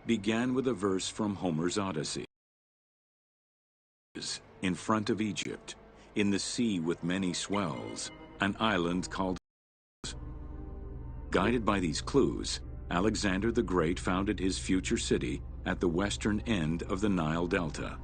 began with a verse from Homer's Odyssey. In front of Egypt, in the sea with many swells, an island called. Guided by these clues, Alexander the Great founded his future city at the western end of the Nile Delta.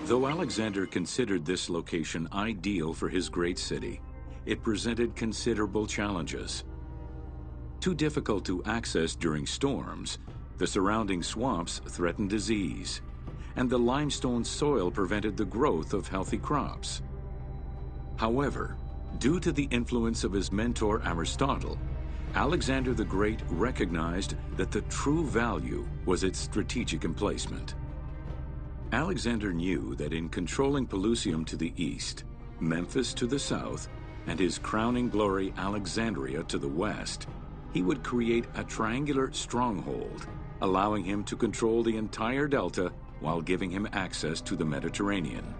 Though Alexander considered this location ideal for his great city, it presented considerable challenges. Too difficult to access during storms, the surrounding swamps threatened disease, and the limestone soil prevented the growth of healthy crops. However, due to the influence of his mentor Aristotle, Alexander the Great recognized that the true value was its strategic emplacement. Alexander knew that in controlling Pelusium to the east, Memphis to the south, and his crowning glory Alexandria to the west, he would create a triangular stronghold, allowing him to control the entire delta while giving him access to the Mediterranean.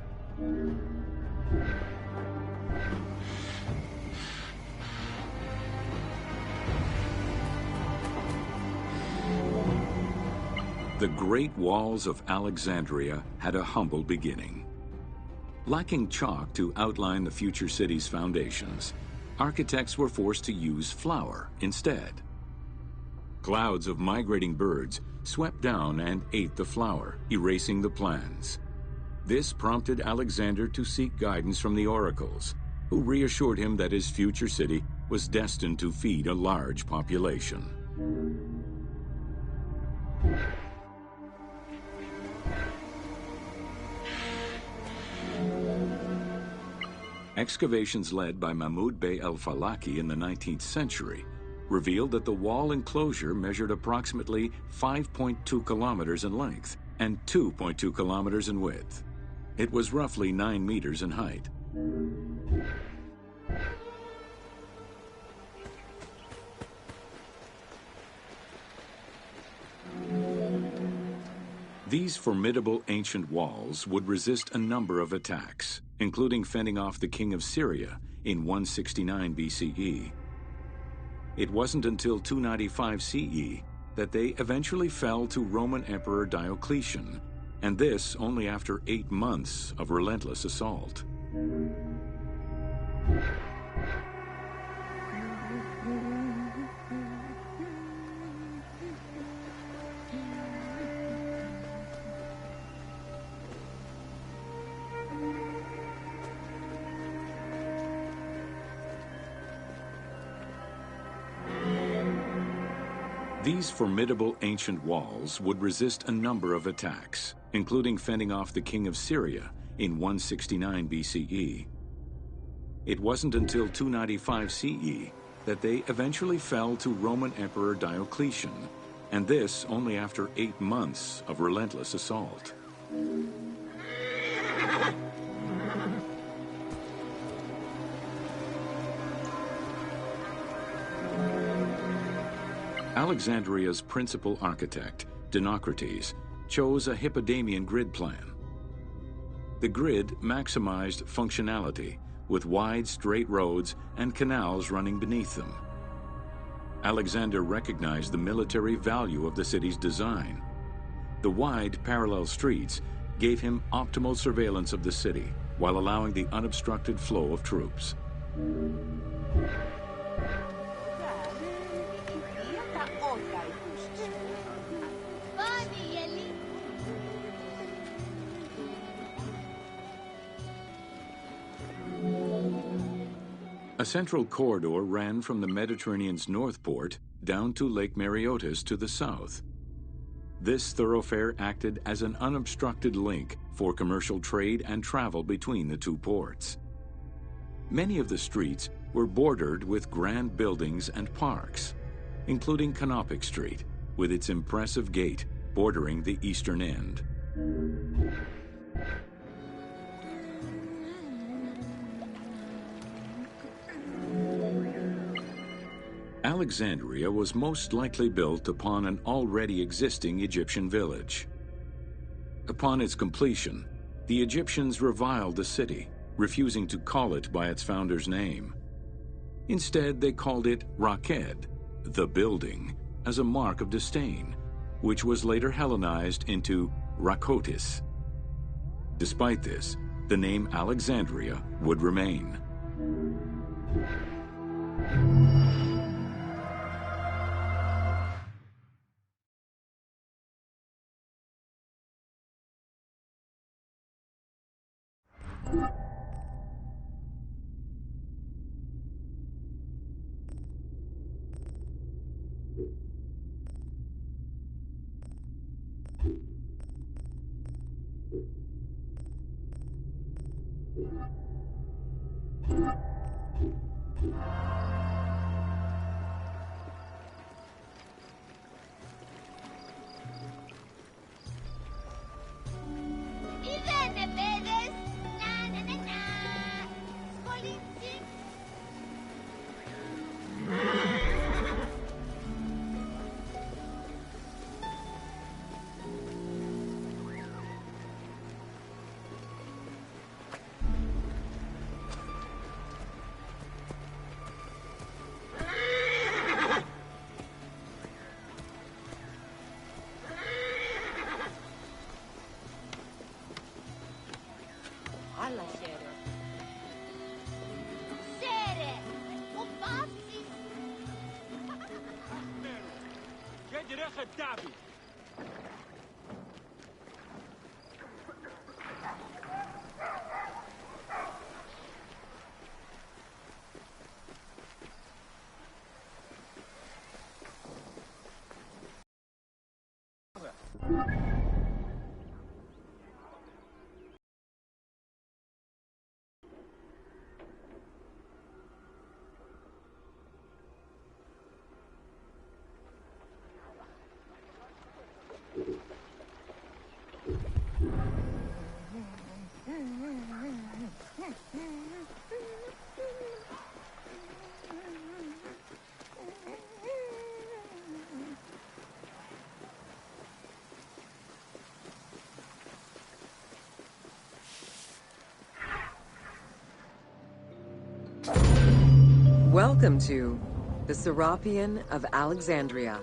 The Great Walls of Alexandria had a humble beginning. Lacking chalk to outline the future city's foundations, architects were forced to use flour instead. Clouds of migrating birds swept down and ate the flour, erasing the plans. This prompted Alexander to seek guidance from the oracles, who reassured him that his future city was destined to feed a large population. Excavations led by Mahmud Bey el-Falaki in the 19th century revealed that the wall enclosure measured approximately 5.2 kilometers in length and 2.2 kilometers in width. It was roughly 9 meters in height. These formidable ancient walls would resist a number of attacks, including fending off the king of Syria in 169 BCE. It wasn't until 295 CE that they eventually fell to Roman Emperor Diocletian, and this only after 8 months of relentless assault. These formidable ancient walls would resist a number of attacks, including fending off the king of Syria in 169 BCE. It wasn't until 295 CE that they eventually fell to Roman Emperor Diocletian, and this only after 8 months of relentless assault. Alexandria's principal architect, Dinocrates, chose a Hippodamian grid plan. The grid maximized functionality, with wide, straight roads and canals running beneath them. Alexander recognized the military value of the city's design. The wide, parallel streets gave him optimal surveillance of the city, while allowing the unobstructed flow of troops. A central corridor ran from the Mediterranean's north port down to Lake Mareotis to the south. This thoroughfare acted as an unobstructed link for commercial trade and travel between the two ports. Many of the streets were bordered with grand buildings and parks, including Canopic Street, with its impressive gate bordering the eastern end. Alexandria was most likely built upon an already existing Egyptian village. Upon its completion, the Egyptians reviled the city, refusing to call it by its founder's name. Instead, they called it Raked, the building, as a mark of disdain, which was later Hellenized into Rakotis. Despite this, the name Alexandria would remain. Welcome to the Serapeum of Alexandria.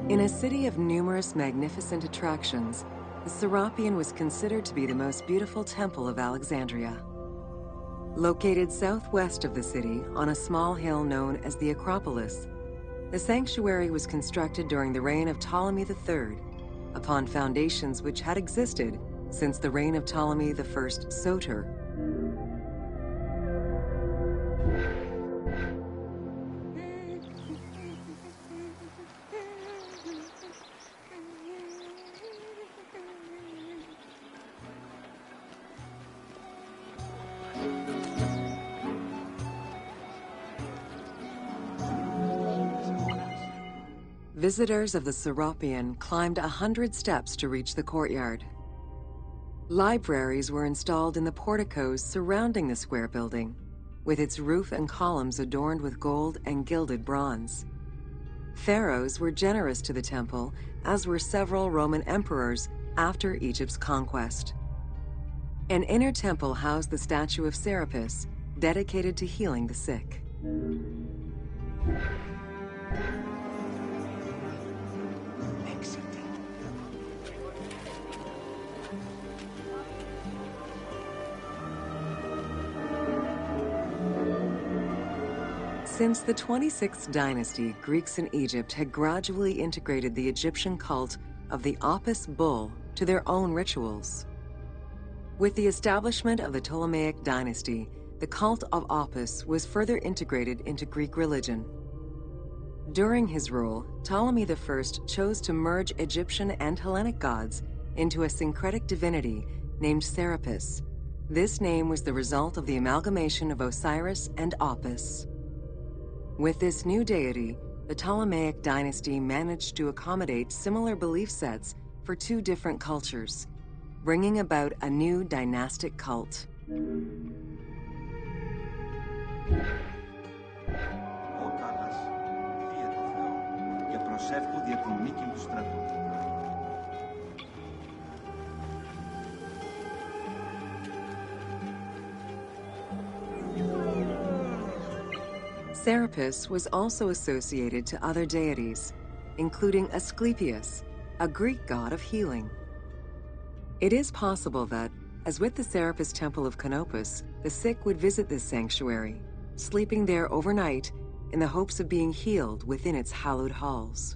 In a city of numerous magnificent attractions, the Serapeum was considered to be the most beautiful temple of Alexandria. Located southwest of the city on a small hill known as the Acropolis, the sanctuary was constructed during the reign of Ptolemy III, upon foundations which had existed since the reign of Ptolemy I Soter. Visitors of the Serapeum climbed 100 steps to reach the courtyard. Libraries were installed in the porticos surrounding the square building, with its roof and columns adorned with gold and gilded bronze. Pharaohs were generous to the temple, as were several Roman emperors after Egypt's conquest. An inner temple housed the statue of Serapis, dedicated to healing the sick. Since the 26th dynasty, Greeks in Egypt had gradually integrated the Egyptian cult of the Apis bull to their own rituals. With the establishment of the Ptolemaic dynasty, the cult of Apis was further integrated into Greek religion. During his rule, Ptolemy I chose to merge Egyptian and Hellenic gods into a syncretic divinity named Serapis. This name was the result of the amalgamation of Osiris and Apis. With this new deity, the Ptolemaic dynasty managed to accommodate similar belief sets for two different cultures, bringing about a new dynastic cult. προσεύχου δια την νίκη του στρατού. Serapis was also associated to other deities, including Asclepius, a Greek god of healing. It is possible that, as with the Serapis Temple of Canopus, the sick would visit this sanctuary, sleeping there overnight in the hopes of being healed within its hallowed halls.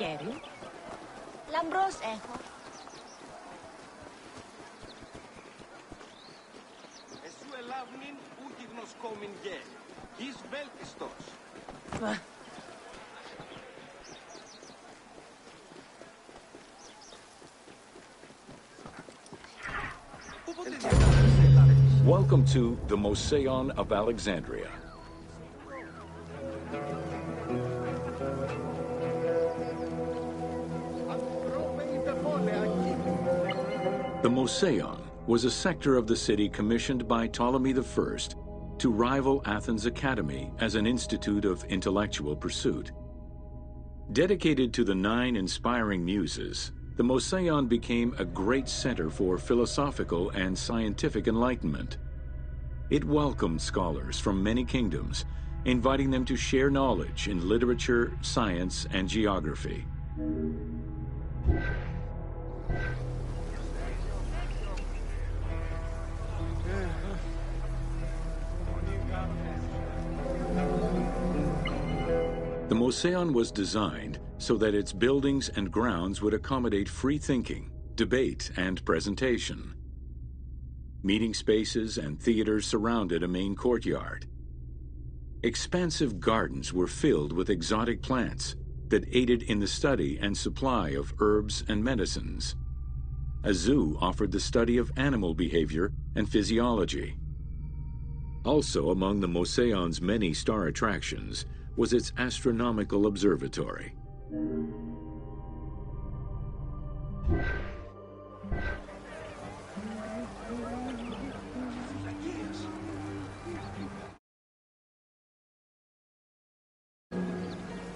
Χέρι. Λαμπρός έχω. Εσού ελάβνην ούκη γνωσκόμην γε. Εις βέλτιστος. Welcome to the Mouseion of Alexandria. The Mouseion was a sector of the city commissioned by Ptolemy I to rival Athens' Academy as an institute of intellectual pursuit. Dedicated to the 9 inspiring muses, the Mouseion became a great center for philosophical and scientific enlightenment. It welcomed scholars from many kingdoms, inviting them to share knowledge in literature, science, and geography. The Mouseion was designed so that its buildings and grounds would accommodate free thinking, debate, and presentation. Meeting spaces and theaters surrounded a main courtyard. Expansive gardens were filled with exotic plants that aided in the study and supply of herbs and medicines. A zoo offered the study of animal behavior and physiology. Also among the Mouseion's many star attractions was its astronomical observatory.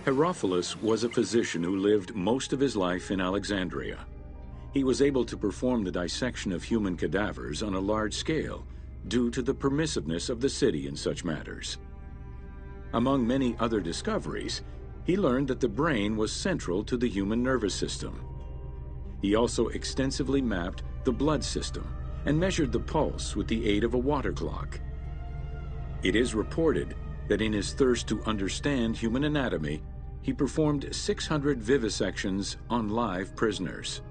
Herophilus was a physician who lived most of his life in Alexandria. He was able to perform the dissection of human cadavers on a large scale due to the permissiveness of the city in such matters. Among many other discoveries, he learned that the brain was central to the human nervous system. He also extensively mapped the blood system and measured the pulse with the aid of a water clock. It is reported that in his thirst to understand human anatomy, he performed 600 vivisections on live prisoners.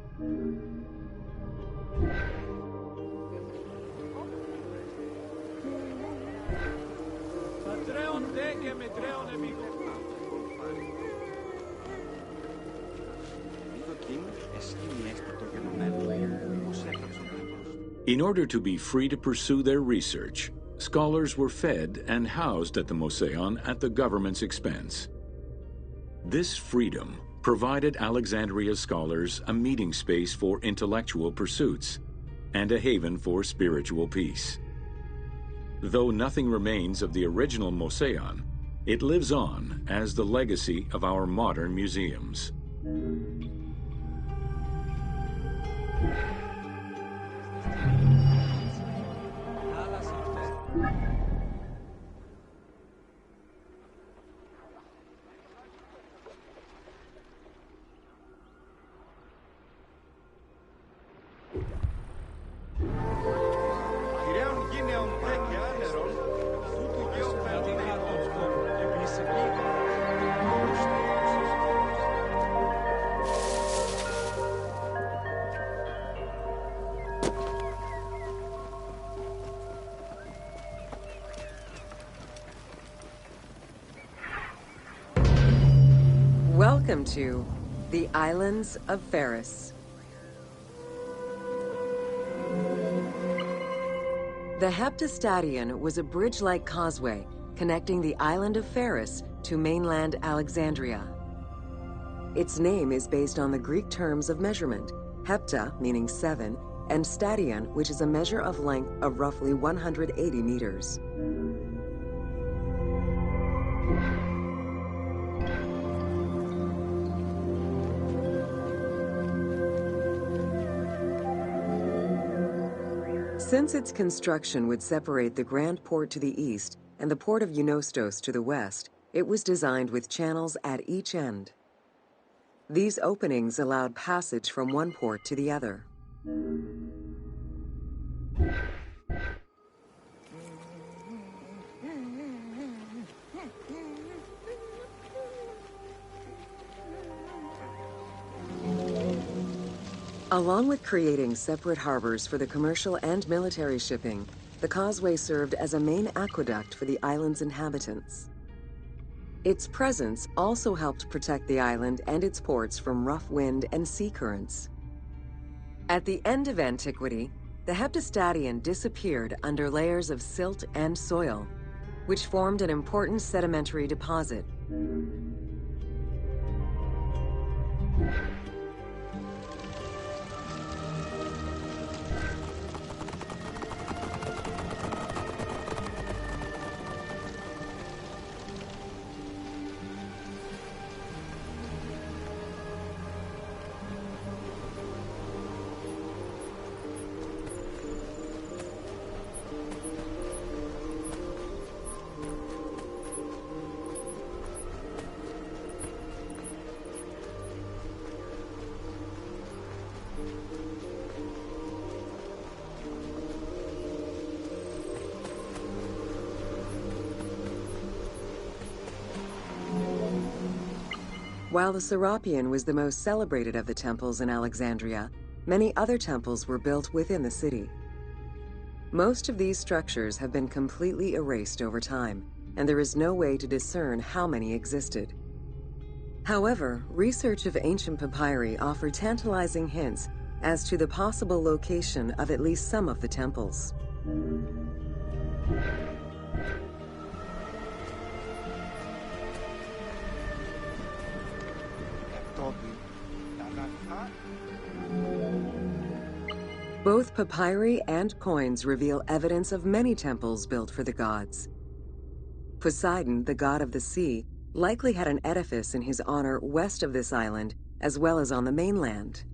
In order to be free to pursue their research, scholars were fed and housed at the Mouseion at the government's expense. This freedom provided Alexandria's scholars a meeting space for intellectual pursuits and a haven for spiritual peace. Though nothing remains of the original Mouseion, it lives on as the legacy of our modern museums. Πειραίων γίνεων δε και άνερον, τούτου γεωπέλτη νεατός, εμείς λίγα. Welcome to the Islands of Ferris. The Heptastadion was a bridge-like causeway connecting the island of Ferris to mainland Alexandria. Its name is based on the Greek terms of measurement, hepta, meaning 7, and stadion, which is a measure of length of roughly 180 meters. Since its construction would separate the Grand Port to the east and the port of Eunostos to the west, it was designed with channels at each end. These openings allowed passage from one port to the other. Along with creating separate harbors for the commercial and military shipping, the causeway served as a main aqueduct for the island's inhabitants. Its presence also helped protect the island and its ports from rough wind and sea currents. At the end of antiquity, the Heptastadion disappeared under layers of silt and soil, which formed an important sedimentary deposit. While the Serapeum was the most celebrated of the temples in Alexandria, many other temples were built within the city. Most of these structures have been completely erased over time, and there is no way to discern how many existed. However, research of ancient papyri offer tantalizing hints as to the possible location of at least some of the temples. Both papyri and coins reveal evidence of many temples built for the gods. Poseidon, the god of the sea, likely had an edifice in his honor west of this island, as well as on the mainland.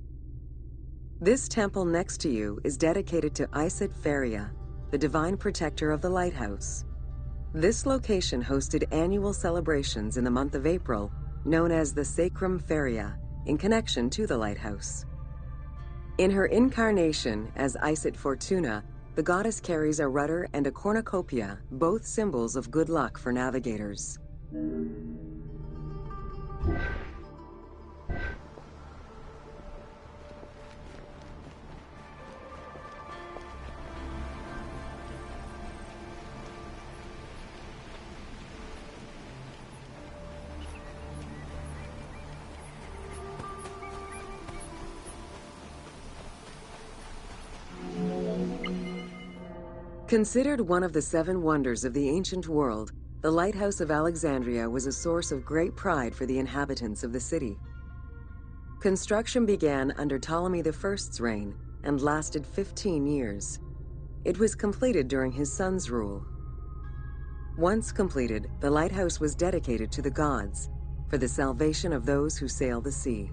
This temple next to you is dedicated to Isis Pharia, the divine protector of the lighthouse. This location hosted annual celebrations in the month of April, known as the Sacrum Pharia, in connection to the lighthouse. In her incarnation as Isis Fortuna, the goddess carries a rudder and a cornucopia, both symbols of good luck for navigators. Considered one of the 7 wonders of the ancient world, the Lighthouse of Alexandria was a source of great pride for the inhabitants of the city. Construction began under Ptolemy I's reign and lasted 15 years. It was completed during his son's rule. Once completed, the lighthouse was dedicated to the gods for the salvation of those who sail the sea.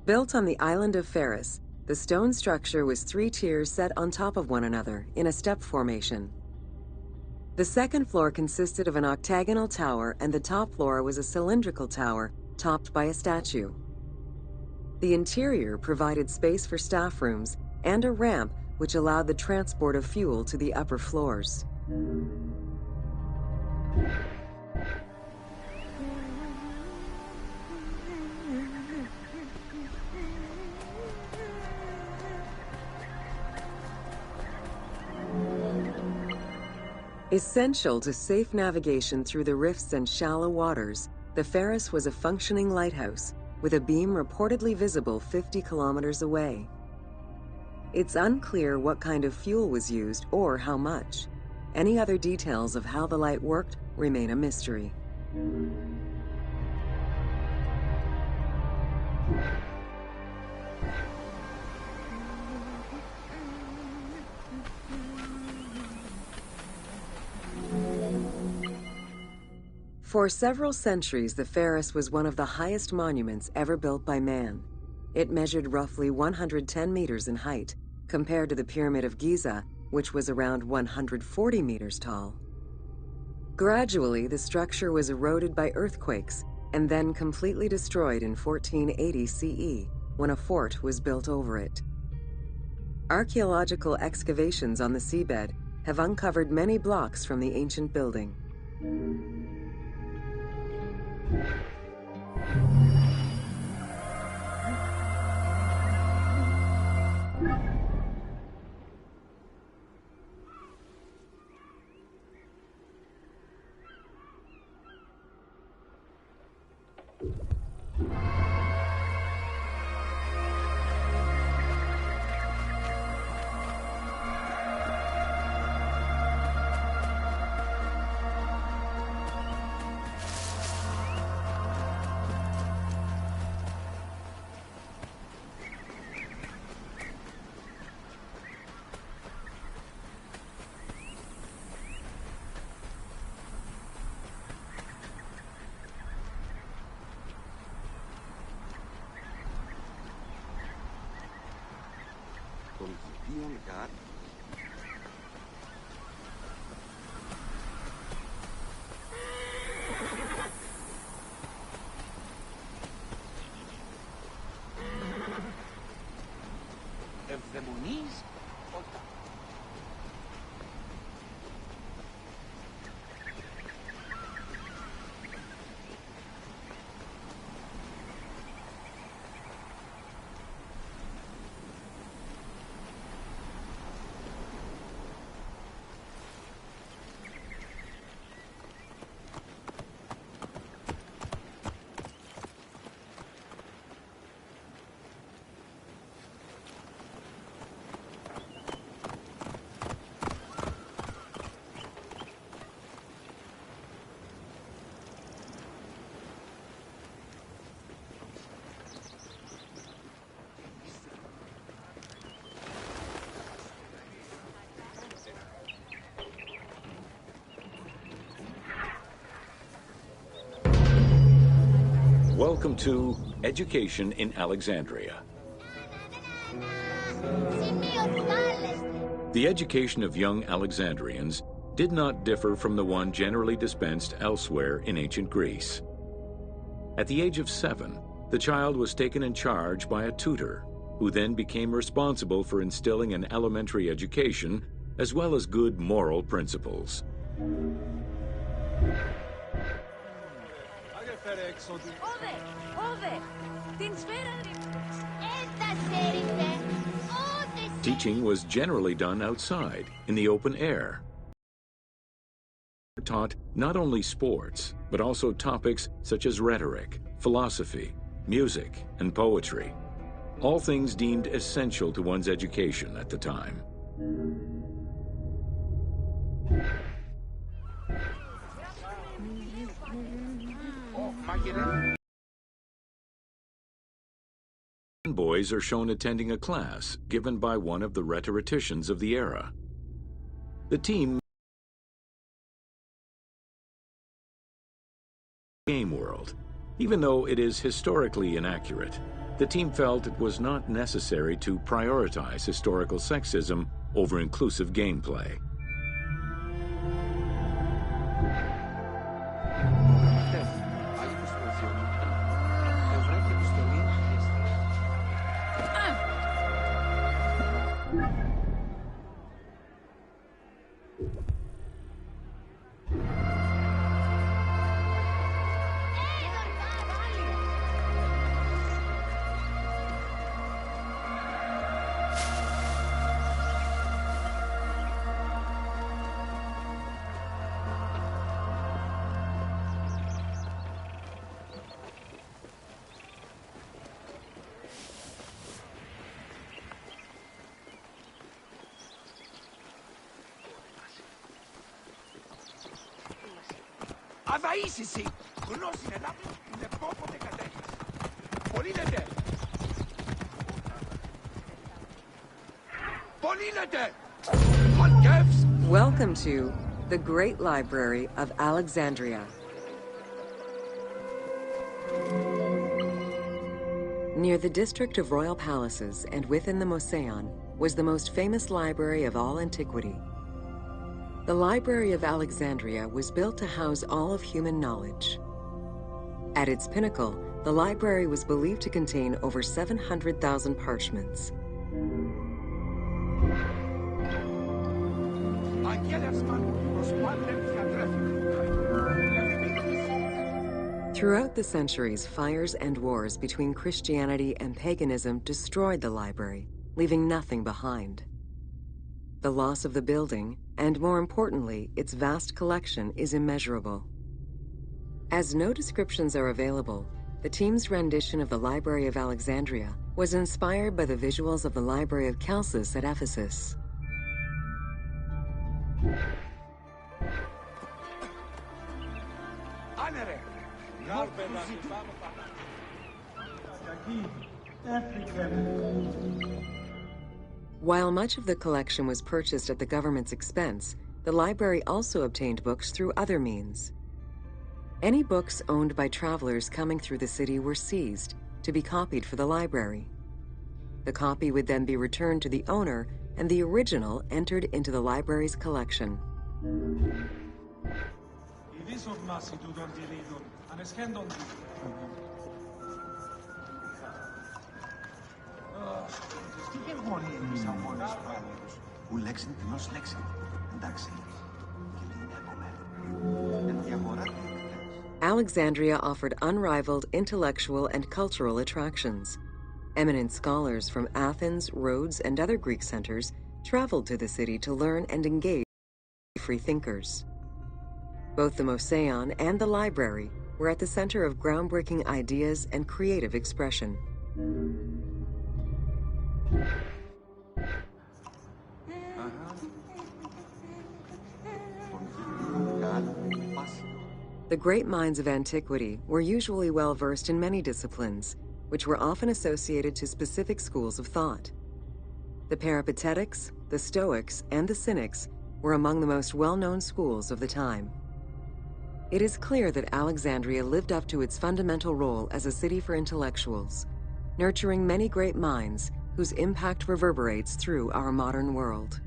Built on the island of Ferris, The stone structure was 3 tiers set on top of one another in a step formation. The second floor consisted of an octagonal tower, and the top floor was a cylindrical tower topped by a statue. The interior provided space for staff rooms and a ramp which allowed the transport of fuel to the upper floors. Essential to safe navigation through the rifts and shallow waters, the Pharos was a functioning lighthouse, with a beam reportedly visible 50 kilometers away. It's unclear what kind of fuel was used or how much. Any other details of how the light worked remain a mystery. For several centuries, the Pharos was one of the highest monuments ever built by man. It measured roughly 110 meters in height, compared to the Pyramid of Giza, which was around 140 meters tall. Gradually, the structure was eroded by earthquakes and then completely destroyed in 1480 CE, when a fort was built over it. Archaeological excavations on the seabed have uncovered many blocks from the ancient building. Ευδαιμονής, Welcome to Education in Alexandria. The education of young Alexandrians did not differ from the one generally dispensed elsewhere in ancient Greece. At the age of 7, the child was taken in charge by a tutor, who then became responsible for instilling an elementary education as well as good moral principles. Teaching was generally done outside, in the open air. Taught not only sports, but also topics such as rhetoric, philosophy, music, and poetry, all things deemed essential to one's education at the time. Boys are shown attending a class given by one of the rhetoricians of the era. The team game world, even though it is historically inaccurate. The team felt it was not necessary to prioritize historical sexism over inclusive gameplay. Αδαΐσιση, γνώση ελάπη, είναι πόποτε κατέχεις. Πολύνετε! Πολύνετε! Μαλκεύς! Welcome to the Great Library of Alexandria. Near the district of royal palaces and within the Moseon was the most famous library of all antiquity. The Library of Alexandria was built to house all of human knowledge. At its pinnacle, the library was believed to contain over 700,000 parchments. Throughout the centuries, fires and wars between Christianity and paganism destroyed the library, leaving nothing behind. The loss of the building, and more importantly, its vast collection, is immeasurable. As no descriptions are available, the team's rendition of the Library of Alexandria was inspired by the visuals of the Library of Chalcis at Ephesus. While much of the collection was purchased at the government's expense, the library also obtained books through other means. Any books owned by travelers coming through the city were seized to be copied for the library. The copy would then be returned to the owner, and the original entered into the library's collection. Alexandria offered unrivaled intellectual and cultural attractions. Eminent scholars from Athens, Rhodes, and other Greek centers traveled to the city to learn and engage free thinkers. Both the Moseon and the library were at the center of groundbreaking ideas and creative expression. The great minds of antiquity were usually well-versed in many disciplines, which were often associated to specific schools of thought. The Peripatetics, the Stoics, and the Cynics were among the most well-known schools of the time. It is clear that Alexandria lived up to its fundamental role as a city for intellectuals, nurturing many great minds whose impact reverberates through our modern world.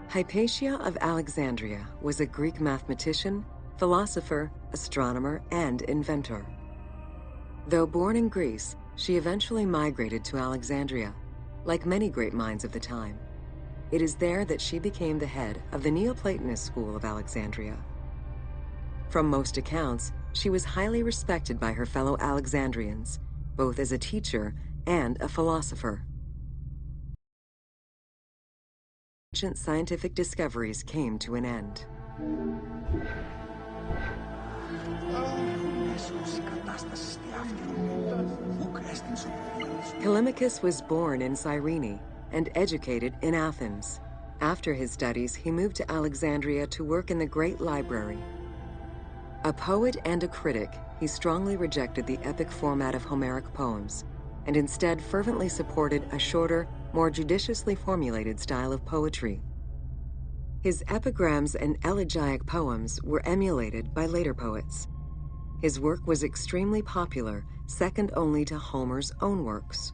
Hypatia of Alexandria was a Greek mathematician, philosopher, astronomer, and inventor. Though born in Greece, she eventually migrated to Alexandria, like many great minds of the time. It is there that she became the head of the Neoplatonist school of Alexandria. From most accounts, she was highly respected by her fellow Alexandrians, both as a teacher and a philosopher. Ancient scientific discoveries came to an end. Callimachus was born in Cyrene and educated in Athens. After his studies, he moved to Alexandria to work in the Great Library. A poet and a critic, he strongly rejected the epic format of Homeric poems and instead fervently supported a shorter, more judiciously formulated style of poetry. His epigrams and elegiac poems were emulated by later poets. His work was extremely popular, second only to Homer's own works.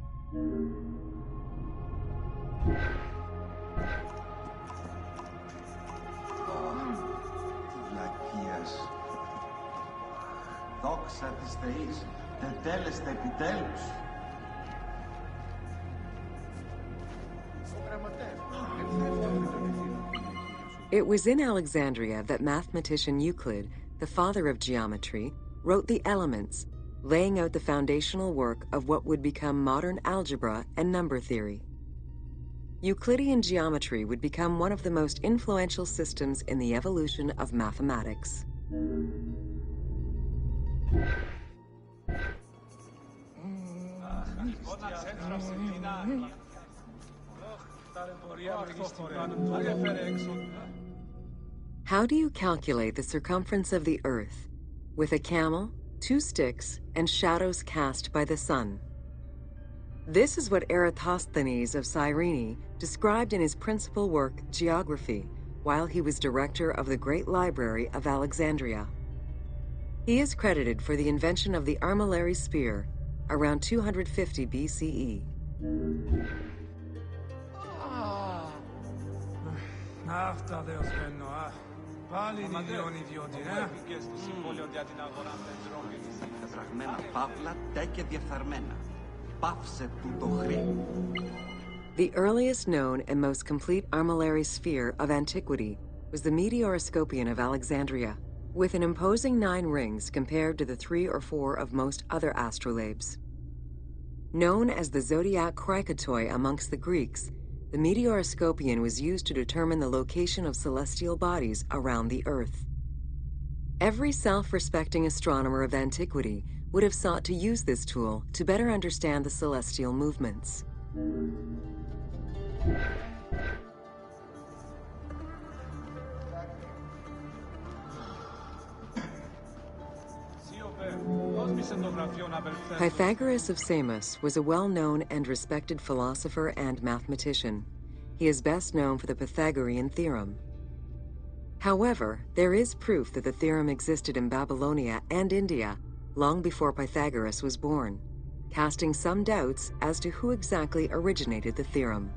Δόξα της Θεής, τετέλεστε επιτέλους. It was in Alexandria that mathematician Euclid, the father of geometry, wrote the Elements, laying out the foundational work of what would become modern algebra and number theory. Euclidean geometry would become one of the most influential systems in the evolution of mathematics. How do you calculate the circumference of the Earth with a camel, 2 sticks, and shadows cast by the sun? This is what Eratosthenes of Cyrene described in his principal work, Geography, while he was director of the Great Library of Alexandria. He is credited for the invention of the armillary sphere around 250 BCE. The earliest known and most complete armillary sphere of antiquity was the Meteoroscopion of Alexandria, with an imposing 9 rings compared to the 3 or 4 of most other astrolabes. Known as the zodiac krikatoi amongst the Greeks, the Meteoroscopion was used to determine the location of celestial bodies around the Earth. Every self-respecting astronomer of antiquity would have sought to use this tool to better understand the celestial movements. Pythagoras of Samos was a well-known and respected philosopher and mathematician. He is best known for the Pythagorean theorem. However, there is proof that the theorem existed in Babylonia and India long before Pythagoras was born, casting some doubts as to who exactly originated the theorem.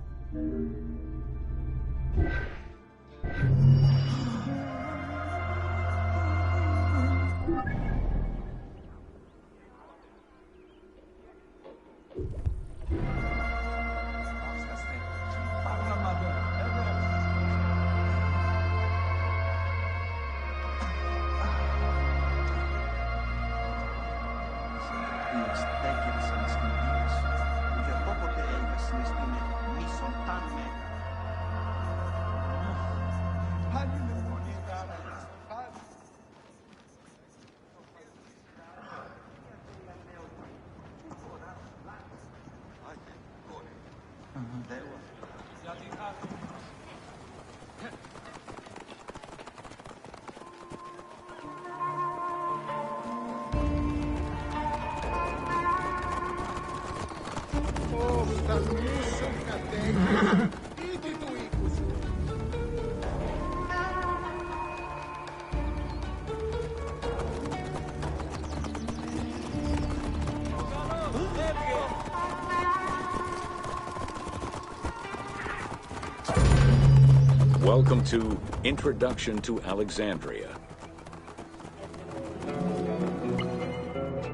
Welcome to Introduction to Alexandria.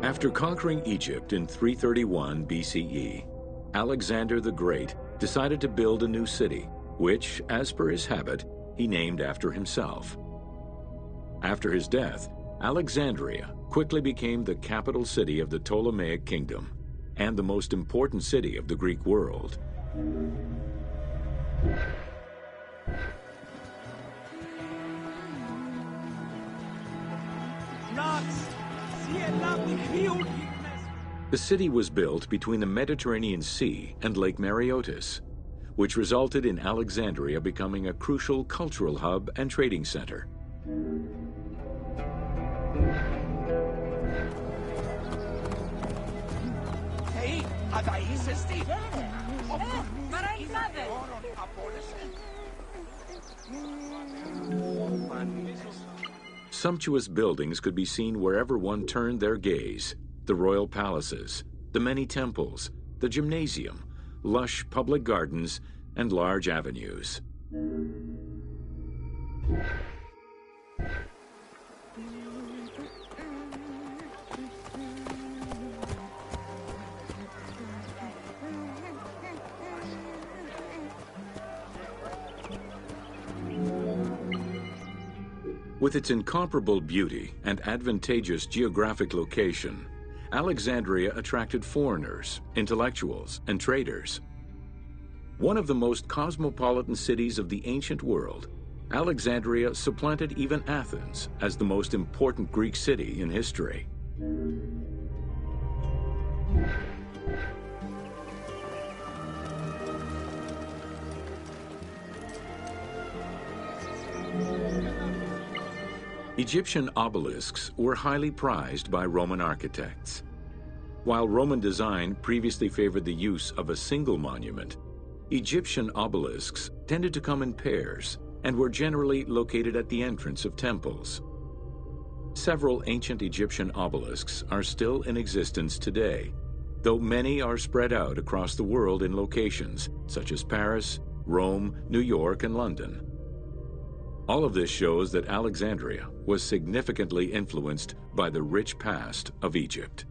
After conquering Egypt in 331 BCE, Alexander the Great decided to build a new city, which, as per his habit, he named after himself. After his death, Alexandria quickly became the capital city of the Ptolemaic kingdom and the most important city of the Greek world. The city was built between the Mediterranean Sea and Lake Mareotis, which resulted in Alexandria becoming a crucial cultural hub and trading center. Hey, θα είσαι στη. Sumptuous buildings could be seen wherever one turned their gaze. The royal palaces, the many temples, the gymnasium, lush public gardens, and large avenues. With its incomparable beauty and advantageous geographic location, Alexandria attracted foreigners, intellectuals, and traders. One of the most cosmopolitan cities of the ancient world, Alexandria supplanted even Athens as the most important Greek city in history. Egyptian obelisks were highly prized by Roman architects. While Roman design previously favored the use of a single monument, Egyptian obelisks tended to come in pairs and were generally located at the entrance of temples. Several ancient Egyptian obelisks are still in existence today, though many are spread out across the world in locations such as Paris, Rome, New York, and London. All of this shows that Alexandria was significantly influenced by the rich past of Egypt.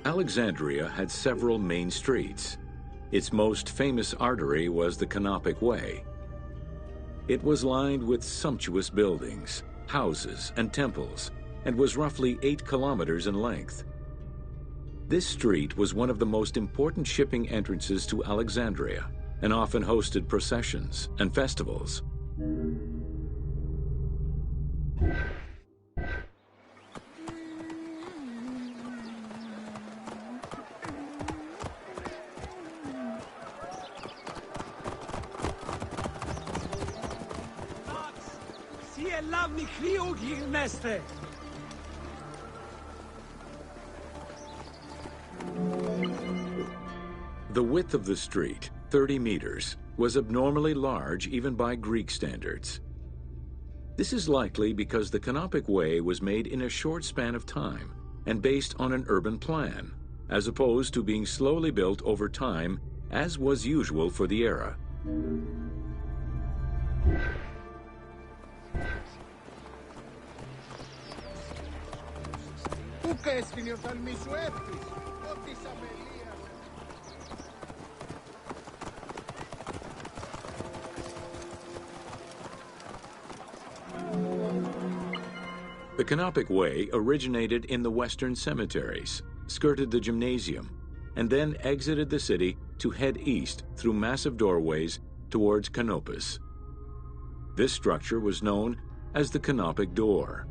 Alexandria had several main streets. Its most famous artery was the Canopic Way. It was lined with sumptuous buildings, houses, and temples, and was roughly 8 kilometers in length. This street was one of the most important shipping entrances to Alexandria and often hosted processions and festivals. The width of the street, 30 meters, was abnormally large even by Greek standards. This is likely because the Canopic Way was made in a short span of time and based on an urban plan, as opposed to being slowly built over time, as was usual for the era. The Canopic Way originated in the western cemeteries, skirted the gymnasium, and then exited the city to head east through massive doorways towards Canopus. This structure was known as the Canopic Door.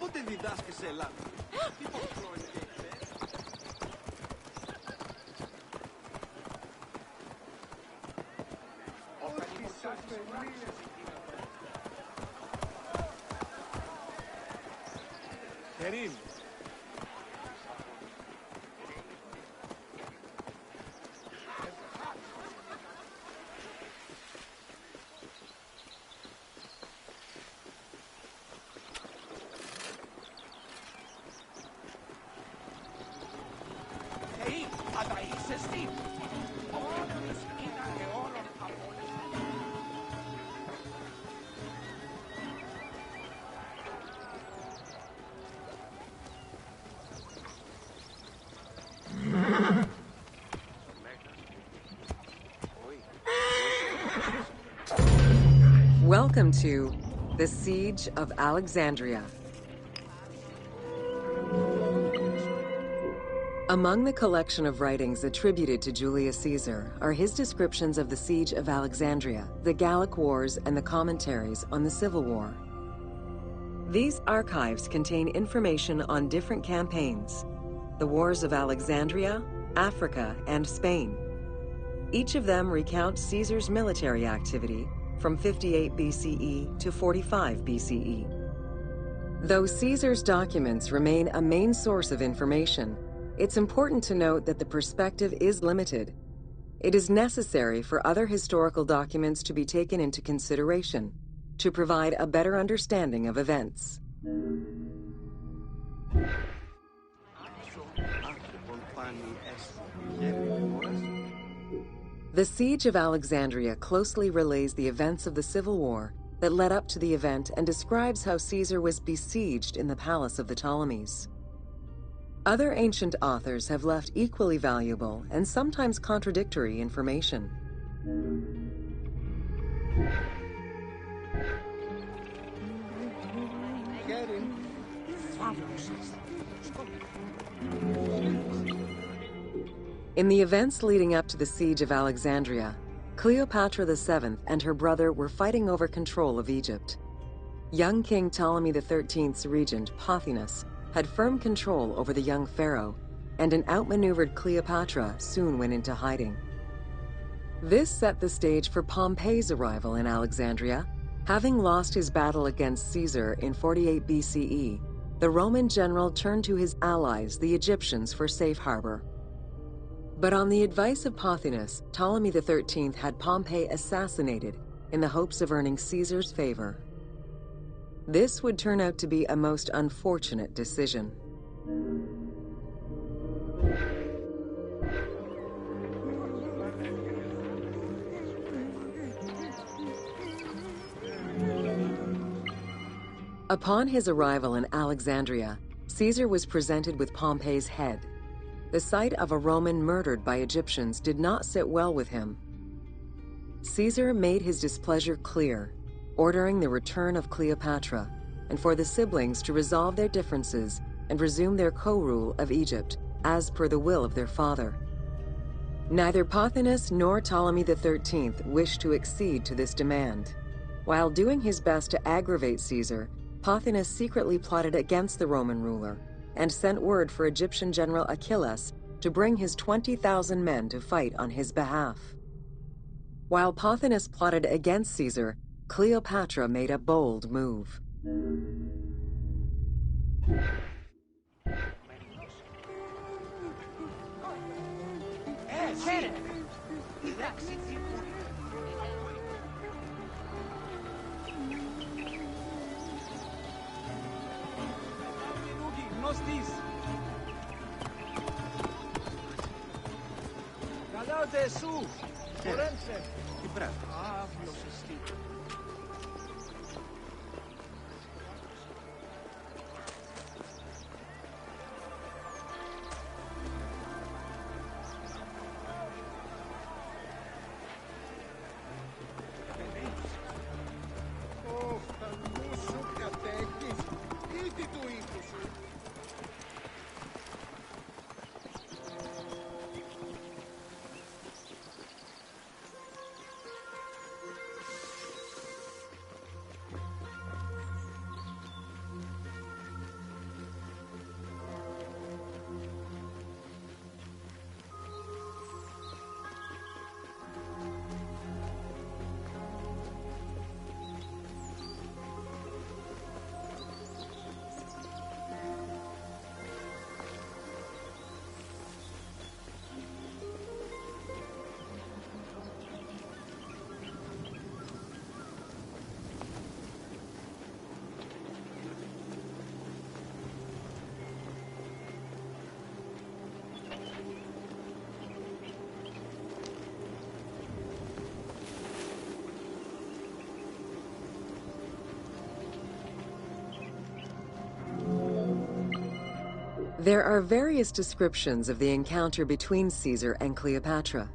Πότε διδάσκεσαι σε Ελλάδα? Τι χρόνια Kerim. Welcome to the Siege of Alexandria. Among the collection of writings attributed to Julius Caesar are his descriptions of the Siege of Alexandria, the Gallic Wars, and the commentaries on the Civil War. These archives contain information on different campaigns, the Wars of Alexandria, Africa, and Spain. Each of them recounts Caesar's military activity from 58 BCE to 45 BCE. Though Caesar's documents remain a main source of information, it's important to note that the perspective is limited. It is necessary for other historical documents to be taken into consideration to provide a better understanding of events. The Siege of Alexandria closely relays the events of the Civil War that led up to the event and describes how Caesar was besieged in the palace of the Ptolemies. Other ancient authors have left equally valuable and sometimes contradictory information. In the events leading up to the Siege of Alexandria, Cleopatra VII and her brother were fighting over control of Egypt. Young King Ptolemy XIII's regent, Pothinus, had firm control over the young pharaoh, and an outmaneuvered Cleopatra soon went into hiding. This set the stage for Pompey's arrival in Alexandria. Having lost his battle against Caesar in 48 BCE, the Roman general turned to his allies, the Egyptians, for safe harbor. But on the advice of Pothinus, Ptolemy XIII had Pompey assassinated in the hopes of earning Caesar's favor. This would turn out to be a most unfortunate decision. Upon his arrival in Alexandria, Caesar was presented with Pompey's head. The sight of a Roman murdered by Egyptians did not sit well with him. Caesar made his displeasure clear, ordering the return of Cleopatra, and for the siblings to resolve their differences and resume their co-rule of Egypt, as per the will of their father. Neither Pothinus nor Ptolemy XIII wished to accede to this demand. While doing his best to aggravate Caesar, Pothinus secretly plotted against the Roman ruler and sent word for Egyptian general Achilles to bring his 20,000 men to fight on his behalf. While Pothinus plotted against Caesar, Cleopatra made a bold move. Καλάτε σου! Χορέψε! Τι πράγμα? Άβλος εσύ. There are various descriptions of the encounter between Caesar and Cleopatra.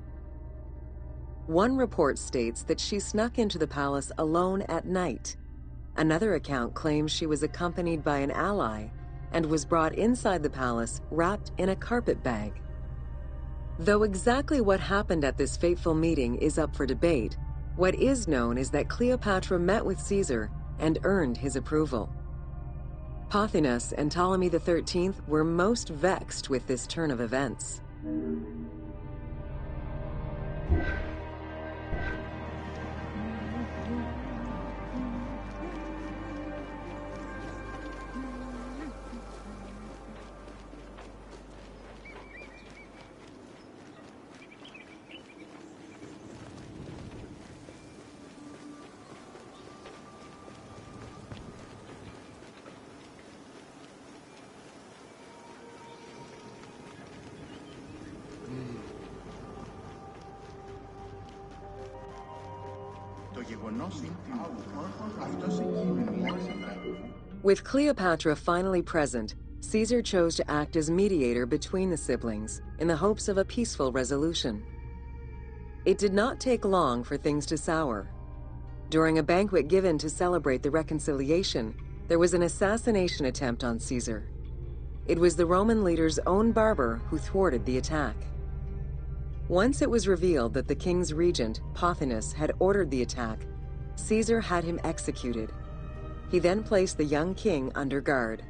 One report states that she snuck into the palace alone at night. Another account claims she was accompanied by an ally and was brought inside the palace wrapped in a carpet bag. Though exactly what happened at this fateful meeting is up for debate, what is known is that Cleopatra met with Caesar and earned his approval. Pothinus and Ptolemy XIII were most vexed with this turn of events. With Cleopatra finally present, Caesar chose to act as mediator between the siblings in the hopes of a peaceful resolution. It did not take long for things to sour. During a banquet given to celebrate the reconciliation, there was an assassination attempt on Caesar. It was the Roman leader's own barber who thwarted the attack. Once it was revealed that the king's regent, Pothinus, had ordered the attack, Caesar had him executed. He then placed the young king under guard.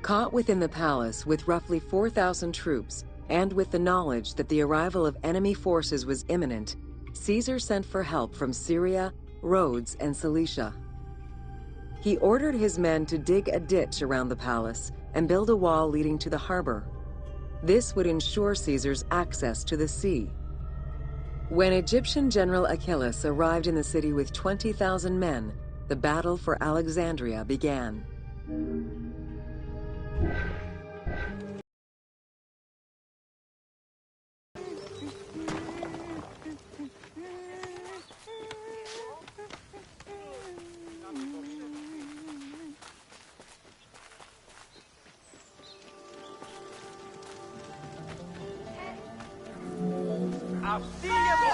Caught within the palace with roughly 4,000 troops, and with the knowledge that the arrival of enemy forces was imminent, Caesar sent for help from Syria, Rhodes, and Cilicia. He ordered his men to dig a ditch around the palace and build a wall leading to the harbor. This would ensure Caesar's access to the sea. When Egyptian General Achillas arrived in the city with 20,000 men, the battle for Alexandria began.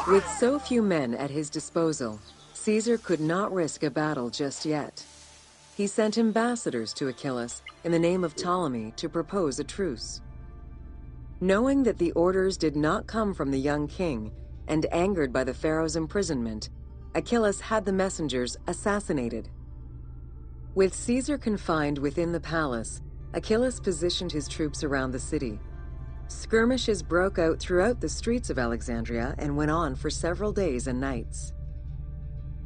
With so few men at his disposal, Caesar could not risk a battle just yet. He sent ambassadors to Achillas in the name of Ptolemy to propose a truce. Knowing that the orders did not come from the young king, and angered by the pharaoh's imprisonment, Achillas had the messengers assassinated. With Caesar confined within the palace, Achillas positioned his troops around the city. Skirmishes broke out throughout the streets of Alexandria and went on for several days and nights.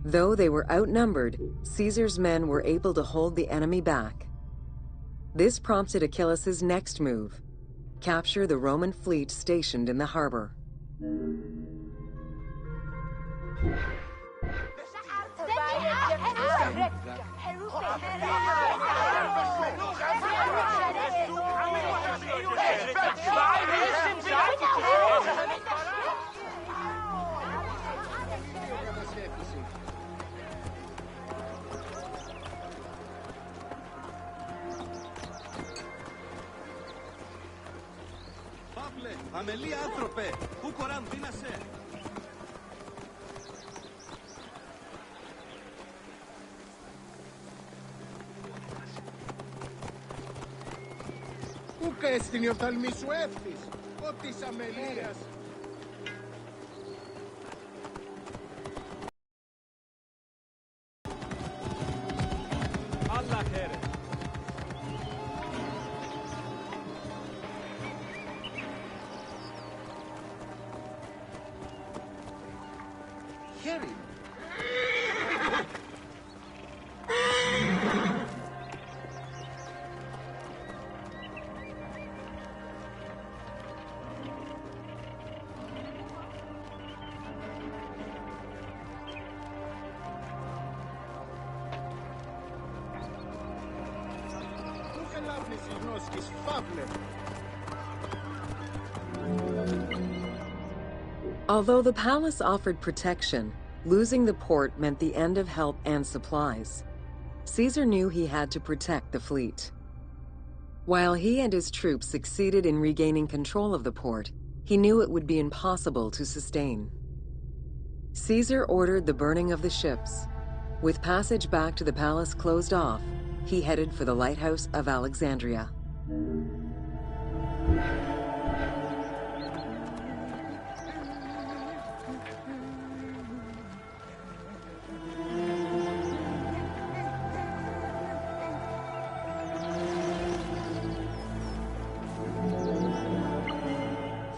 Though they were outnumbered, Caesar's men were able to hold the enemy back. This prompted Achillas's next move: capture the Roman fleet stationed in the harbor. Παύλε, αμελή άνθρωπε, πού κοράν δίνασε. Πού καίστην η οφθαλμή σου εύθυς, ο της αμελίας. Allah kere. Χέρι. Sinoskis Fable. Although the palace offered protection, losing the port meant the end of help and supplies. Caesar knew he had to protect the fleet. While he and his troops succeeded in regaining control of the port, he knew it would be impossible to sustain. Caesar ordered the burning of the ships. With passage back to the palace closed off, he headed for the lighthouse of Alexandria.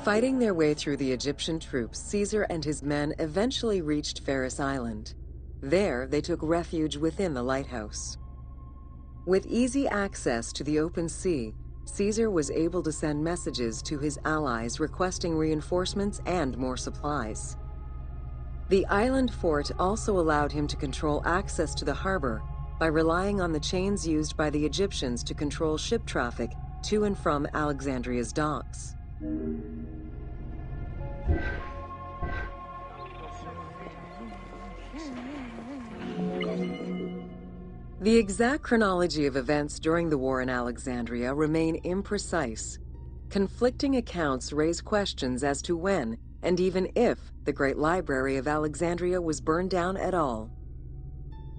Fighting their way through the Egyptian troops, Caesar and his men eventually reached Pharos Island. There, they took refuge within the lighthouse. With easy access to the open sea, Caesar was able to send messages to his allies requesting reinforcements and more supplies. The island fort also allowed him to control access to the harbor by relying on the chains used by the Egyptians to control ship traffic to and from Alexandria's docks. The exact chronology of events during the war in Alexandria remain imprecise. Conflicting accounts raise questions as to when, and even if, the Great Library of Alexandria was burned down at all.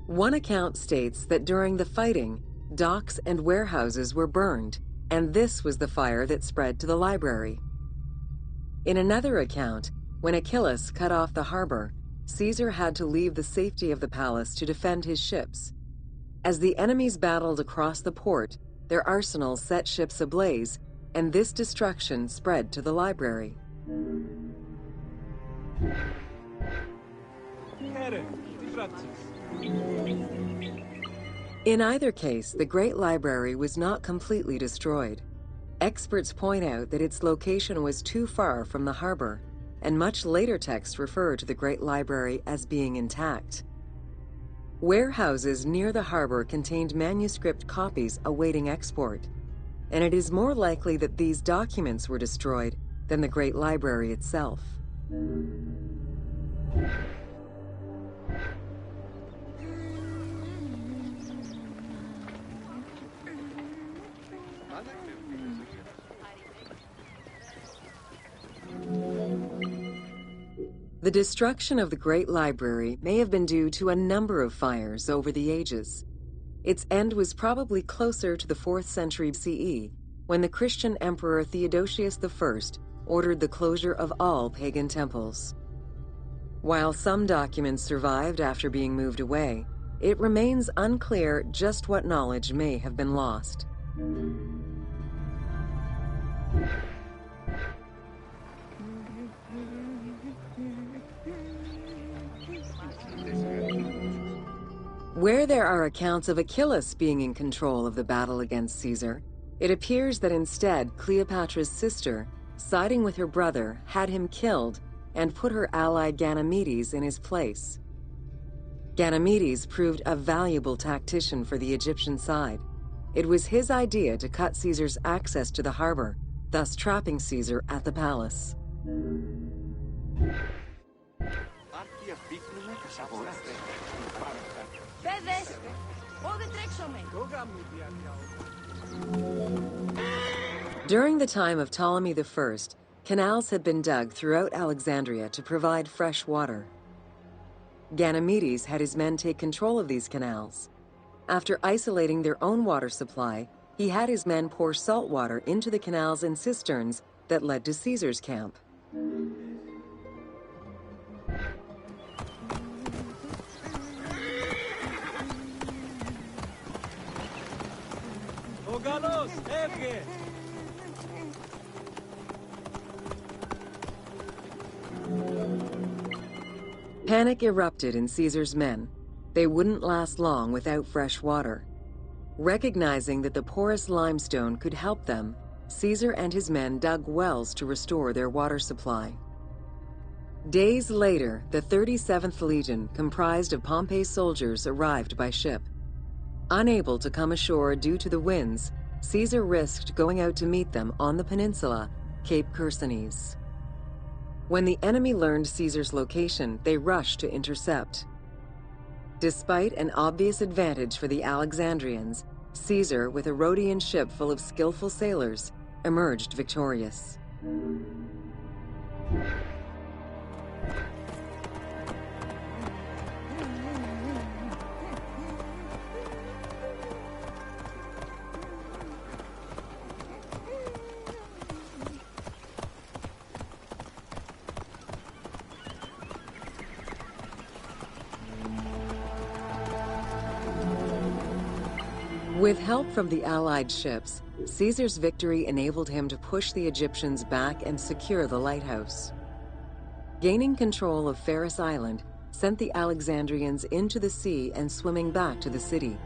One account states that during the fighting, docks and warehouses were burned, and this was the fire that spread to the library. In another account, when Achilles cut off the harbor, Caesar had to leave the safety of the palace to defend his ships. As the enemies battled across the port, their arsenals set ships ablaze, and this destruction spread to the library. In either case, the Great Library was not completely destroyed. Experts point out that its location was too far from the harbor, and much later texts refer to the Great Library as being intact. Warehouses near the harbor contained manuscript copies awaiting export, and it is more likely that these documents were destroyed than the Great Library itself. The destruction of the Great Library may have been due to a number of fires over the ages. Its end was probably closer to the 4th century CE, when the Christian Emperor Theodosius I ordered the closure of all pagan temples. While some documents survived after being moved away, it remains unclear just what knowledge may have been lost. Where there are accounts of Achilles being in control of the battle against Caesar, it appears that instead Cleopatra's sister, siding with her brother, had him killed and put her ally Ganymedes in his place. Ganymedes proved a valuable tactician for the Egyptian side. It was his idea to cut Caesar's access to the harbor, thus trapping Caesar at the palace. During the time of Ptolemy I, canals had been dug throughout Alexandria to provide fresh water. Ganymedes had his men take control of these canals. After isolating their own water supply, he had his men pour salt water into the canals and cisterns that led to Caesar's camp. Panic erupted in Caesar's men. They wouldn't last long without fresh water. Recognizing that the porous limestone could help them, Caesar and his men dug wells to restore their water supply. Days later, the 37th Legion, comprised of Pompey's soldiers, arrived by ship. Unable to come ashore due to the winds, Caesar risked going out to meet them on the peninsula, Cape Chersonese. When the enemy learned Caesar's location, they rushed to intercept. Despite an obvious advantage for the Alexandrians, Caesar, with a Rhodian ship full of skillful sailors, emerged victorious. With help from the Allied ships, Caesar's victory enabled him to push the Egyptians back and secure the lighthouse. Gaining control of Pharos Island sent the Alexandrians into the sea and swimming back to the city.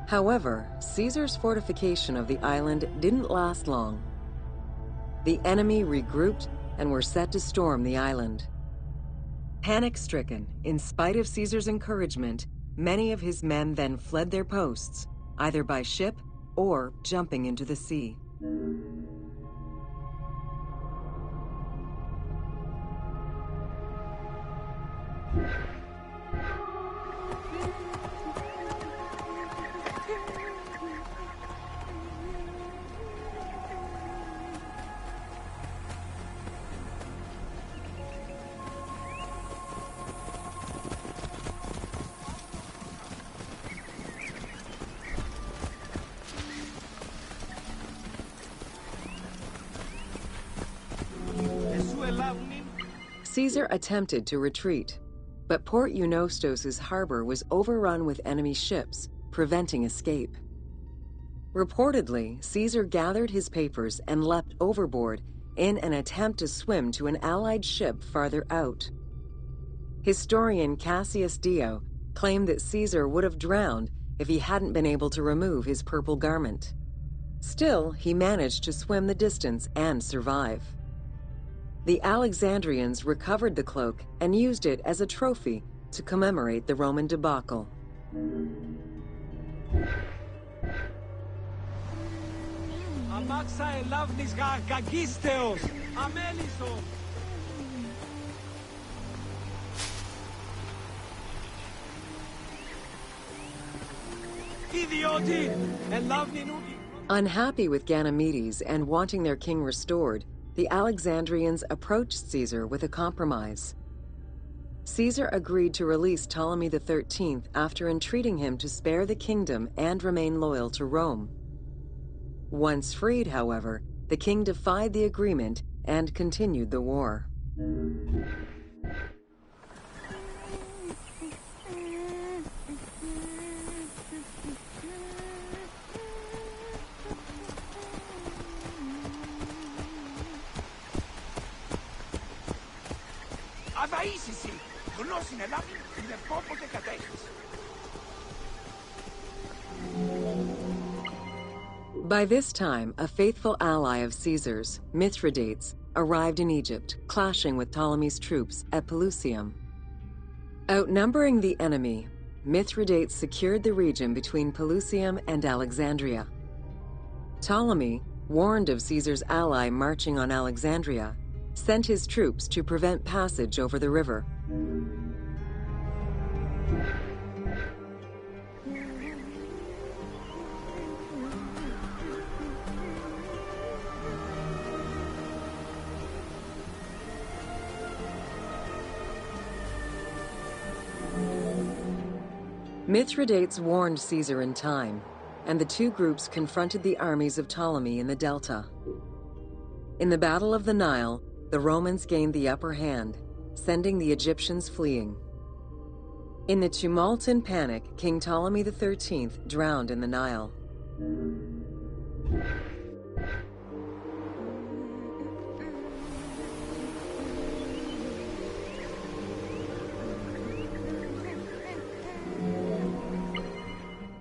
However, Caesar's fortification of the island didn't last long. The enemy regrouped and were set to storm the island. Panic-stricken, in spite of Caesar's encouragement, many of his men then fled their posts, either by ship or jumping into the sea. Caesar attempted to retreat, but Port Eunostos' harbor was overrun with enemy ships, preventing escape. Reportedly, Caesar gathered his papers and leapt overboard in an attempt to swim to an Allied ship farther out. Historian Cassius Dio claimed that Caesar would have drowned if he hadn't been able to remove his purple garment. Still, he managed to swim the distance and survive. The Alexandrians recovered the cloak and used it as a trophy to commemorate the Roman debacle. Αμάξα ελάβνης κακίστεως, αμέλισσο. Ιδιώτη, ελάβνην ούκη. Unhappy with Ganymedes and wanting their king restored, the Alexandrians approached Caesar with a compromise. Caesar agreed to release Ptolemy XIII after entreating him to spare the kingdom and remain loyal to Rome. Once freed, however, the king defied the agreement and continued the war. Αδαΐσισι, γνώσιν ελάβνην, είναι πόποτε κατέχεις. By this time, a faithful ally of Caesar's, Mithridates, arrived in Egypt, clashing with Ptolemy's troops at Pelusium. Outnumbering the enemy, Mithridates secured the region between Pelusium and Alexandria. Ptolemy, warned of Caesar's ally marching on Alexandria, sent his troops to prevent passage over the river. Mithridates warned Caesar in time, and the two groups confronted the armies of Ptolemy in the Delta. In the Battle of the Nile, the Romans gained the upper hand, sending the Egyptians fleeing. In the tumult and panic, King Ptolemy XIII drowned in the Nile.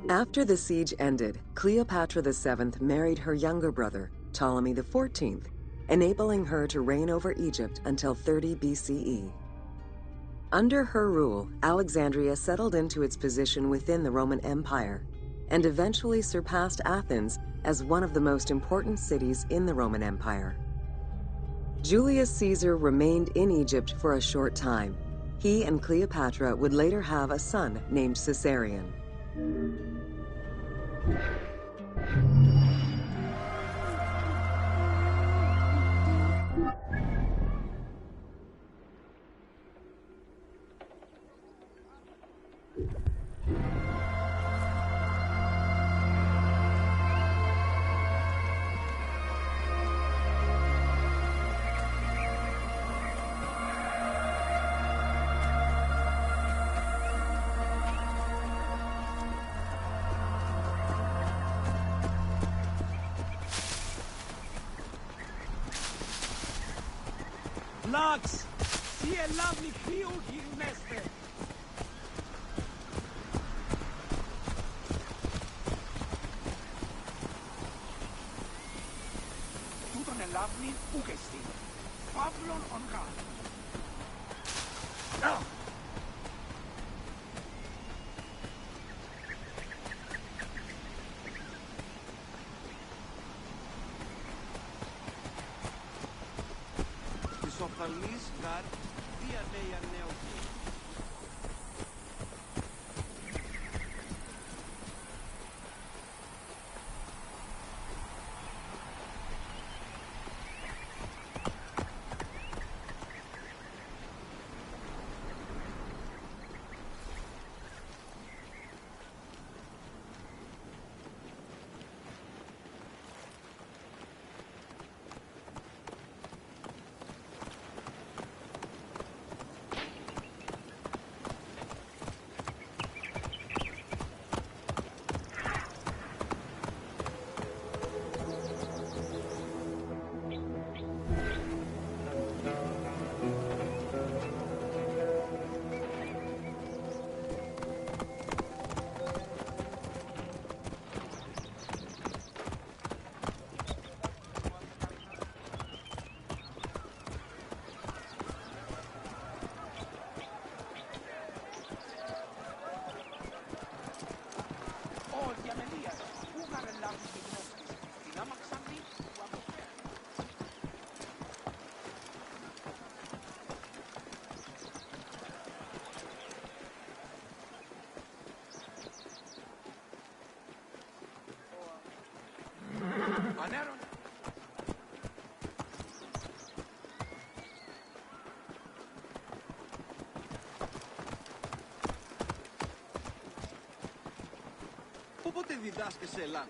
After the siege ended, Cleopatra VII married her younger brother, Ptolemy XIV, enabling her to reign over Egypt until 30 BCE. Under her rule, Alexandria settled into its position within the Roman Empire and eventually surpassed Athens as one of the most important cities in the Roman Empire. Julius Caesar remained in Egypt for a short time. He and Cleopatra would later have a son named Caesarion. Lux! See a lovely field here, Neste! Τούτον ελάβνη ούκεστη. Παύλον ον γάλ. Της οφθαλμής γάρ διανέια νέωτη. Ανέρον. Όποτε διδάσκεσαι Ελλάδα.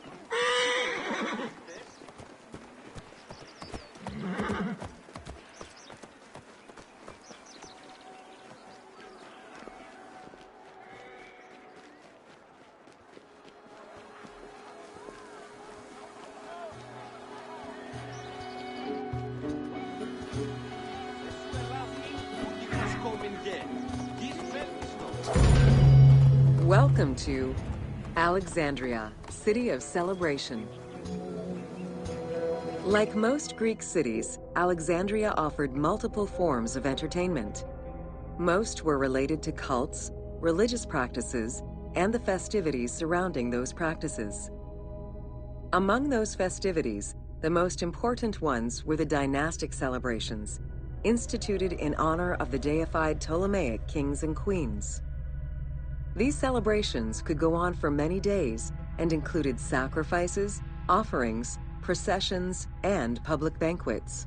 Welcome to Alexandria, City of Celebration. Like most Greek cities, Alexandria offered multiple forms of entertainment. Most were related to cults, religious practices, and the festivities surrounding those practices. Among those festivities, the most important ones were the dynastic celebrations, instituted in honor of the deified Ptolemaic kings and queens. These celebrations could go on for many days and included sacrifices, offerings, processions, and public banquets.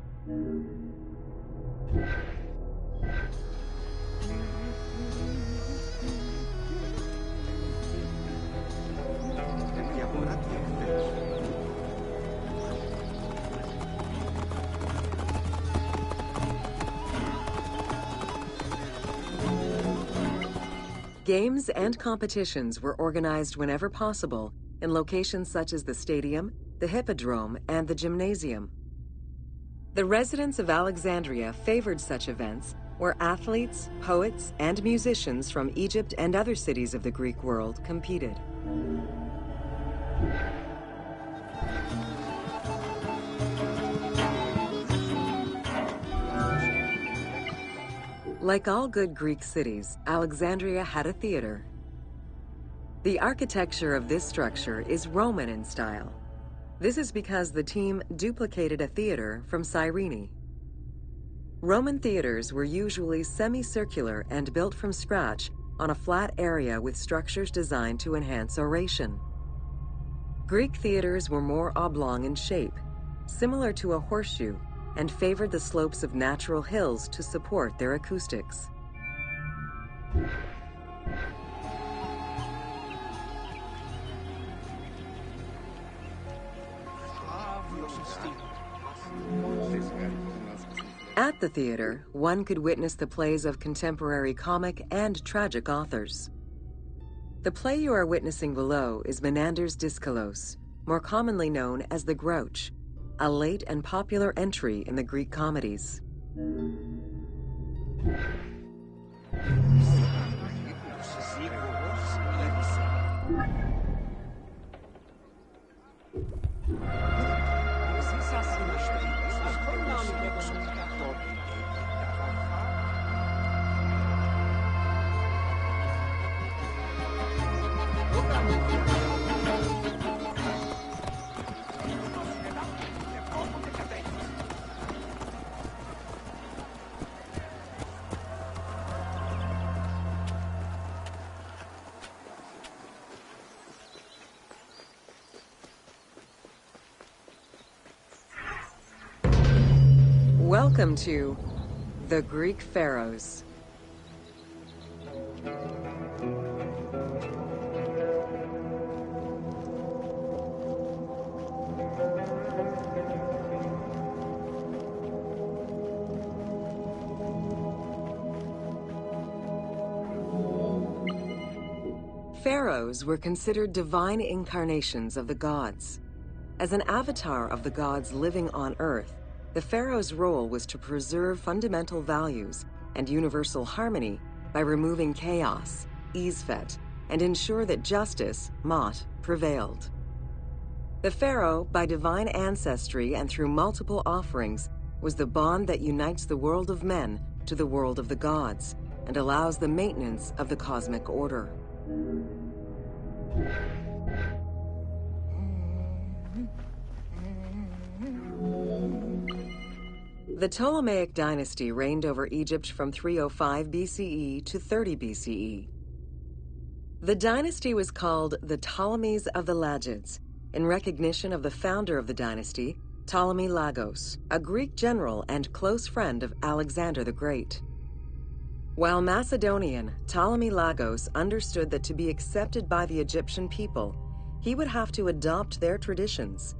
Games and competitions were organized whenever possible in locations such as the stadium, the hippodrome, and the gymnasium. The residents of Alexandria favored such events where athletes, poets, and musicians from Egypt and other cities of the Greek world competed. Like all good Greek cities, Alexandria had a theater. The architecture of this structure is Roman in style. This is because the team duplicated a theater from Cyrene. Roman theaters were usually semicircular and built from scratch on a flat area with structures designed to enhance oration. Greek theaters were more oblong in shape, similar to a horseshoe, and favored the slopes of natural hills to support their acoustics. At the theater, one could witness the plays of contemporary comic and tragic authors. The play you are witnessing below is Menander's Dyskolos, more commonly known as The Grouch, a late and popular entry in the Greek comedies. Welcome to the Greek Pharaohs. Pharaohs were considered divine incarnations of the gods. As an avatar of the gods living on Earth, the pharaoh's role was to preserve fundamental values and universal harmony by removing chaos, Isfet, and ensure that justice, Mot, prevailed. The pharaoh, by divine ancestry and through multiple offerings, was the bond that unites the world of men to the world of the gods and allows the maintenance of the cosmic order. The Ptolemaic dynasty reigned over Egypt from 305 BCE to 30 BCE. The dynasty was called the Ptolemies of the Lagids, in recognition of the founder of the dynasty, Ptolemy Lagos, a Greek general and close friend of Alexander the Great. While Macedonian, Ptolemy Lagos understood that to be accepted by the Egyptian people, he would have to adopt their traditions.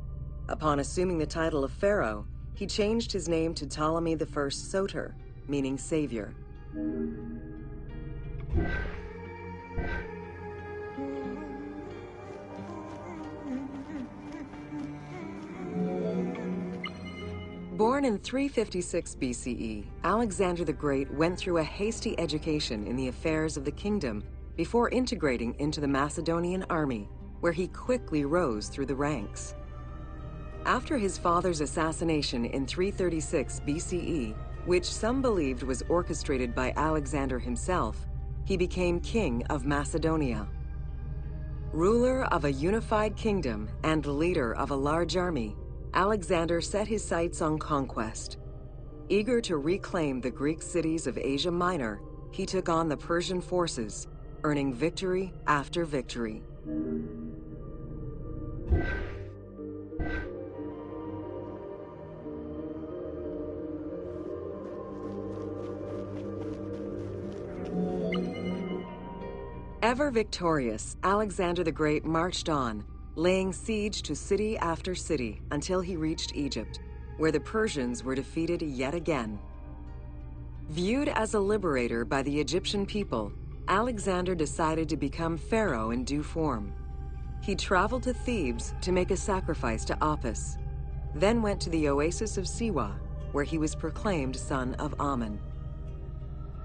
Upon assuming the title of pharaoh, he changed his name to Ptolemy I Soter, meaning savior. Born in 356 BCE, Alexander the Great went through a hasty education in the affairs of the kingdom before integrating into the Macedonian army, where he quickly rose through the ranks. After his father's assassination in 336 BCE, which some believed was orchestrated by Alexander himself, he became king of Macedonia. Ruler of a unified kingdom and leader of a large army, Alexander set his sights on conquest. Eager to reclaim the Greek cities of Asia Minor, he took on the Persian forces, earning victory after victory. Ever victorious, Alexander the Great marched on, laying siege to city after city until he reached Egypt, where the Persians were defeated yet again. Viewed as a liberator by the Egyptian people, Alexander decided to become pharaoh in due form. He traveled to Thebes to make a sacrifice to Apis, then went to the oasis of Siwa, where he was proclaimed son of Amun.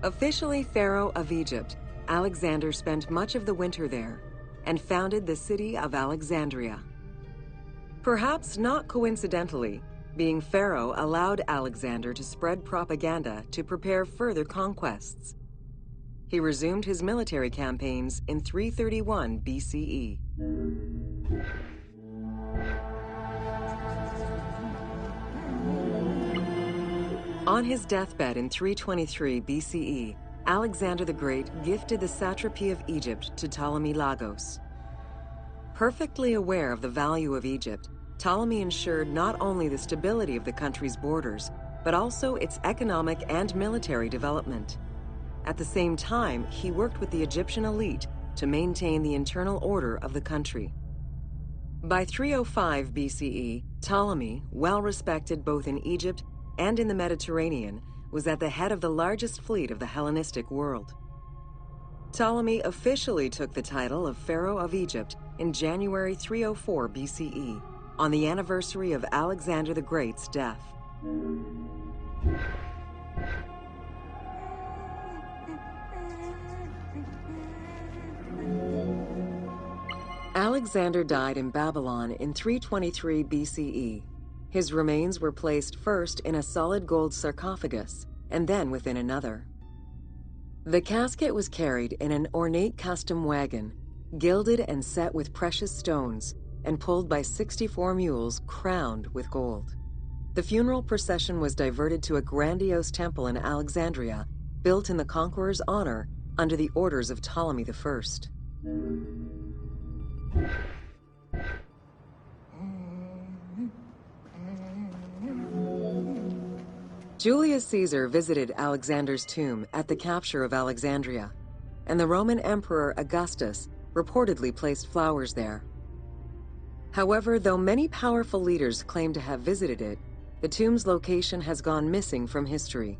Officially pharaoh of Egypt, Alexander spent much of the winter there and founded the city of Alexandria. Perhaps not coincidentally, being pharaoh allowed Alexander to spread propaganda to prepare further conquests. He resumed his military campaigns in 331 BCE. On his deathbed in 323 BCE, Alexander the Great gifted the satrapy of Egypt to Ptolemy Lagos. Perfectly aware of the value of Egypt, Ptolemy ensured not only the stability of the country's borders, but also its economic and military development. At the same time, he worked with the Egyptian elite to maintain the internal order of the country. By 305 BCE, Ptolemy, well respected both in Egypt and in the Mediterranean, was at the head of the largest fleet of the Hellenistic world. Ptolemy officially took the title of Pharaoh of Egypt in January 304 BCE, on the anniversary of Alexander the Great's death. Alexander died in Babylon in 323 BCE. His remains were placed first in a solid gold sarcophagus, and then within another. The casket was carried in an ornate custom wagon, gilded and set with precious stones, and pulled by 64 mules crowned with gold. The funeral procession was diverted to a grandiose temple in Alexandria, built in the conqueror's honor under the orders of Ptolemy I. Julius Caesar visited Alexander's tomb at the capture of Alexandria, and the Roman Emperor Augustus reportedly placed flowers there. However, though many powerful leaders claim to have visited it, the tomb's location has gone missing from history.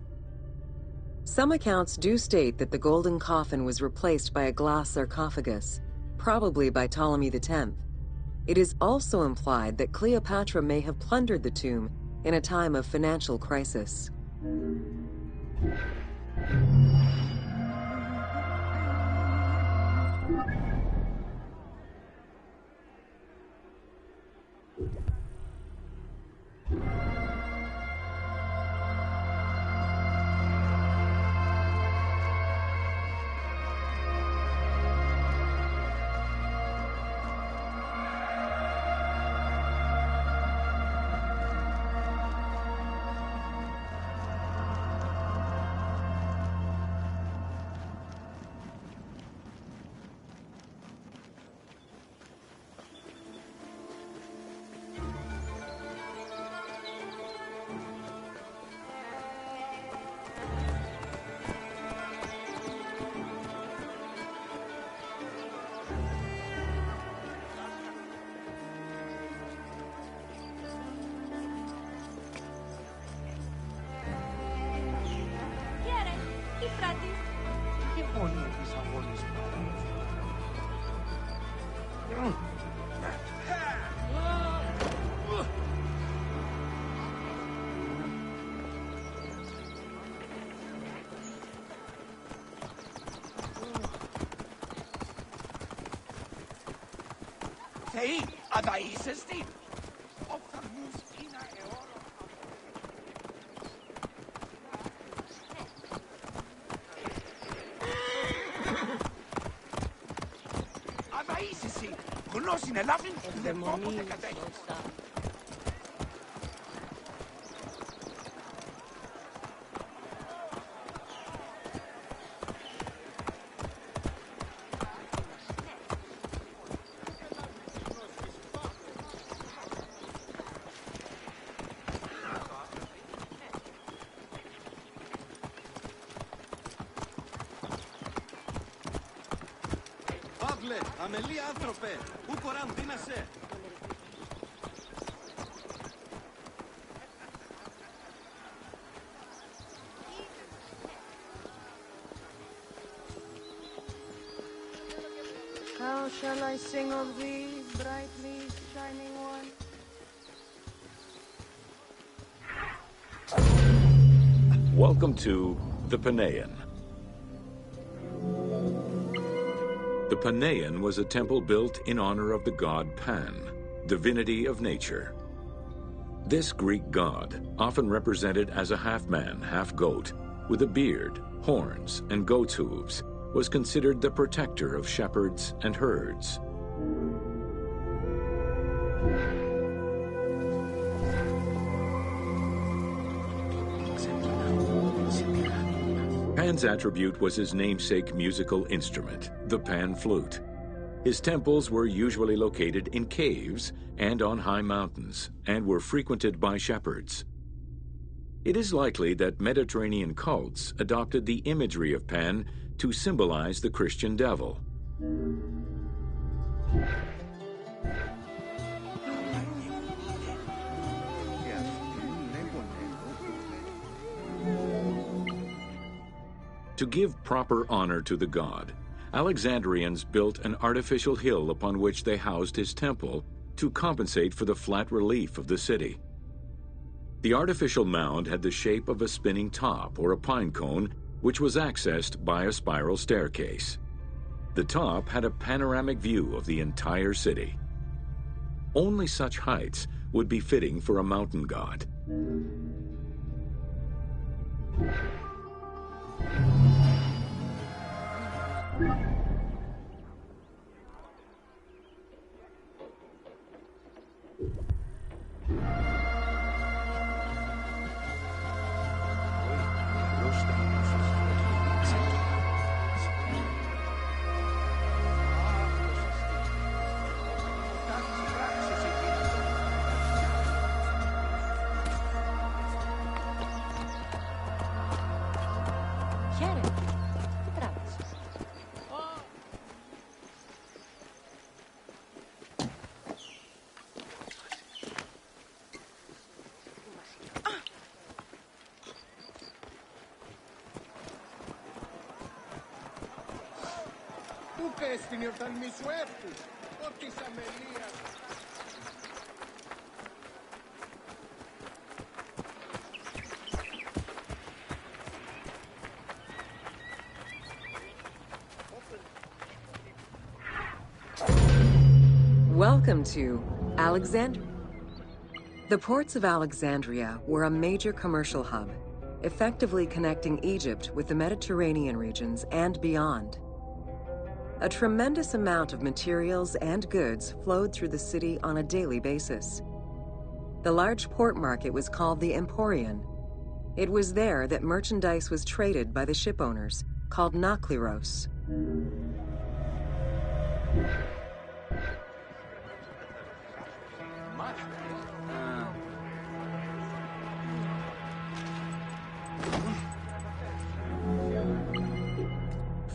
Some accounts do state that the golden coffin was replaced by a glass sarcophagus, probably by Ptolemy X. It is also implied that Cleopatra may have plundered the tomb in a time of financial crisis. Θεοί, αδα είσεστη. Οφθαλμούς είναι αιώρο. Αδα είσεστη. Γνώσιν ελάβιν, δεν πόποτε κατέχεις. Παύλε, αμελή άνθρωπε, ου κοράν δίνασε. How shall I sing of thee, brightly shining one? Welcome to the Panean. The Panean was a temple built in honor of the god Pan, divinity of nature. This Greek god, often represented as a half-man, half-goat, with a beard, horns, and goat's hooves, was considered the protector of shepherds and herds. Ξεπλά Pan's attribute was his namesake musical instrument, the pan flute. His temples were usually located in caves and on high mountains, and were frequented by shepherds. It is likely that Mediterranean cults adopted the imagery of Pan to symbolize the Christian devil. To give proper honor to the god, Alexandrians built an artificial hill upon which they housed his temple to compensate for the flat relief of the city. The artificial mound had the shape of a spinning top or a pine cone, which was accessed by a spiral staircase. The top had a panoramic view of the entire city. Only such heights would be fitting for a mountain god. Πού πες την ορθαλμή σου έφτους, ό,τι σ' αμελία. Welcome to Alexandria. The ports of Alexandria were a major commercial hub, effectively connecting Egypt with the Mediterranean regions and beyond. A tremendous amount of materials and goods flowed through the city on a daily basis. The large port market was called the Emporion. It was there that merchandise was traded by the ship owners, called nakliros.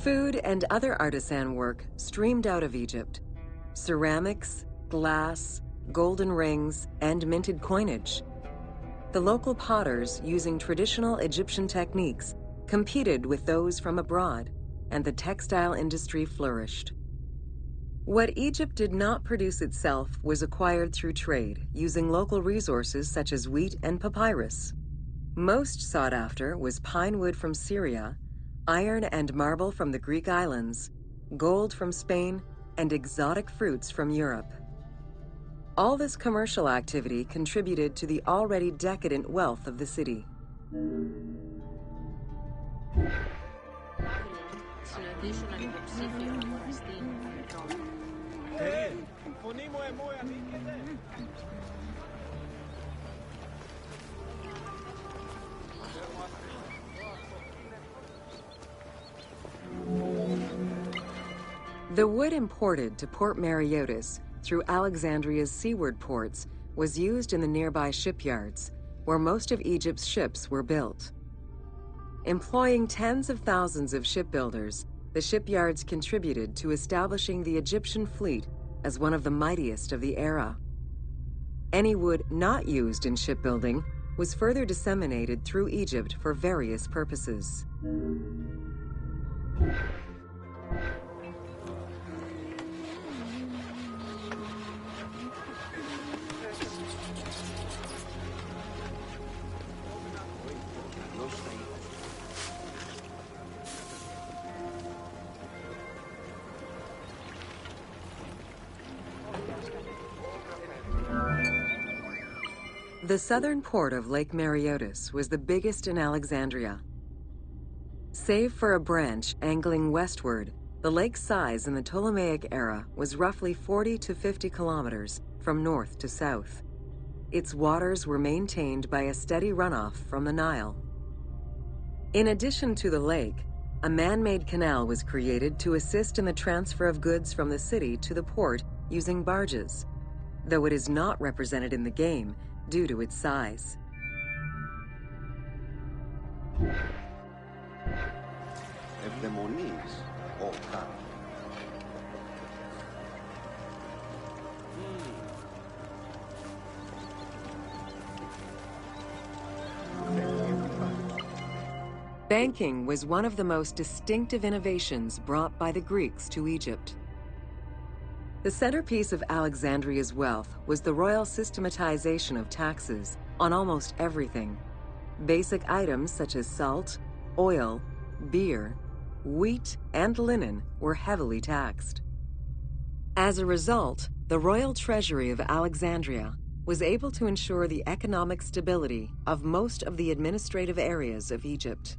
Food and other artisan work streamed out of Egypt. Ceramics, glass, golden rings, and minted coinage. The local potters, using traditional Egyptian techniques, competed with those from abroad, and the textile industry flourished. What Egypt did not produce itself was acquired through trade, using local resources such as wheat and papyrus. Most sought after was pine wood from Syria, iron and marble from the Greek islands, gold from Spain, and exotic fruits from Europe. All this commercial activity contributed to the already decadent wealth of the city. The wood imported to Port Mareotis through Alexandria's seaward ports was used in the nearby shipyards, where most of Egypt's ships were built. Employing tens of thousands of shipbuilders, the shipyards contributed to establishing the Egyptian fleet as one of the mightiest of the era. Any wood not used in shipbuilding was further disseminated through Egypt for various purposes. The southern port of Lake Mareotis was the biggest in Alexandria. Save for a branch angling westward, the lake's size in the Ptolemaic era was roughly 40 to 50 kilometers from north to south. Its waters were maintained by a steady runoff from the Nile. In addition to the lake, a man-made canal was created to assist in the transfer of goods from the city to the port using barges, though it is not represented in the game due to its size. Ευδαιμονείς, ο Κάρ. Banking was one of the most distinctive innovations brought by the Greeks to Egypt. The centerpiece of Alexandria's wealth was the royal systematization of taxes on almost everything. Basic items such as salt, oil, beer, wheat, and linen were heavily taxed. As a result, the royal treasury of Alexandria was able to ensure the economic stability of most of the administrative areas of Egypt.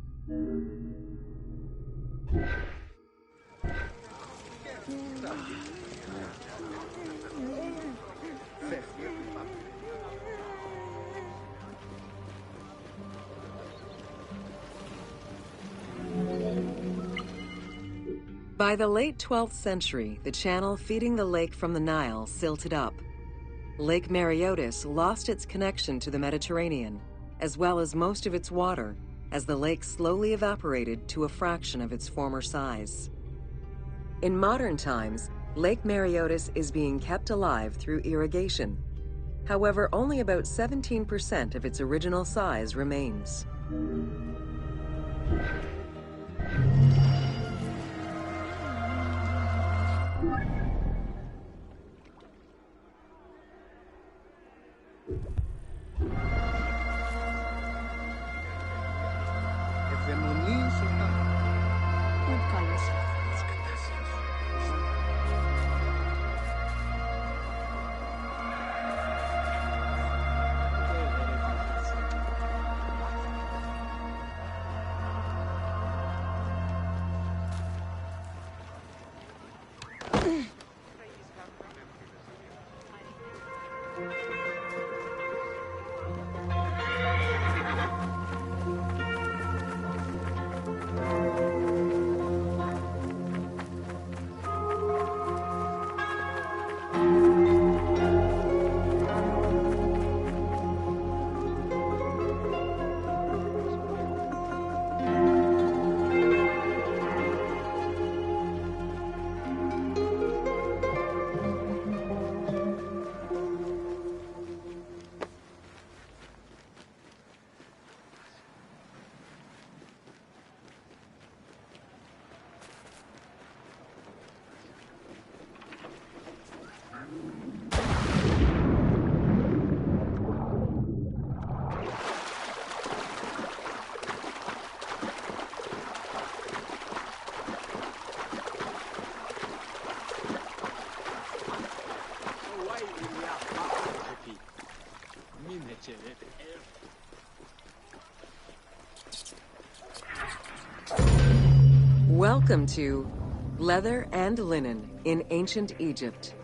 By the late 12th century, the channel feeding the lake from the Nile silted up. Lake Mareotis lost its connection to the Mediterranean, as well as most of its water, as the lake slowly evaporated to a fraction of its former size. In modern times, Lake Mareotis is being kept alive through irrigation. However, only about 17% of its original size remains. Ευδαιμονείς, ο Κάρ. Πού καλώς. Welcome to Leather and Linen in Ancient Egypt.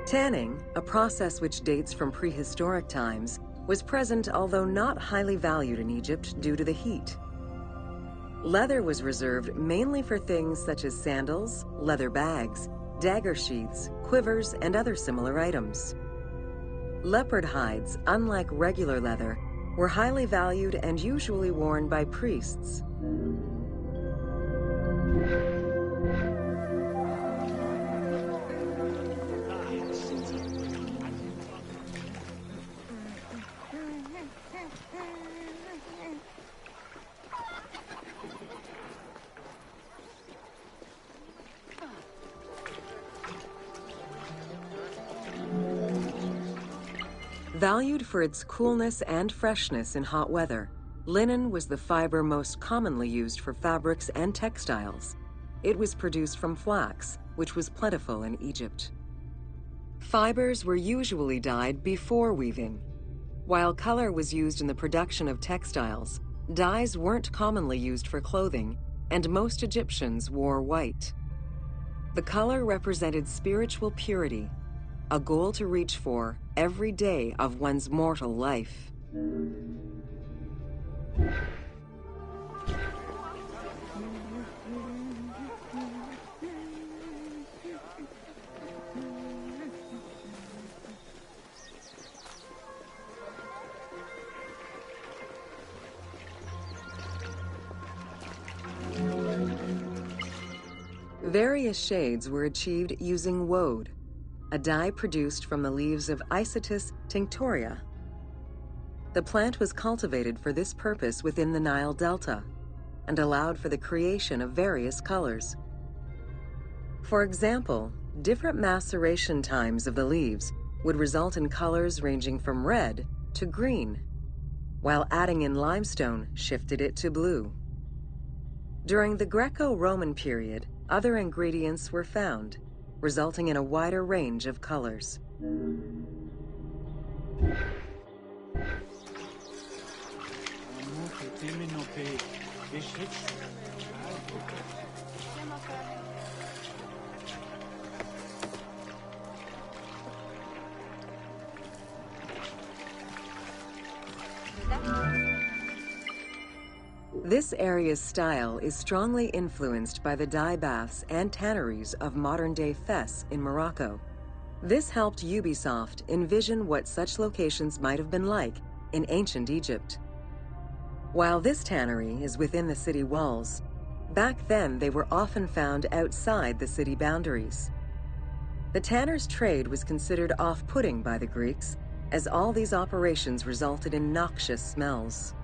Tanning, a process which dates from prehistoric times, was present although not highly valued in Egypt due to the heat. Leather was reserved mainly for things such as sandals, leather bags, dagger sheaths, quivers, and other similar items. Leopard hides, unlike regular leather, were highly valued and usually worn by priests. Valued for its coolness and freshness in hot weather, linen was the fiber most commonly used for fabrics and textiles. It was produced from flax, which was plentiful in Egypt. Fibers were usually dyed before weaving. While color was used in the production of textiles, dyes weren't commonly used for clothing, and most Egyptians wore white. The color represented spiritual purity, a goal to reach for every day of one's mortal life. Various shades were achieved using woad, a dye produced from the leaves of Isotis tinctoria. The plant was cultivated for this purpose within the Nile Delta and allowed for the creation of various colors. For example, different maceration times of the leaves would result in colors ranging from red to green, while adding in limestone shifted it to blue. During the Greco-Roman period, other ingredients were found, resulting in a wider range of colors. This area's style is strongly influenced by the dye baths and tanneries of modern-day Fes in Morocco. This helped Ubisoft envision what such locations might have been like in ancient Egypt. While this tannery is within the city walls, back then they were often found outside the city boundaries. The tanner's trade was considered off-putting by the Greeks, as all these operations resulted in noxious smells.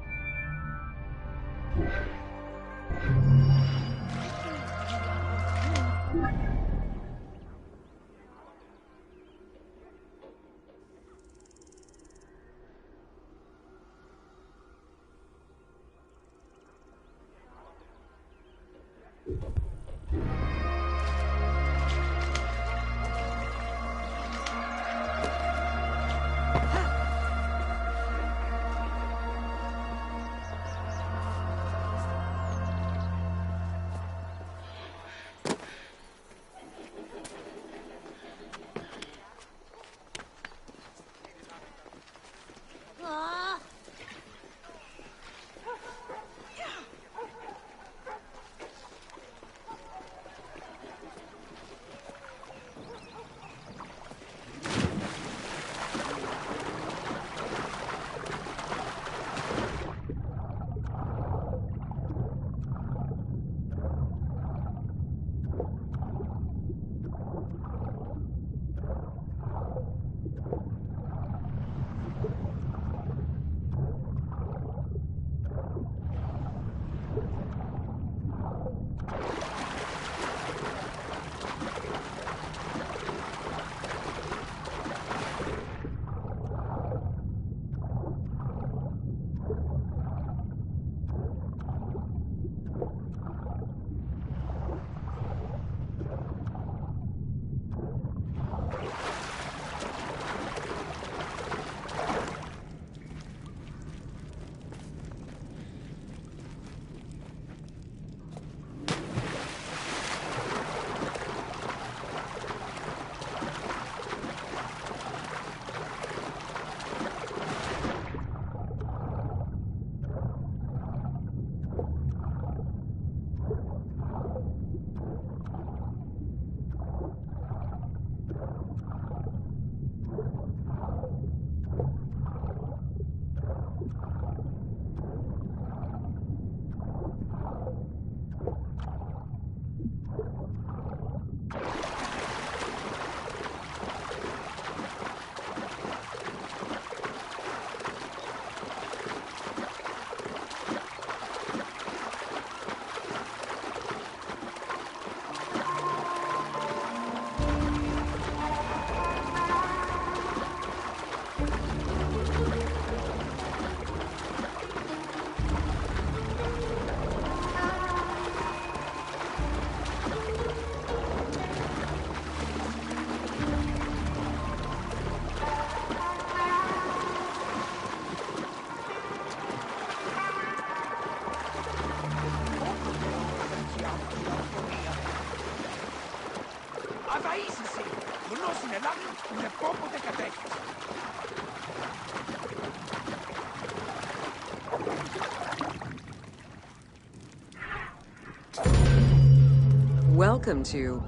Welcome to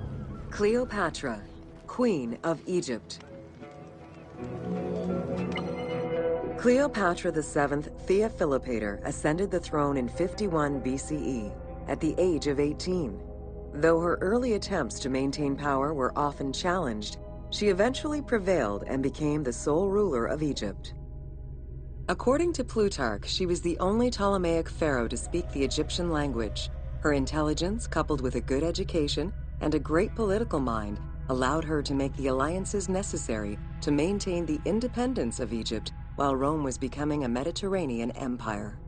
Cleopatra, Queen of Egypt. Cleopatra VII Theophilopator ascended the throne in 51 BCE at the age of 18. Though her early attempts to maintain power were often challenged, she eventually prevailed and became the sole ruler of Egypt. According to Plutarch, she was the only Ptolemaic pharaoh to speak the Egyptian language. Her intelligence, coupled with a good education and a great political mind, allowed her to make the alliances necessary to maintain the independence of Egypt while Rome was becoming a Mediterranean empire.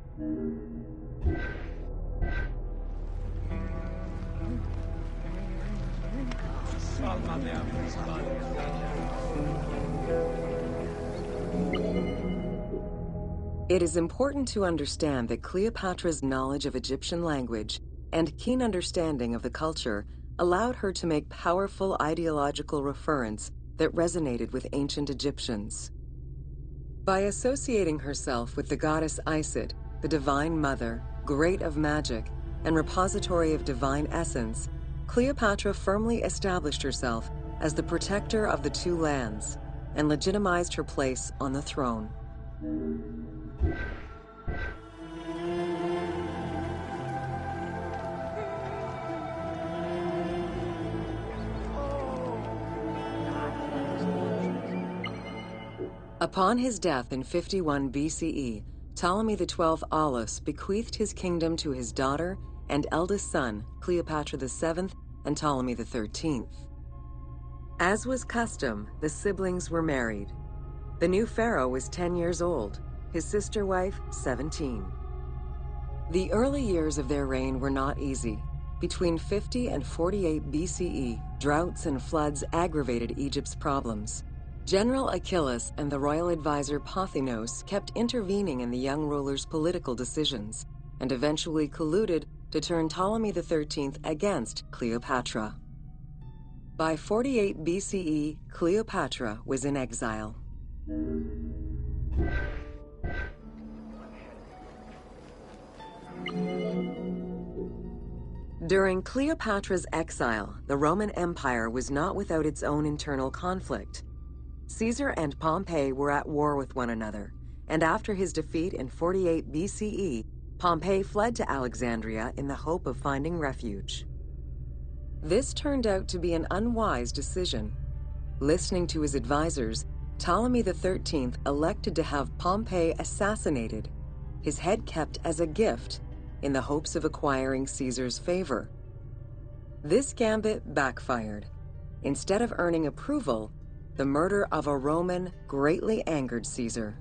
It is important to understand that Cleopatra's knowledge of Egyptian language and keen understanding of the culture allowed her to make powerful ideological reference that resonated with ancient Egyptians. By associating herself with the goddess Isis, the Divine Mother, great of magic, and repository of divine essence, Cleopatra firmly established herself as the protector of the two lands and legitimized her place on the throne. Upon his death in 51 BCE, Ptolemy XII Aulus bequeathed his kingdom to his daughter and eldest son, Cleopatra VII and Ptolemy XIII. As was custom, the siblings were married. The new pharaoh was 10 years old, his sister wife 17. The early years of their reign were not easy. Between 50 and 48 BCE, droughts and floods aggravated Egypt's problems. General Achilles and the royal advisor Pothinos kept intervening in the young ruler's political decisions, and eventually colluded to turn Ptolemy XIII against Cleopatra. By 48 BCE, Cleopatra was in exile. During Cleopatra's exile, the Roman Empire was not without its own internal conflict. Caesar and Pompey were at war with one another, and after his defeat in 48 BCE, Pompey fled to Alexandria in the hope of finding refuge. This turned out to be an unwise decision. Listening to his advisors, Ptolemy XIII elected to have Pompey assassinated, his head kept as a gift, in the hopes of acquiring Caesar's favor. This gambit backfired. Instead of earning approval, the murder of a Roman greatly angered Caesar.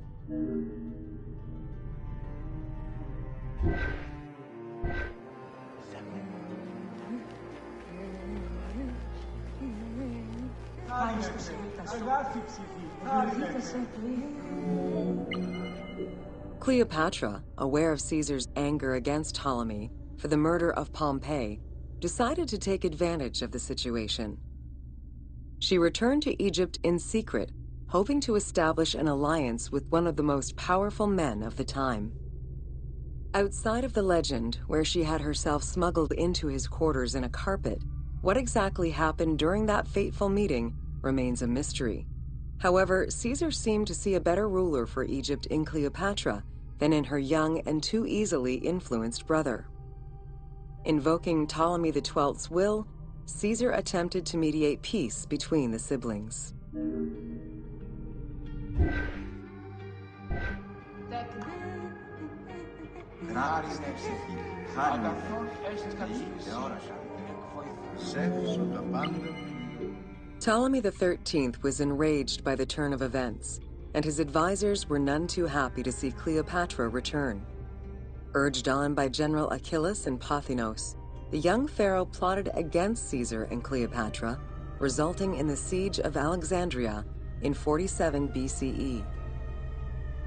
Cleopatra, aware of Caesar's anger against Ptolemy for the murder of Pompey, decided to take advantage of the situation. She returned to Egypt in secret, hoping to establish an alliance with one of the most powerful men of the time. Outside of the legend, where she had herself smuggled into his quarters in a carpet, what exactly happened during that fateful meeting remains a mystery. However, Caesar seemed to see a better ruler for Egypt in Cleopatra than in her young and too easily influenced brother. Invoking Ptolemy XII's will, Caesar attempted to mediate peace between the siblings. Ptolemy XIII was enraged by the turn of events, and his advisors were none too happy to see Cleopatra return. Urged on by General Achilles and Pothinos, the young pharaoh plotted against Caesar and Cleopatra, resulting in the siege of Alexandria in 47 BCE.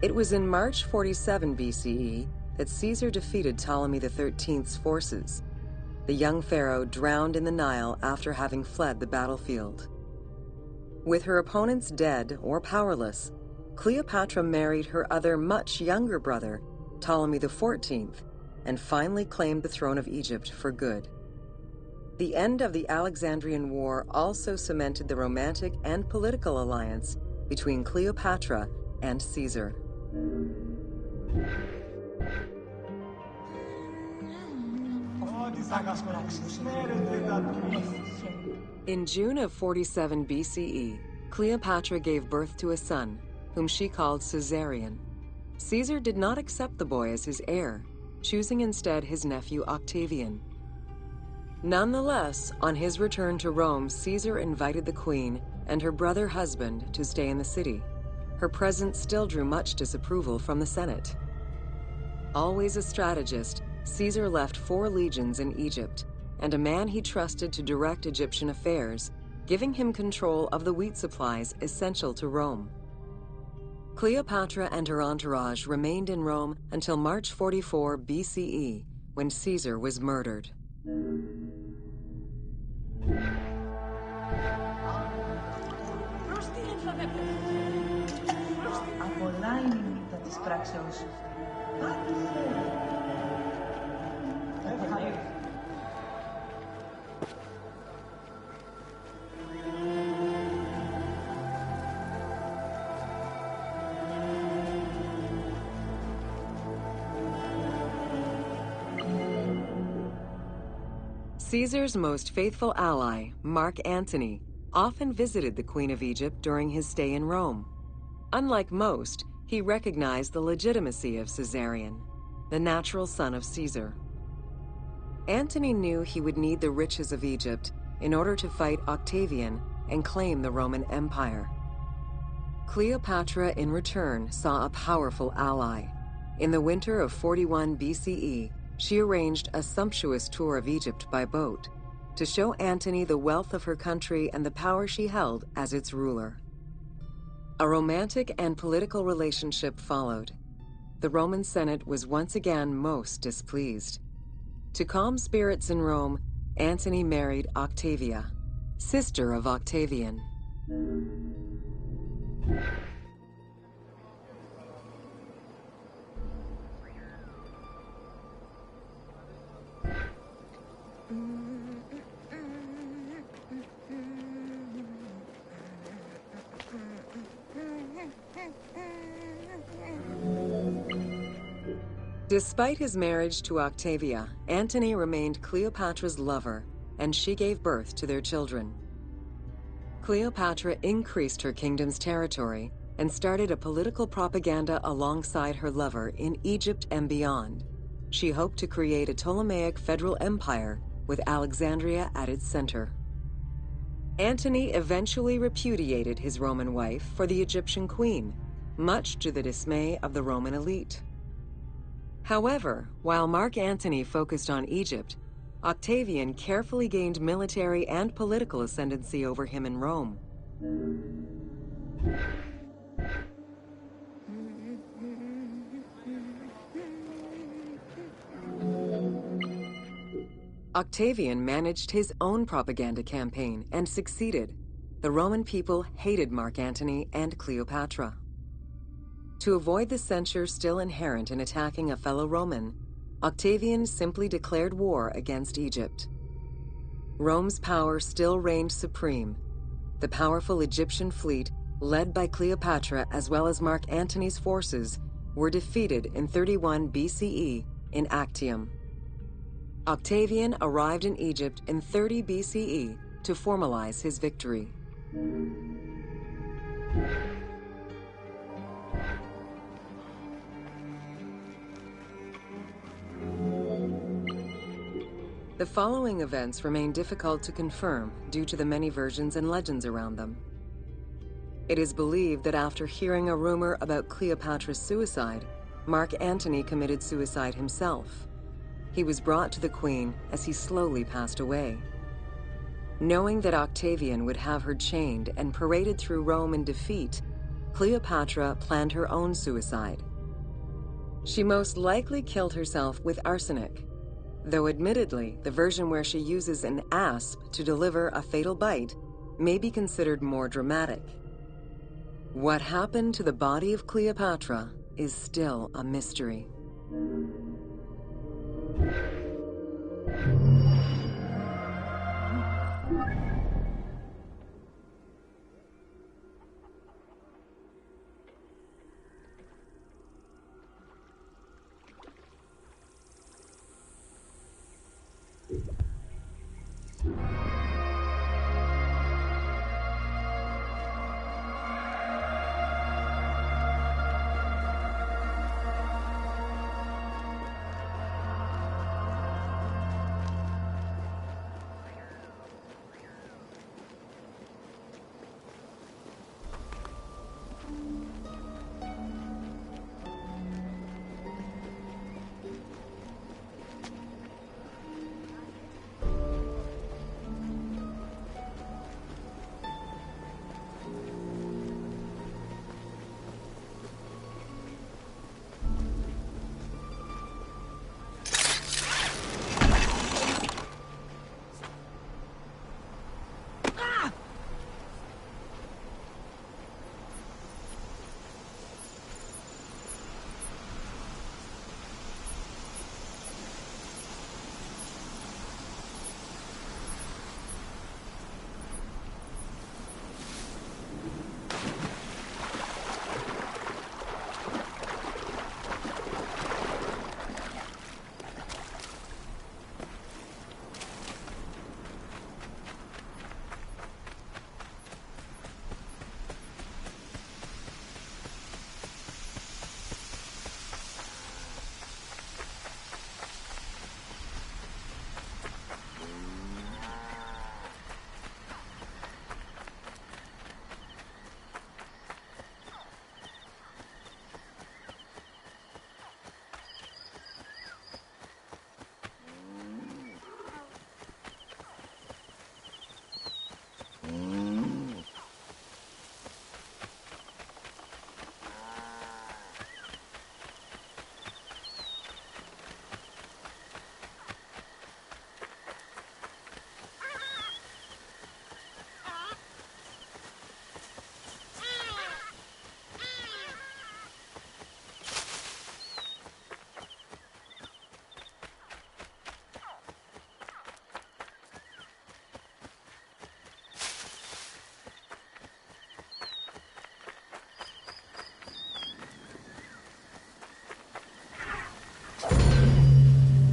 It was in March 47 BCE that Caesar defeated Ptolemy XIII's forces. The young pharaoh drowned in the Nile after having fled the battlefield. With her opponents dead or powerless, Cleopatra married her other much younger brother, Ptolemy XIV, and finally claimed the throne of Egypt for good. The end of the Alexandrian War also cemented the romantic and political alliance between Cleopatra and Caesar. In June of 47 BCE, Cleopatra gave birth to a son, whom she called Caesarion. Caesar did not accept the boy as his heir, choosing instead his nephew Octavian. Nonetheless, on his return to Rome, Caesar invited the queen and her brother husband to stay in the city. Her presence still drew much disapproval from the Senate. Always a strategist, Caesar left 4 legions in Egypt and a man he trusted to direct Egyptian affairs, giving him control of the wheat supplies essential to Rome. Cleopatra and her entourage remained in Rome until March 44 BCE, when Caesar was murdered. Caesar's most faithful ally, Mark Antony, often visited the Queen of Egypt during his stay in Rome. Unlike most, he recognized the legitimacy of Caesarion, the natural son of Caesar. Antony knew he would need the riches of Egypt in order to fight Octavian and claim the Roman Empire. Cleopatra, in return, saw a powerful ally. In the winter of 41 BCE, she arranged a sumptuous tour of Egypt by boat to show Antony the wealth of her country and the power she held as its ruler. A romantic and political relationship followed. The Roman Senate was once again most displeased. To calm spirits in Rome, Antony married Octavia, sister of Octavian. Despite his marriage to Octavia, Antony remained Cleopatra's lover, and she gave birth to their children. Cleopatra increased her kingdom's territory and started a political propaganda alongside her lover in Egypt and beyond. She hoped to create a Ptolemaic federal empire with Alexandria at its center. Antony eventually repudiated his Roman wife for the Egyptian queen, much to the dismay of the Roman elite. However, while Mark Antony focused on Egypt, Octavian carefully gained military and political ascendancy over him in Rome. Octavian managed his own propaganda campaign and succeeded. The Roman people hated Mark Antony and Cleopatra. To avoid the censure still inherent in attacking a fellow Roman, Octavian simply declared war against Egypt. Rome's power still reigned supreme. The powerful Egyptian fleet, led by Cleopatra as well as Mark Antony's forces, were defeated in 31 BCE in Actium. Octavian arrived in Egypt in 30 BCE to formalize his victory. The following events remain difficult to confirm due to the many versions and legends around them. It is believed that after hearing a rumor about Cleopatra's suicide, Mark Antony committed suicide himself. He was brought to the queen as he slowly passed away. Knowing that Octavian would have her chained and paraded through Rome in defeat, Cleopatra planned her own suicide. She most likely killed herself with arsenic, though admittedly, the version where she uses an asp to deliver a fatal bite may be considered more dramatic. What happened to the body of Cleopatra is still a mystery.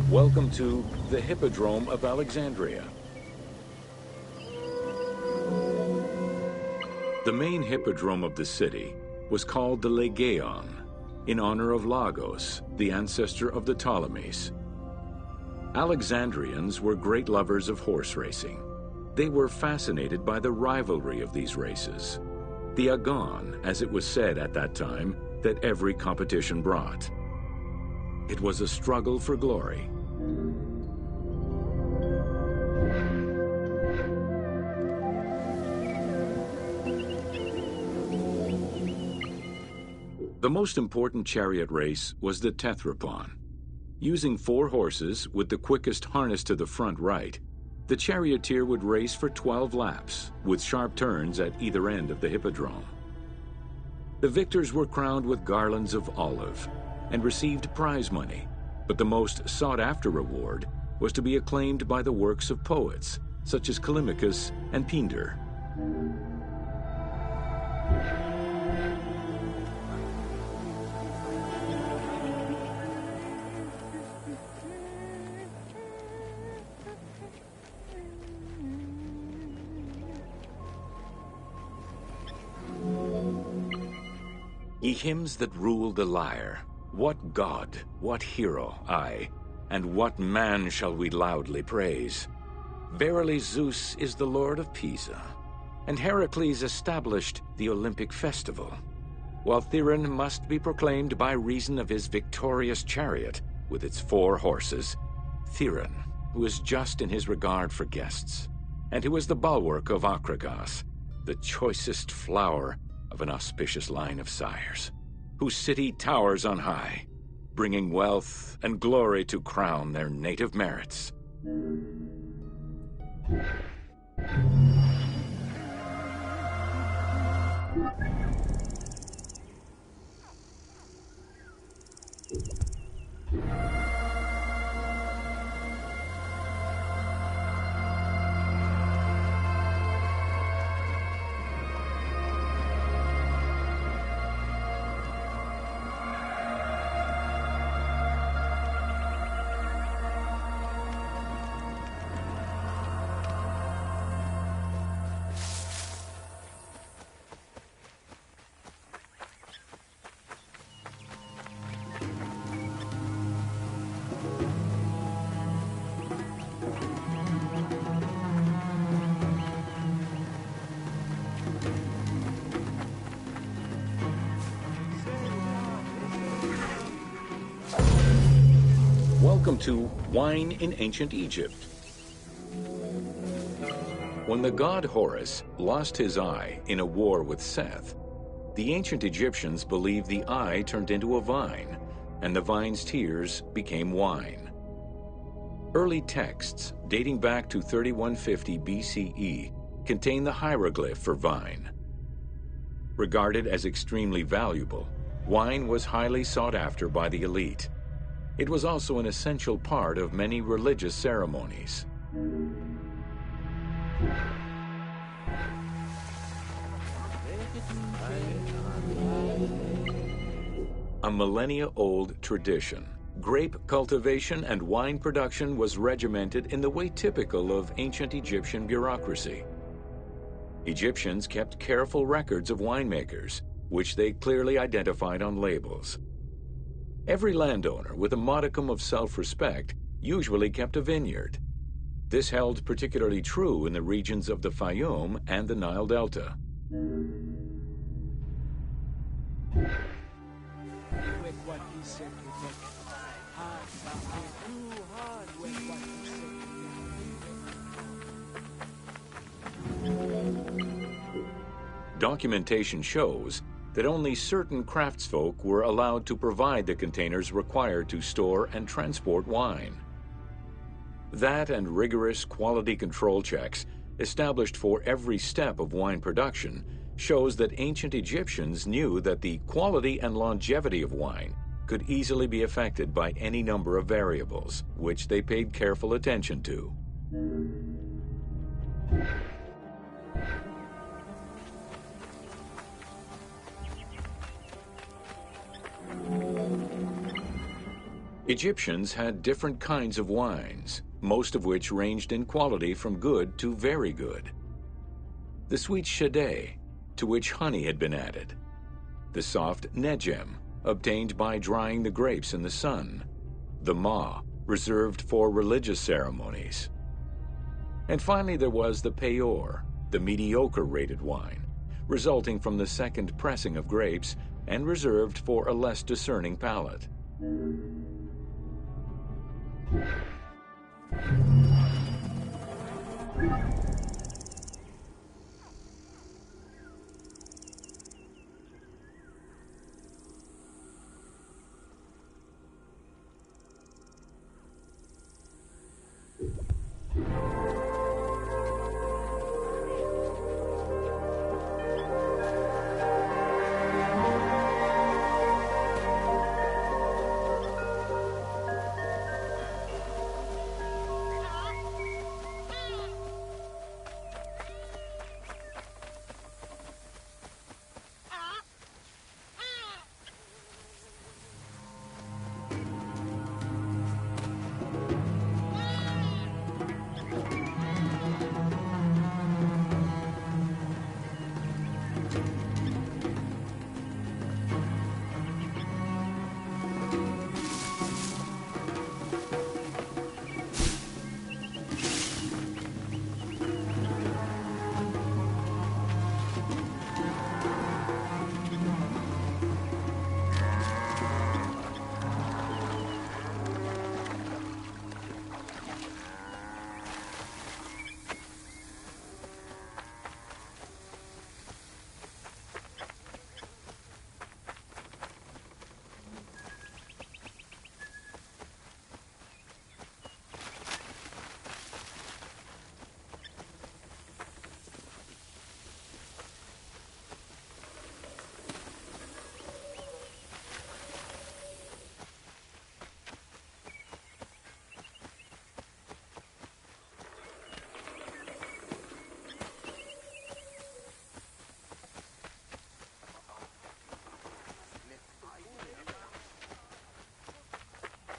Welcome to the Hippodrome of Alexandria. The main hippodrome of the city was called the Legeon, in honor of Lagos, the ancestor of the Ptolemies. Alexandrians were great lovers of horse racing. They were fascinated by the rivalry of these races, the agon, as it was said at that time, that every competition brought. It was a struggle for glory. The most important chariot race was the Tethrypon. Using 4 horses with the quickest harness to the front right, the charioteer would race for 12 laps, with sharp turns at either end of the hippodrome. The victors were crowned with garlands of olive and received prize money, but the most sought-after reward was to be acclaimed by the works of poets, such as Callimachus and Pindar. Ye hymns that rule the lyre, what god, what hero, aye, and what man shall we loudly praise? Verily Zeus is the lord of Pisa, and Heracles established the Olympic festival, while Theron must be proclaimed by reason of his victorious chariot with its 4 horses, Theron, who is just in his regard for guests, and who is the bulwark of Acragas, the choicest flower of an auspicious line of sires, whose city towers on high, bringing wealth and glory to crown their native merits. Welcome to Wine in Ancient Egypt. When the god Horus lost his eye in a war with Seth, the ancient Egyptians believed the eye turned into a vine, and the vine's tears became wine. Early texts, dating back to 3150 BCE, contain the hieroglyph for vine. Regarded as extremely valuable, wine was highly sought after by the elite. It was also an essential part of many religious ceremonies. A millennia-old tradition, grape cultivation and wine production was regimented in the way typical of ancient Egyptian bureaucracy. Egyptians kept careful records of winemakers, which they clearly identified on labels. Every landowner with a modicum of self-respect usually kept a vineyard. This held particularly true in the regions of the Fayum and the Nile Delta. Documentation shows that only certain craftsfolk were allowed to provide the containers required to store and transport wine. That and rigorous quality control checks established for every step of wine production shows that ancient Egyptians knew that the quality and longevity of wine could easily be affected by any number of variables, which they paid careful attention to. Egyptians had different kinds of wines, most of which ranged in quality from good to very good. The sweet shadeh, to which honey had been added. The soft nejem, obtained by drying the grapes in the sun. The ma, reserved for religious ceremonies. And finally there was the peor, the mediocre-rated wine, resulting from the second pressing of grapes and reserved for a less discerning palate.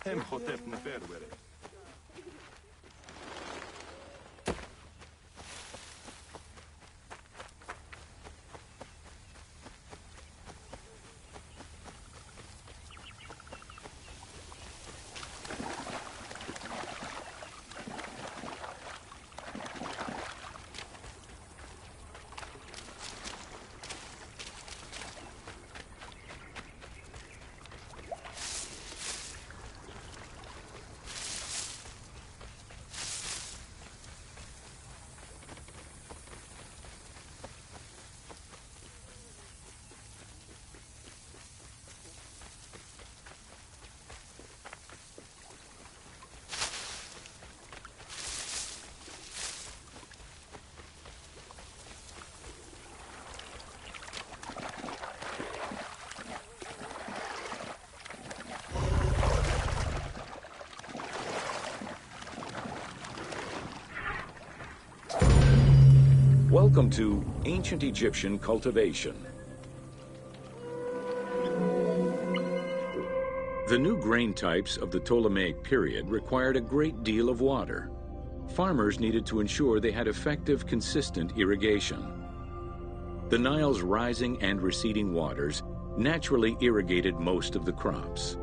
Emhotep Neferwere. Welcome to Ancient Egyptian Cultivation. The new grain types of the Ptolemaic period required a great deal of water. Farmers needed to ensure they had effective, consistent irrigation. The Nile's rising and receding waters naturally irrigated most of the crops.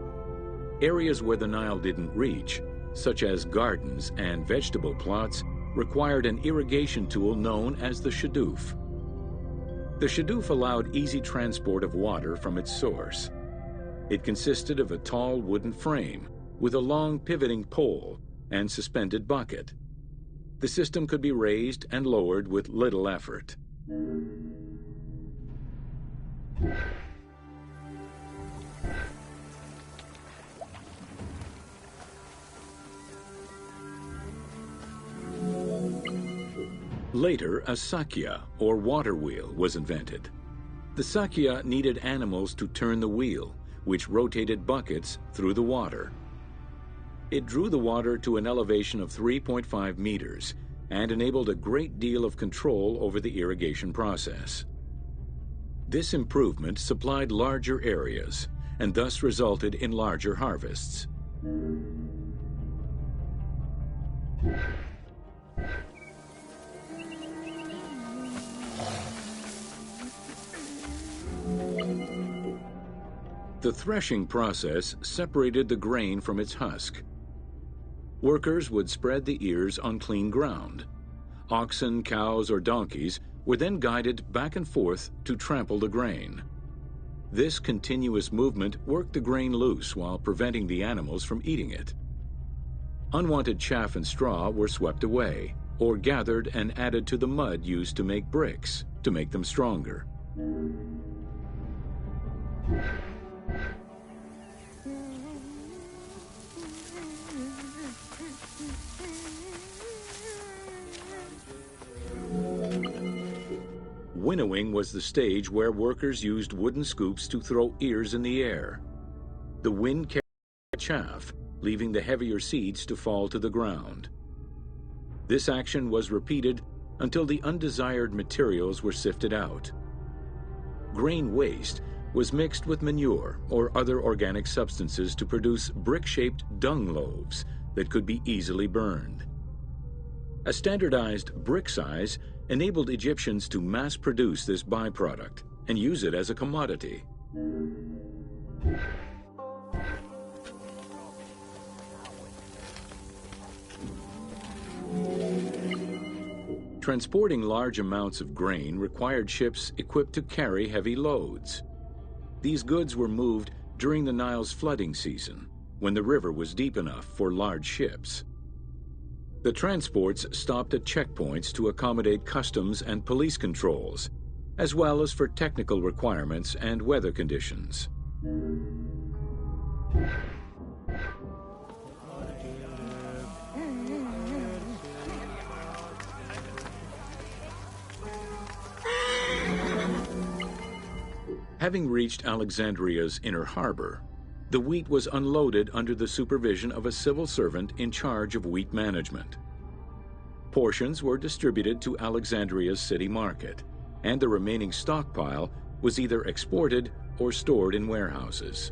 Areas where the Nile didn't reach, such as gardens and vegetable plots, required an irrigation tool known as the shadoof. The shadoof allowed easy transport of water from its source. It consisted of a tall wooden frame with a long pivoting pole and suspended bucket. The system could be raised and lowered with little effort. Later, a sakya, or water wheel, was invented. The sakya needed animals to turn the wheel, which rotated buckets through the water. It drew the water to an elevation of 3.5 meters and enabled a great deal of control over the irrigation process. This improvement supplied larger areas and thus resulted in larger harvests. The threshing process separated the grain from its husk. Workers would spread the ears on clean ground. Oxen, cows, or donkeys were then guided back and forth to trample the grain. This continuous movement worked the grain loose while preventing the animals from eating it. Unwanted chaff and straw were swept away, or gathered and added to the mud used to make bricks, to make them stronger. Winnowing was the stage where workers used wooden scoops to throw ears in the air. The wind carried the chaff, leaving the heavier seeds to fall to the ground. This action was repeated until the undesired materials were sifted out. Grain waste was mixed with manure or other organic substances to produce brick-shaped dung loaves that could be easily burned. A standardized brick size enabled Egyptians to mass-produce this byproduct and use it as a commodity. Transporting large amounts of grain required ships equipped to carry heavy loads. These goods were moved during the Nile's flooding season, when the river was deep enough for large ships. The transports stopped at checkpoints to accommodate customs and police controls, as well as for technical requirements and weather conditions. Having reached Alexandria's inner harbor, the wheat was unloaded under the supervision of a civil servant in charge of wheat management. Portions were distributed to Alexandria's city market, and the remaining stockpile was either exported or stored in warehouses.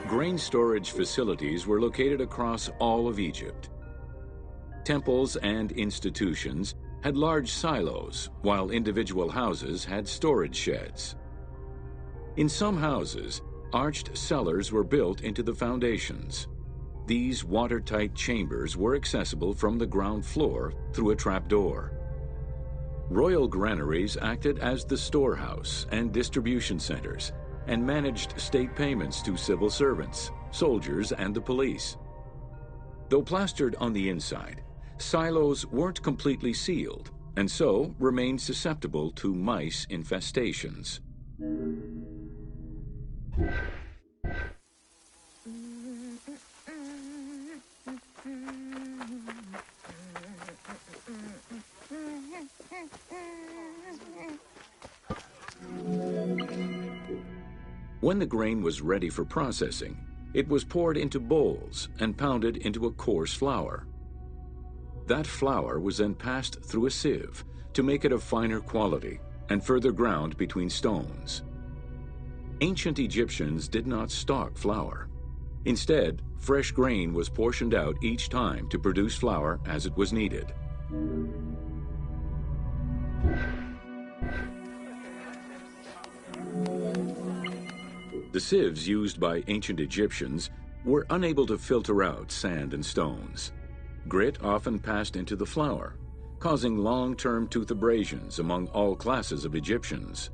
Grain storage facilities were located across all of Egypt. Temples and institutions had large silos, while individual houses had storage sheds. In some houses, arched cellars were built into the foundations. These watertight chambers were accessible from the ground floor through a trapdoor. Royal granaries acted as the storehouse and distribution centers, and managed state payments to civil servants, soldiers, and the police. Though plastered on the inside, silos weren't completely sealed, and so remained susceptible to mice infestations. When the grain was ready for processing, it was poured into bowls and pounded into a coarse flour. That flour was then passed through a sieve to make it of finer quality and further ground between stones. Ancient Egyptians did not stock flour. Instead, fresh grain was portioned out each time to produce flour as it was needed. The sieves used by ancient Egyptians were unable to filter out sand and stones. Grit often passed into the flour, causing long-term tooth abrasions among all classes of Egyptians.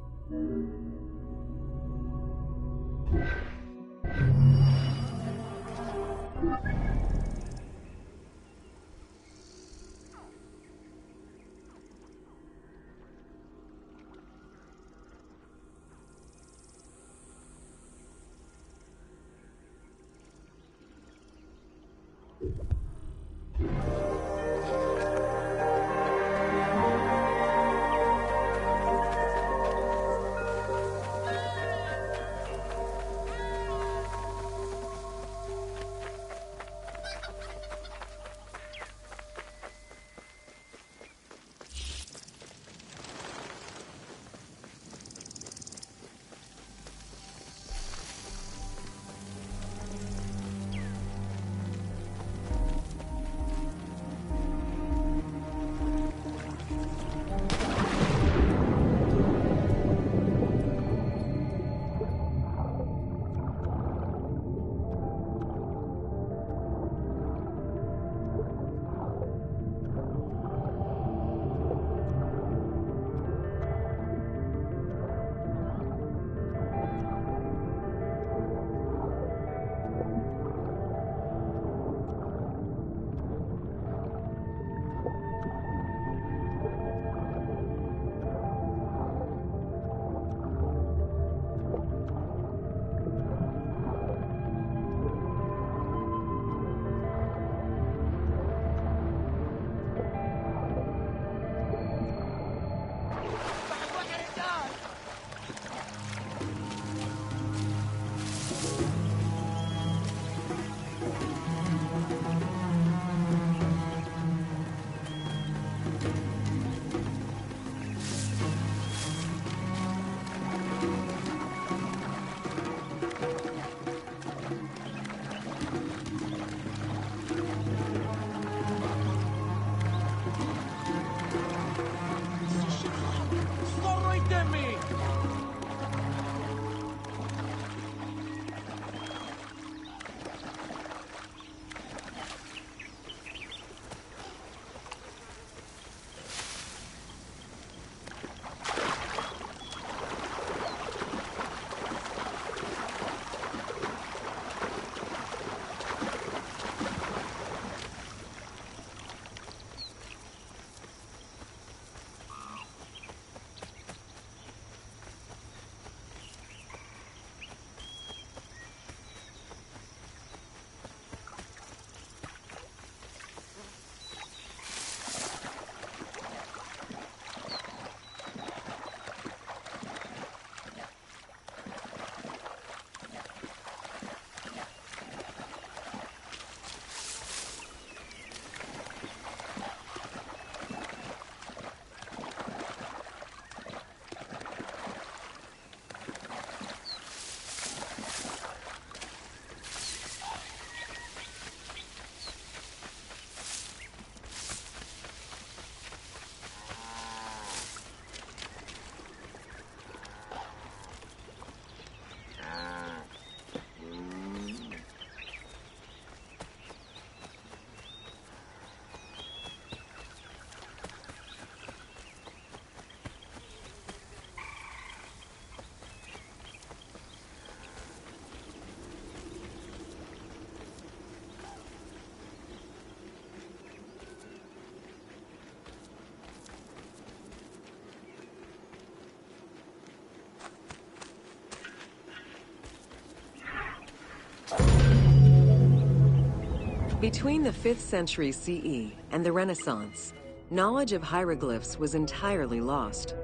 Between the 5th century CE and the Renaissance, knowledge of hieroglyphs was entirely lost.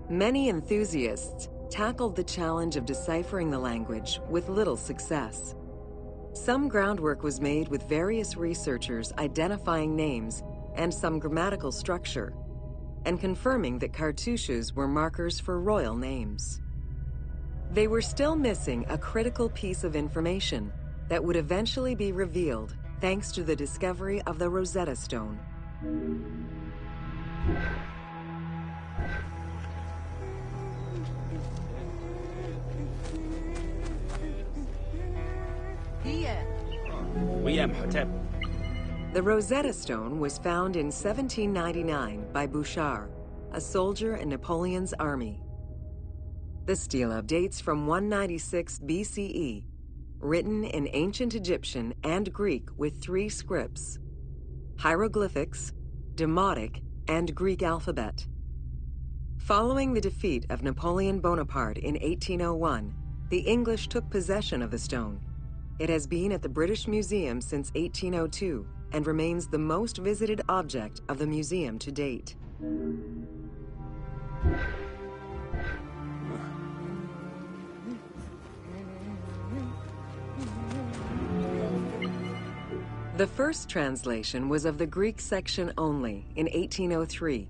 Many enthusiasts tackled the challenge of deciphering the language with little success. Some groundwork was made with various researchers identifying names and some grammatical structure, and confirming that cartouches were markers for royal names. They were still missing a critical piece of information that would eventually be revealed thanks to the discovery of the Rosetta Stone. The Rosetta Stone was found in 1799 by Bouchard, a soldier in Napoleon's army. The stela dates from 196 BCE, written in ancient Egyptian and Greek with 3 scripts: hieroglyphics, Demotic, and Greek alphabet. Following the defeat of Napoleon Bonaparte in 1801, the English took possession of the stone. It has been at the British Museum since 1802 and remains the most visited object of the museum to date. The first translation was of the Greek section only in 1803.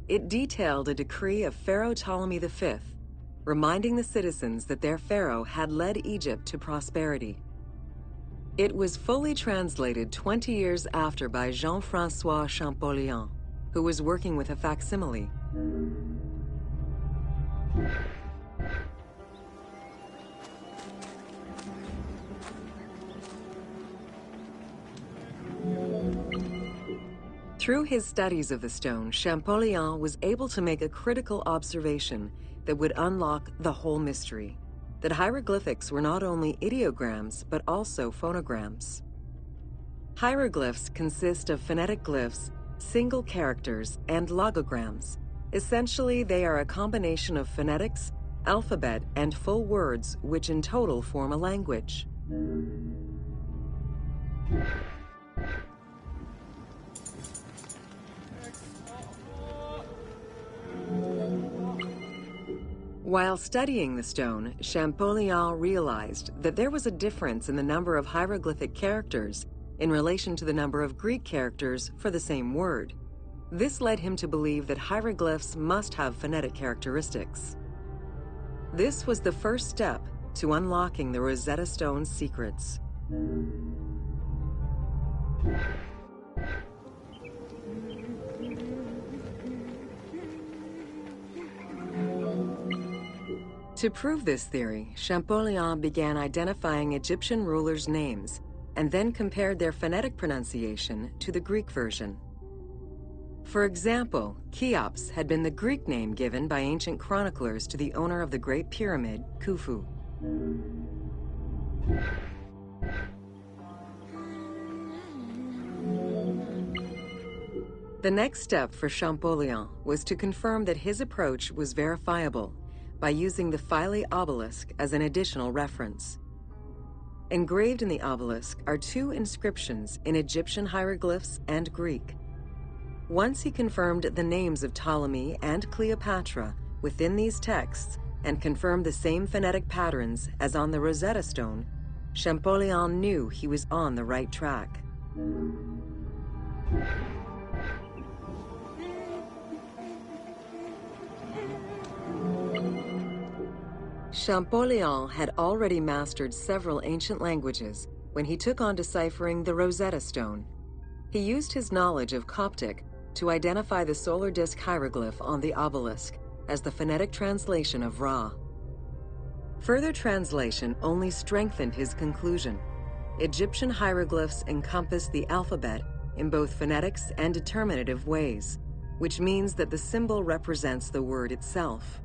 It detailed a decree of Pharaoh Ptolemy V, reminding the citizens that their pharaoh had led Egypt to prosperity. It was fully translated 20 years after by Jean-François Champollion, who was working with a facsimile. Through his studies of the stone, Champollion was able to make a critical observation that would unlock the whole mystery: that hieroglyphics were not only ideograms, but also phonograms. Hieroglyphs consist of phonetic glyphs, single characters, and logograms. Essentially, they are a combination of phonetics, alphabet, and full words, which in total form a language. While studying the stone, Champollion realized that there was a difference in the number of hieroglyphic characters in relation to the number of Greek characters for the same word. This led him to believe that hieroglyphs must have phonetic characteristics. This was the first step to unlocking the Rosetta Stone's secrets. To prove this theory, Champollion began identifying Egyptian rulers' names and then compared their phonetic pronunciation to the Greek version. For example, Cheops had been the Greek name given by ancient chroniclers to the owner of the Great Pyramid, Khufu. The next step for Champollion was to confirm that his approach was verifiable by using the Philae obelisk as an additional reference. Engraved in the obelisk are 2 inscriptions in Egyptian hieroglyphs and Greek. Once he confirmed the names of Ptolemy and Cleopatra within these texts and confirmed the same phonetic patterns as on the Rosetta Stone, Champollion knew he was on the right track. Champollion had already mastered several ancient languages when he took on deciphering the Rosetta Stone. He used his knowledge of Coptic to identify the solar disk hieroglyph on the obelisk as the phonetic translation of Ra. Further translation only strengthened his conclusion. Egyptian hieroglyphs encompass the alphabet in both phonetics and determinative ways, which means that the symbol represents the word itself.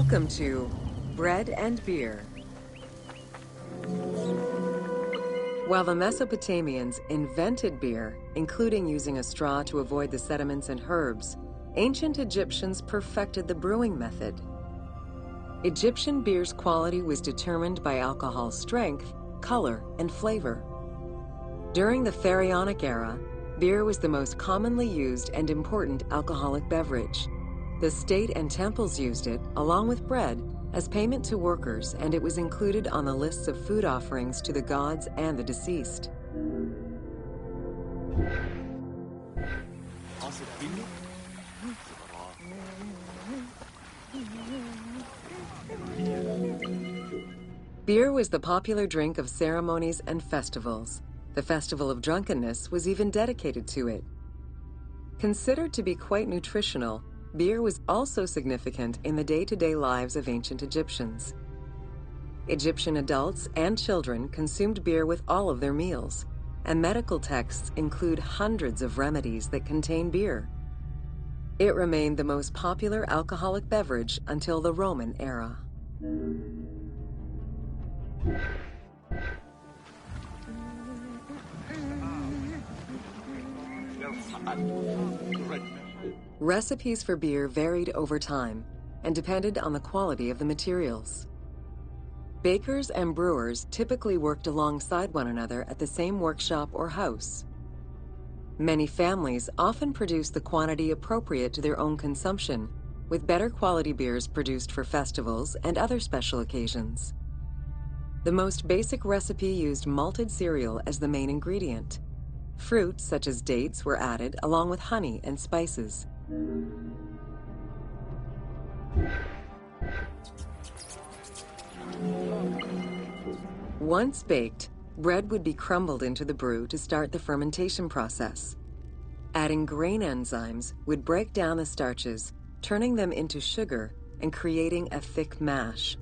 Welcome to Bread and Beer. While the Mesopotamians invented beer, including using a straw to avoid the sediments and herbs, ancient Egyptians perfected the brewing method. Egyptian beer's quality was determined by alcohol strength, color, and flavor. During the Pharaonic era, beer was the most commonly used and important alcoholic beverage. The state and temples used it, along with bread, as payment to workers, and it was included on the lists of food offerings to the gods and the deceased. Beer was the popular drink of ceremonies and festivals. The Festival of Drunkenness was even dedicated to it. Considered to be quite nutritional, beer was also significant in the day-to-day lives of ancient Egyptians. Egyptian adults and children consumed beer with all of their meals, and medical texts include hundreds of remedies that contain beer. It remained the most popular alcoholic beverage until the Roman era. Recipes for beer varied over time and depended on the quality of the materials. Bakers and brewers typically worked alongside one another at the same workshop or house. Many families often produced the quantity appropriate to their own consumption, with better quality beers produced for festivals and other special occasions. The most basic recipe used malted cereal as the main ingredient. Fruits such as dates were added along with honey and spices. Once baked, bread would be crumbled into the brew to start the fermentation process. Adding grain enzymes would break down the starches, turning them into sugar and creating a thick mash.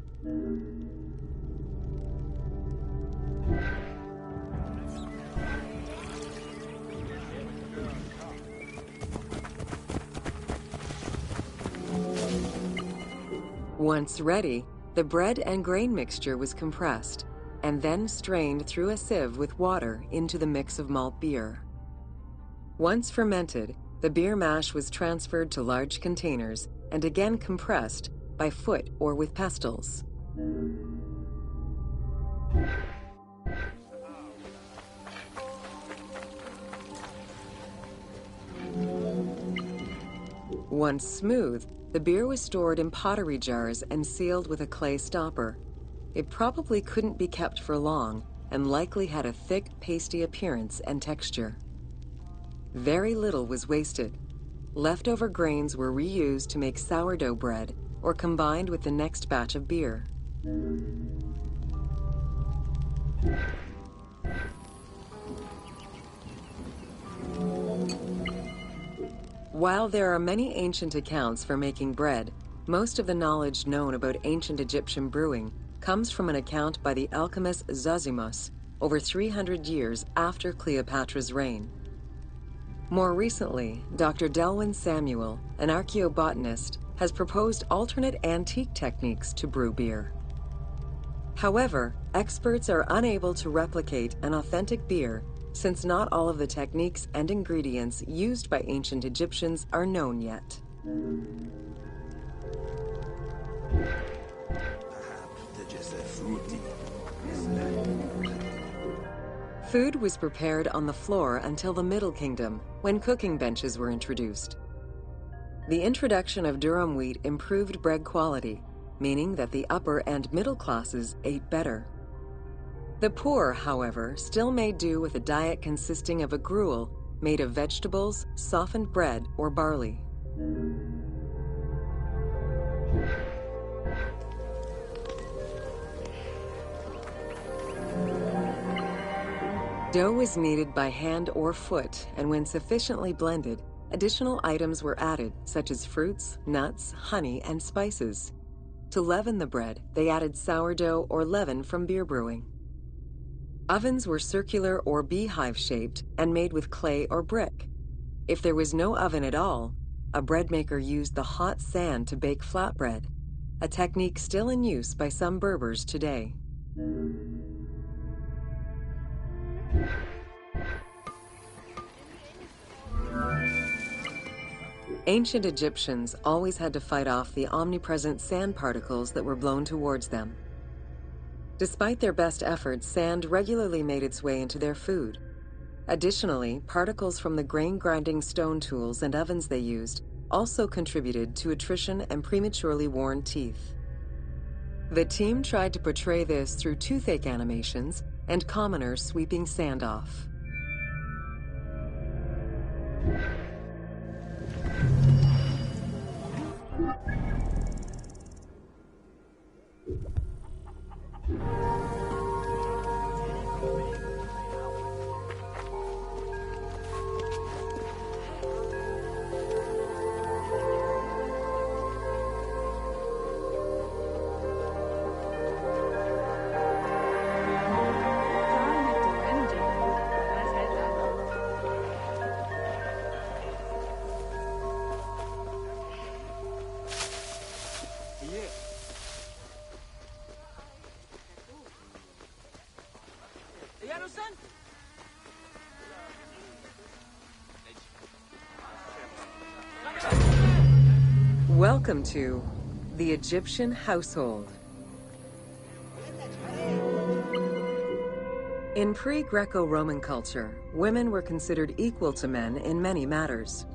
Once ready, the bread and grain mixture was compressed and then strained through a sieve with water into the mix of malt beer. Once fermented, the beer mash was transferred to large containers and again compressed by foot or with pestles. Once smooth, the beer was stored in pottery jars and sealed with a clay stopper. It probably couldn't be kept for long and likely had a thick, pasty appearance and texture. Very little was wasted. Leftover grains were reused to make sourdough bread or combined with the next batch of beer. While there are many ancient accounts for making bread, most of the knowledge known about ancient Egyptian brewing comes from an account by the alchemist Zosimus over 300 years after Cleopatra's reign. More recently, Dr. Delwyn Samuel, an archaeobotanist, has proposed alternate antique techniques to brew beer. However, experts are unable to replicate an authentic beer since not all of the techniques and ingredients used by ancient Egyptians are known yet. Food was prepared on the floor until the Middle Kingdom, when cooking benches were introduced. The introduction of durum wheat improved bread quality, meaning that the upper and middle classes ate better. The poor, however, still made do with a diet consisting of a gruel made of vegetables, softened bread, or barley. Dough was kneaded by hand or foot, and when sufficiently blended, additional items were added, such as fruits, nuts, honey, and spices. To leaven the bread, they added sourdough or leaven from beer brewing. Ovens were circular or beehive-shaped and made with clay or brick. If there was no oven at all, a bread maker used the hot sand to bake flatbread. a technique still in use by some Berbers today. Ancient Egyptians always had to fight off the omnipresent sand particles that were blown towards them. Despite their best efforts, sand regularly made its way into their food. Additionally, particles from the grain-grinding stone tools and ovens they used also contributed to attrition and prematurely worn teeth. The team tried to portray this through toothache animations and commoners sweeping sand off. Welcome to the Egyptian household. In pre-Greco-Roman culture, women were considered equal to men in many matters.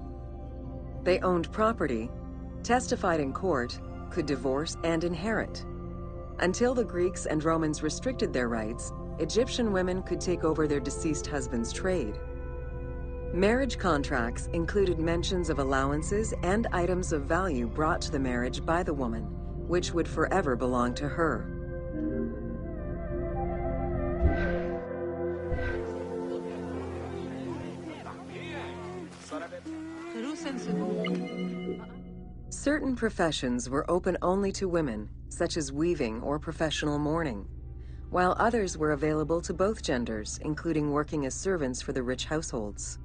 They owned property, testified in court, could divorce and inherit. Until the Greeks and Romans restricted their rights, Egyptian women could take over their deceased husband's trade. Marriage contracts included mentions of allowances and items of value brought to the marriage by the woman, which would forever belong to her. Certain professions were open only to women, such as weaving or professional mourning, while others were available to both genders, including working as servants for the rich households.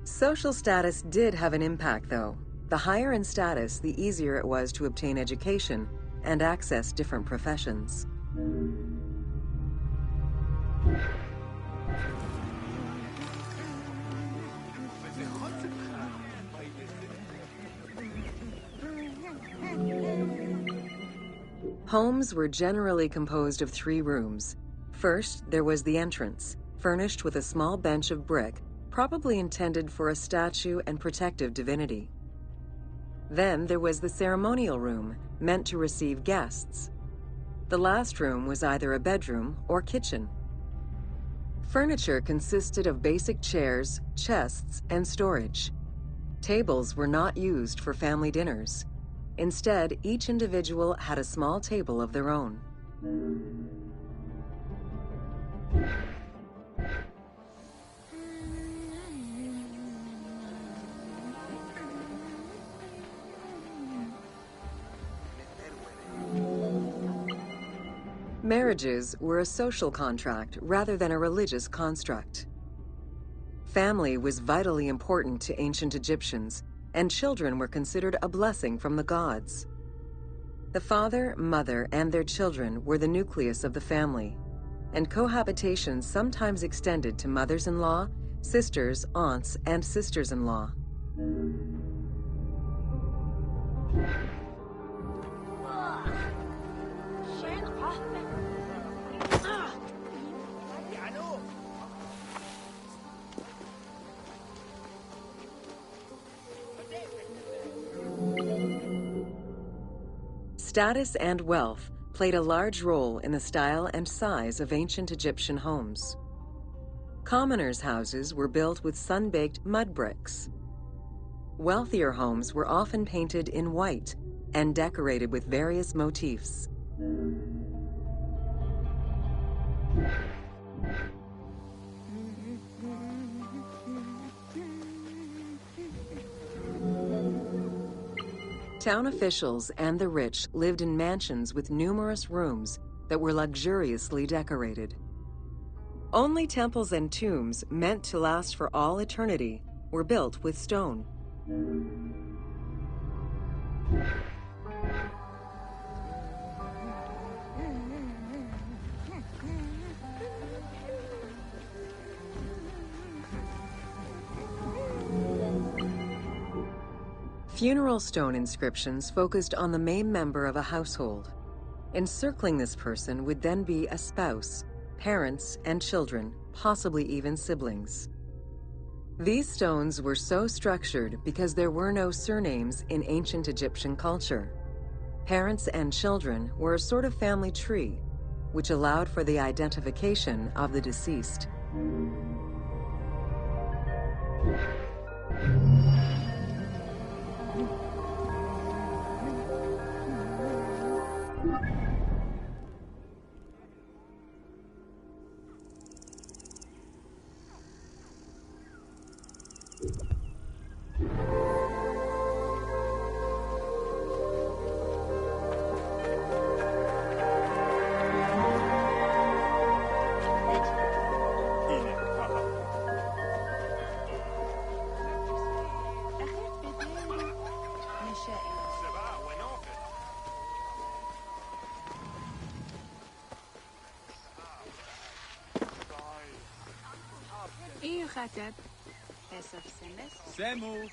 Social status did have an impact, though. The higher in status, the easier it was to obtain education and access different professions. Homes were generally composed of 3 rooms. First, there was the entrance, furnished with a small bench of brick, probably intended for a statue and protective divinity. Then there was the ceremonial room, meant to receive guests. The last room was either a bedroom or kitchen. Furniture consisted of basic chairs, chests, and storage. Tables were not used for family dinners. Instead, each individual had a small table of their own. Marriages were a social contract rather than a religious construct. Family was vitally important to ancient Egyptians, and children were considered a blessing from the gods. The father, mother, and their children were the nucleus of the family, and cohabitation sometimes extended to mothers-in-law, sisters, aunts, and sisters-in-law. Status and wealth played a large role in the style and size of ancient Egyptian homes. Commoners' houses were built with sun-baked mud bricks. Wealthier homes were often painted in white and decorated with various motifs. Town officials and the rich lived in mansions with numerous rooms that were luxuriously decorated. Only temples and tombs meant to last for all eternity were built with stone. Funeral stone inscriptions focused on the main member of a household. Encircling this person would then be a spouse, parents, and children, possibly even siblings. These stones were so structured because there were no surnames in ancient Egyptian culture. Parents and children were a sort of family tree, which allowed for the identification of the deceased. إيه خاتب آسف سمس سامو.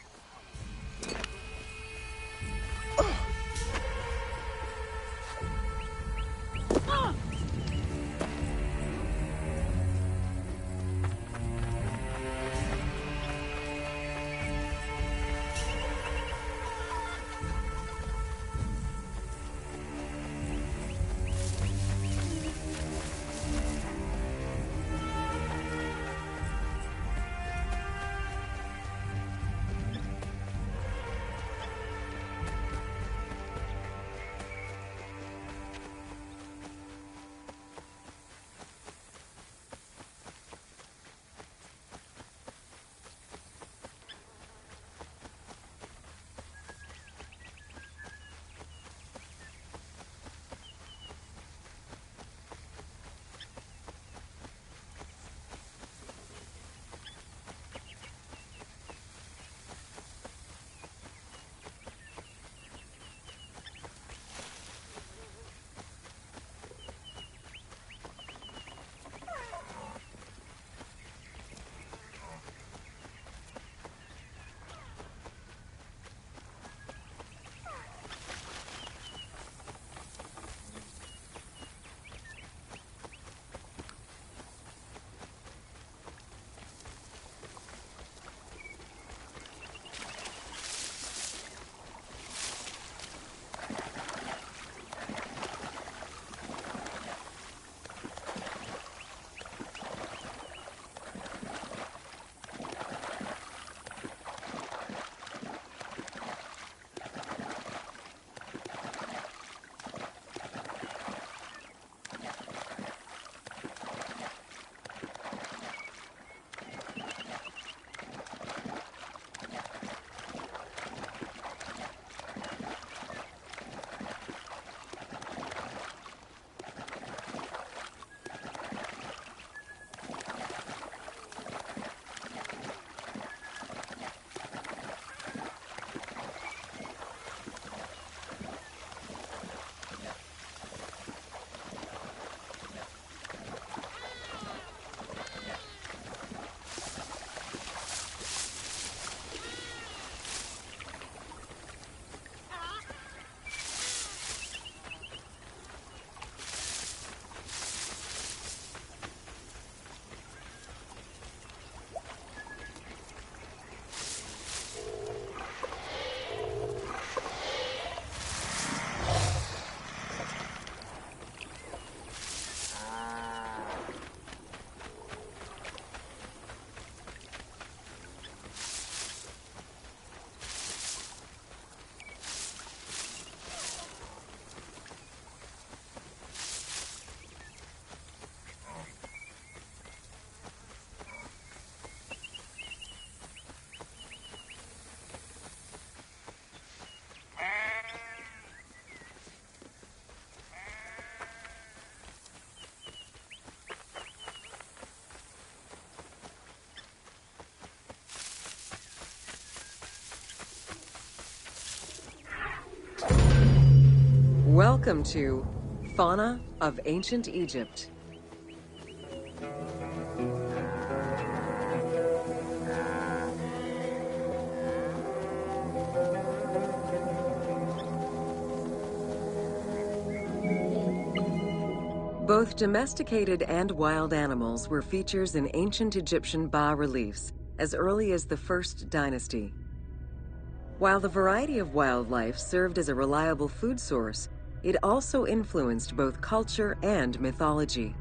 Welcome to Fauna of Ancient Egypt. Both domesticated and wild animals were features in ancient Egyptian bas-reliefs as early as the First Dynasty. While the variety of wildlife served as a reliable food source, it also influenced both culture and mythology.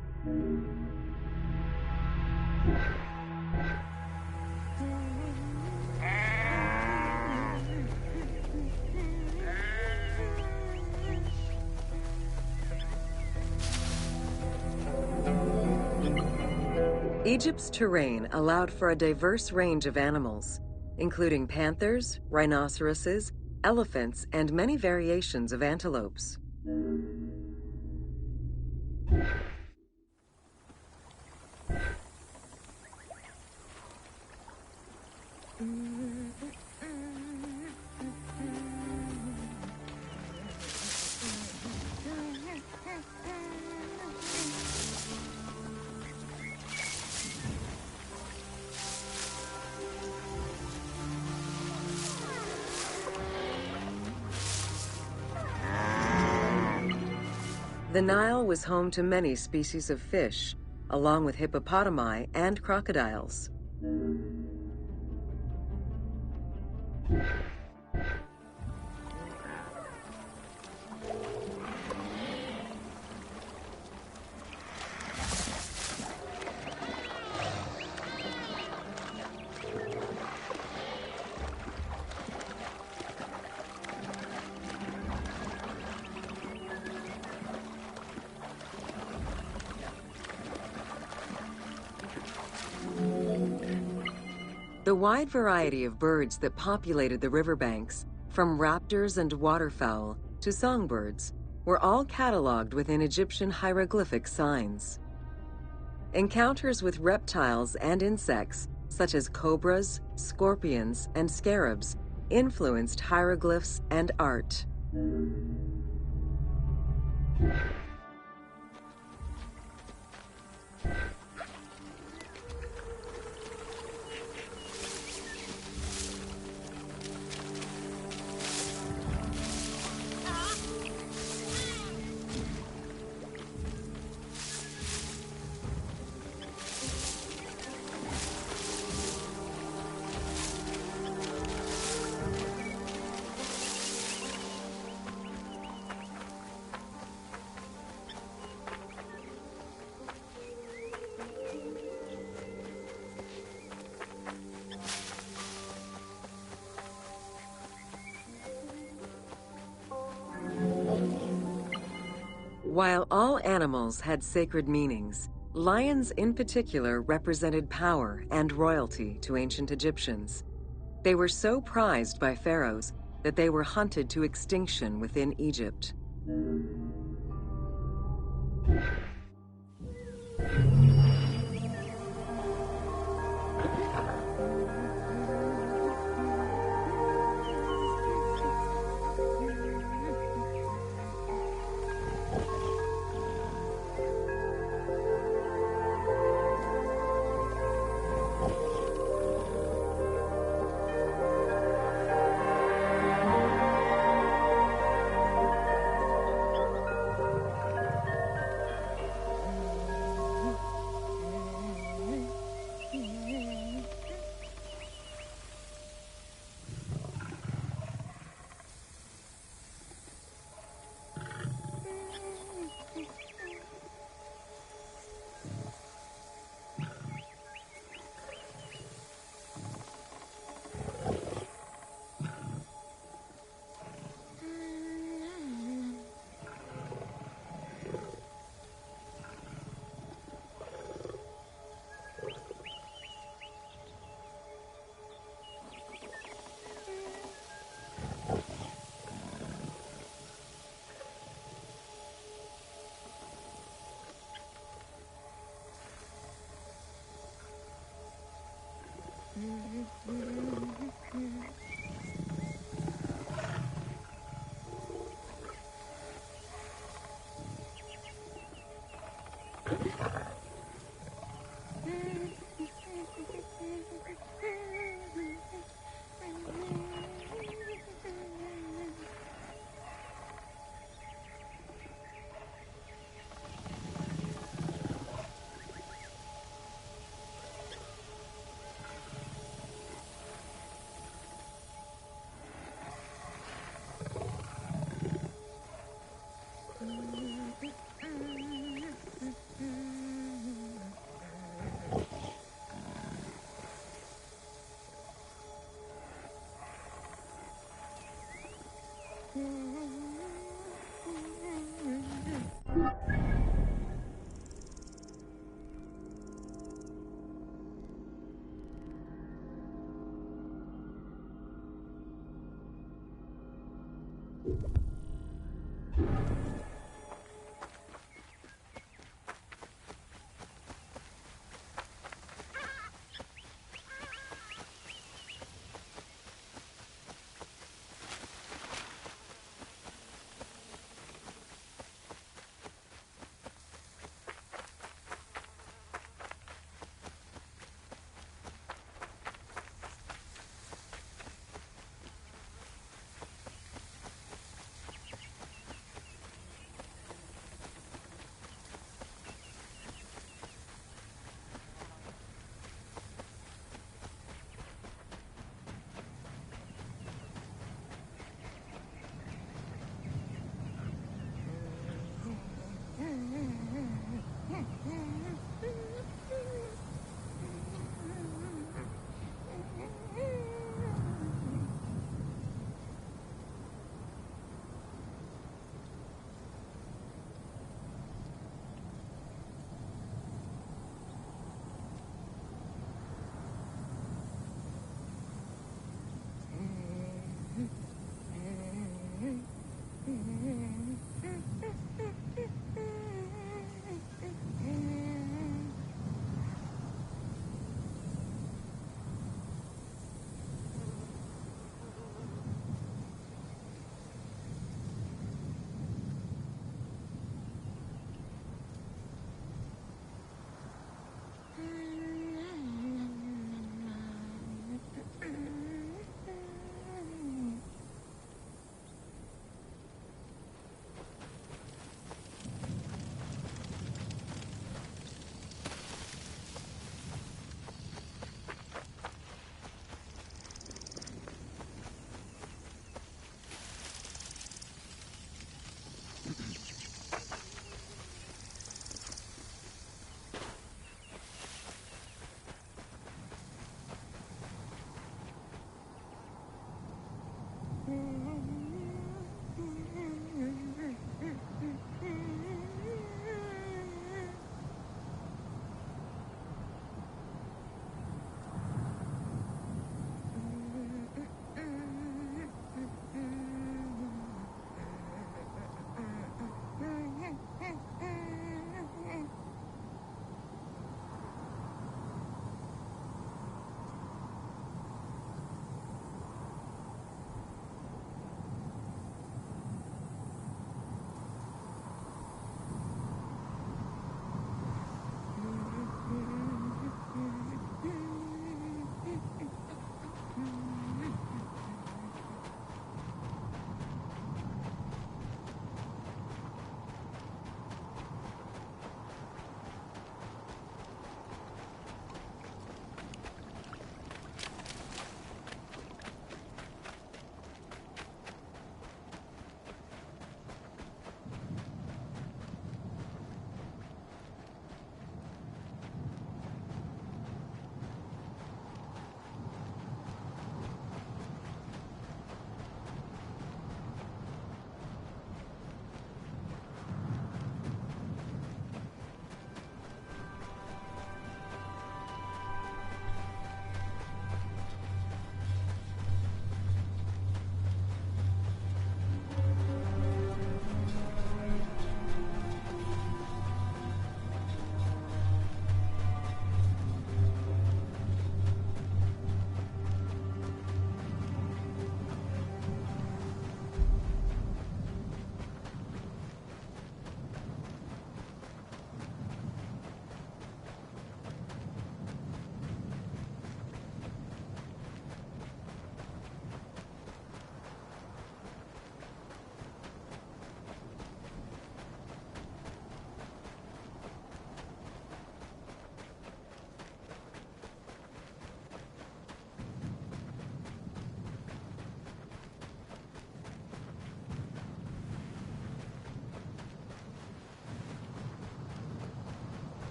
Egypt's terrain allowed for a diverse range of animals, including panthers, rhinoceroses, elephants, and many variations of antelopes. The Nile was home to many species of fish, along with hippopotami and crocodiles. The wide variety of birds that populated the riverbanks, from raptors and waterfowl to songbirds, were all cataloged within Egyptian hieroglyphic signs. Encounters with reptiles and insects, such as cobras, scorpions, and scarabs, influenced hieroglyphs and art. While all animals had sacred meanings, lions in particular represented power and royalty to ancient Egyptians. They were so prized by pharaohs that they were hunted to extinction within Egypt.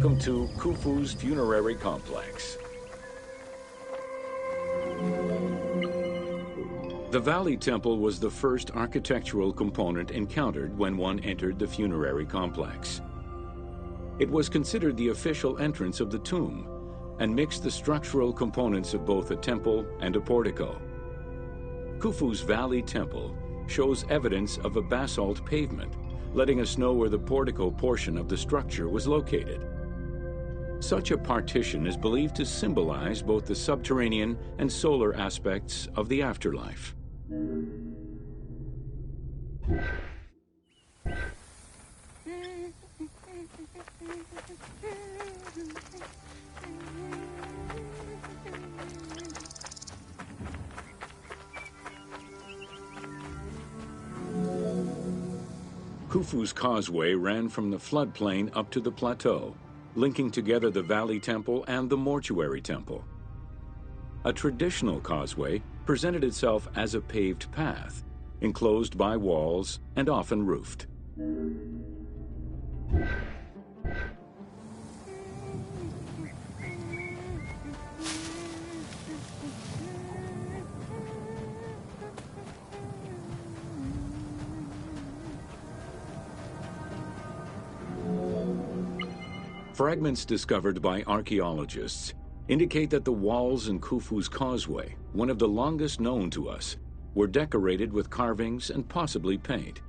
welcome to Khufu's funerary complex. The Valley Temple was the first architectural component encountered when one entered the funerary complex. It was considered the official entrance of the tomb and mixed the structural components of both a temple and a portico. Khufu's Valley Temple shows evidence of a basalt pavement, letting us know where the portico portion of the structure was located. Such a partition is believed to symbolize both the subterranean and solar aspects of the afterlife. Khufu's causeway ran from the floodplain up to the plateau, linking together the Valley Temple and the Mortuary Temple. A traditional causeway presented itself as a paved path, enclosed by walls and often roofed. Fragments discovered by archaeologists indicate that the walls in Khufu's causeway, one of the longest known to us, were decorated with carvings and possibly paint.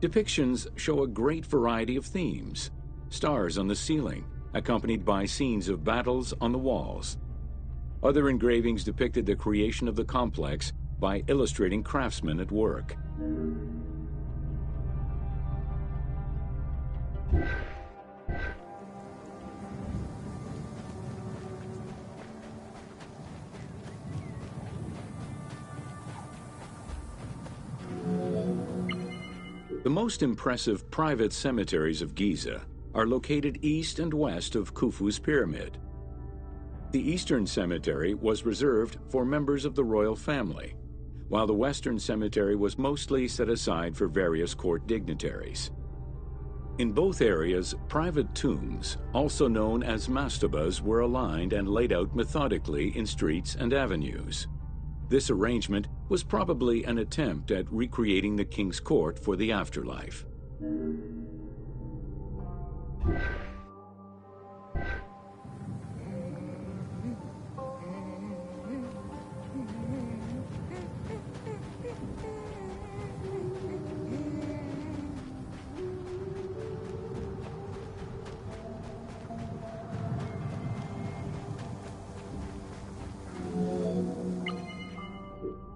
Depictions show a great variety of themes: stars on the ceiling, accompanied by scenes of battles on the walls. Other engravings depicted the creation of the complex by illustrating craftsmen at work. The most impressive private cemeteries of Giza are located east and west of Khufu's pyramid. The Eastern Cemetery was reserved for members of the royal family, while the Western Cemetery was mostly set aside for various court dignitaries. In both areas, private tombs, also known as mastabas, were aligned and laid out methodically in streets and avenues. This arrangement was probably an attempt at recreating the king's court for the afterlife.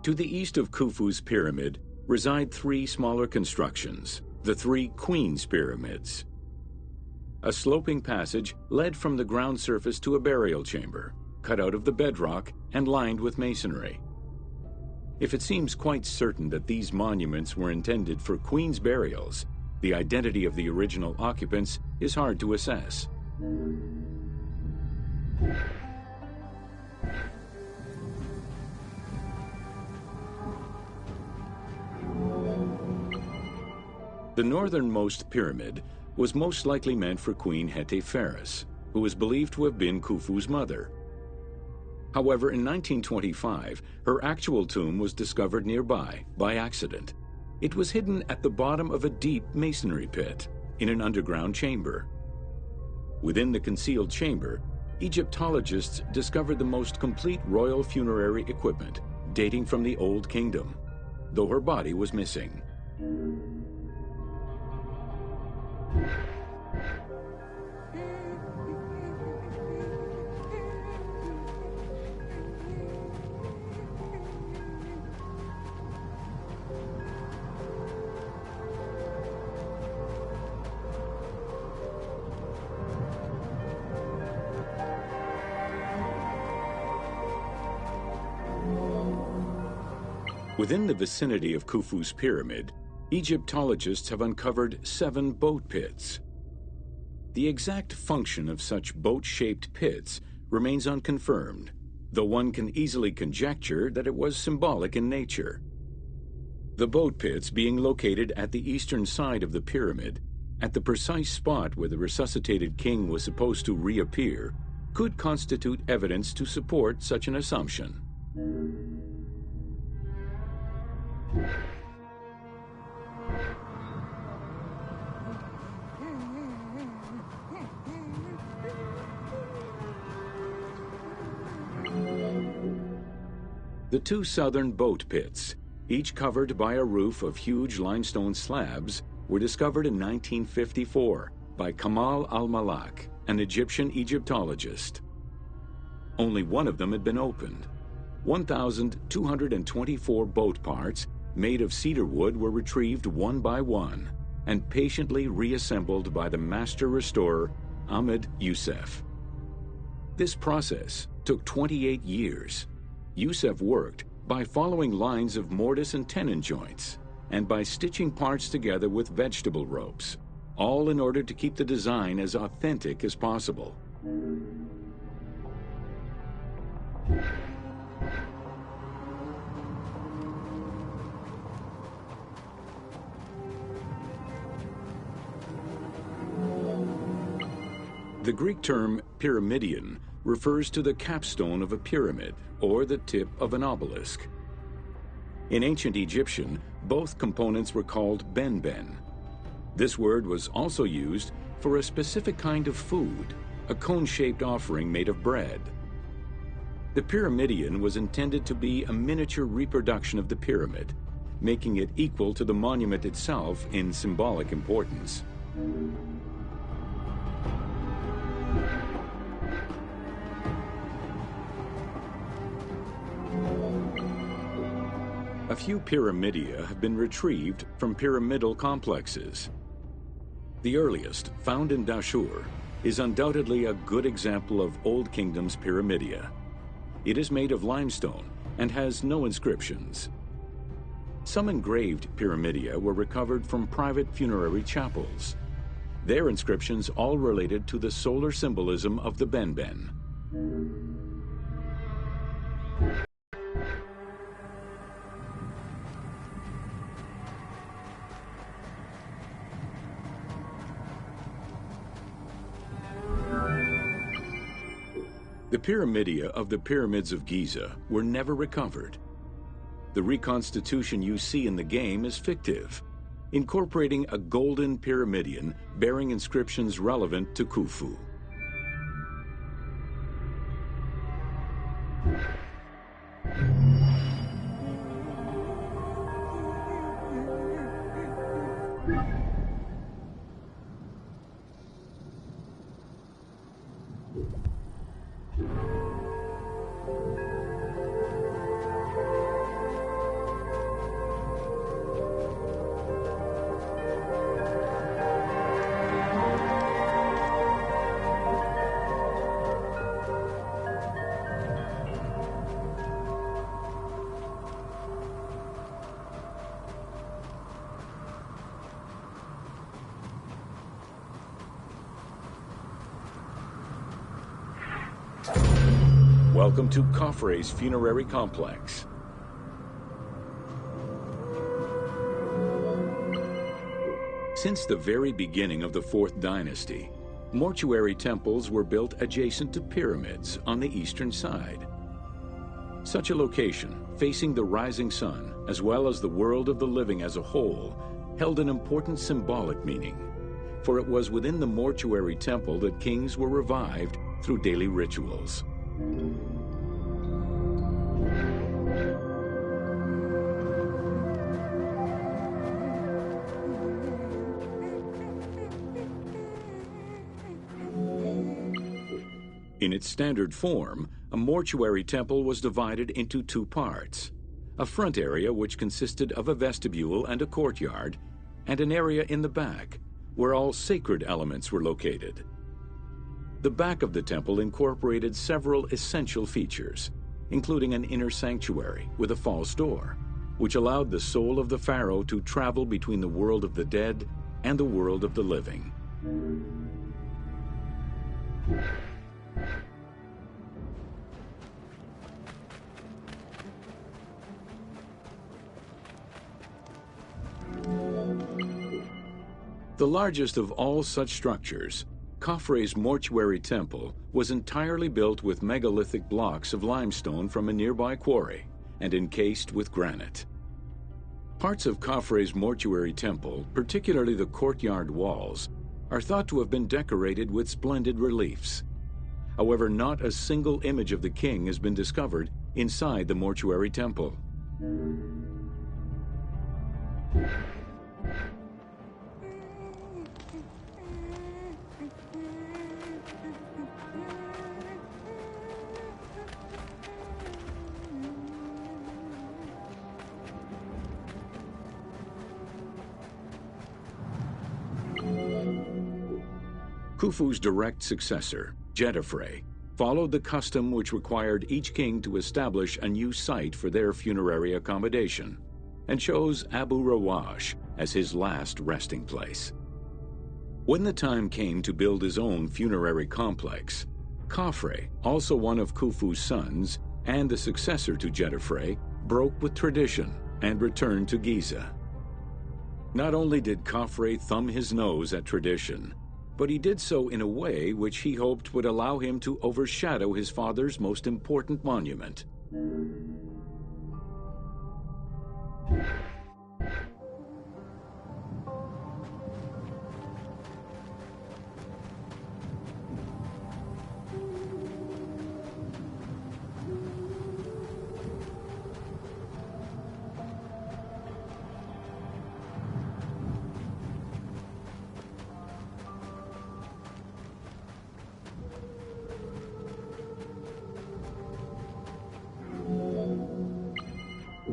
To the east of Khufu's pyramid reside three smaller constructions, the three Queen's Pyramids. A sloping passage led from the ground surface to a burial chamber, cut out of the bedrock and lined with masonry. If it seems quite certain that these monuments were intended for Queen's burials, the identity of the original occupants is hard to assess. The northernmost pyramid was most likely meant for Queen Hetepheres, who was believed to have been Khufu's mother. However, in 1925, her actual tomb was discovered nearby by accident. It was hidden at the bottom of a deep masonry pit in an underground chamber. Within the concealed chamber, Egyptologists discovered the most complete royal funerary equipment, dating from the Old Kingdom, though her body was missing. Within the vicinity of Khufu's pyramid, Egyptologists have uncovered 7 boat pits. The exact function of such boat-shaped pits remains unconfirmed, though one can easily conjecture that it was symbolic in nature. The boat pits being located at the eastern side of the pyramid at the precise spot where the resuscitated king was supposed to reappear could constitute evidence to support such an assumption. The two southern boat pits, each covered by a roof of huge limestone slabs, were discovered in 1954 by Kamal al-Malak, an Egyptian Egyptologist. Only one of them had been opened. 1,224 boat parts made of cedar wood were retrieved one by one and patiently reassembled by the master restorer Ahmed Youssef. This process took 28 years. Youssef worked by following lines of mortise and tenon joints and by stitching parts together with vegetable ropes, all in order to keep the design as authentic as possible. The Greek term pyramidion refers to the capstone of a pyramid or the tip of an obelisk. In ancient Egyptian, both components were called benben. This word was also used for a specific kind of food, a cone-shaped offering made of bread. The pyramidion was intended to be a miniature reproduction of the pyramid, making it equal to the monument itself in symbolic importance. A few pyramidia have been retrieved from pyramidal complexes. The earliest, found in Dashur, is undoubtedly a good example of Old Kingdom's pyramidia. It is made of limestone and has no inscriptions. Some engraved pyramidia were recovered from private funerary chapels. Their inscriptions all related to the solar symbolism of the benben. The pyramidia of the pyramids of Giza were never recovered. The reconstitution you see in the game is fictive, incorporating a golden pyramidion bearing inscriptions relevant to Khufu. Welcome to Khafre's funerary complex. Since the very beginning of the Fourth Dynasty, mortuary temples were built adjacent to pyramids on the eastern side. Such a location, facing the rising sun, as well as the world of the living as a whole, held an important symbolic meaning, for it was within the mortuary temple that kings were revived through daily rituals. In its standard form, a mortuary temple was divided into two parts: a front area which consisted of a vestibule and a courtyard, and an area in the back, where all sacred elements were located. The back of the temple incorporated several essential features, including an inner sanctuary with a false door, which allowed the soul of the pharaoh to travel between the world of the dead and the world of the living. The largest of all such structures, Khafre's mortuary temple was entirely built with megalithic blocks of limestone from a nearby quarry and encased with granite. Parts of Khafre's mortuary temple, particularly the courtyard walls, are thought to have been decorated with splendid reliefs. However, not a single image of the king has been discovered inside the mortuary temple. Khufu's direct successor, Jedefre, followed the custom which required each king to establish a new site for their funerary accommodation, and chose Abu Rawash as his last resting place. When the time came to build his own funerary complex, Khafre, also one of Khufu's sons and the successor to Jedefre, broke with tradition and returned to Giza. Not only did Khafre thumb his nose at tradition, but he did so in a way which he hoped would allow him to overshadow his father's most important monument.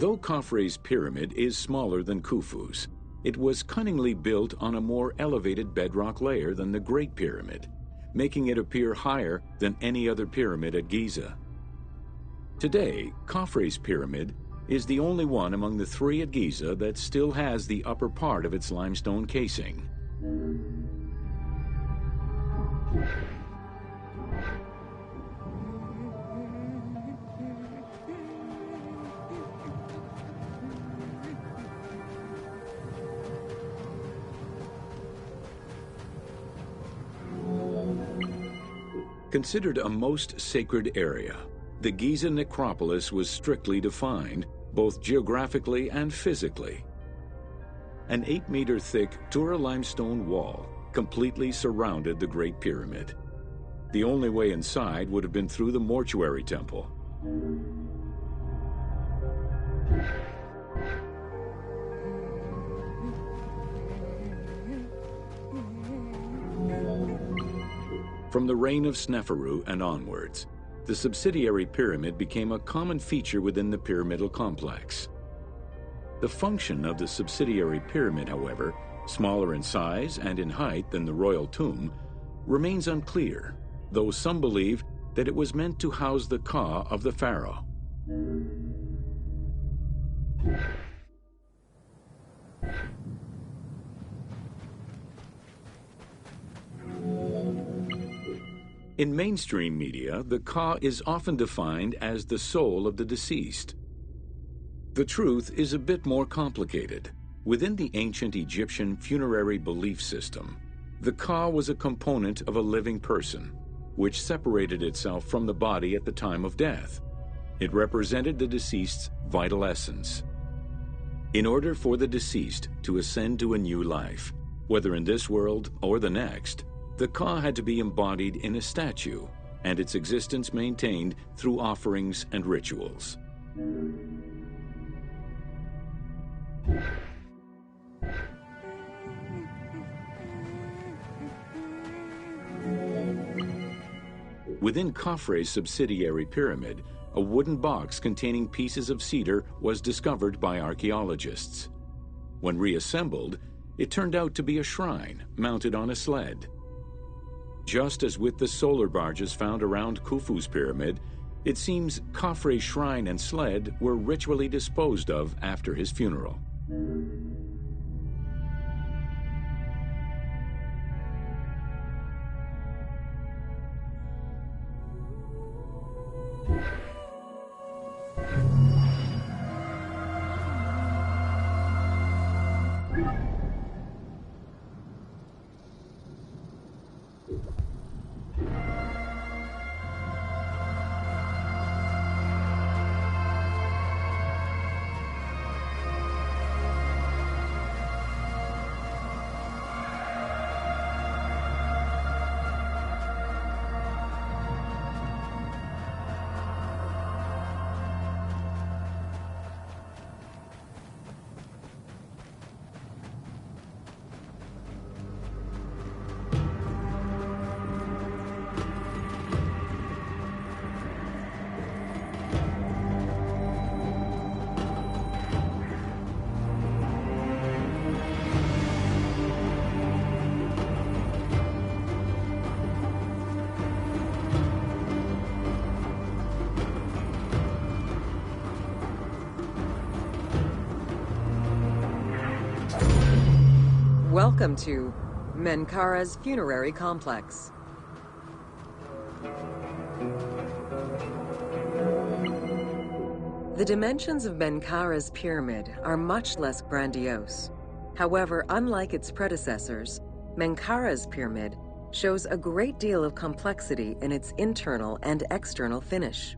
Though Khafre's pyramid is smaller than Khufu's, it was cunningly built on a more elevated bedrock layer than the Great Pyramid, making it appear higher than any other pyramid at Giza. Today, Khafre's pyramid is the only one among the three at Giza that still has the upper part of its limestone casing. Considered a most sacred area, the Giza necropolis was strictly defined, both geographically and physically. An 8-meter-thick Tura limestone wall completely surrounded the Great Pyramid. The only way inside would have been through the mortuary temple. From the reign of Sneferu and onwards, the subsidiary pyramid became a common feature within the pyramidal complex. The function of the subsidiary pyramid, however, smaller in size and in height than the royal tomb, remains unclear, though some believe that it was meant to house the ka of the pharaoh. In mainstream media, the ka is often defined as the soul of the deceased. The truth is a bit more complicated. Within the ancient Egyptian funerary belief system, the ka was a component of a living person, which separated itself from the body at the time of death. It represented the deceased's vital essence. In order for the deceased to ascend to a new life, whether in this world or the next, the ka had to be embodied in a statue, and its existence maintained through offerings and rituals. Within Khafre's subsidiary pyramid, a wooden box containing pieces of cedar was discovered by archaeologists. When reassembled, it turned out to be a shrine mounted on a sled. Just as with the solar barges found around Khufu's pyramid, it seems Khafre's shrine and sled were ritually disposed of after his funeral. Welcome to Menkaura's funerary complex. The dimensions of Menkaura's pyramid are much less grandiose. However, unlike its predecessors, Menkaura's pyramid shows a great deal of complexity in its internal and external finish.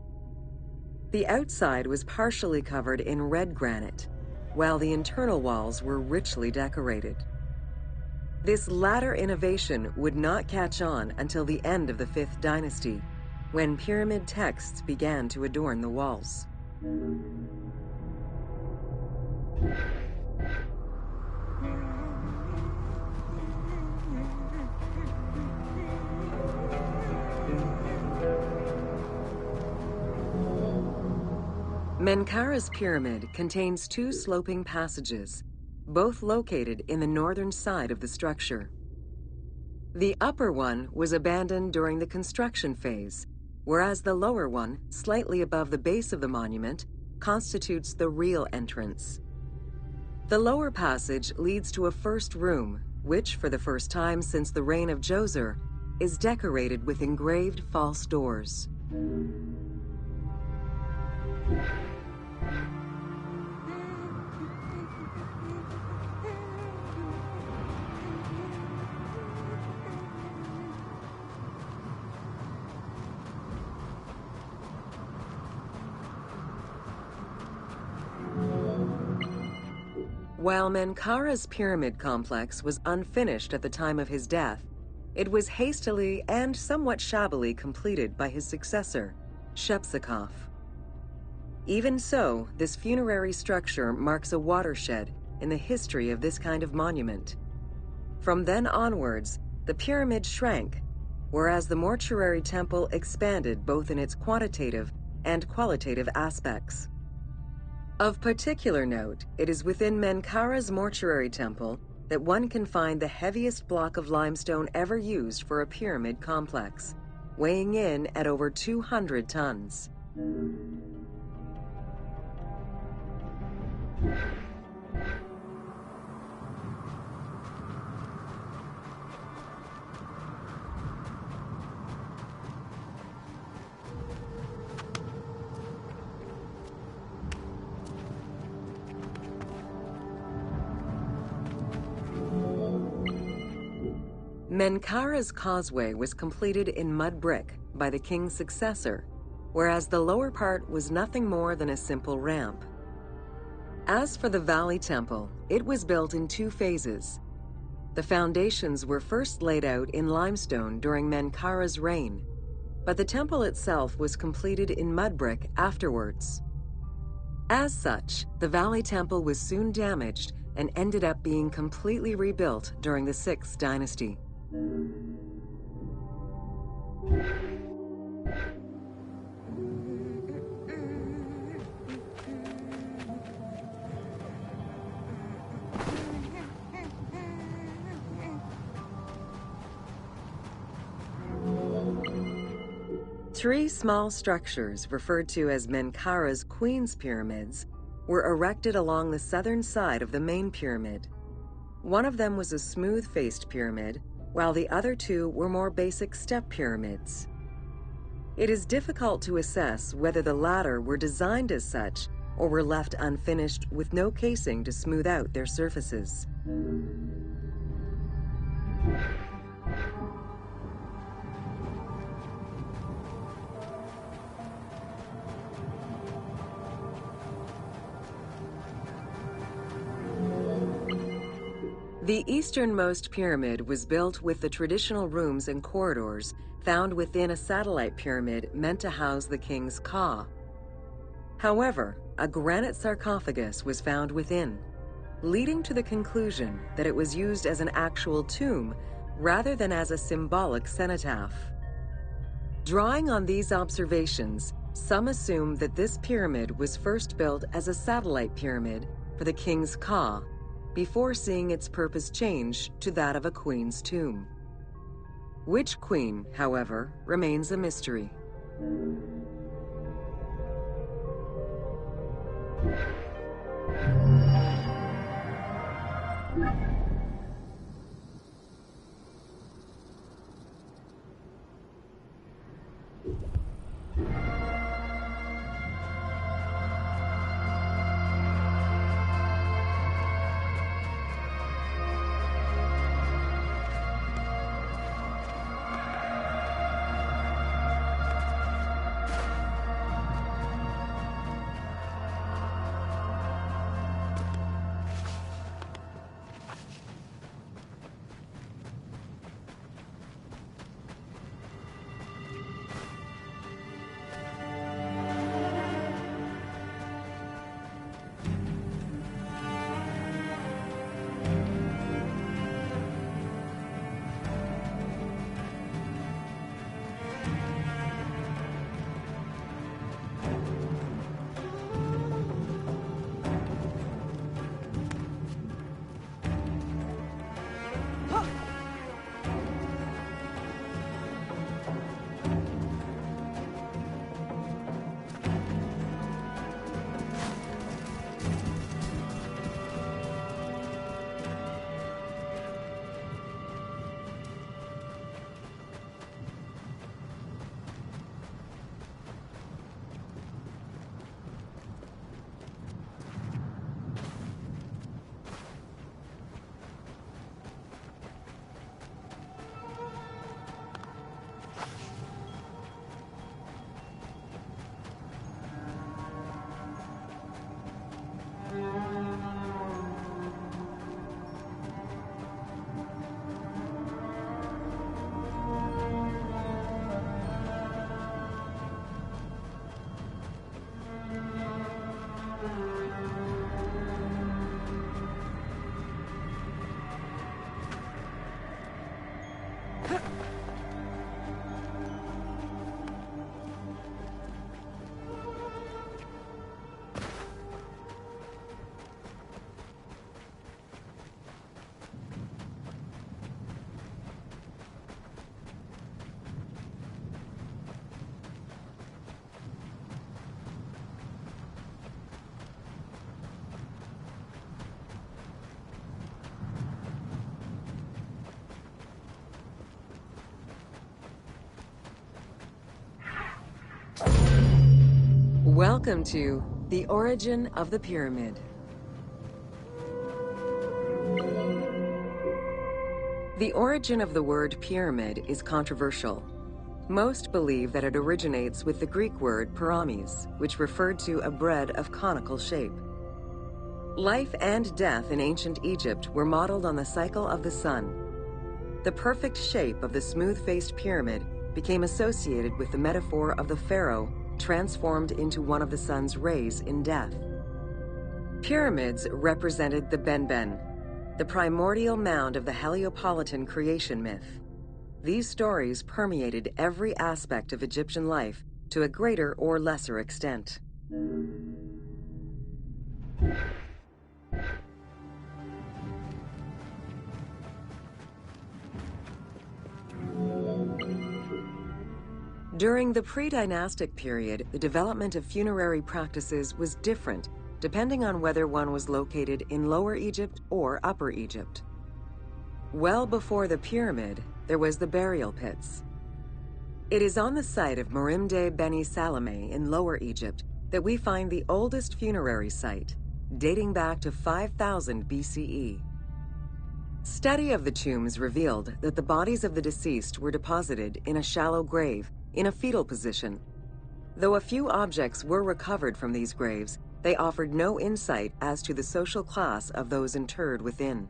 The outside was partially covered in red granite, while the internal walls were richly decorated. This latter innovation would not catch on until the end of the 5th dynasty, when pyramid texts began to adorn the walls. Menkaura's pyramid contains 2 sloping passages, both located in the northern side of the structure. The upper one was abandoned during the construction phase, whereas the lower one, slightly above the base of the monument, constitutes the real entrance. The lower passage leads to a first room, which, for the first time since the reign of Djoser, is decorated with engraved false doors. While Menkaura's pyramid complex was unfinished at the time of his death, it was hastily and somewhat shabbily completed by his successor, Shepseskaf. Even so, this funerary structure marks a watershed in the history of this kind of monument. From then onwards, the pyramid shrank, whereas the mortuary temple expanded both in its quantitative and qualitative aspects. Of particular note, it is within Menkaura's mortuary temple that one can find the heaviest block of limestone ever used for a pyramid complex, weighing in at over 200 tons. Menkaura's causeway was completed in mud brick by the king's successor, whereas the lower part was nothing more than a simple ramp. As for the Valley Temple, it was built in 2 phases. The foundations were first laid out in limestone during Menkaura's reign, but the temple itself was completed in mud brick afterwards. As such, the Valley Temple was soon damaged and ended up being completely rebuilt during the 6th dynasty. Three small structures, referred to as Menkaura's Queen's Pyramids, were erected along the southern side of the main pyramid. One of them was a smooth-faced pyramid, while the other 2 were more basic step pyramids. It is difficult to assess whether the latter were designed as such or were left unfinished with no casing to smooth out their surfaces. The easternmost pyramid was built with the traditional rooms and corridors found within a satellite pyramid meant to house the king's ka. However, a granite sarcophagus was found within, leading to the conclusion that it was used as an actual tomb rather than as a symbolic cenotaph. Drawing on these observations, some assume that this pyramid was first built as a satellite pyramid for the king's ka, before seeing its purpose change to that of a queen's tomb. Which queen, however, remains a mystery. Welcome to The Origin of the Pyramid. The origin of the word pyramid is controversial. Most believe that it originates with the Greek word pyramis, which referred to a bread of conical shape. Life and death in ancient Egypt were modeled on the cycle of the sun. The perfect shape of the smooth-faced pyramid became associated with the metaphor of the pharaoh transformed into one of the sun's rays in death. Pyramids represented the Benben, the primordial mound of the Heliopolitan creation myth. These stories permeated every aspect of Egyptian life to a greater or lesser extent. During the pre-dynastic period, the development of funerary practices was different depending on whether one was located in Lower Egypt or Upper Egypt. Well before the pyramid, there was the burial pits. It is on the site of Merimde Beni Salame in Lower Egypt that we find the oldest funerary site, dating back to 5000 BCE. Study of the tombs revealed that the bodies of the deceased were deposited in a shallow grave in a fetal position. Though a few objects were recovered from these graves, they offered no insight as to the social class of those interred within.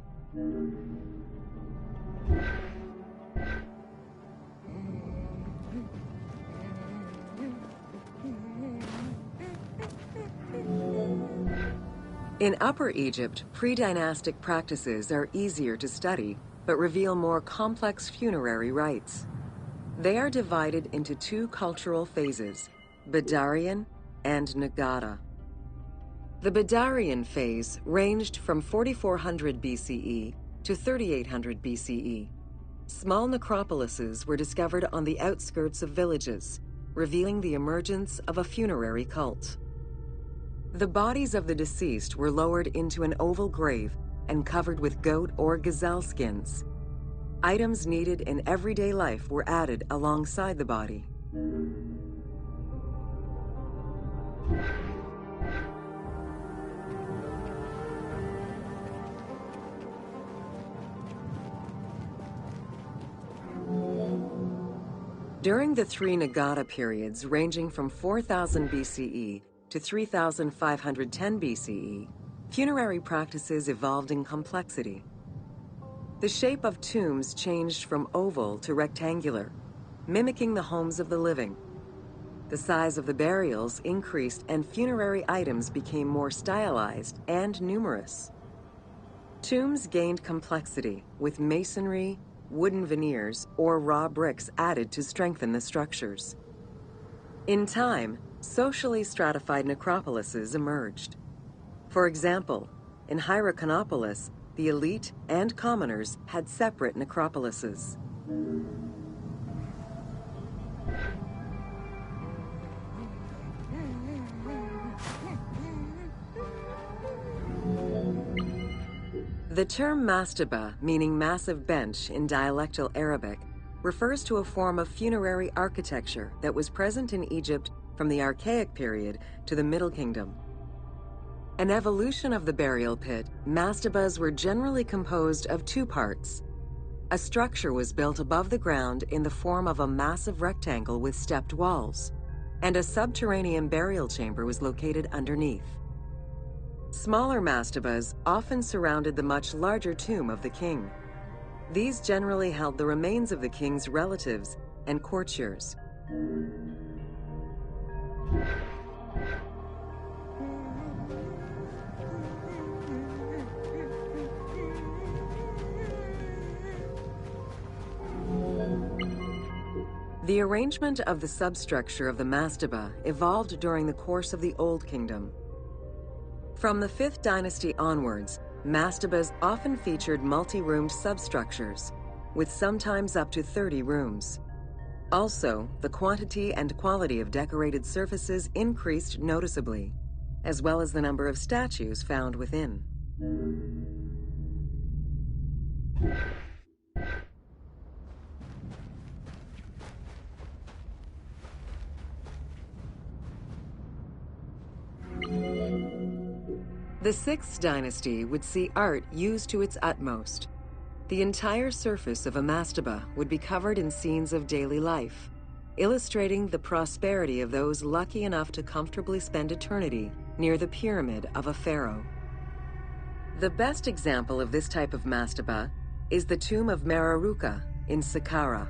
In Upper Egypt, pre-dynastic practices are easier to study, but reveal more complex funerary rites. They are divided into two cultural phases, Badarian and Nagada. The Badarian phase ranged from 4400 BCE to 3800 BCE. Small necropolises were discovered on the outskirts of villages, revealing the emergence of a funerary cult. The bodies of the deceased were lowered into an oval grave and covered with goat or gazelle skins. Items needed in everyday life were added alongside the body. During the three Nagada periods ranging from 4000 BCE to 3510 BCE, funerary practices evolved in complexity. The shape of tombs changed from oval to rectangular, mimicking the homes of the living. The size of the burials increased and funerary items became more stylized and numerous. Tombs gained complexity with masonry, wooden veneers, or raw bricks added to strengthen the structures. In time, socially stratified necropolises emerged. For example, in Hierakonpolis, the elite and commoners had separate necropolises. The term mastaba, meaning massive bench in dialectal Arabic, refers to a form of funerary architecture that was present in Egypt from the Archaic period to the Middle Kingdom. An evolution of the burial pit, mastabas were generally composed of two parts. A structure was built above the ground in the form of a massive rectangle with stepped walls, and a subterranean burial chamber was located underneath. Smaller mastabas often surrounded the much larger tomb of the king. These generally held the remains of the king's relatives and courtiers. The arrangement of the substructure of the mastaba evolved during the course of the Old Kingdom. From the 5th dynasty onwards, mastabas often featured multi-roomed substructures, with sometimes up to 30 rooms. Also, the quantity and quality of decorated surfaces increased noticeably, as well as the number of statues found within. The 6th dynasty would see art used to its utmost. The entire surface of a mastaba would be covered in scenes of daily life, illustrating the prosperity of those lucky enough to comfortably spend eternity near the pyramid of a pharaoh. The best example of this type of mastaba is the tomb of Mereruka in Saqqara.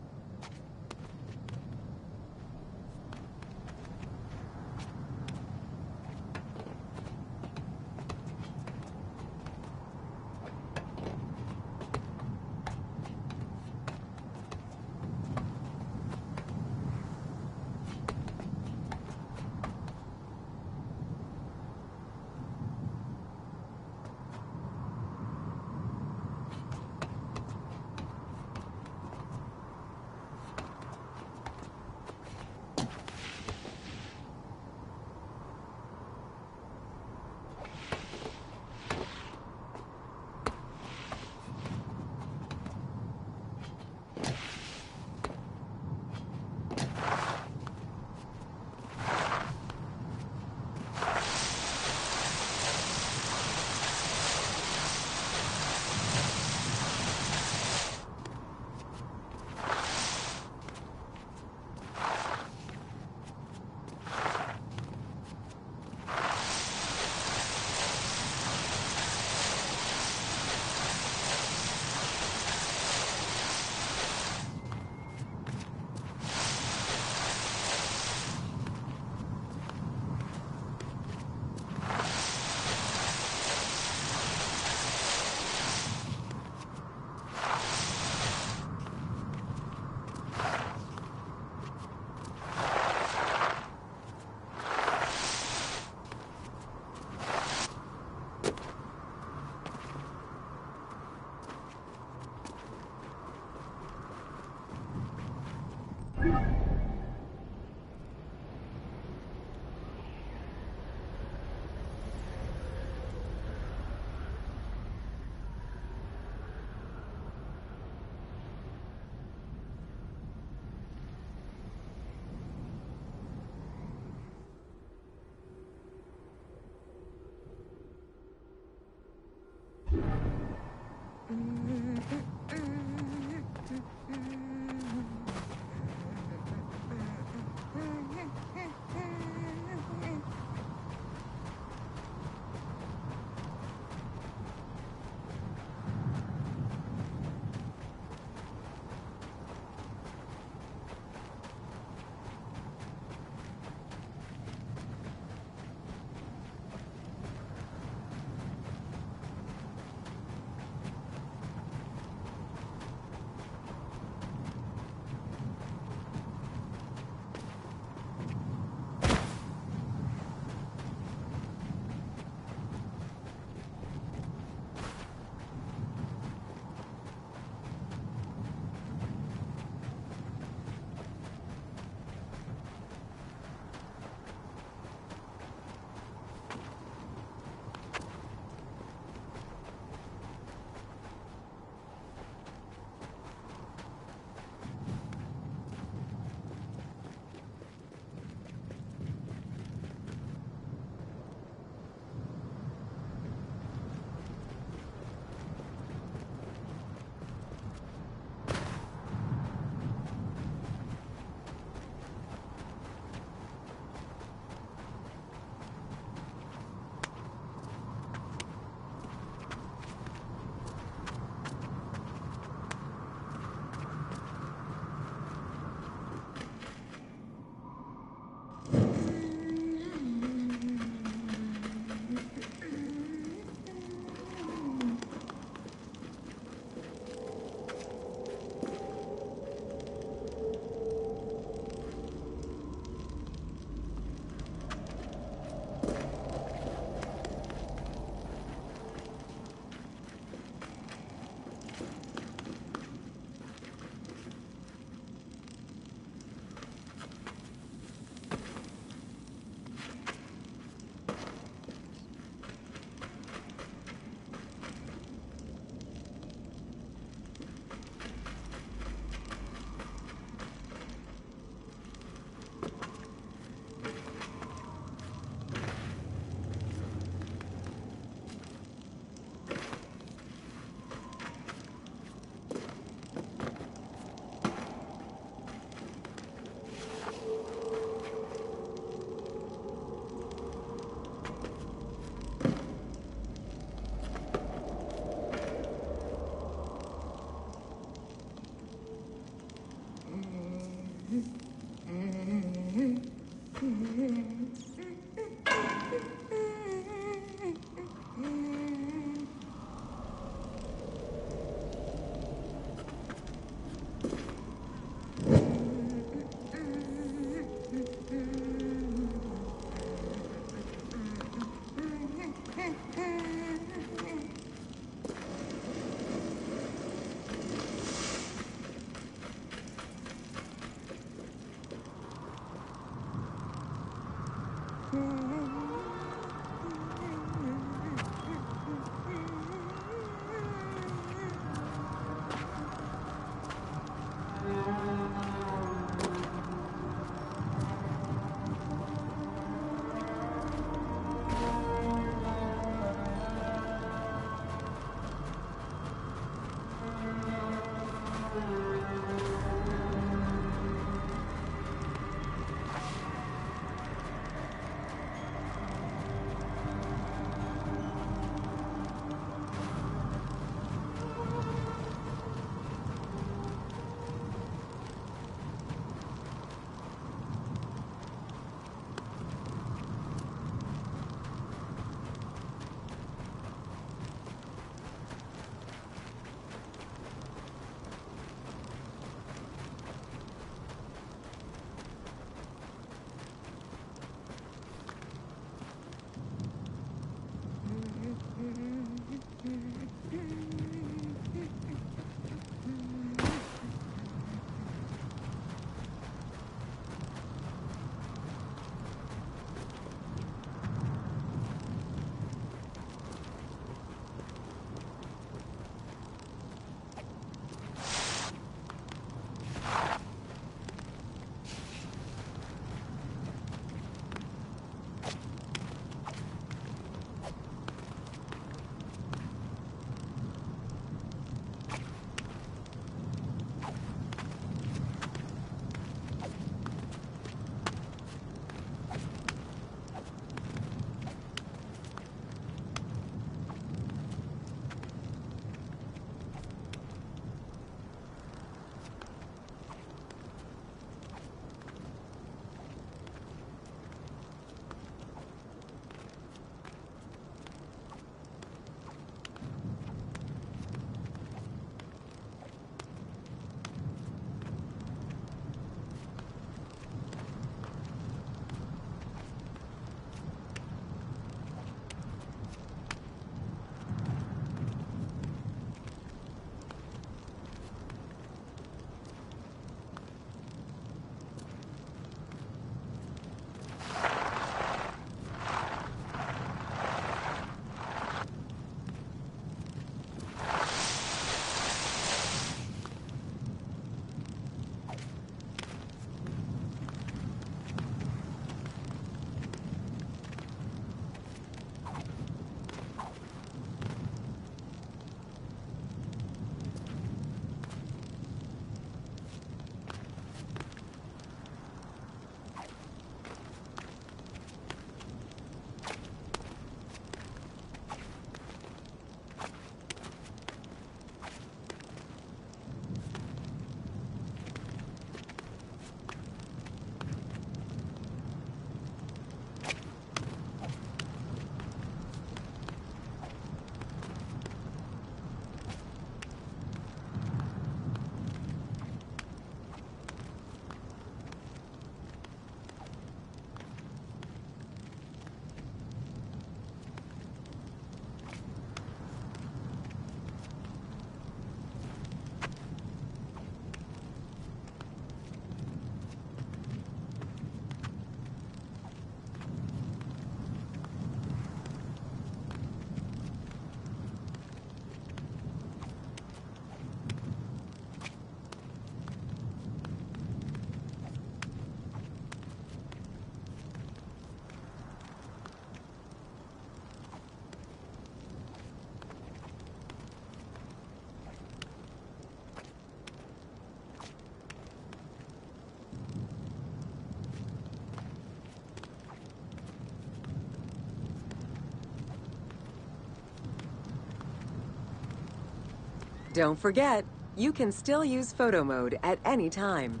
Don't forget, you can still use photo mode at any time.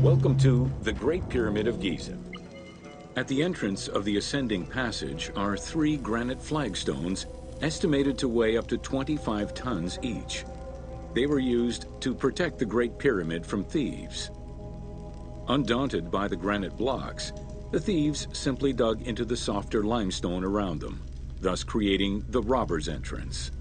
Welcome to the Great Pyramid of Giza. At the entrance of the ascending passage are 3 granite flagstones estimated to weigh up to 25 tons each. They were used to protect the Great Pyramid from thieves. Undaunted by the granite blocks, the thieves simply dug into the softer limestone around them, thus creating the robber's entrance.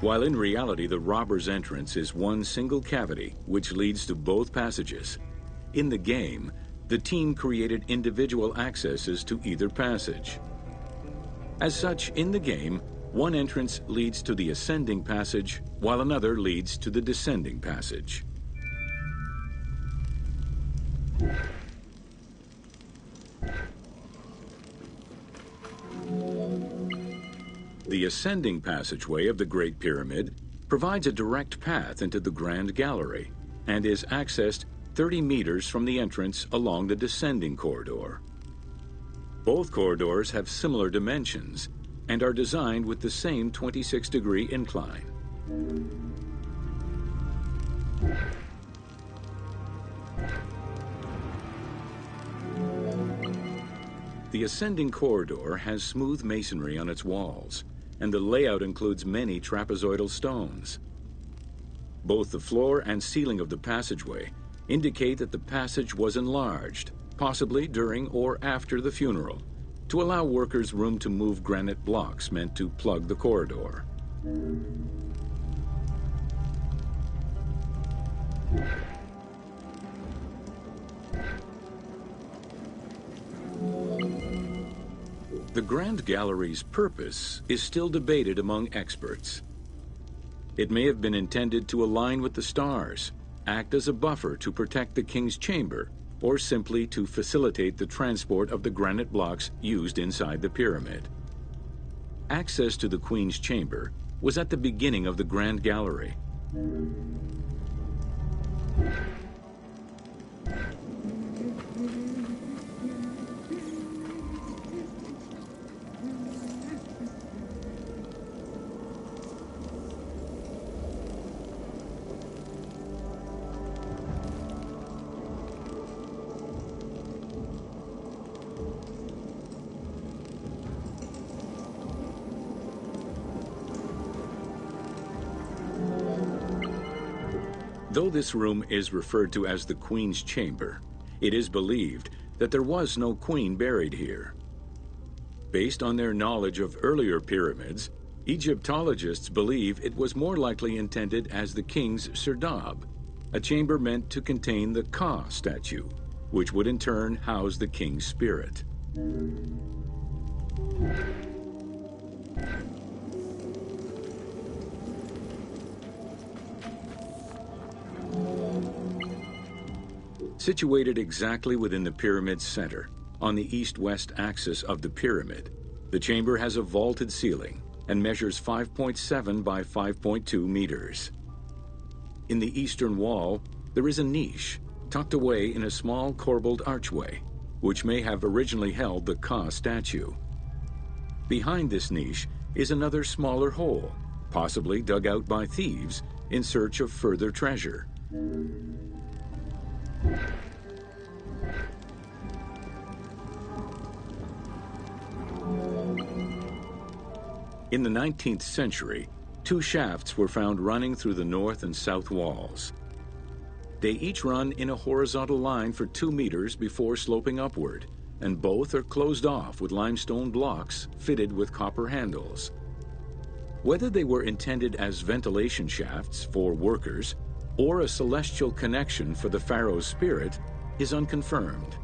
While in reality the robber's entrance is one single cavity which leads to both passages, in the game, the team created individual accesses to either passage. As such, in the game, one entrance leads to the ascending passage, while another leads to the descending passage. The ascending passageway of the Great Pyramid provides a direct path into the Grand Gallery and is accessed 30 meters from the entrance along the descending corridor. Both corridors have similar dimensions and are designed with the same 26-degree incline. The ascending corridor has smooth masonry on its walls, and the layout includes many trapezoidal stones. Both the floor and ceiling of the passageway indicate that the passage was enlarged, possibly during or after the funeral, to allow workers room to move granite blocks meant to plug the corridor. The Grand Gallery's purpose is still debated among experts. It may have been intended to align with the stars, act as a buffer to protect the king's chamber, or simply to facilitate the transport of the granite blocks used inside the pyramid. Access to the queen's chamber was at the beginning of the Grand Gallery. Though this room is referred to as the Queen's Chamber, it is believed that there was no queen buried here. Based on their knowledge of earlier pyramids, Egyptologists believe it was more likely intended as the king's serdab, a chamber meant to contain the Ka statue, which would in turn house the king's spirit. Situated exactly within the pyramid's center, on the east-west axis of the pyramid, the chamber has a vaulted ceiling and measures 5.7 by 5.2 meters. In the eastern wall, there is a niche tucked away in a small corbelled archway, which may have originally held the Ka statue. Behind this niche is another smaller hole, possibly dug out by thieves in search of further treasure. In the 19th century, 2 shafts were found running through the north and south walls. They each run in a horizontal line for 2 meters before sloping upward, and both are closed off with limestone blocks fitted with copper handles. Whether they were intended as ventilation shafts for workers or a celestial connection for the pharaoh's spirit is unconfirmed.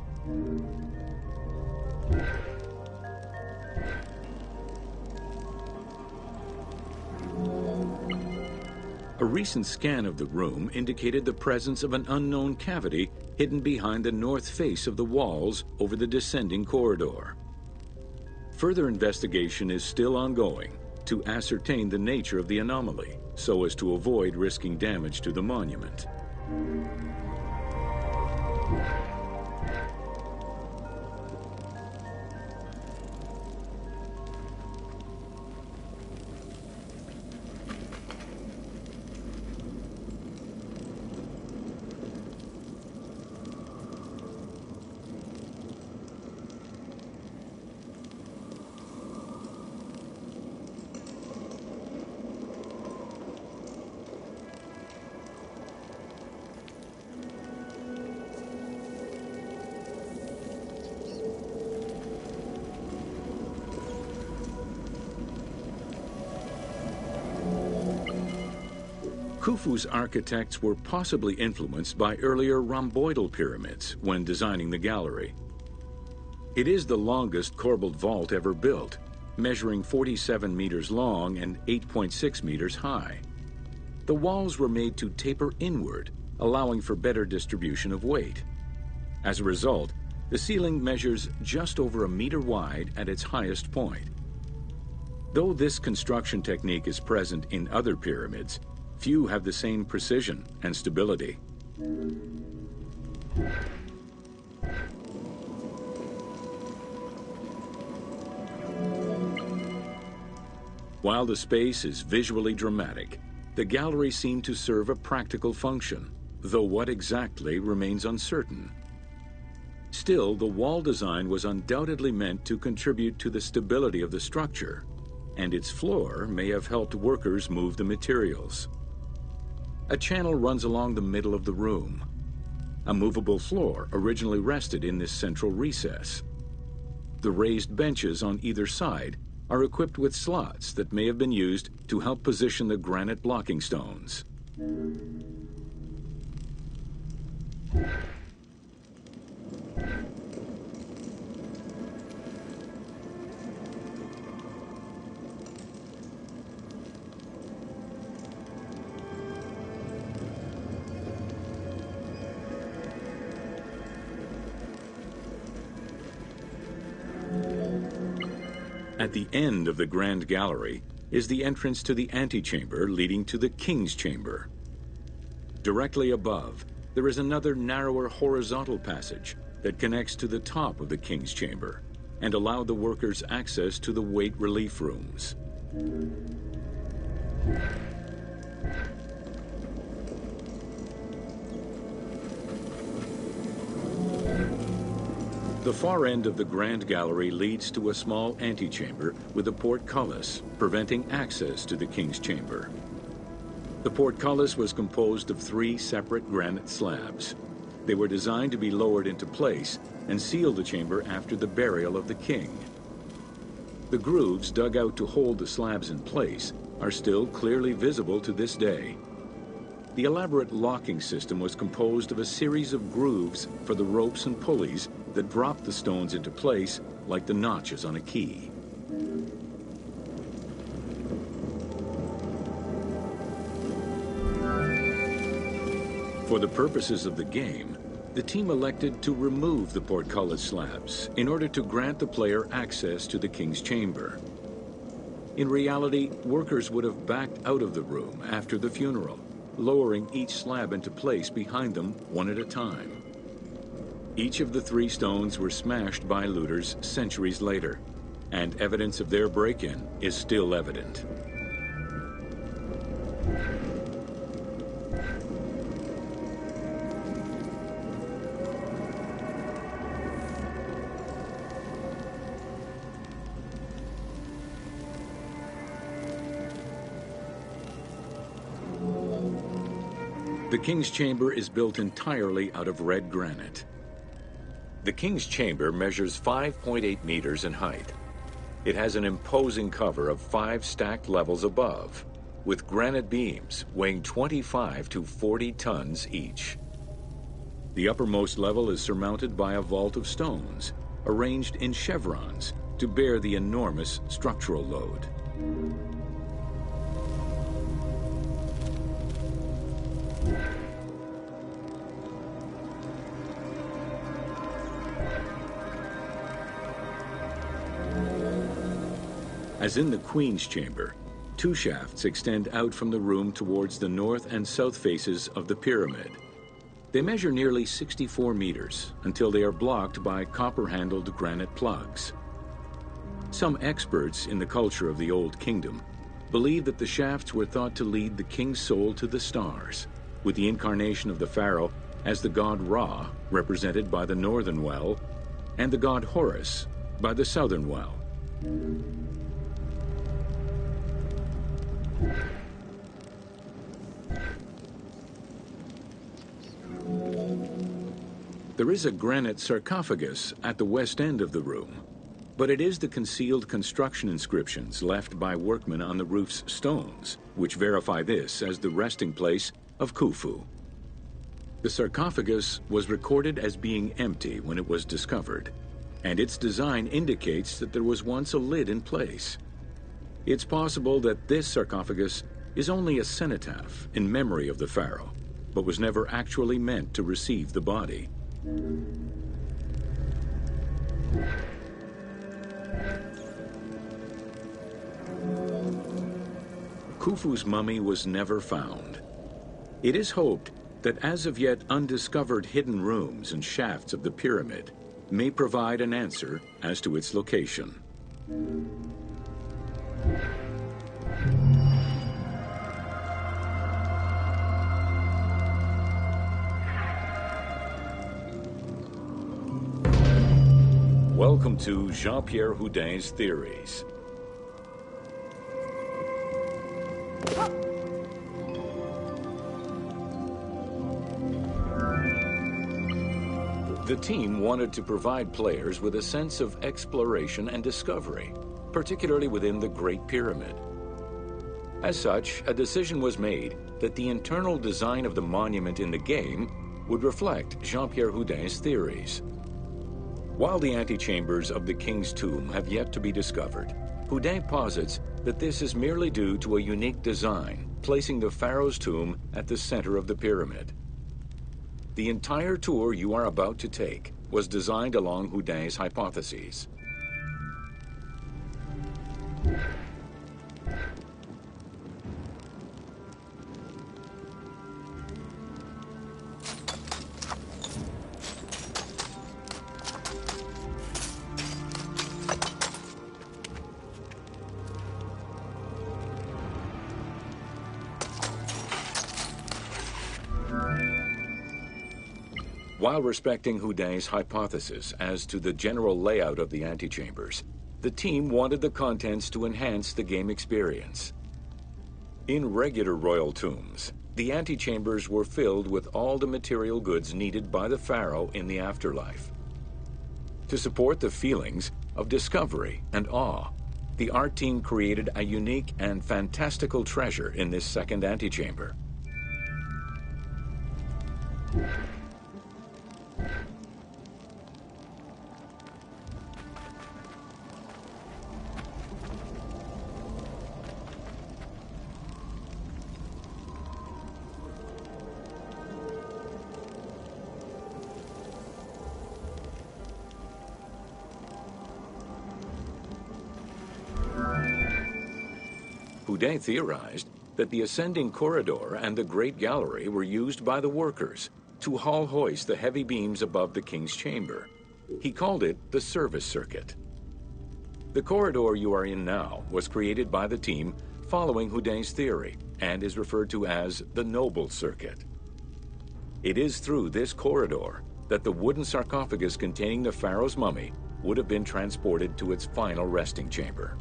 A recent scan of the room indicated the presence of an unknown cavity hidden behind the north face of the walls over the descending corridor. Further investigation is still ongoing to ascertain the nature of the anomaly, so as to avoid risking damage to the monument. Khufu's architects were possibly influenced by earlier rhomboidal pyramids when designing the gallery. It is the longest corbelled vault ever built, measuring 47 meters long and 8.6 meters high. The walls were made to taper inward, allowing for better distribution of weight. As a result, the ceiling measures just over a meter wide at its highest point. Though this construction technique is present in other pyramids, few have the same precision and stability. While the space is visually dramatic, the gallery seemed to serve a practical function, though what exactly remains uncertain. Still, the wall design was undoubtedly meant to contribute to the stability of the structure, and its floor may have helped workers move the materials. A channel runs along the middle of the room. A movable floor originally rested in this central recess. The raised benches on either side are equipped with slots that may have been used to help position the granite blocking stones. At the end of the Grand Gallery is the entrance to the antechamber leading to the King's Chamber. Directly above, there is another narrower horizontal passage that connects to the top of the King's Chamber and allow the workers access to the weight relief rooms. The far end of the Grand Gallery leads to a small antechamber with a portcullis, preventing access to the King's Chamber. The portcullis was composed of 3 separate granite slabs. They were designed to be lowered into place and seal the chamber after the burial of the king. The grooves dug out to hold the slabs in place are still clearly visible to this day. The elaborate locking system was composed of a series of grooves for the ropes and pulleys that dropped the stones into place like the notches on a key. For the purposes of the game, the team elected to remove the portcullis slabs in order to grant the player access to the King's Chamber. In reality, workers would have backed out of the room after the funeral, lowering each slab into place behind them one at a time. Each of the 3 stones were smashed by looters centuries later, and evidence of their break-in is still evident. The King's Chamber is built entirely out of red granite. The King's Chamber measures 5.8 meters in height. It has an imposing cover of 5 stacked levels above, with granite beams weighing 25 to 40 tons each. The uppermost level is surmounted by a vault of stones, arranged in chevrons to bear the enormous structural load. As in the Queen's Chamber, 2 shafts extend out from the room towards the north and south faces of the pyramid. They measure nearly 64 meters until they are blocked by copper-handled granite plugs. Some experts in the culture of the Old Kingdom believe that the shafts were thought to lead the king's soul to the stars, with the incarnation of the pharaoh as the god Ra, represented by the northern well, and the god Horus by the southern well. There is a granite sarcophagus at the west end of the room. But it is the concealed construction inscriptions left by workmen on the roof's stones which verify this as the resting place of Khufu. The sarcophagus was recorded as being empty when it was discovered, and its design indicates that there was once a lid in place. It's possible that this sarcophagus is only a cenotaph in memory of the pharaoh, but was never actually meant to receive the body. Khufu's mummy was never found. It is hoped that as of yet undiscovered hidden rooms and shafts of the pyramid may provide an answer as to its location. Welcome to Jean-Pierre Houdin's Theories. The team wanted to provide players with a sense of exploration and discovery, particularly within the Great Pyramid. As such, a decision was made that the internal design of the monument in the game would reflect Jean-Pierre Houdin's theories. While the antechambers of the king's tomb have yet to be discovered, Houdin posits that this is merely due to a unique design, placing the pharaoh's tomb at the center of the pyramid. The entire tour you are about to take was designed along Houdin's hypotheses. While respecting Houdin's hypothesis as to the general layout of the antechambers, the team wanted the contents to enhance the game experience. In regular royal tombs, the antechambers were filled with all the material goods needed by the pharaoh in the afterlife. To support the feelings of discovery and awe, the art team created a unique and fantastical treasure in this second antechamber. Houdin theorized that the ascending corridor and the Great Gallery were used by the workers to haul hoist the heavy beams above the king's chamber. He called it the service circuit. The corridor you are in now was created by the team following Houdin's theory and is referred to as the Noble Circuit. It is through this corridor that the wooden sarcophagus containing the pharaoh's mummy would have been transported to its final resting chamber.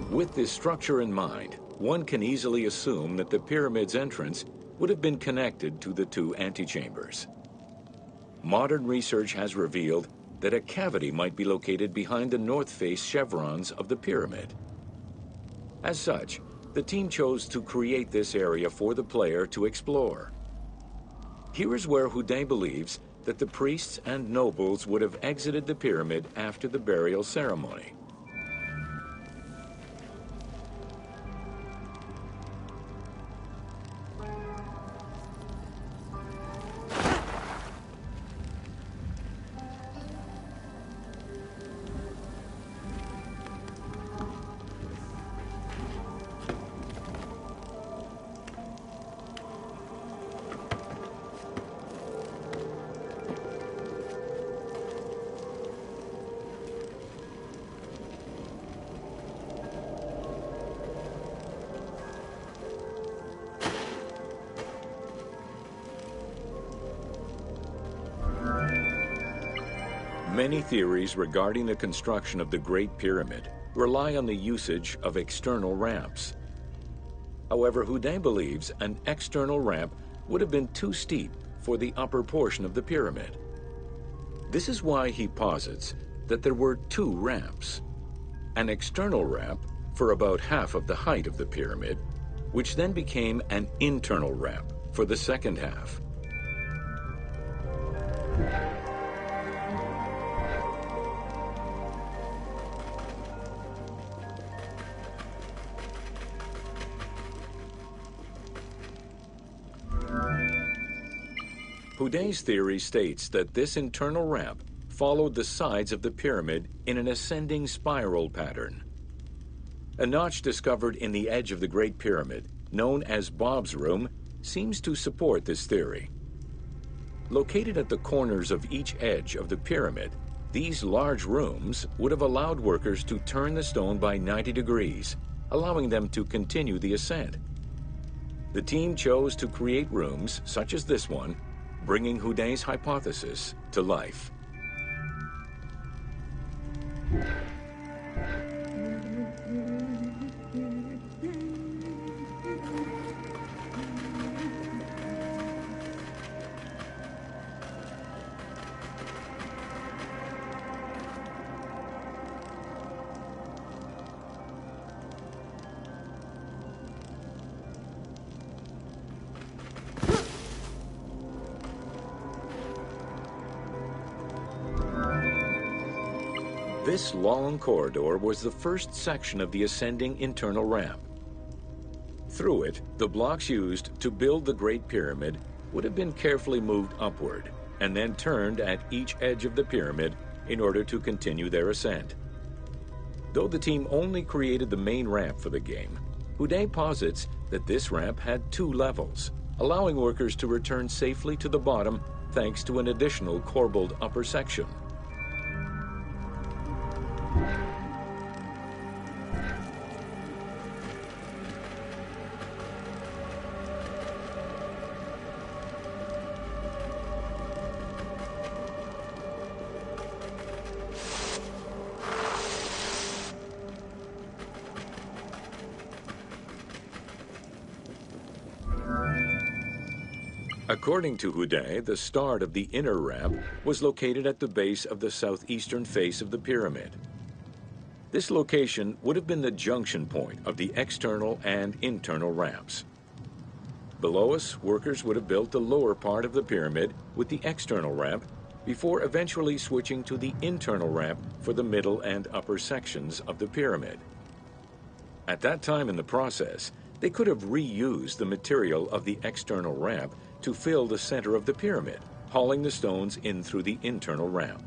With this structure in mind, one can easily assume that the pyramid's entrance would have been connected to the two antechambers. Modern research has revealed that a cavity might be located behind the north face chevrons of the pyramid. As such, the team chose to create this area for the player to explore. Here is where Houdin believes that the priests and nobles would have exited the pyramid after the burial ceremony. Many theories regarding the construction of the Great Pyramid rely on the usage of external ramps. However, Houdin believes an external ramp would have been too steep for the upper portion of the pyramid. This is why he posits that there were two ramps. An external ramp for about half of the height of the pyramid, which then became an internal ramp for the second half. Houdin's theory states that this internal ramp followed the sides of the pyramid in an ascending spiral pattern. A notch discovered in the edge of the Great Pyramid, known as Bob's Room, seems to support this theory. Located at the corners of each edge of the pyramid, these large rooms would have allowed workers to turn the stone by 90 degrees, allowing them to continue the ascent. The team chose to create rooms such as this one, bringing Houdin's hypothesis to life. This long corridor was the first section of the ascending internal ramp. Through it, the blocks used to build the Great Pyramid would have been carefully moved upward and then turned at each edge of the pyramid in order to continue their ascent. Though the team only created the main ramp for the game, Houdin posits that this ramp had two levels, allowing workers to return safely to the bottom thanks to an additional corbelled upper section. According to Houdin, the start of the inner ramp was located at the base of the southeastern face of the pyramid. This location would have been the junction point of the external and internal ramps. Below us, workers would have built the lower part of the pyramid with the external ramp before eventually switching to the internal ramp for the middle and upper sections of the pyramid. At that time in the process, they could have reused the material of the external ramp to fill the center of the pyramid, hauling the stones in through the internal ramp.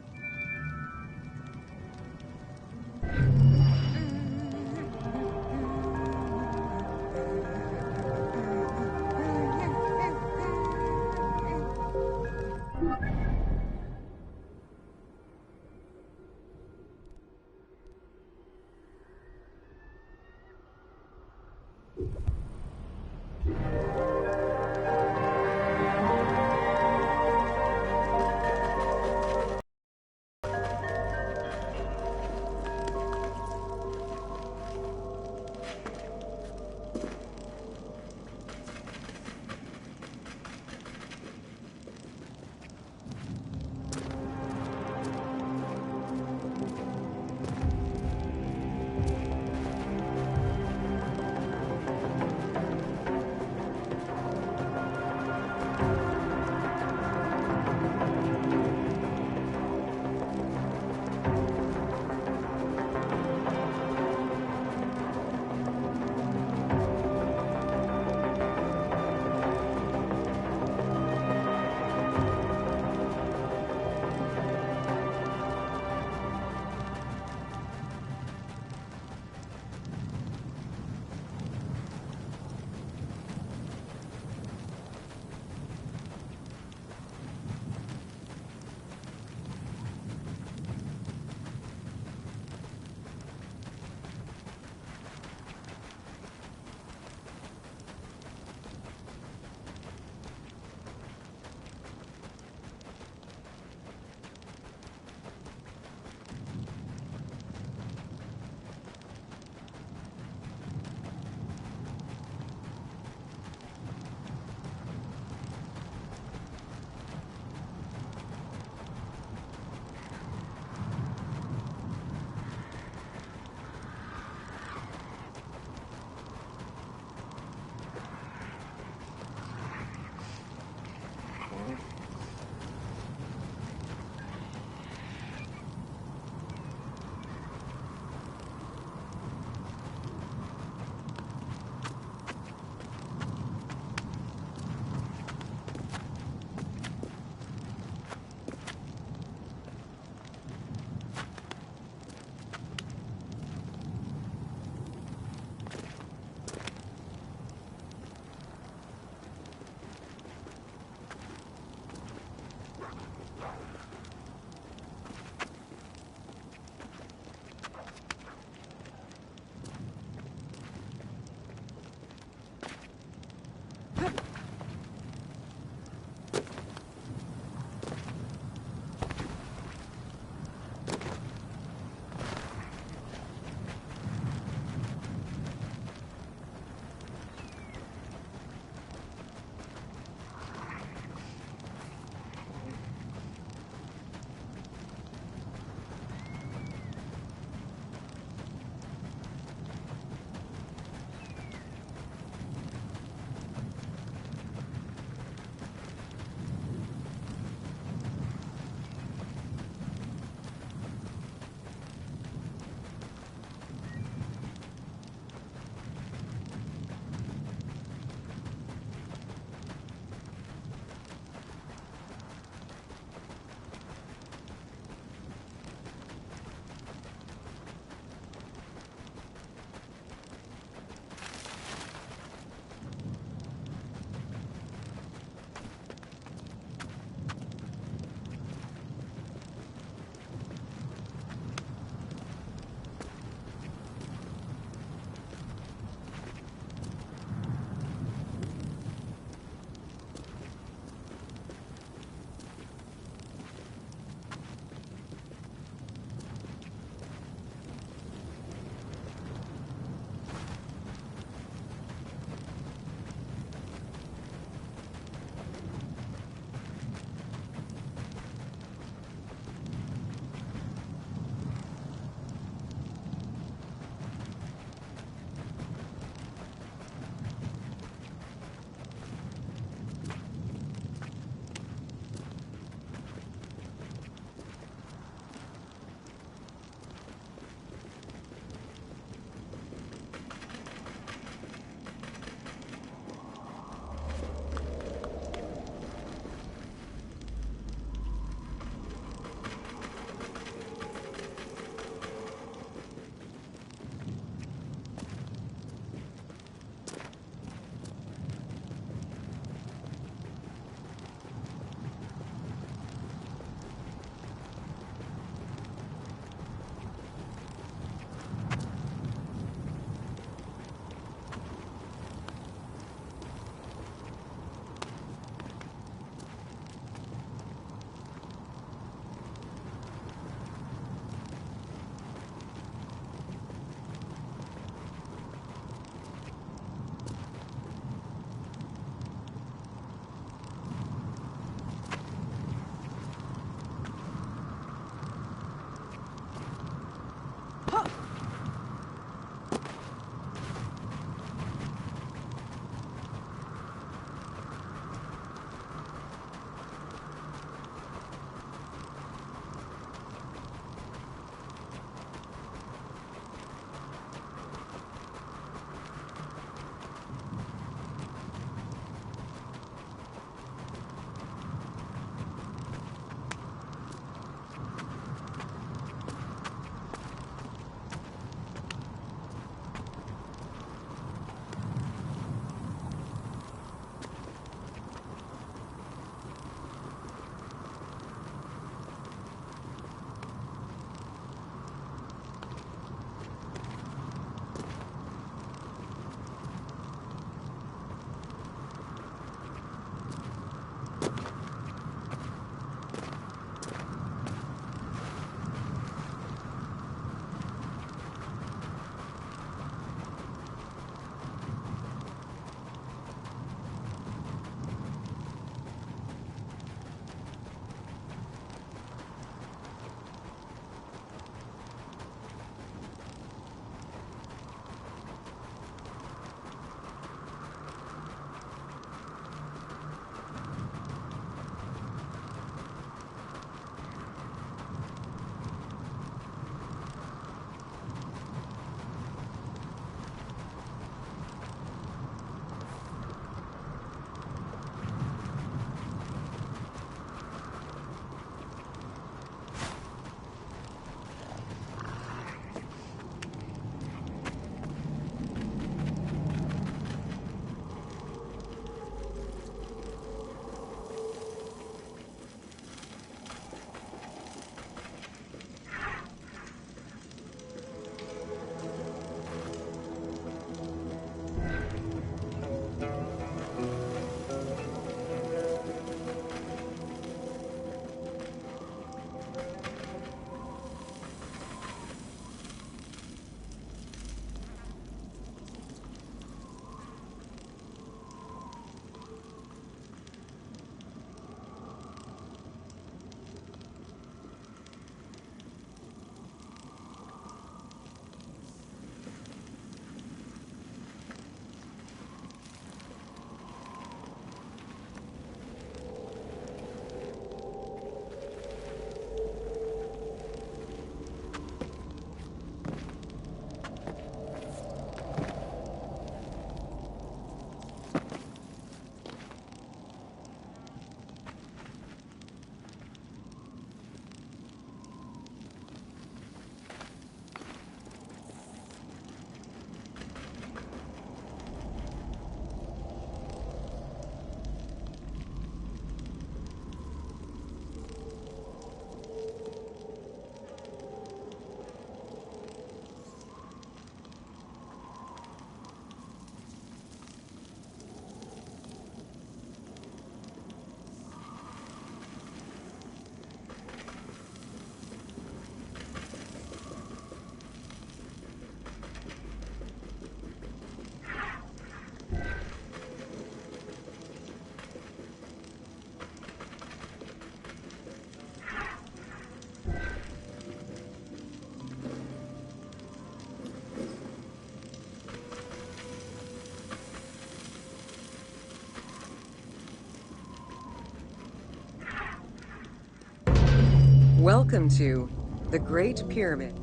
Welcome to the Great Pyramid.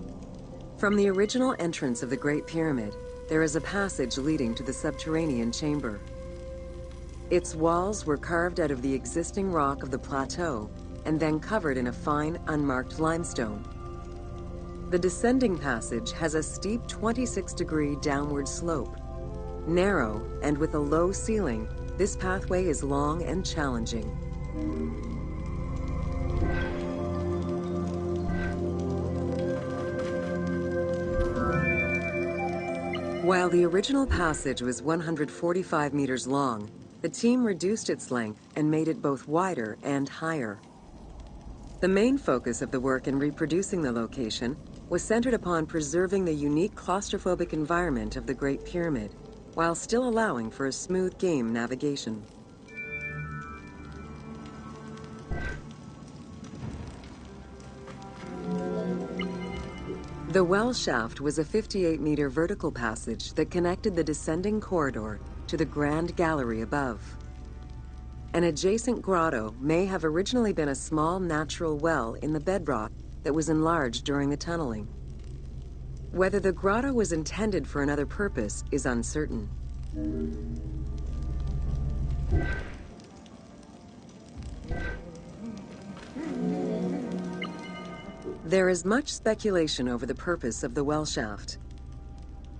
From the original entrance of the Great Pyramid, there is a passage leading to the subterranean chamber. Its walls were carved out of the existing rock of the plateau and then covered in a fine, unmarked limestone. The descending passage has a steep 26-degree downward slope. Narrow and with a low ceiling, this pathway is long and challenging. While the original passage was 145 meters long, the team reduced its length and made it both wider and higher. The main focus of the work in reproducing the location was centered upon preserving the unique claustrophobic environment of the Great Pyramid, while still allowing for a smooth game navigation. The well shaft was a 58-meter vertical passage that connected the descending corridor to the grand gallery above. An adjacent grotto may have originally been a small natural well in the bedrock that was enlarged during the tunneling. Whether the grotto was intended for another purpose is uncertain. There is much speculation over the purpose of the well shaft.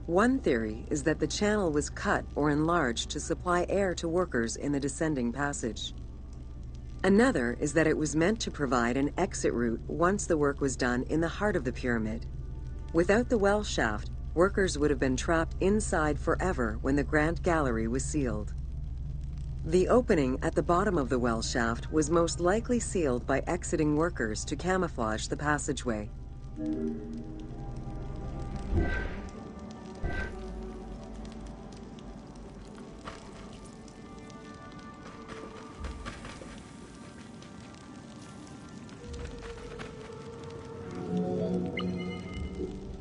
One theory is that the channel was cut or enlarged to supply air to workers in the descending passage. Another is that it was meant to provide an exit route once the work was done in the heart of the pyramid. Without the well shaft, workers would have been trapped inside forever when the Grand Gallery was sealed. The opening at the bottom of the well shaft was most likely sealed by exiting workers to camouflage the passageway.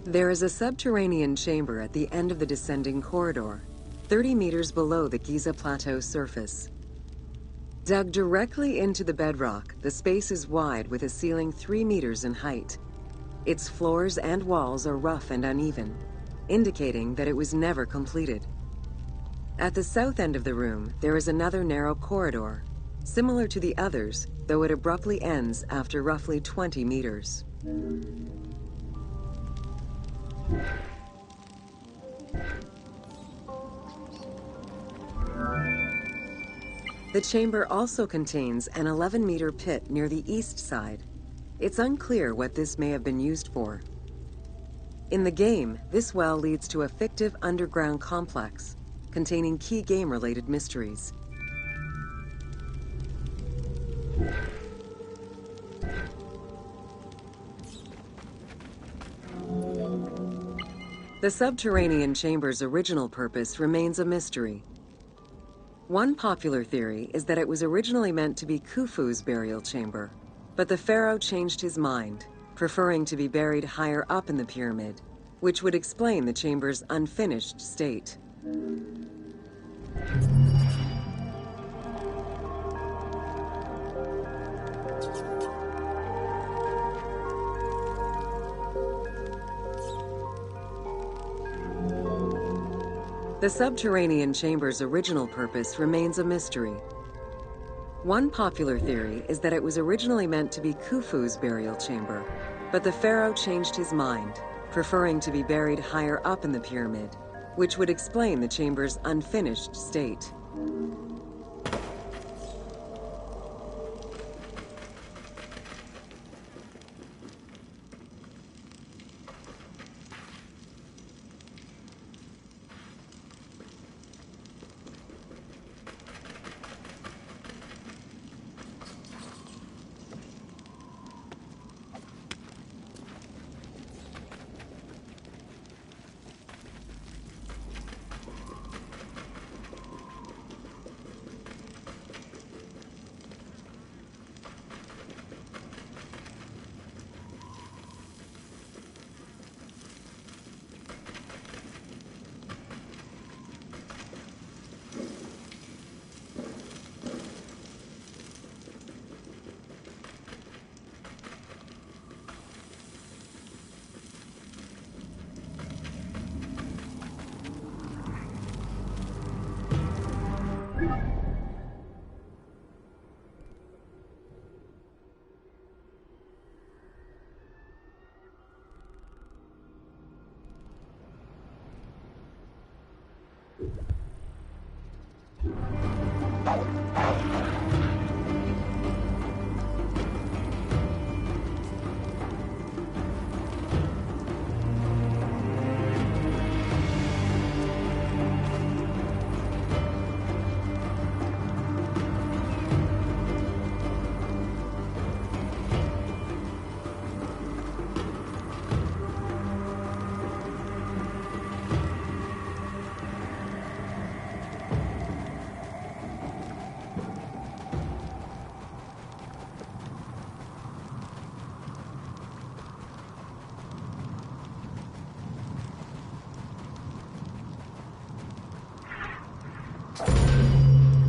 There is a subterranean chamber at the end of the descending corridor, 30 meters below the Giza Plateau surface. Dug directly into the bedrock, the space is wide with a ceiling 3 meters in height. Its floors and walls are rough and uneven, indicating that it was never completed. At the south end of the room, there is another narrow corridor, similar to the others, though it abruptly ends after roughly 20 meters. The chamber also contains an 11-meter pit near the east side. It's unclear what this may have been used for. In the game, this well leads to a fictive underground complex containing key game-related mysteries. The subterranean chamber's original purpose remains a mystery. One popular theory is that it was originally meant to be Khufu's burial chamber, but the pharaoh changed his mind, preferring to be buried higher up in the pyramid, which would explain the chamber's unfinished state. The subterranean chamber's original purpose remains a mystery. One popular theory is that it was originally meant to be Khufu's burial chamber, but the pharaoh changed his mind, preferring to be buried higher up in the pyramid, which would explain the chamber's unfinished state.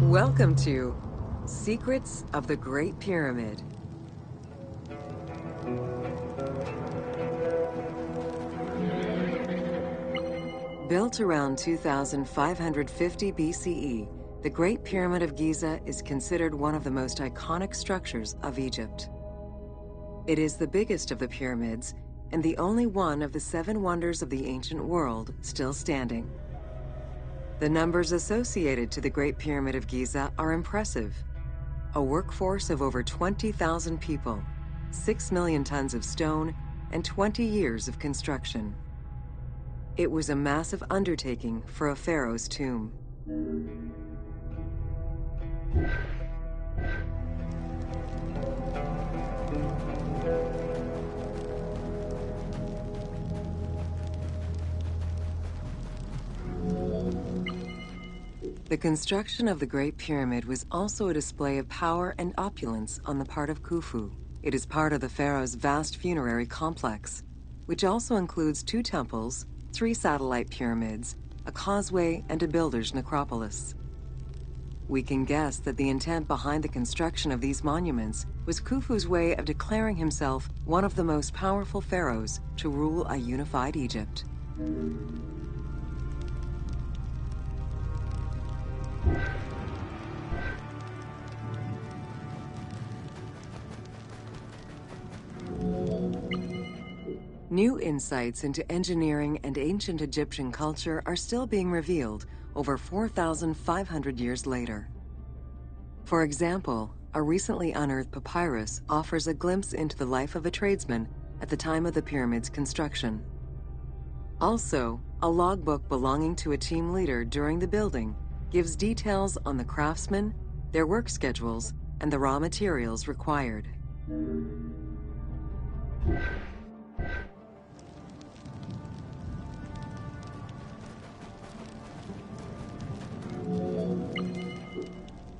Welcome to Secrets of the Great Pyramid. Built around 2550 BCE, the Great Pyramid of Giza is considered one of the most iconic structures of Egypt. It is the biggest of the pyramids and the only one of the 7 wonders of the ancient world still standing. The numbers associated to the Great Pyramid of Giza are impressive. A workforce of over 20,000 people, 6 million tons of stone, and 20 years of construction. It was a massive undertaking for a pharaoh's tomb. The construction of the Great Pyramid was also a display of power and opulence on the part of Khufu. It is part of the pharaoh's vast funerary complex, which also includes 2 temples, 3 satellite pyramids, a causeway, and a builder's necropolis. We can guess that the intent behind the construction of these monuments was Khufu's way of declaring himself one of the most powerful pharaohs to rule a unified Egypt. New insights into engineering and ancient Egyptian culture are still being revealed over 4,500 years later. For example, a recently unearthed papyrus offers a glimpse into the life of a tradesman at the time of the pyramid's construction. Also, a logbook belonging to a team leader during the building gives details on the craftsmen, their work schedules, and the raw materials required.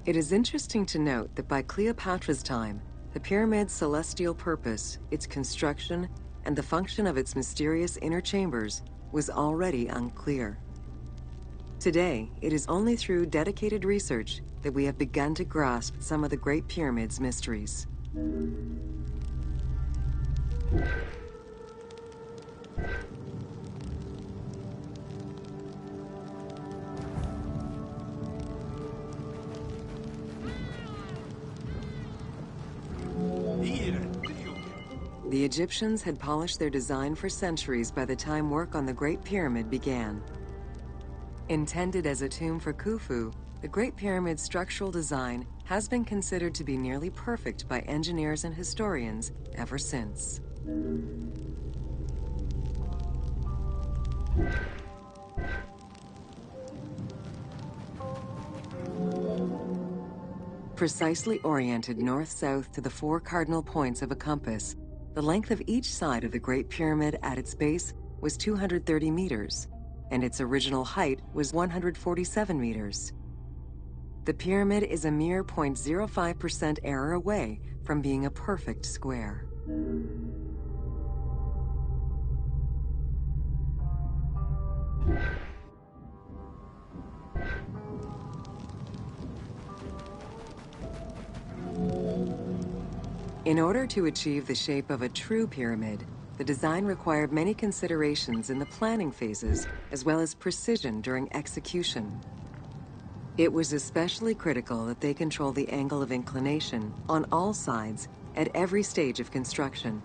It is interesting to note that by Cleopatra's time, the pyramid's celestial purpose, its construction, and the function of its mysterious inner chambers was already unclear. Today, it is only through dedicated research that we have begun to grasp some of the Great Pyramid's mysteries. The Egyptians had polished their design for centuries by the time work on the Great Pyramid began. Intended as a tomb for Khufu, the Great Pyramid's structural design has been considered to be nearly perfect by engineers and historians ever since. Precisely oriented north-south to the 4 cardinal points of a compass, the length of each side of the Great Pyramid at its base was 230 meters, and its original height was 147 meters. The pyramid is a mere 0.05% error away from being a perfect square. In order to achieve the shape of a true pyramid, the design required many considerations in the planning phases, as well as precision during execution. It was especially critical that they control the angle of inclination on all sides at every stage of construction.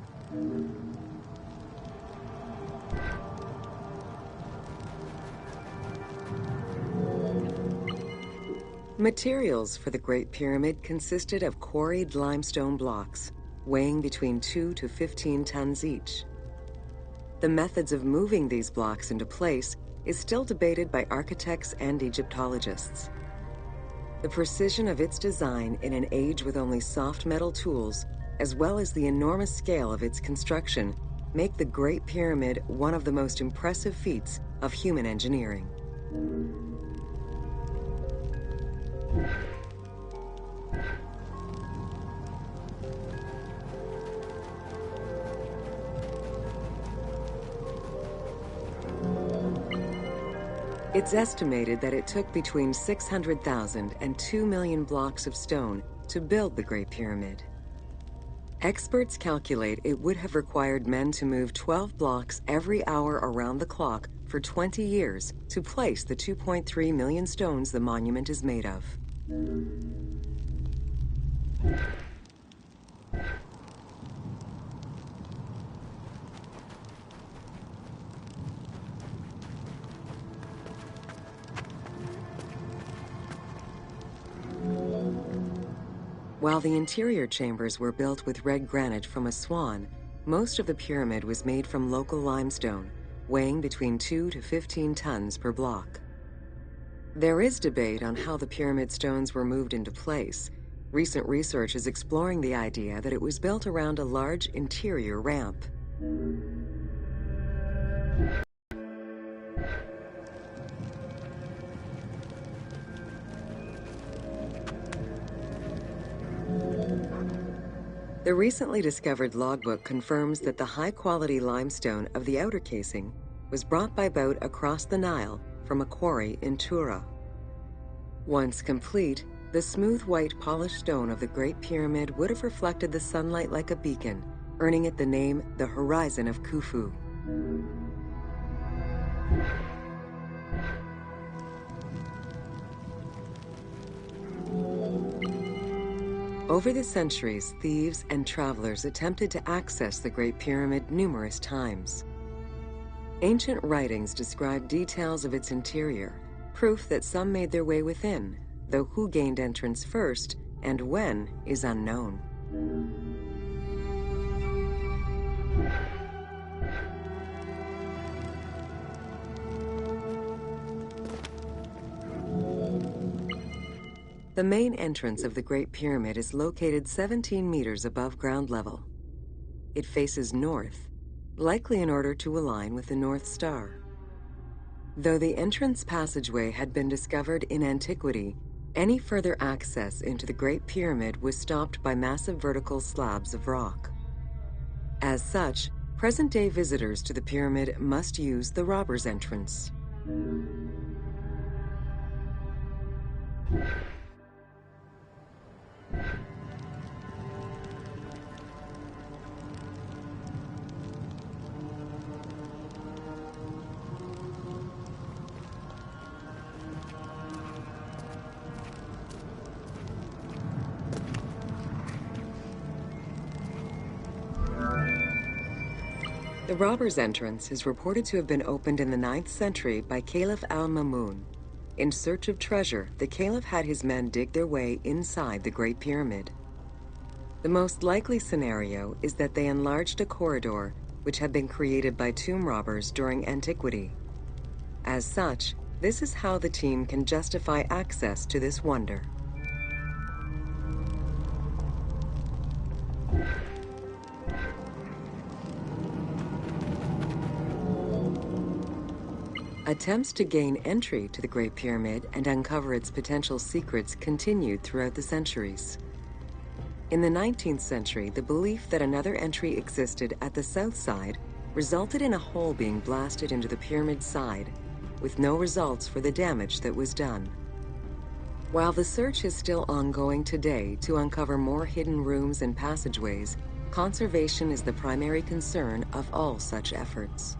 Materials for the Great Pyramid consisted of quarried limestone blocks, weighing between 2 to 15 tons each. The methods of moving these blocks into place is still debated by architects and Egyptologists. The precision of its design in an age with only soft metal tools, as well as the enormous scale of its construction, make the Great Pyramid one of the most impressive feats of human engineering. It's estimated that it took between 600,000 and 2 million blocks of stone to build the Great Pyramid. Experts calculate it would have required men to move 12 blocks every hour around the clock for 20 years to place the 2.3 million stones the monument is made of. While the interior chambers were built with red granite from Aswan, most of the pyramid was made from local limestone, weighing between 2 to 15 tons per block. There is debate on how the pyramid stones were moved into place. Recent research is exploring the idea that it was built around a large interior ramp. The recently discovered logbook confirms that the high-quality limestone of the outer casing was brought by boat across the Nile from a quarry in Tura. Once complete, the smooth white polished stone of the Great Pyramid would have reflected the sunlight like a beacon, earning it the name the Horizon of Khufu. Over the centuries, thieves and travelers attempted to access the Great Pyramid numerous times. Ancient writings describe details of its interior, proof that some made their way within, though who gained entrance first and when is unknown. The main entrance of the Great Pyramid is located 17 meters above ground level. It faces north, likely in order to align with the North Star. Though the entrance passageway had been discovered in antiquity, any further access into the Great Pyramid was stopped by massive vertical slabs of rock. As such, present-day visitors to the pyramid must use the robber's entrance. The robber's entrance is reported to have been opened in the 9th century by Caliph al-Mamun. In search of treasure, the Caliph had his men dig their way inside the Great Pyramid. The most likely scenario is that they enlarged a corridor which had been created by tomb robbers during antiquity. As such, this is how the team can justify access to this wonder. Attempts to gain entry to the Great Pyramid and uncover its potential secrets continued throughout the centuries. In the 19th century, the belief that another entry existed at the south side resulted in a hole being blasted into the pyramid's side, with no results for the damage that was done. While the search is still ongoing today to uncover more hidden rooms and passageways, conservation is the primary concern of all such efforts.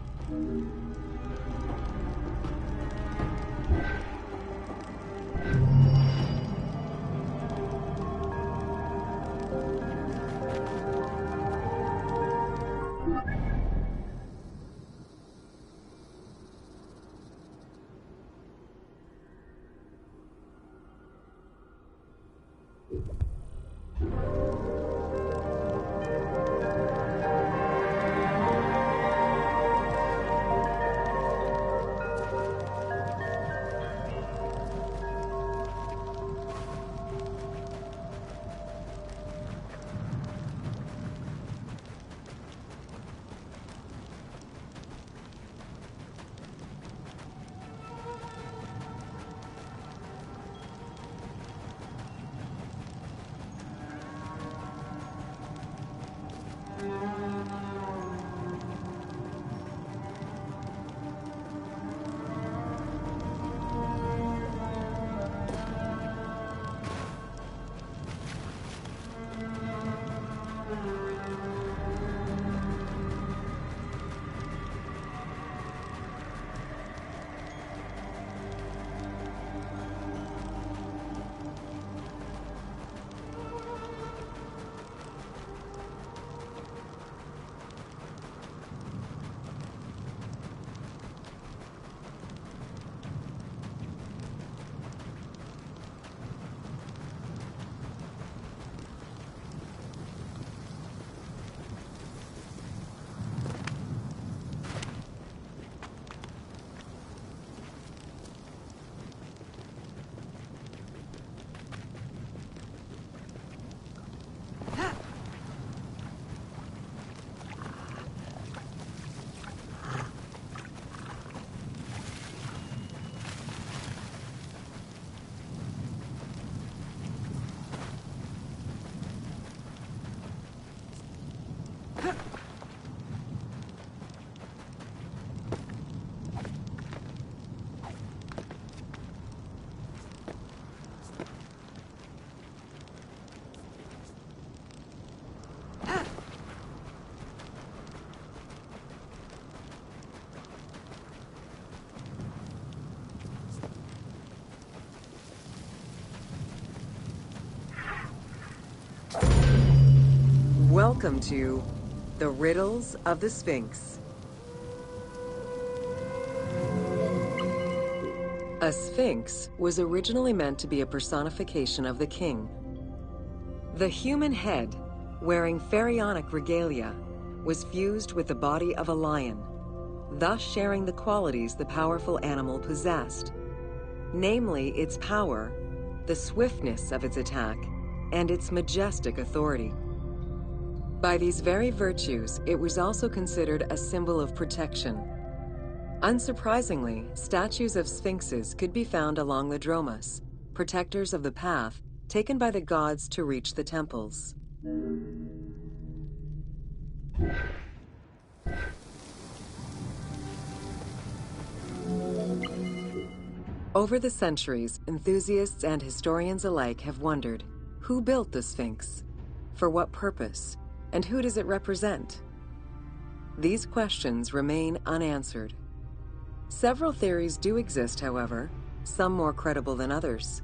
Welcome to The Riddles of the Sphinx. A sphinx was originally meant to be a personification of the king. The human head, wearing pharaonic regalia, was fused with the body of a lion, thus sharing the qualities the powerful animal possessed, namely its power, the swiftness of its attack, and its majestic authority. By these very virtues, it was also considered a symbol of protection. Unsurprisingly, statues of sphinxes could be found along the Dromas, protectors of the path taken by the gods to reach the temples. Over the centuries, enthusiasts and historians alike have wondered, who built the Sphinx? For what purpose? And who does it represent? These questions remain unanswered. Several theories do exist, however, some more credible than others.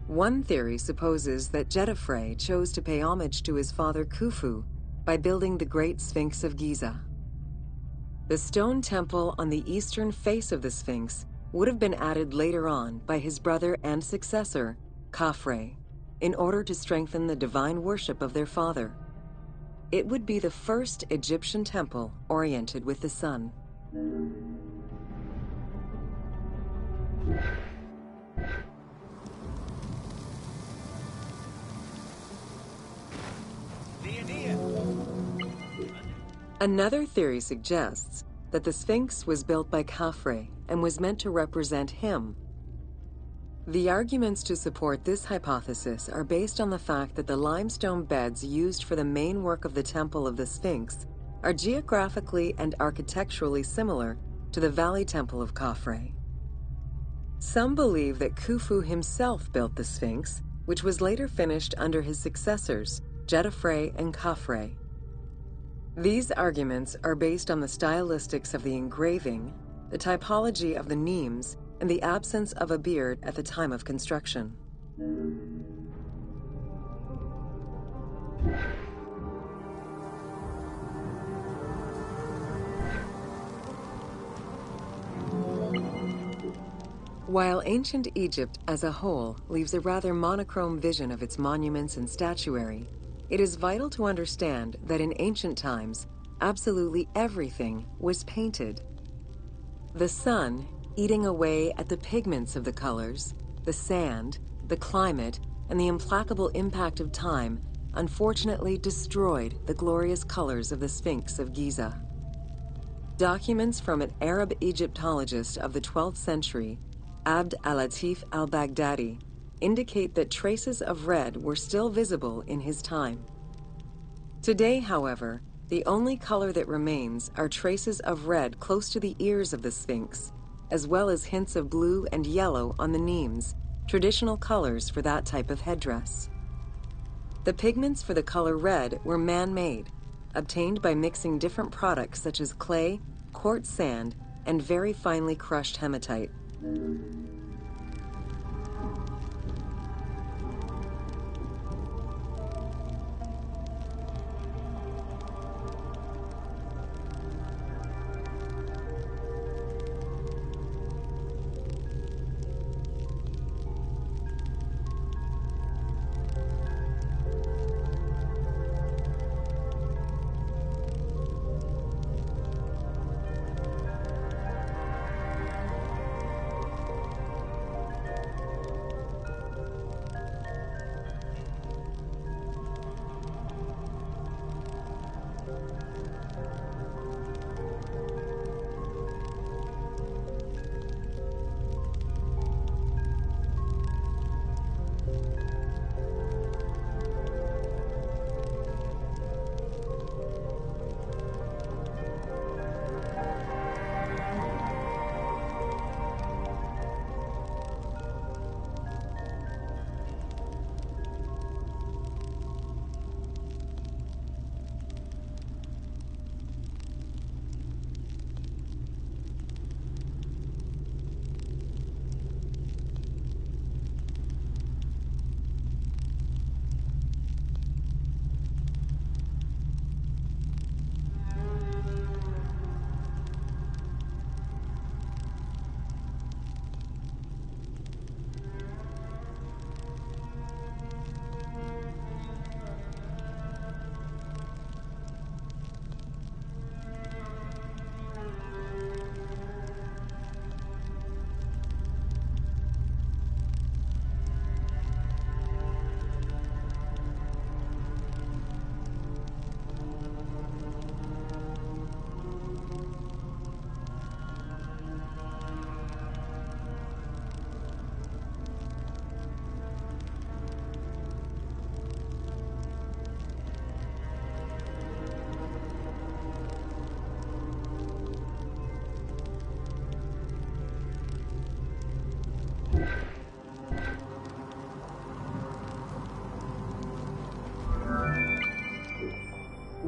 One theory supposes that Djedefre chose to pay homage to his father Khufu by building the Great Sphinx of Giza. The stone temple on the eastern face of the Sphinx would have been added later on by his brother and successor, Khafre, in order to strengthen the divine worship of their father. It would be the first Egyptian temple oriented with the sun. Another theory suggests that the Sphinx was built by Khafre and was meant to represent him. The arguments to support this hypothesis are based on the fact that the limestone beds used for the main work of the Temple of the Sphinx are geographically and architecturally similar to the Valley Temple of Khafre. Some believe that Khufu himself built the Sphinx, which was later finished under his successors, Djedefre and Khafre. These arguments are based on the stylistics of the engraving, the typology of the nemes, and the absence of a beard at the time of construction. While ancient Egypt as a whole leaves a rather monochrome vision of its monuments and statuary, it is vital to understand that in ancient times, absolutely everything was painted. The sun, eating away at the pigments of the colors, the sand, the climate, and the implacable impact of time, unfortunately destroyed the glorious colors of the Sphinx of Giza. Documents from an Arab Egyptologist of the 12th century, Abd al-Latif al-Baghdadi, indicate that traces of red were still visible in his time. Today, however, the only color that remains are traces of red close to the ears of the Sphinx, as well as hints of blue and yellow on the nemes, traditional colors for that type of headdress. The pigments for the color red were man-made, obtained by mixing different products such as clay, quartz sand, and very finely crushed hematite.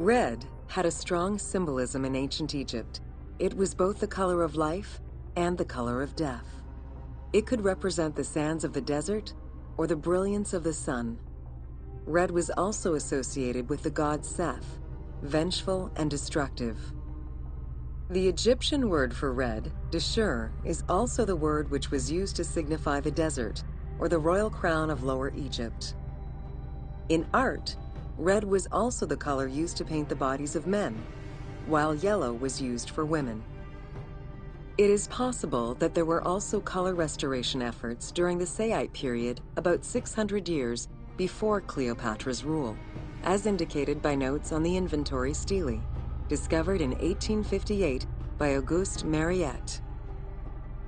Red had a strong symbolism in ancient Egypt. It was both the color of life and the color of death. It could represent the sands of the desert or the brilliance of the sun. Red was also associated with the god Seth, vengeful and destructive. The Egyptian word for red, Deshur, is also the word which was used to signify the desert, or the royal crown of Lower Egypt. In art, red was also the color used to paint the bodies of men, while yellow was used for women. It is possible that there were also color restoration efforts during the Saite period about 600 years before Cleopatra's rule, as indicated by notes on the inventory stele, discovered in 1858 by Auguste Mariette.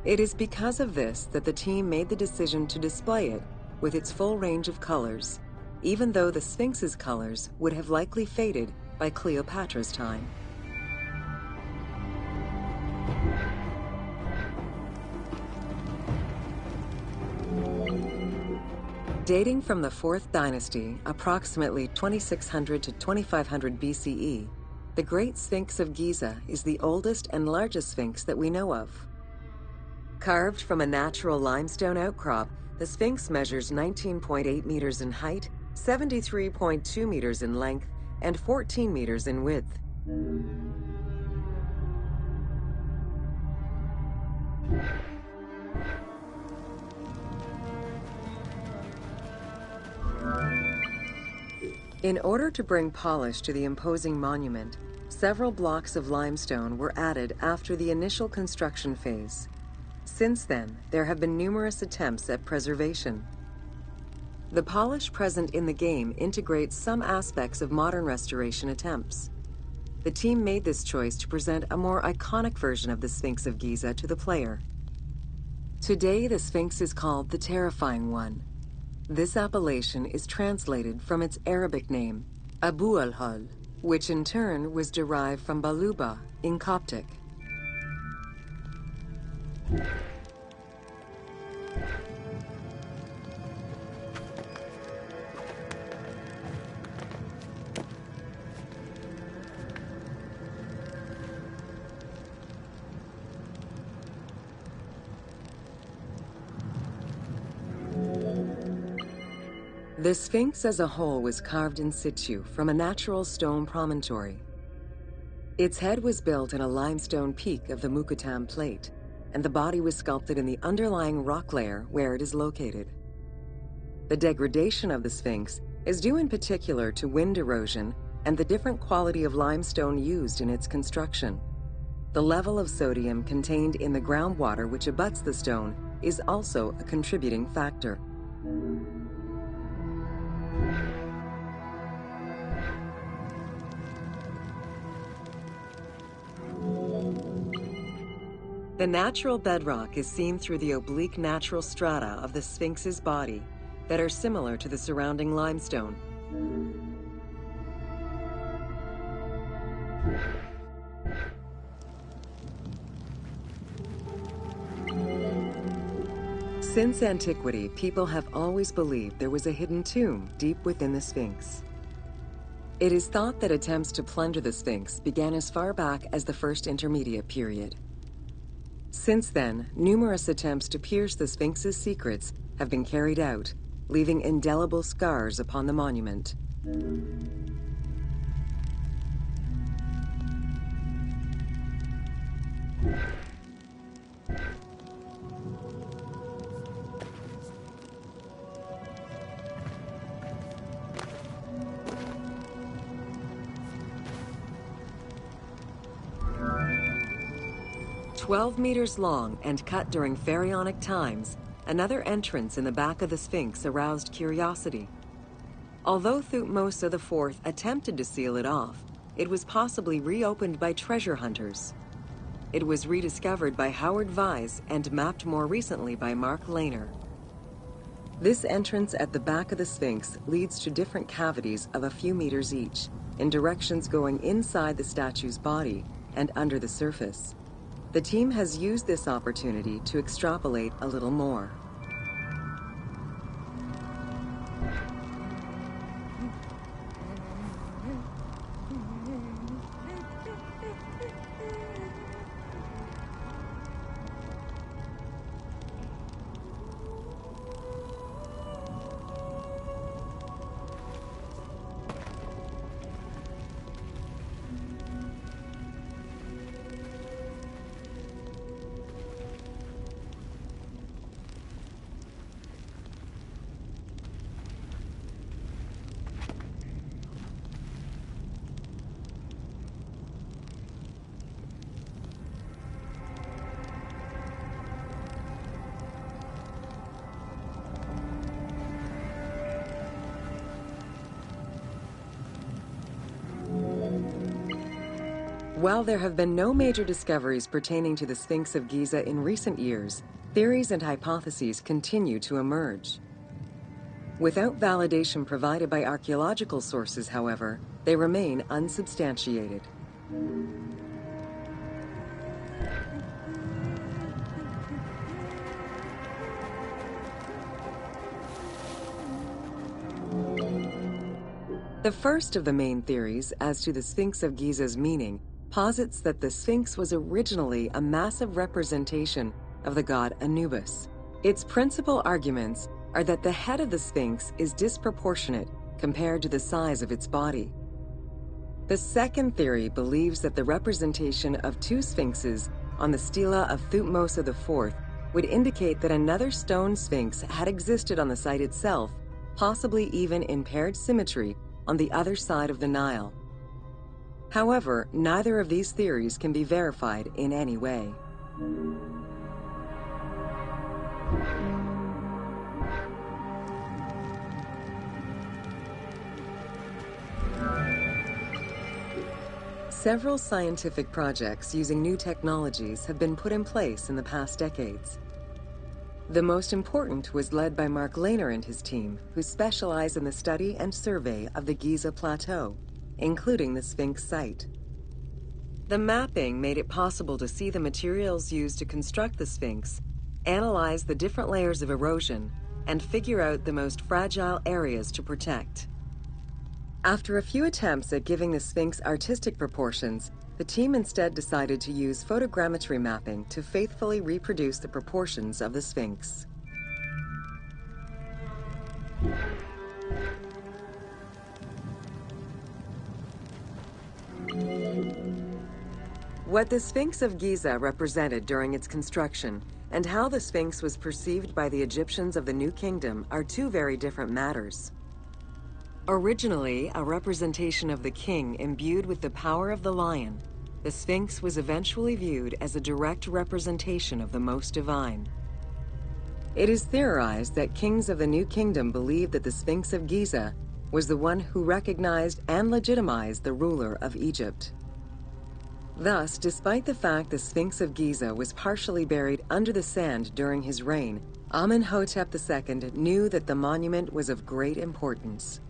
It is because of this that the team made the decision to display it with its full range of colors, even though the Sphinx's colors would have likely faded by Cleopatra's time. Dating from the 4th dynasty, approximately 2600 to 2500 BCE, the Great Sphinx of Giza is the oldest and largest sphinx that we know of. Carved from a natural limestone outcrop, the Sphinx measures 19.8 meters in height, 73.2 meters in length, and 14 meters in width. In order to bring polish to the imposing monument, several blocks of limestone were added after the initial construction phase. Since then, there have been numerous attempts at preservation. The polish present in the game integrates some aspects of modern restoration attempts. The team made this choice to present a more iconic version of the Sphinx of Giza to the player. Today, the Sphinx is called the Terrifying One. This appellation is translated from its Arabic name, Abu al-Hal, which in turn was derived from Baluba in Coptic. The Sphinx as a whole was carved in situ from a natural stone promontory. Its head was built in a limestone peak of the Mukattam Plate, and the body was sculpted in the underlying rock layer where it is located. The degradation of the Sphinx is due in particular to wind erosion and the different quality of limestone used in its construction. The level of sodium contained in the groundwater which abuts the stone is also a contributing factor. The natural bedrock is seen through the oblique natural strata of the Sphinx's body that are similar to the surrounding limestone. Since antiquity, people have always believed there was a hidden tomb deep within the Sphinx. It is thought that attempts to plunder the Sphinx began as far back as the First Intermediate period. Since then, numerous attempts to pierce the Sphinx's secrets have been carried out, leaving indelible scars upon the monument. "12 meters long and cut during pharaonic times, another entrance in the back of the Sphinx aroused curiosity. Although Thutmose IV attempted to seal it off, it was possibly reopened by treasure hunters. It was rediscovered by Howard Vyse and mapped more recently by Mark Lehner. This entrance at the back of the Sphinx leads to different cavities of a few meters each, in directions going inside the statue's body and under the surface. The team has used this opportunity to extrapolate a little more. While there have been no major discoveries pertaining to the Sphinx of Giza in recent years, theories and hypotheses continue to emerge. Without validation provided by archaeological sources, however, they remain unsubstantiated. The first of the main theories as to the Sphinx of Giza's meaning posits that the Sphinx was originally a massive representation of the god Anubis. Its principal arguments are that the head of the Sphinx is disproportionate compared to the size of its body. The second theory believes that the representation of two sphinxes on the stela of Thutmose IV would indicate that another stone sphinx had existed on the site itself, possibly even in paired symmetry on the other side of the Nile. However, neither of these theories can be verified in any way. Several scientific projects using new technologies have been put in place in the past decades. The most important was led by Mark Lehner and his team, who specialize in the study and survey of the Giza Plateau, including the Sphinx site. The mapping made it possible to see the materials used to construct the Sphinx, analyze the different layers of erosion, and figure out the most fragile areas to protect. After a few attempts at giving the Sphinx artistic proportions, the team instead decided to use photogrammetry mapping to faithfully reproduce the proportions of the Sphinx. What the Sphinx of Giza represented during its construction and how the Sphinx was perceived by the Egyptians of the New Kingdom are two very different matters. Originally a representation of the king imbued with the power of the lion, the Sphinx was eventually viewed as a direct representation of the Most Divine. It is theorized that kings of the New Kingdom believed that the Sphinx of Giza was the one who recognized and legitimized the ruler of Egypt. Thus, despite the fact the Sphinx of Giza was partially buried under the sand during his reign, Amenhotep II knew that the monument was of great importance.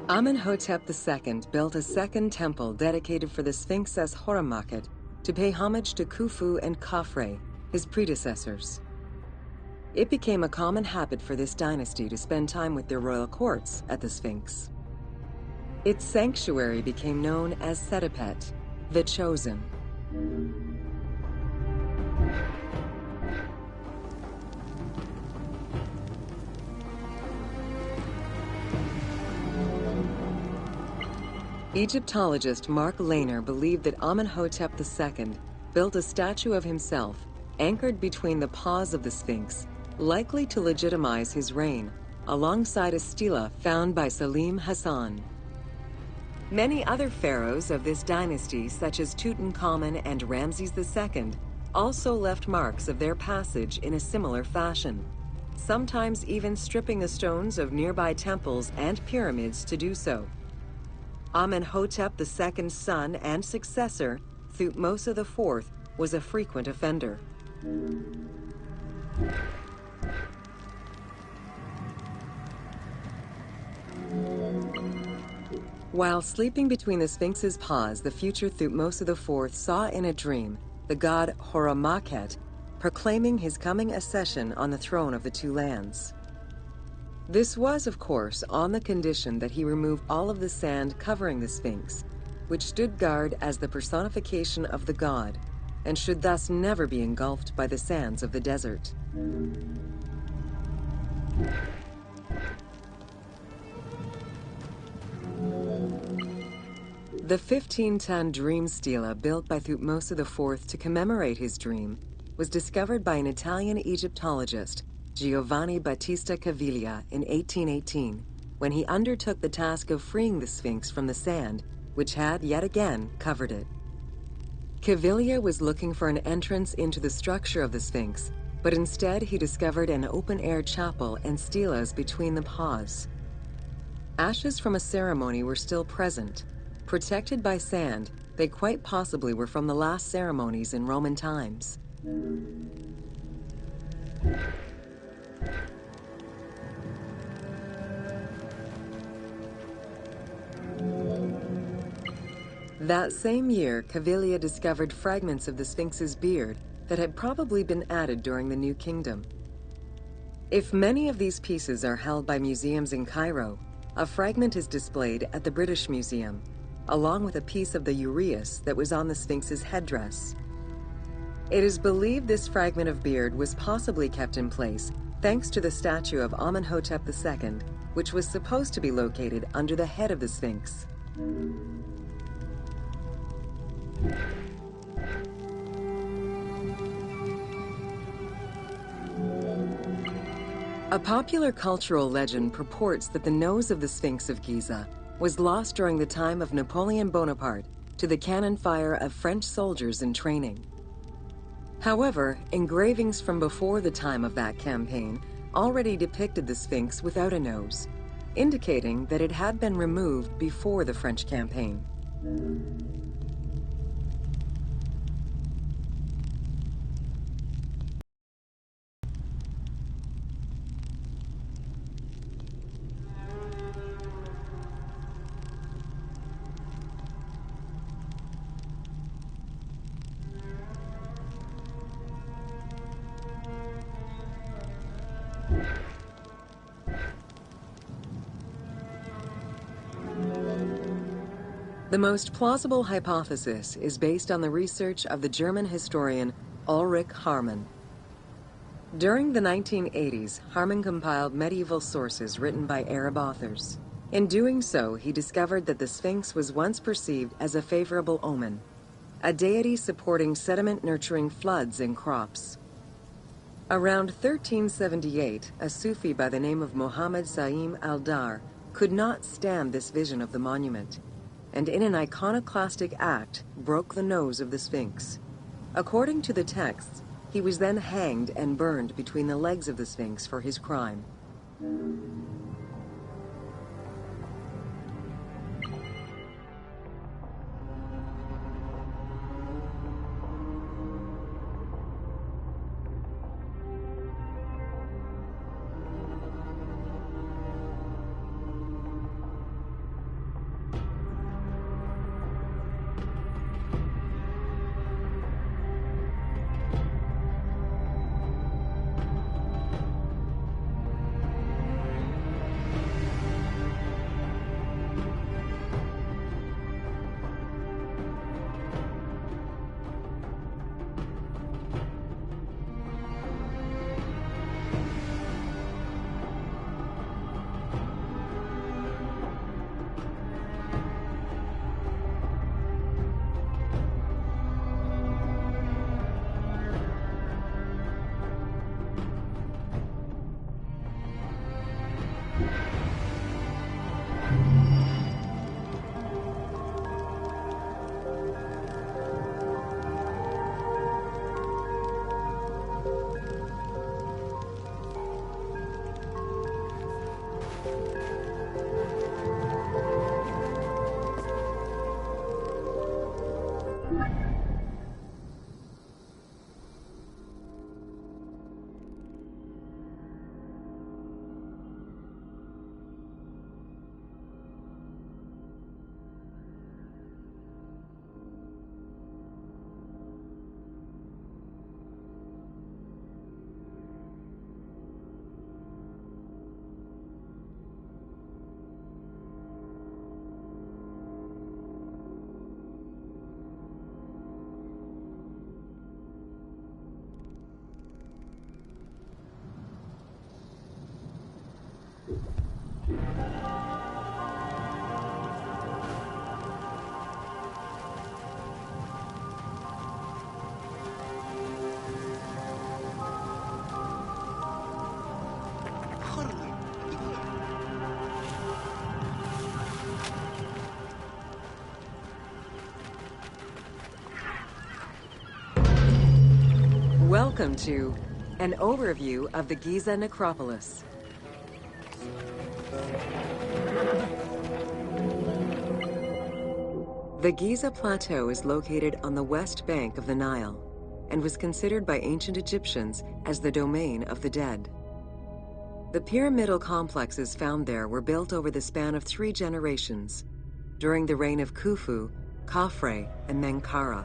Amenhotep II built a second temple dedicated for the Sphinx as Horemakhet to pay homage to Khufu and Khafre, his predecessors. It became a common habit for this dynasty to spend time with their royal courts at the Sphinx. Its sanctuary became known as Setepet, the Chosen. Egyptologist Mark Lehner believed that Amenhotep II built a statue of himself anchored between the paws of the Sphinx, likely to legitimize his reign, alongside a stela found by Salim Hassan. Many other pharaohs of this dynasty, such as Tutankhamun and Ramses II, also left marks of their passage in a similar fashion, sometimes even stripping the stones of nearby temples and pyramids to do so. Amenhotep II's son and successor, Thutmose IV, was a frequent offender. While sleeping between the Sphinx's paws, the future Thutmose IV saw in a dream the god Horemakhet proclaiming his coming accession on the throne of the two lands. This was, of course, on the condition that he remove all of the sand covering the Sphinx, which stood guard as the personification of the god, and should thus never be engulfed by the sands of the desert. The 15-ton dream stela built by Thutmose IV to commemorate his dream was discovered by an Italian Egyptologist, Giovanni Battista Caviglia, in 1818, when he undertook the task of freeing the Sphinx from the sand, which had yet again covered it. Caviglia was looking for an entrance into the structure of the Sphinx but instead he discovered an open-air chapel and stelas between the paws. Ashes from a ceremony were still present. Protected by sand, they quite possibly were from the last ceremonies in Roman times. That same year, Caviglia discovered fragments of the Sphinx's beard that had probably been added during the New Kingdom. If many of these pieces are held by museums in Cairo, a fragment is displayed at the British Museum, along with a piece of the uraeus that was on the Sphinx's headdress. It is believed this fragment of beard was possibly kept in place thanks to the statue of Amenhotep II, which was supposed to be located under the head of the Sphinx. A popular cultural legend purports that the nose of the Sphinx of Giza was lost during the time of Napoleon Bonaparte to the cannon fire of French soldiers in training. However, engravings from before the time of that campaign already depicted the Sphinx without a nose, indicating that it had been removed before the French campaign. The most plausible hypothesis is based on the research of the German historian Ulrich Harman. During the 1980s, Harman compiled medieval sources written by Arab authors. In doing so, he discovered that the Sphinx was once perceived as a favorable omen, a deity supporting sediment-nurturing floods and crops. Around 1378, a Sufi by the name of Muhammad Sa'im al-Dar could not stand this vision of the monument, and in an iconoclastic act, broke the nose of the Sphinx. According to the texts, he was then hanged and burned between the legs of the Sphinx for his crime. Welcome to An overview of the Giza necropolis. The Giza Plateau is located on the west bank of the Nile and was considered by ancient Egyptians as the domain of the dead. The pyramidal complexes found there were built over the span of 3 generations, during the reign of Khufu, Khafre, and Menkaure.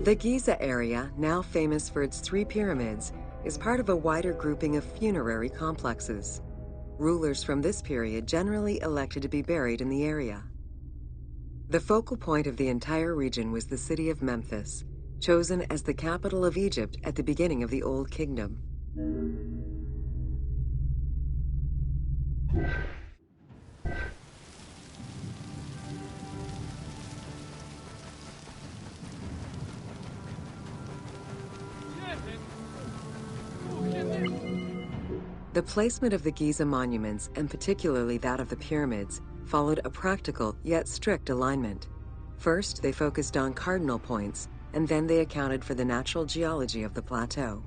The Giza area, now famous for its 3 pyramids, is part of a wider grouping of funerary complexes. Rulers from this period generally elected to be buried in the area. The focal point of the entire region was the city of Memphis, chosen as the capital of Egypt at the beginning of the Old Kingdom. The placement of the Giza monuments, and particularly that of the pyramids, followed a practical yet strict alignment. First, they focused on cardinal points, and then they accounted for the natural geology of the plateau.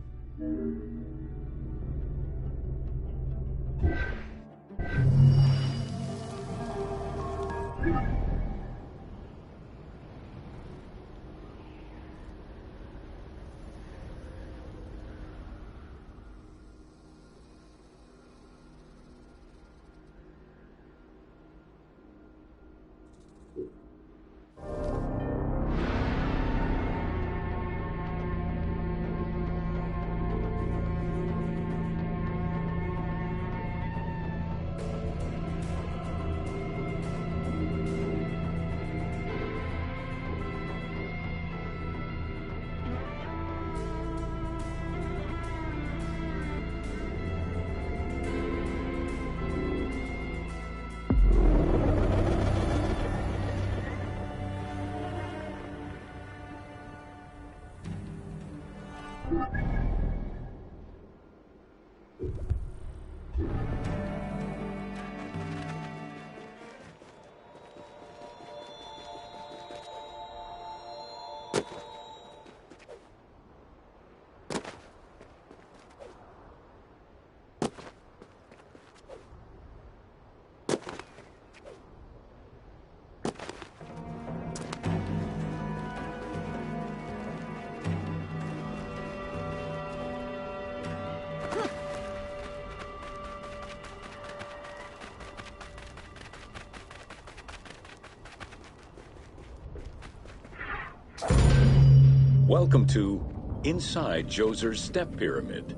Welcome to Inside Djoser's Step Pyramid.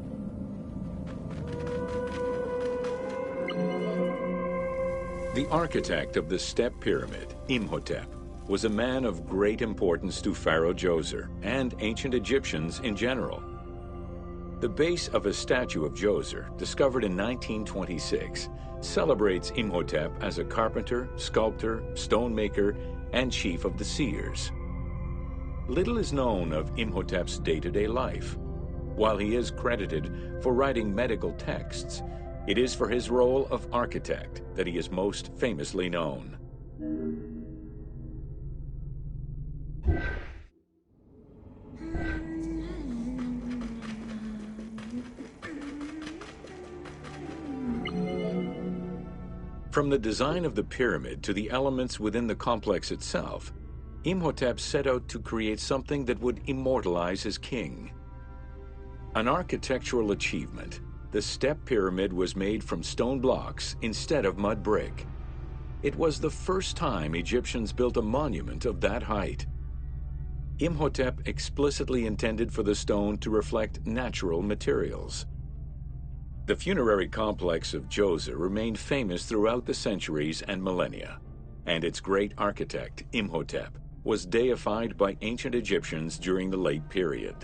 The architect of the Step Pyramid, Imhotep, was a man of great importance to Pharaoh Djoser and ancient Egyptians in general. The base of a statue of Djoser, discovered in 1926, celebrates Imhotep as a carpenter, sculptor, stonemaker, and chief of the seers. Little is known of Imhotep's day-to-day life. While he is credited for writing medical texts, it is for his role of architect that he is most famously known. From the design of the pyramid to the elements within the complex itself, Imhotep set out to create something that would immortalize his king. An architectural achievement, the Step Pyramid was made from stone blocks instead of mud brick. It was the first time Egyptians built a monument of that height. Imhotep explicitly intended for the stone to reflect natural materials. The funerary complex of Djoser remained famous throughout the centuries and millennia, and its great architect, Imhotep, was deified by ancient Egyptians during the late period.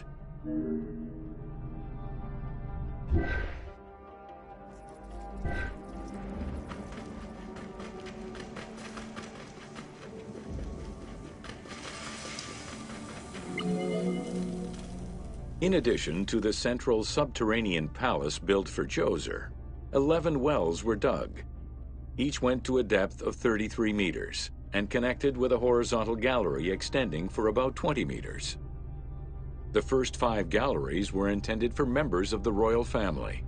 In addition to the central subterranean palace built for Djoser, 11 wells were dug. Each went to a depth of 33 meters and connected with a horizontal gallery extending for about 20 meters. The first 5 galleries were intended for members of the royal family.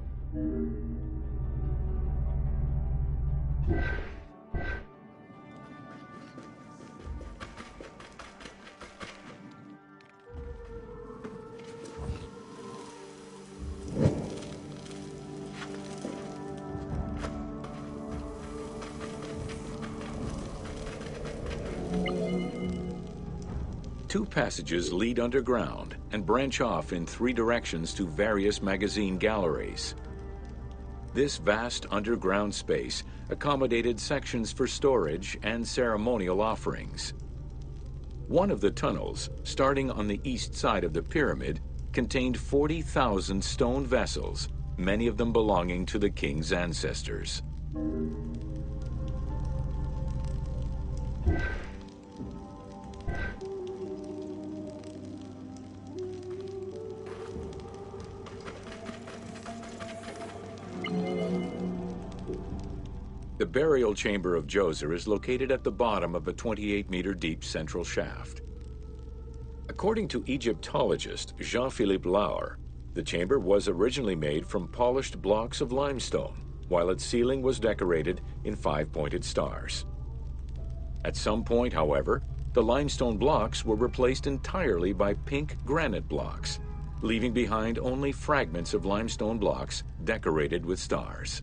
Two passages lead underground and branch off in 3 directions to various magazine galleries. This vast underground space accommodated sections for storage and ceremonial offerings. One of the tunnels, starting on the east side of the pyramid, contained 40,000 stone vessels, many of them belonging to the king's ancestors. The burial chamber of Djoser is located at the bottom of a 28-meter deep central shaft. According to Egyptologist Jean-Philippe Lauer, the chamber was originally made from polished blocks of limestone, while its ceiling was decorated in 5-pointed stars. At some point, however, the limestone blocks were replaced entirely by pink granite blocks, leaving behind only fragments of limestone blocks decorated with stars.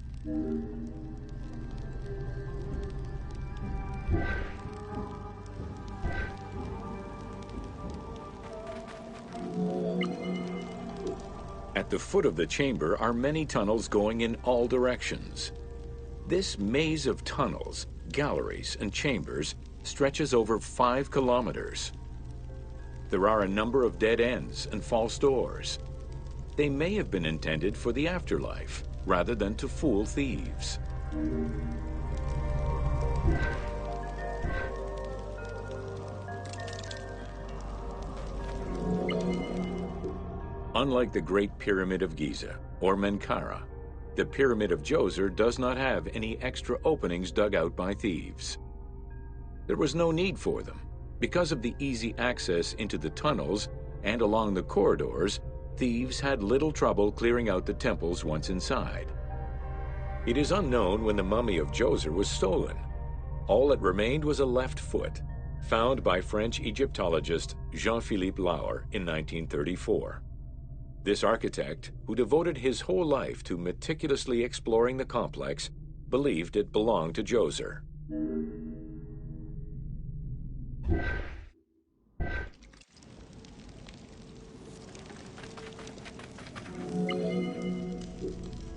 At the foot of the chamber are many tunnels going in all directions. This maze of tunnels, galleries, and chambers stretches over 5 kilometers. There are a number of dead ends and false doors. They may have been intended for the afterlife, rather than to fool thieves. Unlike the Great Pyramid of Giza or Menkaure, the Pyramid of Djoser does not have any extra openings dug out by thieves. There was no need for them. Because of the easy access into the tunnels and along the corridors, thieves had little trouble clearing out the temples once inside. It is unknown when the mummy of Djoser was stolen. All that remained was a left foot, found by French Egyptologist Jean-Philippe Lauer in 1934. This architect, who devoted his whole life to meticulously exploring the complex, believed it belonged to Djoser.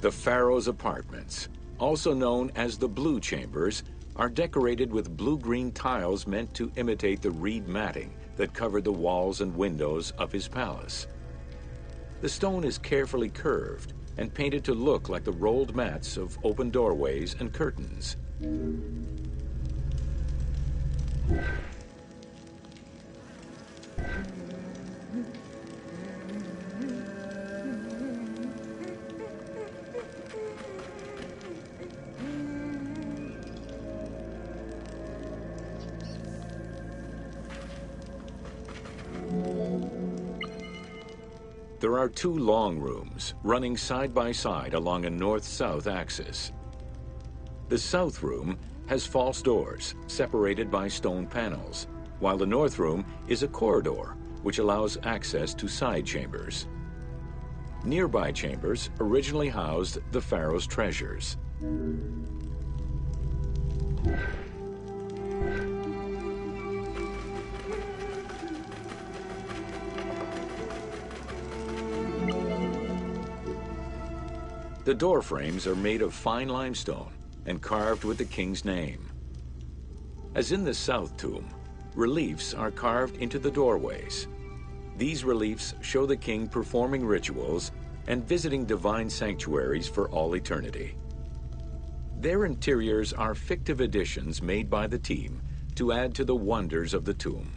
The Pharaoh's apartments, also known as the Blue Chambers, are decorated with blue-green tiles meant to imitate the reed matting that covered the walls and windows of his palace. The stone is carefully curved and painted to look like the rolled mats of open doorways and curtains. There are 2 long rooms running side by side along a north-south axis. The south room has false doors separated by stone panels, while the north room is a corridor which allows access to side chambers. Nearby chambers originally housed the pharaoh's treasures. The door frames are made of fine limestone and carved with the king's name. As in the south tomb, reliefs are carved into the doorways. These reliefs show the king performing rituals and visiting divine sanctuaries for all eternity. Their interiors are fictive additions made by the team to add to the wonders of the tomb.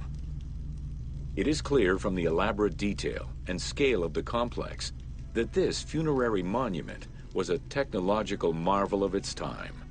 It is clear from the elaborate detail and scale of the complex that this funerary monument was a technological marvel of its time.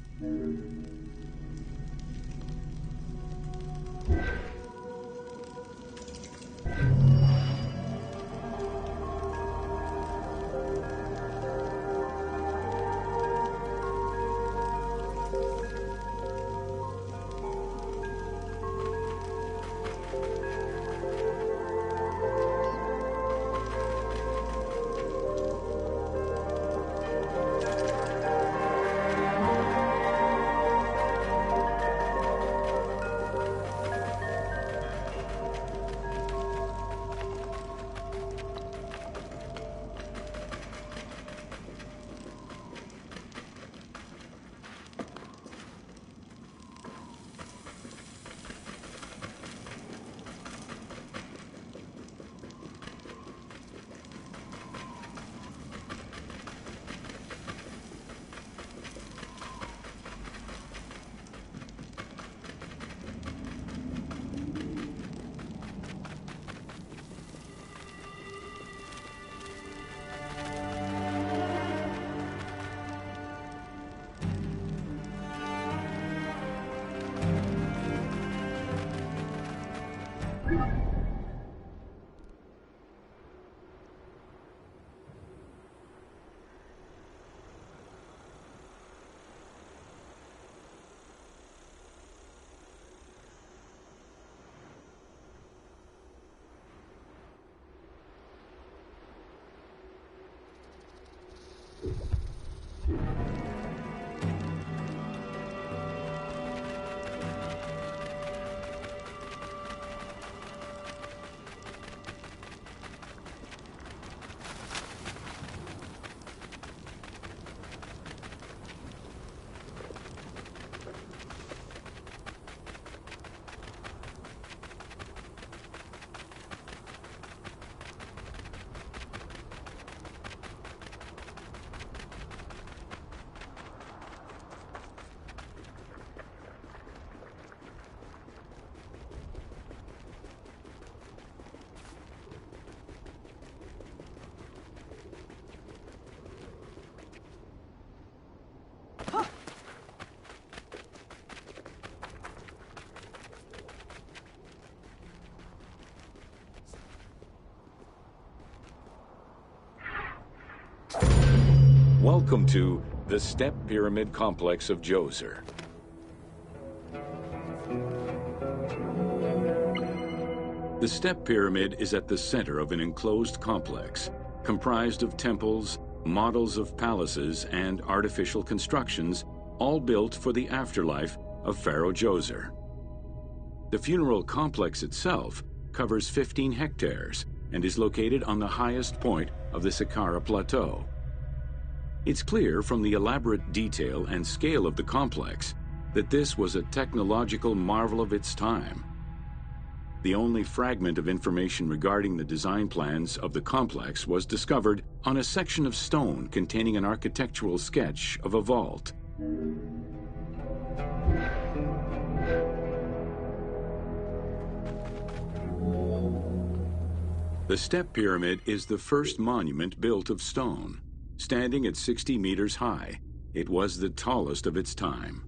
Welcome to the Step Pyramid Complex of Djoser. The Step Pyramid is at the center of an enclosed complex, comprised of temples, models of palaces, and artificial constructions, all built for the afterlife of Pharaoh Djoser. The funeral complex itself covers 15 hectares and is located on the highest point of the Saqqara Plateau. It's clear from the elaborate detail and scale of the complex that this was a technological marvel of its time. The only fragment of information regarding the design plans of the complex was discovered on a section of stone containing an architectural sketch of a vault. The Step Pyramid is the first monument built of stone. Standing at 60 meters high, it was the tallest of its time.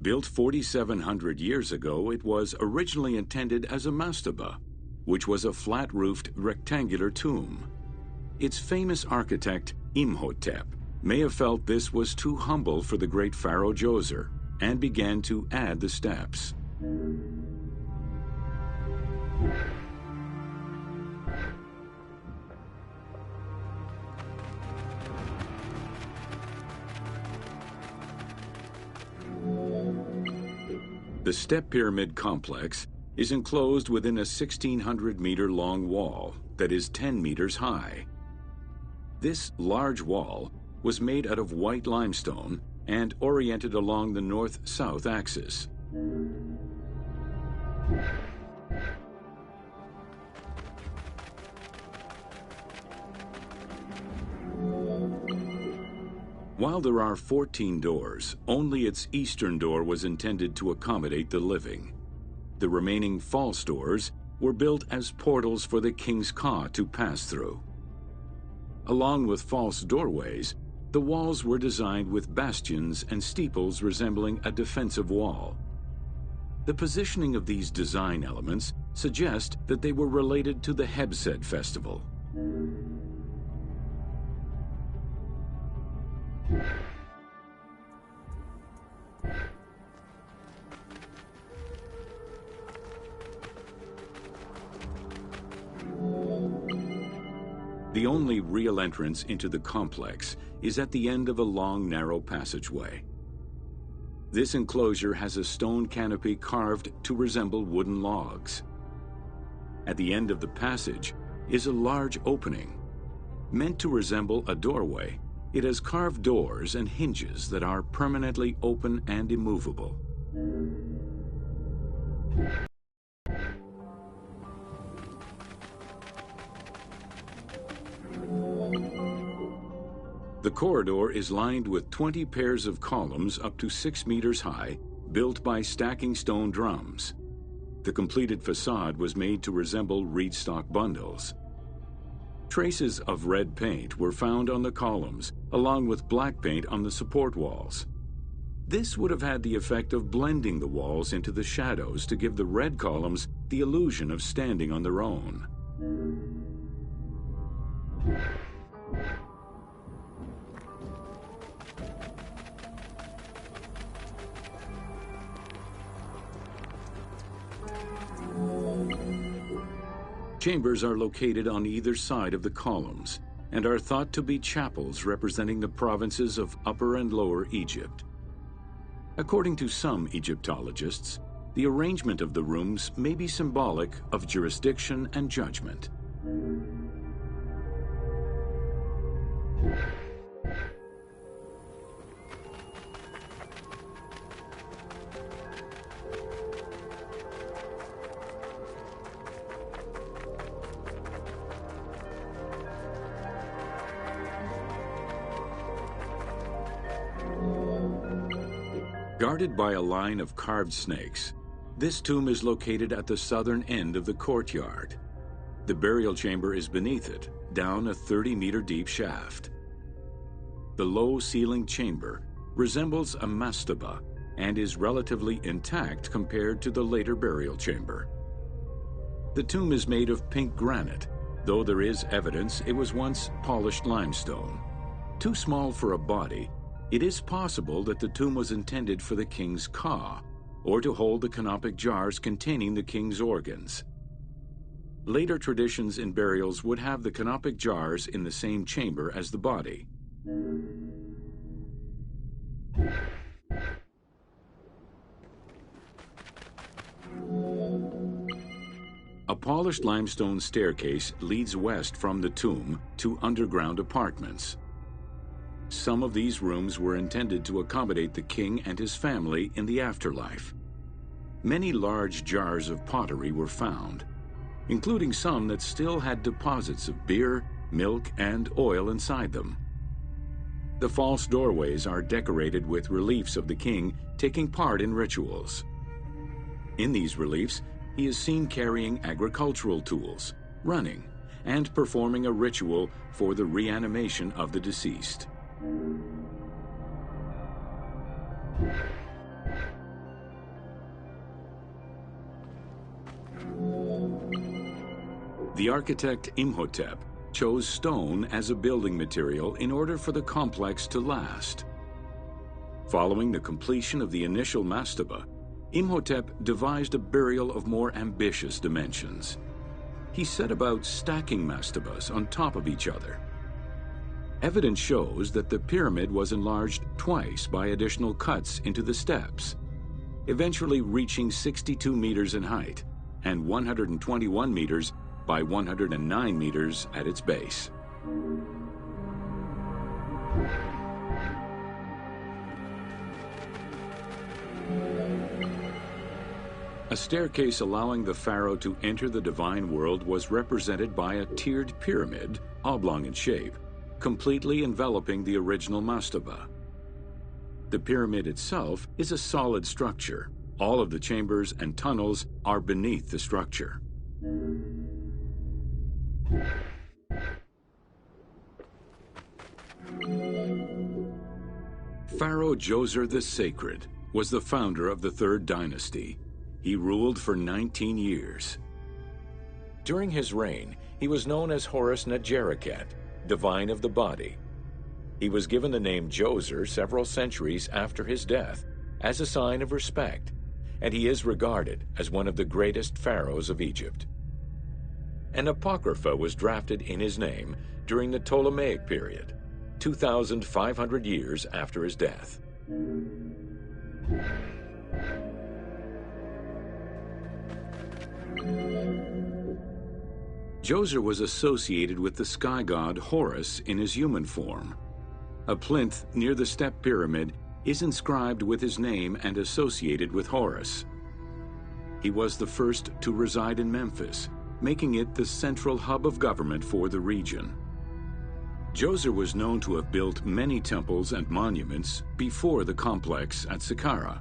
Built 4,700 years ago, it was originally intended as a mastaba, which was a flat-roofed rectangular tomb. Its famous architect, Imhotep, may have felt this was too humble for the great Pharaoh Djoser and began to add the steps. The Step Pyramid complex is enclosed within a 1,600-meter-long wall that is 10 meters high. This large wall was made out of white limestone and oriented along the north-south axis. While there are 14 doors, only its eastern door was intended to accommodate the living. The remaining false doors were built as portals for the king's ka to pass through. Along with false doorways, the walls were designed with bastions and steeples resembling a defensive wall. The positioning of these design elements suggest that they were related to the Hebsed festival. The only real entrance into the complex is at the end of a long, narrow passageway. This enclosure has a stone canopy carved to resemble wooden logs. At the end of the passage is a large opening. Meant to resemble a doorway, it has carved doors and hinges that are permanently open and immovable. The corridor is lined with 20 pairs of columns up to 6 meters high, built by stacking stone drums. The completed facade was made to resemble reed stock bundles. Traces of red paint were found on the columns, along with black paint on the support walls. This would have had the effect of blending the walls into the shadows to give the red columns the illusion of standing on their own. Chambers are located on either side of the columns and are thought to be chapels representing the provinces of Upper and Lower Egypt. According to some Egyptologists, the arrangement of the rooms may be symbolic of jurisdiction and judgment. Guarded by a line of carved snakes, this tomb is located at the southern end of the courtyard. The burial chamber is beneath it, down a 30-meter deep shaft. The low-ceilinged chamber resembles a mastaba and is relatively intact compared to the later burial chamber. The tomb is made of pink granite, though there is evidence it was once polished limestone. Too small for a body, it is possible that the tomb was intended for the king's ka, or to hold the canopic jars containing the king's organs. Later traditions in burials would have the canopic jars in the same chamber as the body. A polished limestone staircase leads west from the tomb to underground apartments. Some of these rooms were intended to accommodate the king and his family in the afterlife. Many large jars of pottery were found, including some that still had deposits of beer, milk, and oil inside them. The false doorways are decorated with reliefs of the king taking part in rituals. In these reliefs, he is seen carrying agricultural tools, running, and performing a ritual for the reanimation of the deceased. The architect Imhotep chose stone as a building material in order for the complex to last. Following the completion of the initial mastaba, Imhotep devised a burial of more ambitious dimensions. He set about stacking mastabas on top of each other. Evidence shows that the pyramid was enlarged twice by additional cuts into the steps, eventually reaching 62 meters in height and 121 meters by 109 meters at its base. A staircase allowing the pharaoh to enter the divine world was represented by a tiered pyramid, oblong in shape, completely enveloping the original mastaba. The pyramid itself is a solid structure. All of the chambers and tunnels are beneath the structure. Pharaoh Djoser the Sacred was the founder of the Third Dynasty. He ruled for 19 years. During his reign, he was known as Horus Nedjereket, divine of the body. He was given the name Djoser several centuries after his death as a sign of respect, and he is regarded as one of the greatest pharaohs of Egypt. An apocrypha was drafted in his name during the Ptolemaic period, 2,500 years after his death. Djoser was associated with the sky god Horus in his human form. A plinth near the step pyramid is inscribed with his name and associated with Horus. He was the first to reside in Memphis, making it the central hub of government for the region. Djoser was known to have built many temples and monuments before the complex at Saqqara.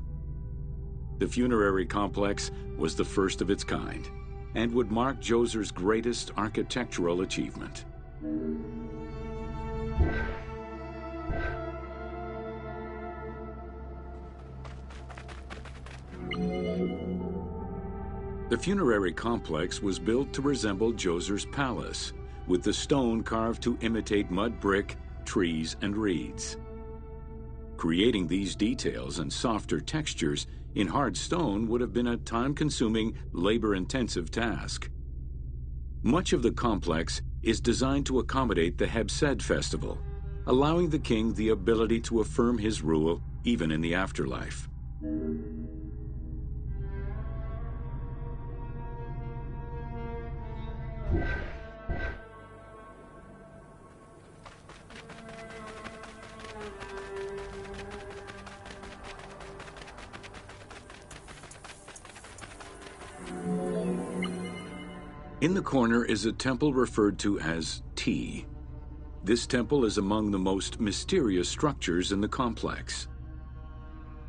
The funerary complex was the first of its kind and would mark Djoser's greatest architectural achievement. The funerary complex was built to resemble Djoser's palace, with the stone carved to imitate mud brick, trees, and reeds. Creating these details and softer textures in hard stone would have been a time-consuming, labor-intensive task. Much of the complex is designed to accommodate the Hebsed festival, allowing the king the ability to affirm his rule even in the afterlife. In the corner is a temple referred to as T. This temple is among the most mysterious structures in the complex.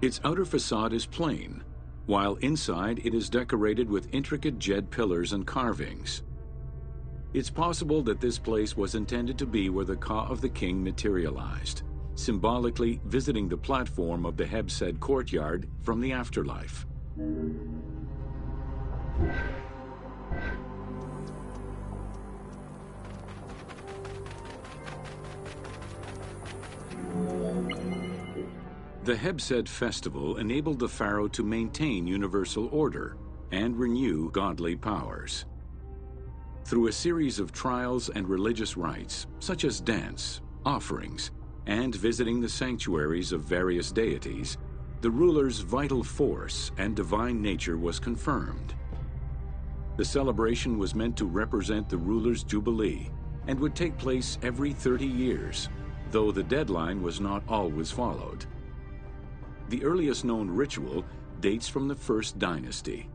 Its outer facade is plain, while inside it is decorated with intricate jed pillars and carvings. It's possible that this place was intended to be where the Ka of the king materialized, symbolically visiting the platform of the Hebsed courtyard from the afterlife. The Hebsed festival enabled the pharaoh to maintain universal order and renew godly powers. Through a series of trials and religious rites, such as dance, offerings, and visiting the sanctuaries of various deities, the ruler's vital force and divine nature was confirmed. The celebration was meant to represent the ruler's jubilee and would take place every 30 years, though the deadline was not always followed. The earliest known ritual dates from the First Dynasty.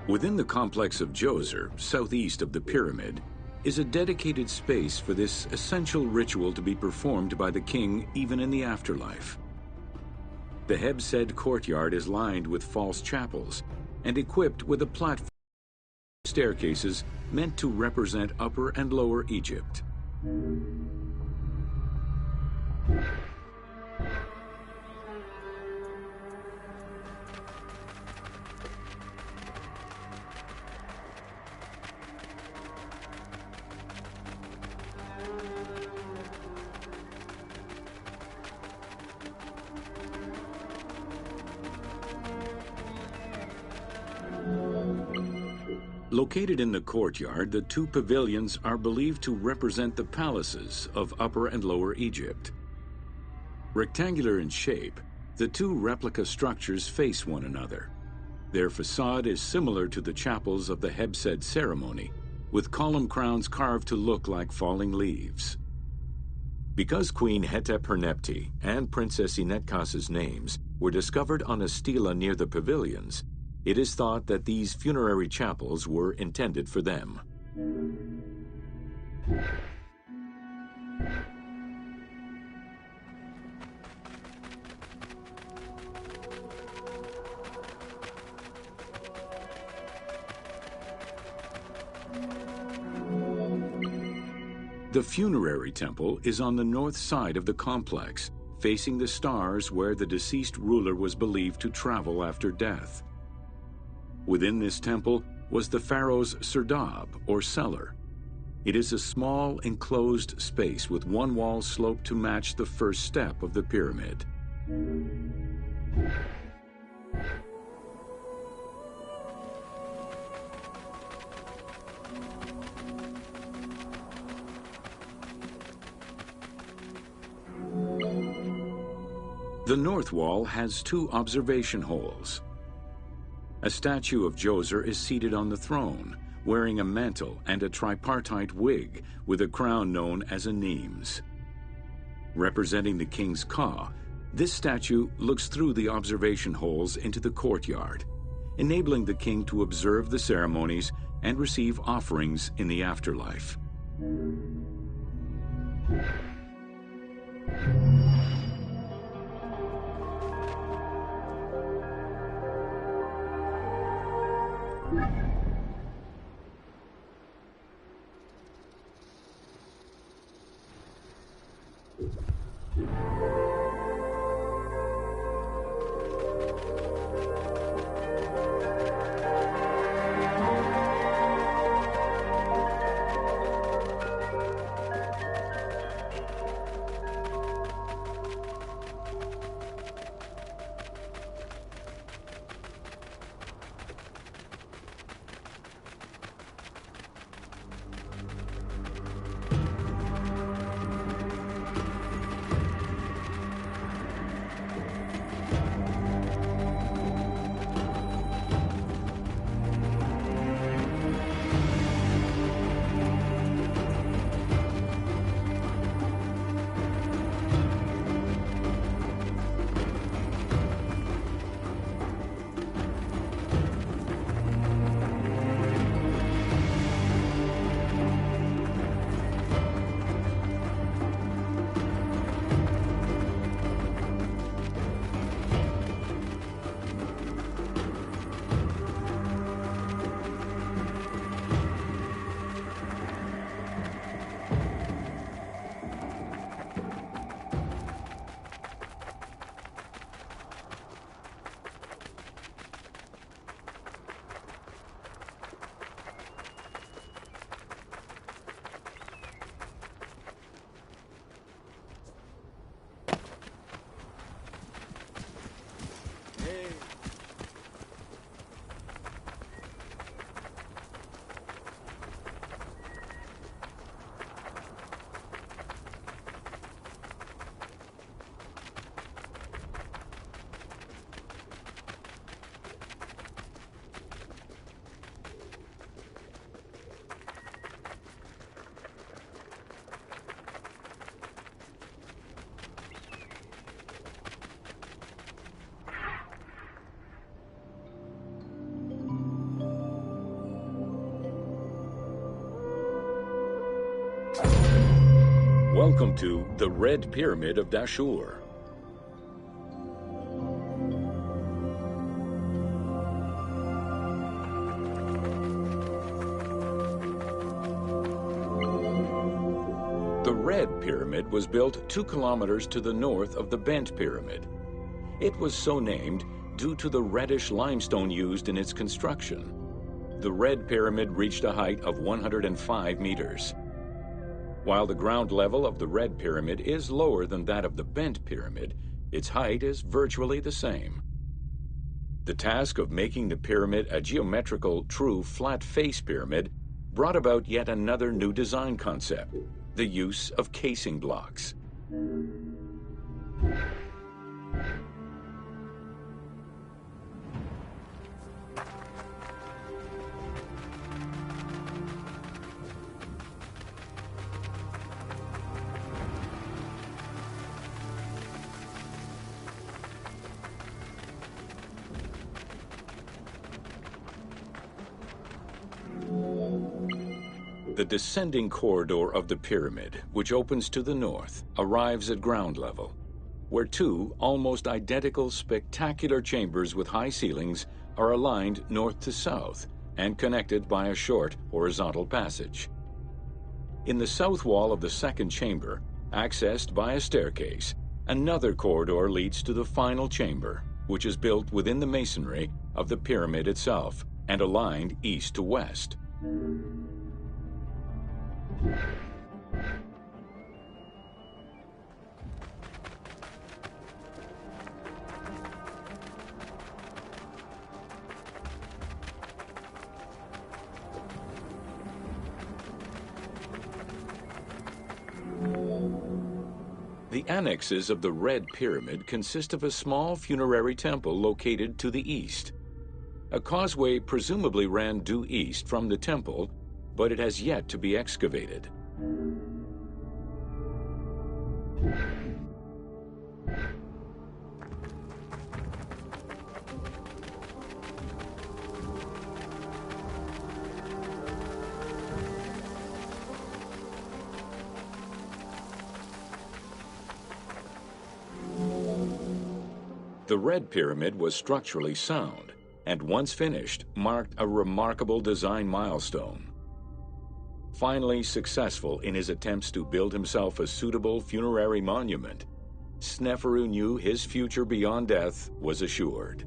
Within the complex of Djoser, southeast of the pyramid, is a dedicated space for this essential ritual to be performed by the king even in the afterlife. The Hebsed courtyard is lined with false chapels and equipped with a platform and staircases meant to represent Upper and Lower Egypt. Located in the courtyard, the two pavilions are believed to represent the palaces of Upper and Lower Egypt. Rectangular in shape, the two replica structures face one another. Their facade is similar to the chapels of the Hebsed ceremony, with column crowns carved to look like falling leaves. Because Queen Hetep-hernepti and Princess Inetkas's names were discovered on a stela near the pavilions, It is thought that these funerary chapels were intended for them. The funerary temple is on the north side of the complex, facing the stars where the deceased ruler was believed to travel after death. Within this temple was the pharaoh's serdab, or cellar. It is a small, enclosed space with one wall sloped to match the first step of the pyramid. The north wall has two observation holes. A statue of Djoser is seated on the throne, wearing a mantle and a tripartite wig with a crown known as a Nemes. Representing the king's ka, this statue looks through the observation holes into the courtyard, enabling the king to observe the ceremonies and receive offerings in the afterlife. Welcome to the Red Pyramid of Dashur. The Red Pyramid was built 2 kilometers to the north of the Bent Pyramid. It was so named due to the reddish limestone used in its construction. The Red Pyramid reached a height of 105 meters. While the ground level of the Red Pyramid is lower than that of the Bent Pyramid, its height is virtually the same. The task of making the pyramid a geometrical, true, flat-face pyramid brought about yet another new design concept, the use of casing blocks. The descending corridor of the pyramid, which opens to the north, arrives at ground level, where two almost identical spectacular chambers with high ceilings are aligned north to south and connected by a short horizontal passage. In the south wall of the second chamber, accessed by a staircase, another corridor leads to the final chamber, which is built within the masonry of the pyramid itself and aligned east to west. The annexes of the Red Pyramid consist of a small funerary temple located to the east. A causeway presumably ran due east from the temple, but it has yet to be excavated. The Red Pyramid was structurally sound, and once finished, marked a remarkable design milestone. Finally successful in his attempts to build himself a suitable funerary monument, Sneferu knew his future beyond death was assured.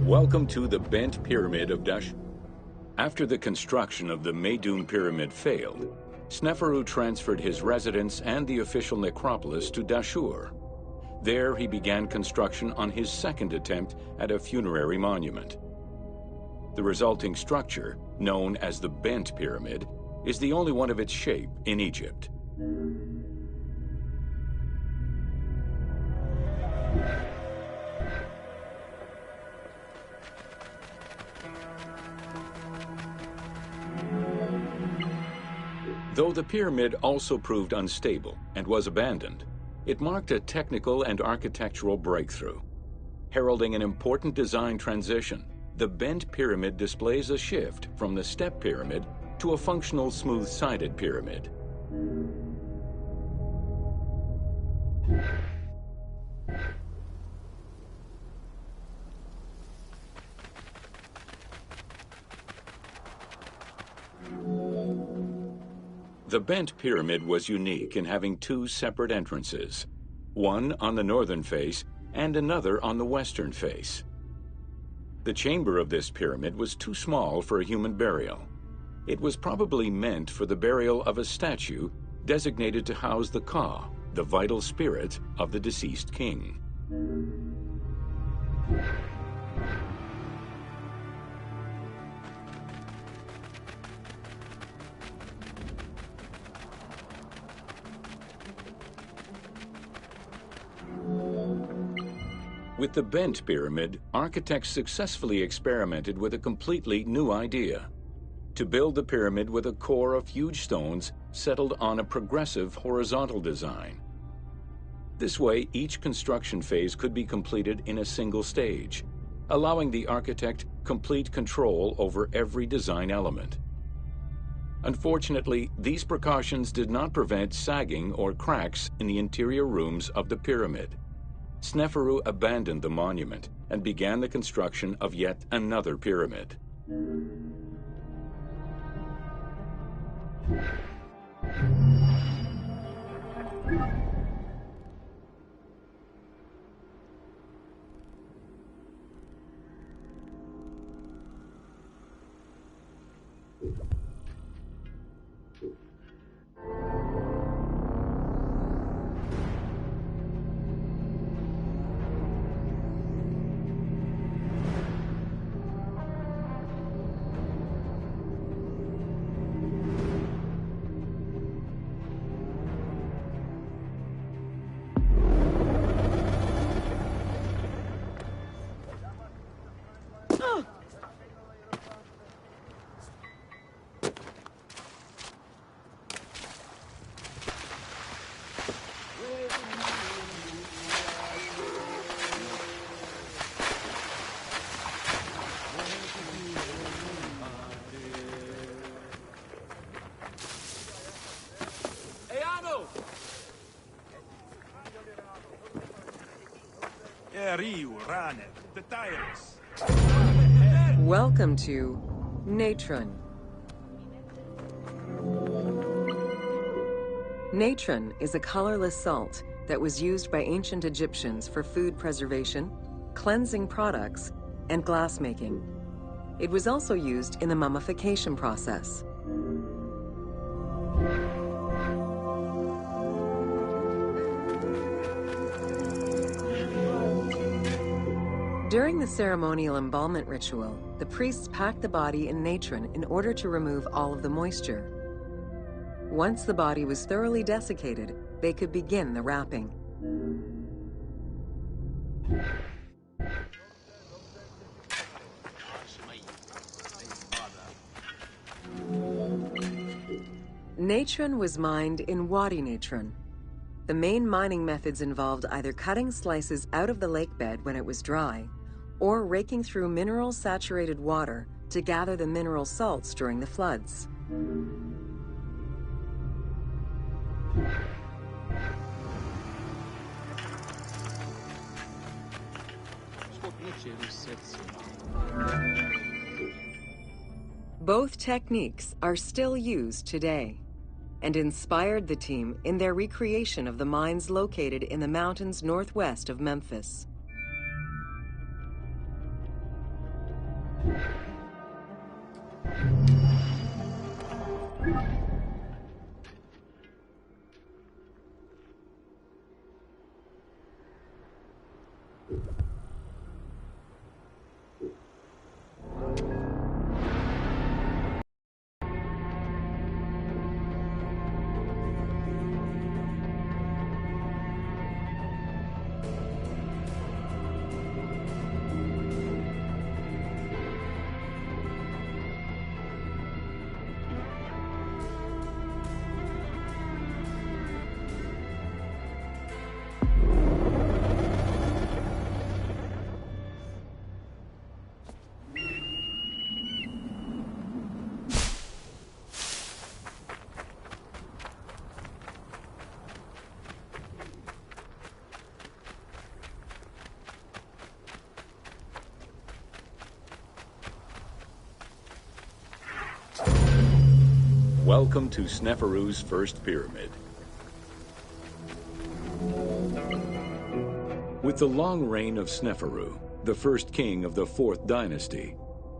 Welcome to the Bent Pyramid of Dashur. After the construction of the Meidum Pyramid failed, Sneferu transferred his residence and the official necropolis to Dashur. There he began construction on his second attempt at a funerary monument. The resulting structure, known as the Bent Pyramid, is the only one of its shape in Egypt. Though the pyramid also proved unstable and was abandoned, it marked a technical and architectural breakthrough. Heralding an important design transition, the Bent Pyramid displays a shift from the step pyramid to a functional smooth-sided pyramid. The Bent Pyramid was unique in having two separate entrances, one on the northern face and another on the western face. The chamber of this pyramid was too small for a human burial. It was probably meant for the burial of a statue designated to house the Ka, the vital spirit of the deceased king. With the Bent Pyramid, architects successfully experimented with a completely new idea: to build the pyramid with a core of huge stones settled on a progressive horizontal design. This way, each construction phase could be completed in a single stage, allowing the architect complete control over every design element. Unfortunately, these precautions did not prevent sagging or cracks in the interior rooms of the pyramid. Sneferu abandoned the monument and began the construction of yet another pyramid. Welcome to Natron. Natron is a colorless salt that was used by ancient Egyptians for food preservation, cleansing products, and glassmaking. It was also used in the mummification process. During the ceremonial embalmment ritual, the priests packed the body in natron in order to remove all of the moisture. Once the body was thoroughly desiccated, they could begin the wrapping. Natron was mined in Wadi Natron. The main mining methods involved either cutting slices out of the lake bed when it was dry, or raking through mineral-saturated water to gather the mineral salts during the floods. Both techniques are still used today and inspired the team in their recreation of the mines located in the mountains northwest of Memphis. Welcome to Sneferu's first pyramid. With the long reign of Sneferu, the first king of the 4th dynasty,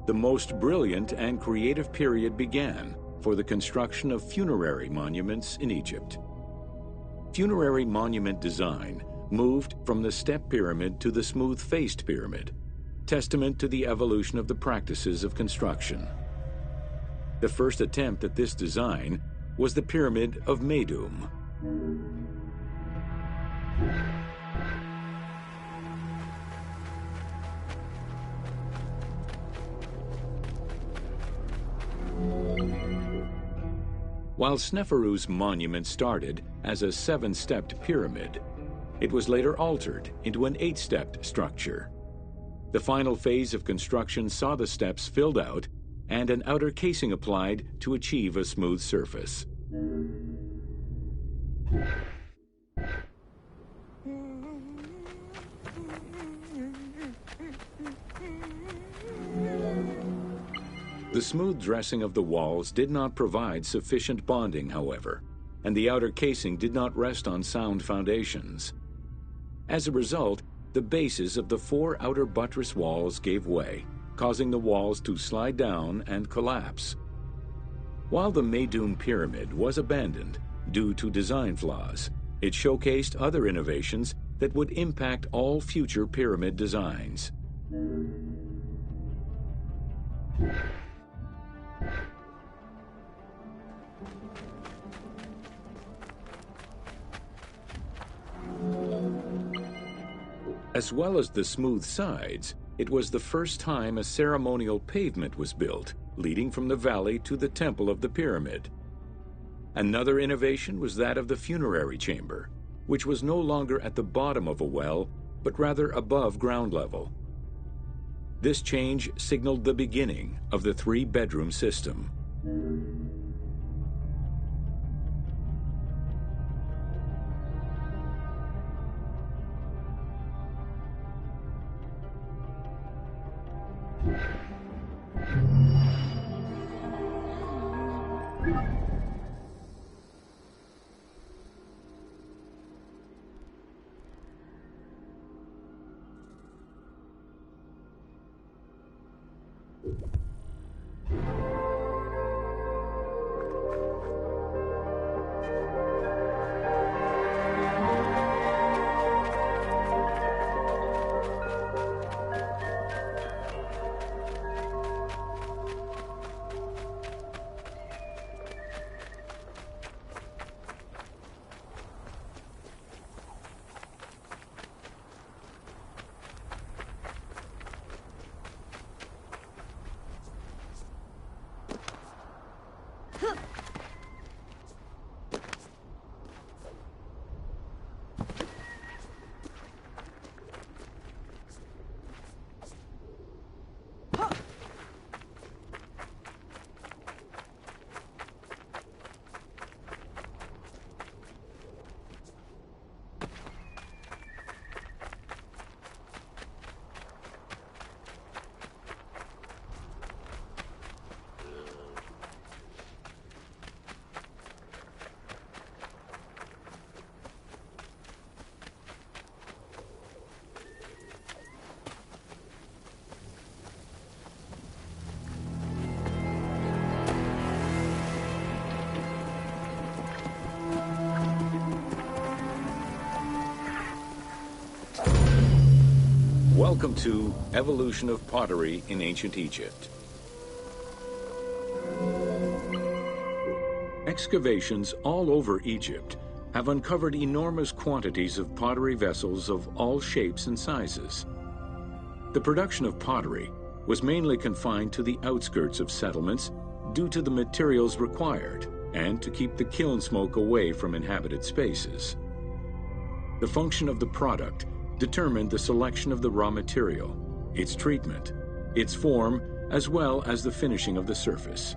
the most brilliant and creative period began for the construction of funerary monuments in Egypt. Funerary monument design moved from the step pyramid to the smooth-faced pyramid, testament to the evolution of the practices of construction. The first attempt at this design was the Pyramid of Meidum. While Sneferu's monument started as a 7-stepped pyramid, it was later altered into an 8-stepped structure. The final phase of construction saw the steps filled out and an outer casing applied to achieve a smooth surface. The smooth dressing of the walls did not provide sufficient bonding, however, and the outer casing did not rest on sound foundations. As a result, the bases of the 4 outer buttress walls gave way, causing the walls to slide down and collapse. While the Meidum Pyramid was abandoned due to design flaws, it showcased other innovations that would impact all future pyramid designs. As well as the smooth sides, it was the first time a ceremonial pavement was built, leading from the valley to the temple of the pyramid. Another innovation was that of the funerary chamber, which was no longer at the bottom of a well, but rather above ground level. This change signaled the beginning of the 3-bedroom system. Welcome to Evolution of Pottery in Ancient Egypt. Excavations all over Egypt have uncovered enormous quantities of pottery vessels of all shapes and sizes. The production of pottery was mainly confined to the outskirts of settlements due to the materials required and to keep the kiln smoke away from inhabited spaces. The function of the product determined the selection of the raw material, its treatment, its form, as well as the finishing of the surface.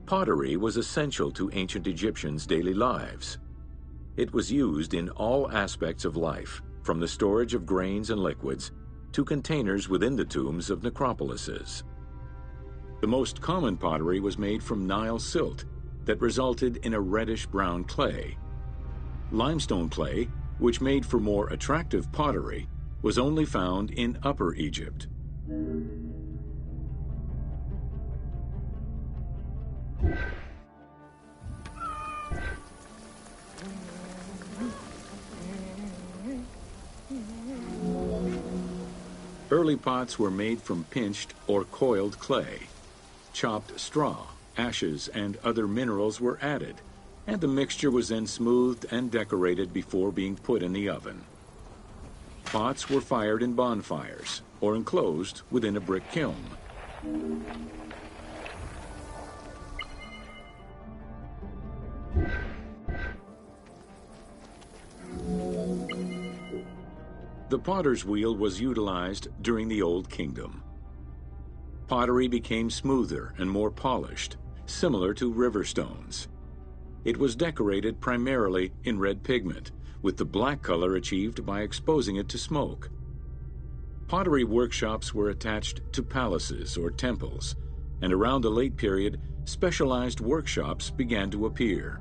Pottery was essential to ancient Egyptians' daily lives. It was used in all aspects of life, from the storage of grains and liquids to containers within the tombs of necropolises. The most common pottery was made from Nile silt that resulted in a reddish-brown clay. Limestone clay, which made for more attractive pottery, was only found in Upper Egypt. Early pots were made from pinched or coiled clay. Chopped straw, ashes, and other minerals were added, and the mixture was then smoothed and decorated before being put in the oven. Pots were fired in bonfires or enclosed within a brick kiln. The potter's wheel was utilized during the Old Kingdom. Pottery became smoother and more polished, similar to river stones. It was decorated primarily in red pigment, with the black color achieved by exposing it to smoke. Pottery workshops were attached to palaces or temples, and around the late period, specialized workshops began to appear.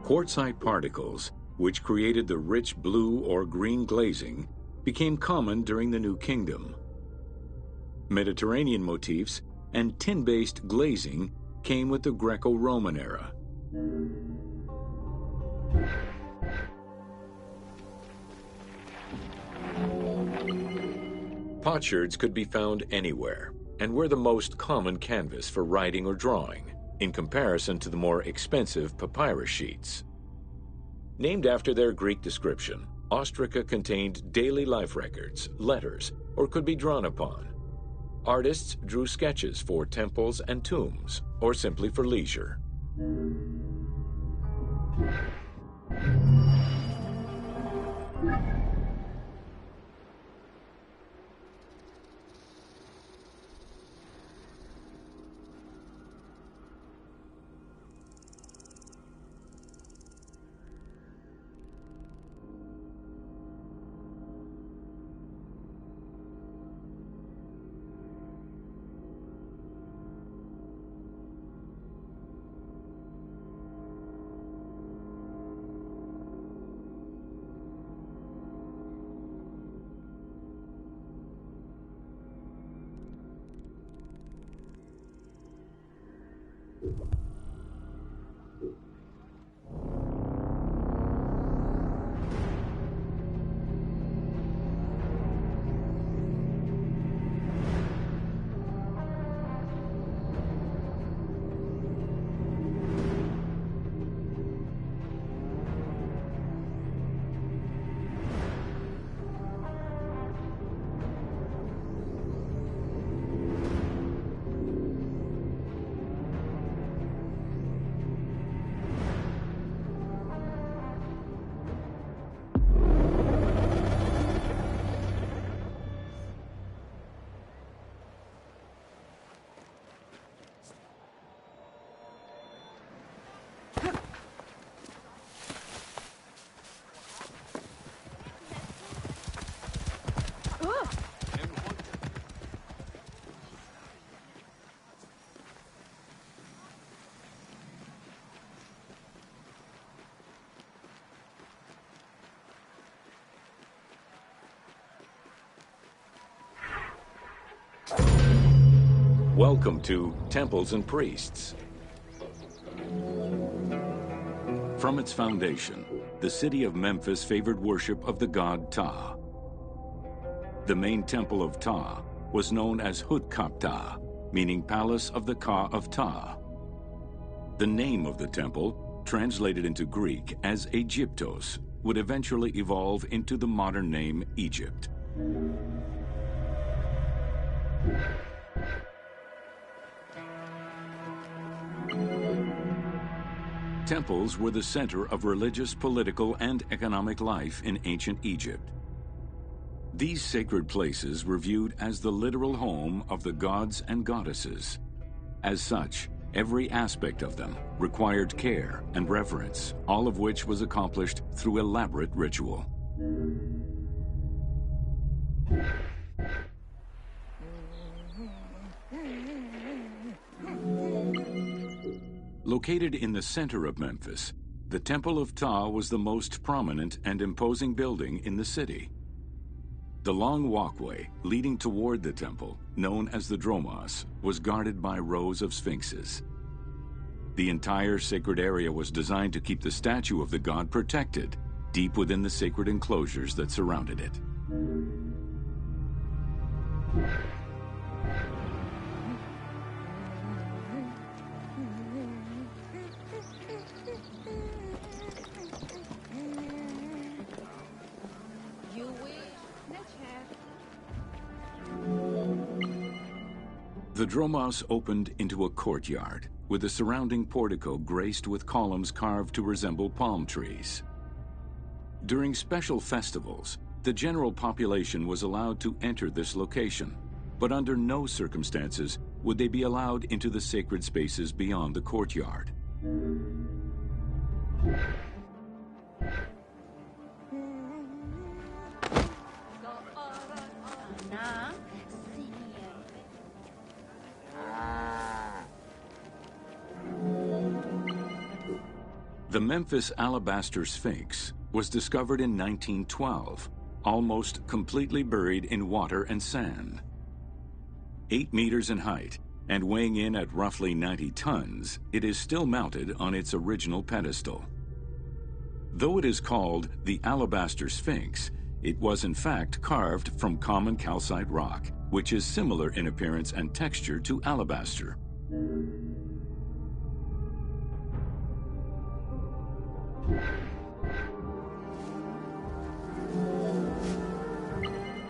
Quartzite particles, which created the rich blue or green glazing, became common during the New Kingdom. Mediterranean motifs and tin-based glazing came with the Greco-Roman era. Potsherds could be found anywhere and were the most common canvas for writing or drawing, in comparison to the more expensive papyrus sheets. Named after their Greek description, ostraca contained daily life records, letters, or could be drawn upon. Artists drew sketches for temples and tombs, or simply for leisure. Welcome to Temples and Priests. From its foundation, the city of Memphis favored worship of the god Ptah. The main temple of Ptah was known as Hutkaptah, meaning Palace of the Ka of Ptah. The name of the temple, translated into Greek as Aegyptos, would eventually evolve into the modern name Egypt. Temples were the center of religious, political, and economic life in ancient Egypt. These sacred places were viewed as the literal home of the gods and goddesses. As such, every aspect of them required care and reverence, all of which was accomplished through elaborate ritual. Located in the center of Memphis, the Temple of Ptah was the most prominent and imposing building in the city. The long walkway leading toward the temple, known as the Dromos, was guarded by rows of sphinxes. The entire sacred area was designed to keep the statue of the god protected, deep within the sacred enclosures that surrounded it. You wish. Let's have. The dromos opened into a courtyard, with the surrounding portico graced with columns carved to resemble palm trees. During special festivals, the general population was allowed to enter this location, but under no circumstances would they be allowed into the sacred spaces beyond the courtyard. The Memphis Alabaster Sphinx was discovered in 1912, almost completely buried in water and sand. 8 meters in height and weighing in at roughly 90 tons, it is still mounted on its original pedestal. Though it is called the Alabaster Sphinx, it was in fact carved from common calcite rock, which is similar in appearance and texture to alabaster.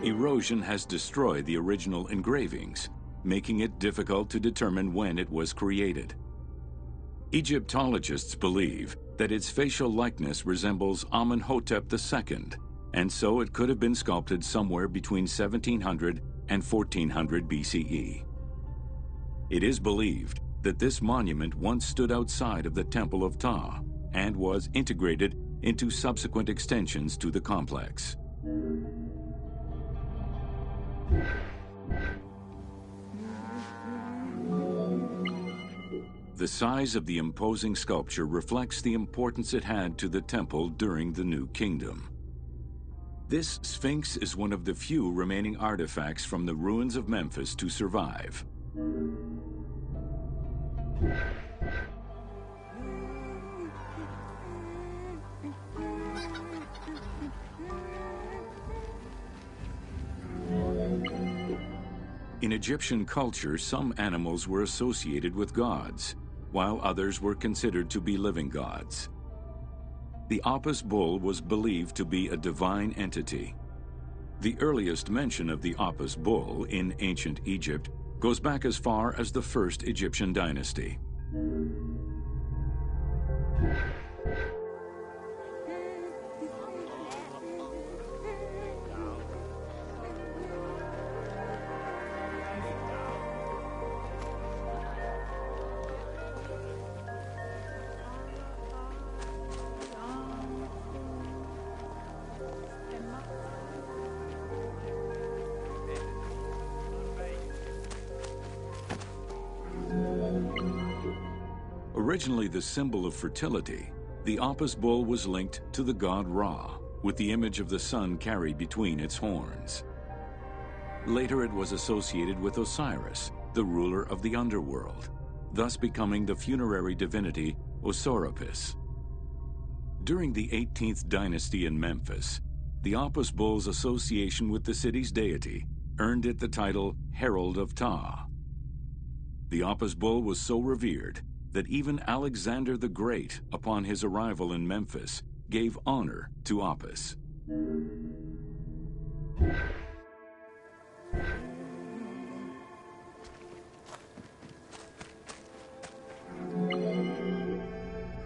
Erosion has destroyed the original engravings, making it difficult to determine when it was created. Egyptologists believe that its facial likeness resembles Amenhotep II, and so it could have been sculpted somewhere between 1700 and 1400 BCE. It is believed that this monument once stood outside of the Temple of Ptah and was integrated into subsequent extensions to the complex. The size of the imposing sculpture reflects the importance it had to the temple during the New Kingdom. This Sphinx is one of the few remaining artifacts from the ruins of Memphis to survive. In Egyptian culture, some animals were associated with gods, while others were considered to be living gods. The Apis bull was believed to be a divine entity. The earliest mention of the Apis bull in ancient Egypt goes back as far as the first Egyptian dynasty. Originally the symbol of fertility, the Apis bull was linked to the god Ra, with the image of the sun carried between its horns. Later it was associated with Osiris, the ruler of the underworld, thus becoming the funerary divinity Osorapis. During the 18th dynasty in Memphis, the Apis bull's association with the city's deity earned it the title Herald of Ptah. The Apis bull was so revered that even Alexander the Great, upon his arrival in Memphis, gave honor to Apis.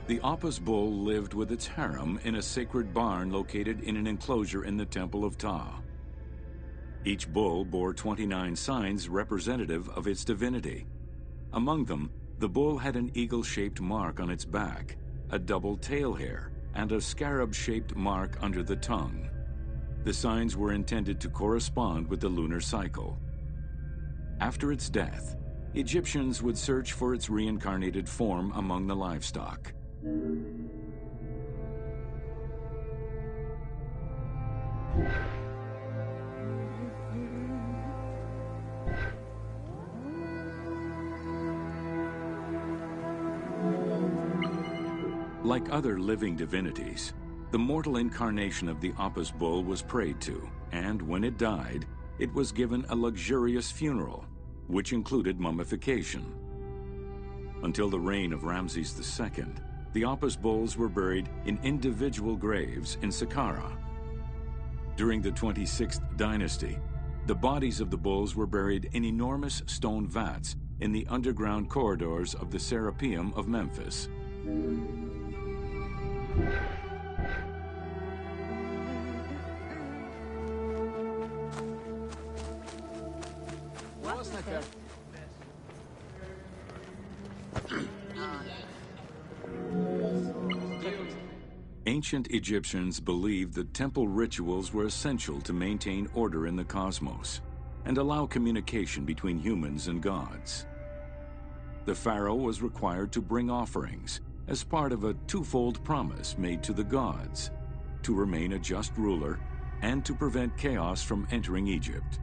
The Apis bull lived with its harem in a sacred barn located in an enclosure in the Temple of Ptah. Each bull bore 29 signs representative of its divinity. Among them, the bull had an eagle-shaped mark on its back, a double tail hair, and a scarab-shaped mark under the tongue. The signs were intended to correspond with the lunar cycle. After its death, Egyptians would search for its reincarnated form among the livestock. Like other living divinities, the mortal incarnation of the Apis bull was prayed to, and when it died, it was given a luxurious funeral, which included mummification. Until the reign of Ramses II, the Apis bulls were buried in individual graves in Saqqara. During the 26th dynasty, the bodies of the bulls were buried in enormous stone vats in the underground corridors of the Serapeum of Memphis. Ancient Egyptians believed that temple rituals were essential to maintain order in the cosmos and allow communication between humans and gods. The pharaoh was required to bring offerings as part of a twofold promise made to the gods: to remain a just ruler and to prevent chaos from entering Egypt.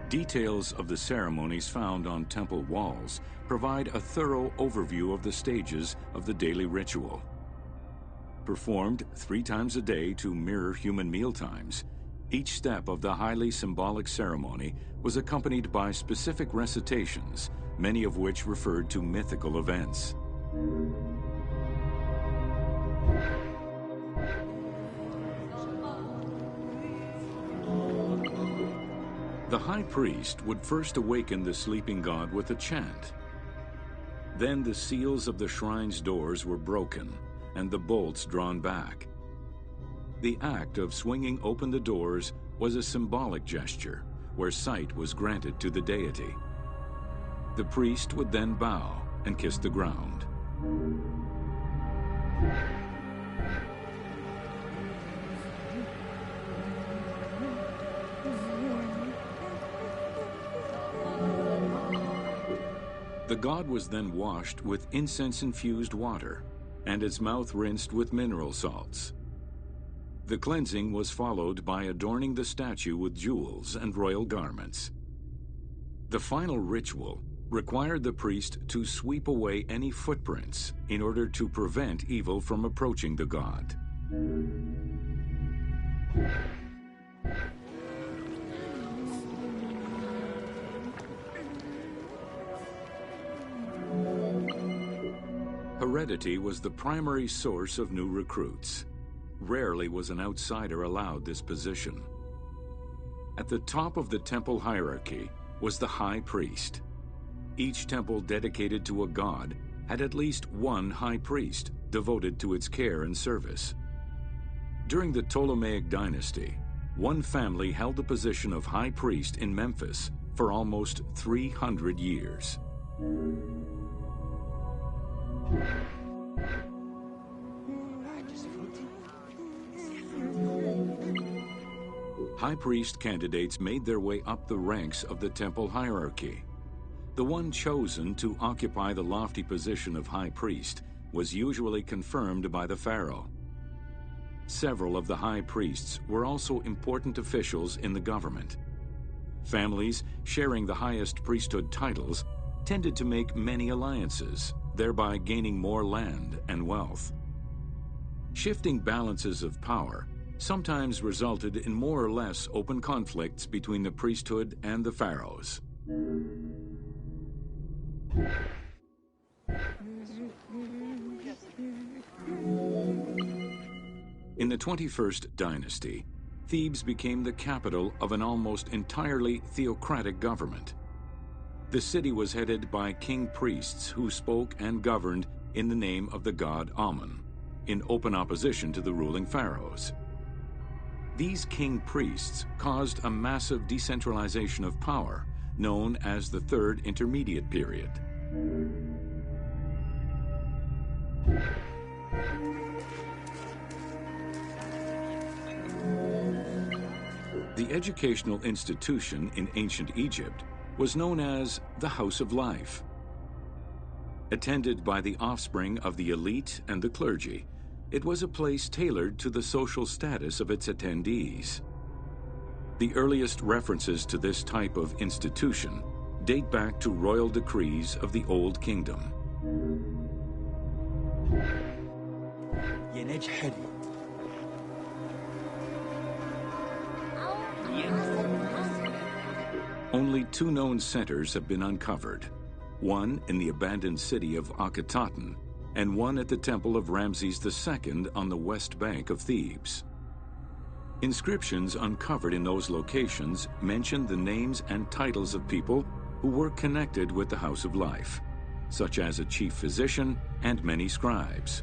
Details of the ceremonies found on temple walls provide a thorough overview of the stages of the daily ritual. Performed 3 times a day to mirror human mealtimes, each step of the highly symbolic ceremony was accompanied by specific recitations, many of which referred to mythical events. The high priest would first awaken the sleeping god with a chant. Then the seals of the shrine's doors were broken and the bolts drawn back. The act of swinging open the doors was a symbolic gesture where sight was granted to the deity. The priest would then bow and kiss the ground. The god was then washed with incense-infused water and its mouth rinsed with mineral salts. The cleansing was followed by adorning the statue with jewels and royal garments. The final ritual required the priest to sweep away any footprints in order to prevent evil from approaching the god. Heredity was the primary source of new recruits. Rarely was an outsider allowed this position. At the top of the temple hierarchy was the high priest. Each temple dedicated to a god had at least one high priest devoted to its care and service. During the Ptolemaic dynasty, one family held the position of high priest in Memphis for almost 300 years. High priest candidates made their way up the ranks of the temple hierarchy. The one chosen to occupy the lofty position of high priest was usually confirmed by the pharaoh. Several of the high priests were also important officials in the government. Families sharing the highest priesthood titles tended to make many alliances, thereby gaining more land and wealth. Shifting balances of power sometimes resulted in more or less open conflicts between the priesthood and the pharaohs. In the 21st dynasty, Thebes became the capital of an almost entirely theocratic government. The city was headed by king priests who spoke and governed in the name of the god Amun, in open opposition to the ruling pharaohs. These king priests caused a massive decentralization of power, known as the Third Intermediate Period. The educational institution in ancient Egypt was known as the House of Life. Attended by the offspring of the elite and the clergy, it was a place tailored to the social status of its attendees. The earliest references to this type of institution date back to royal decrees of the Old Kingdom. Only 2 known centers have been uncovered, one in the abandoned city of Akhetaten and one at the temple of Ramses II on the west bank of Thebes. Inscriptions uncovered in those locations mention the names and titles of people who were connected with the House of Life, such as a chief physician and many scribes.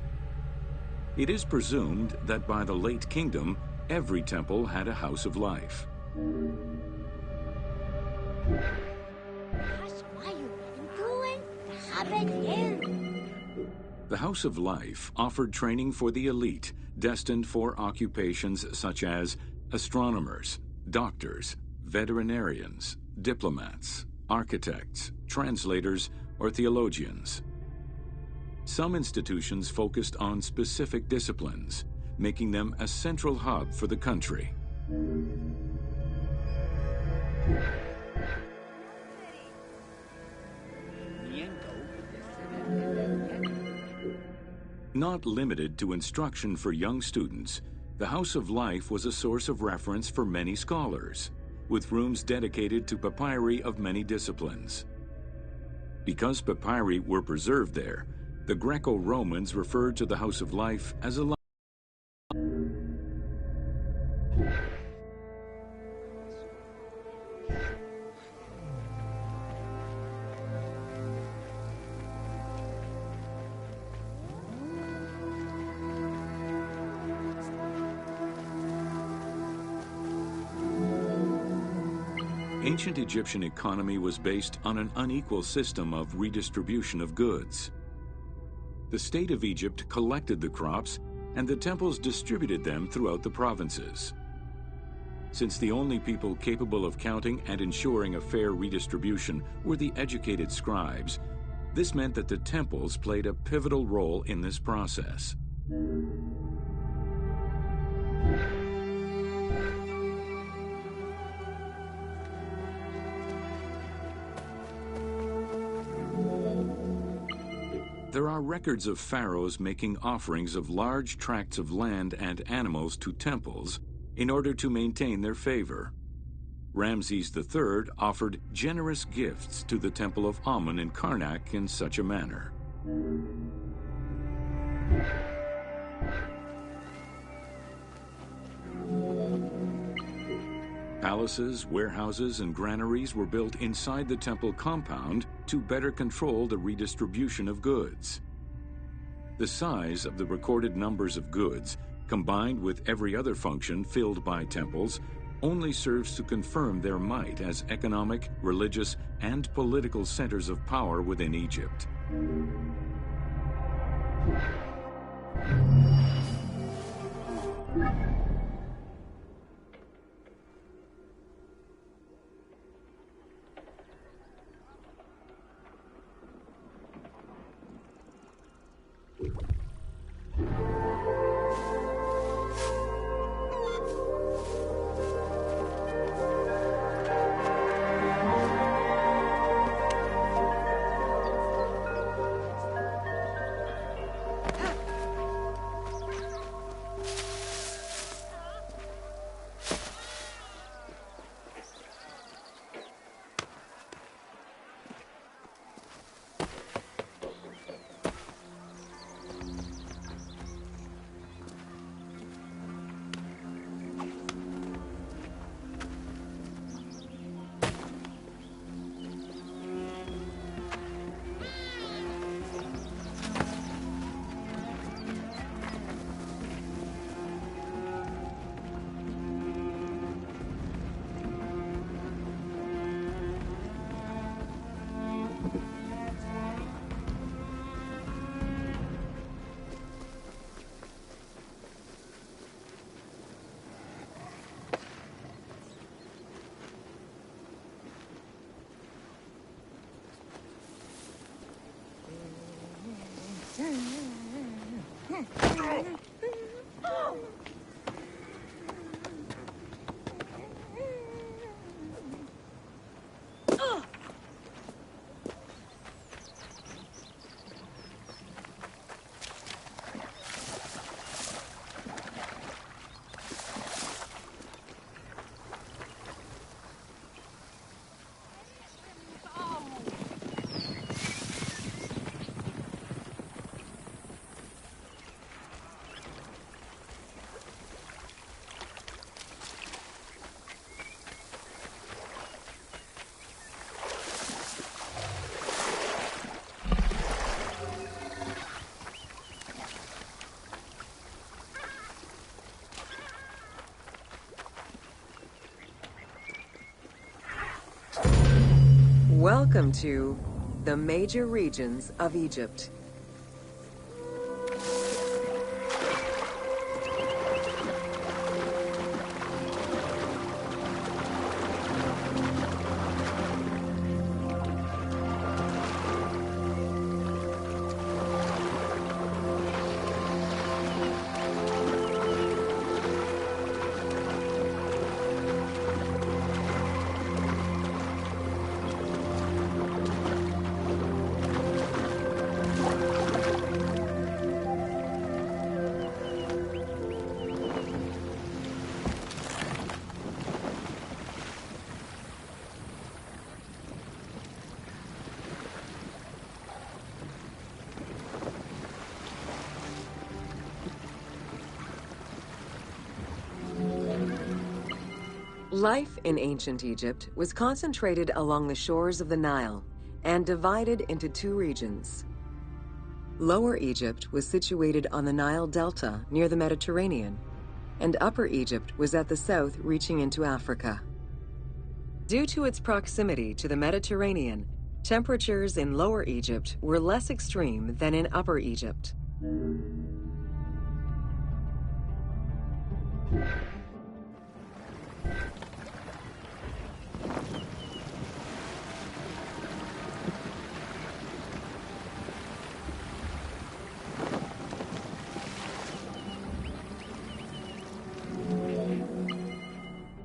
It is presumed that by the late kingdom, every temple had a House of Life. The House of Life offered training for the elite, destined for occupations such as astronomers, doctors, veterinarians, diplomats, architects, translators, or theologians. Some institutions focused on specific disciplines, making them a central hub for the country. Not limited to instruction for young students, the House of Life was a source of reference for many scholars, with rooms dedicated to papyri of many disciplines. Because papyri were preserved there, the Greco-Romans referred to the House of Life as a Ancient Egyptian economy was based on an unequal system of redistribution of goods. The state of Egypt collected the crops, and the temples distributed them throughout the provinces. Since the only people capable of counting and ensuring a fair redistribution were the educated scribes, this meant that the temples played a pivotal role in this process. There are records of pharaohs making offerings of large tracts of land and animals to temples in order to maintain their favor. Ramses III offered generous gifts to the temple of Amun in Karnak in such a manner. Palaces, warehouses, and granaries were built inside the temple compound to better control the redistribution of goods. The size of the recorded numbers of goods, combined with every other function filled by temples, only serves to confirm their might as economic, religious, and political centers of power within Egypt. Welcome to the major regions of Egypt. Life in ancient Egypt was concentrated along the shores of the Nile and divided into two regions. Lower Egypt was situated on the Nile Delta near the Mediterranean, and Upper Egypt was at the south reaching into Africa. Due to its proximity to the Mediterranean, temperatures in Lower Egypt were less extreme than in Upper Egypt.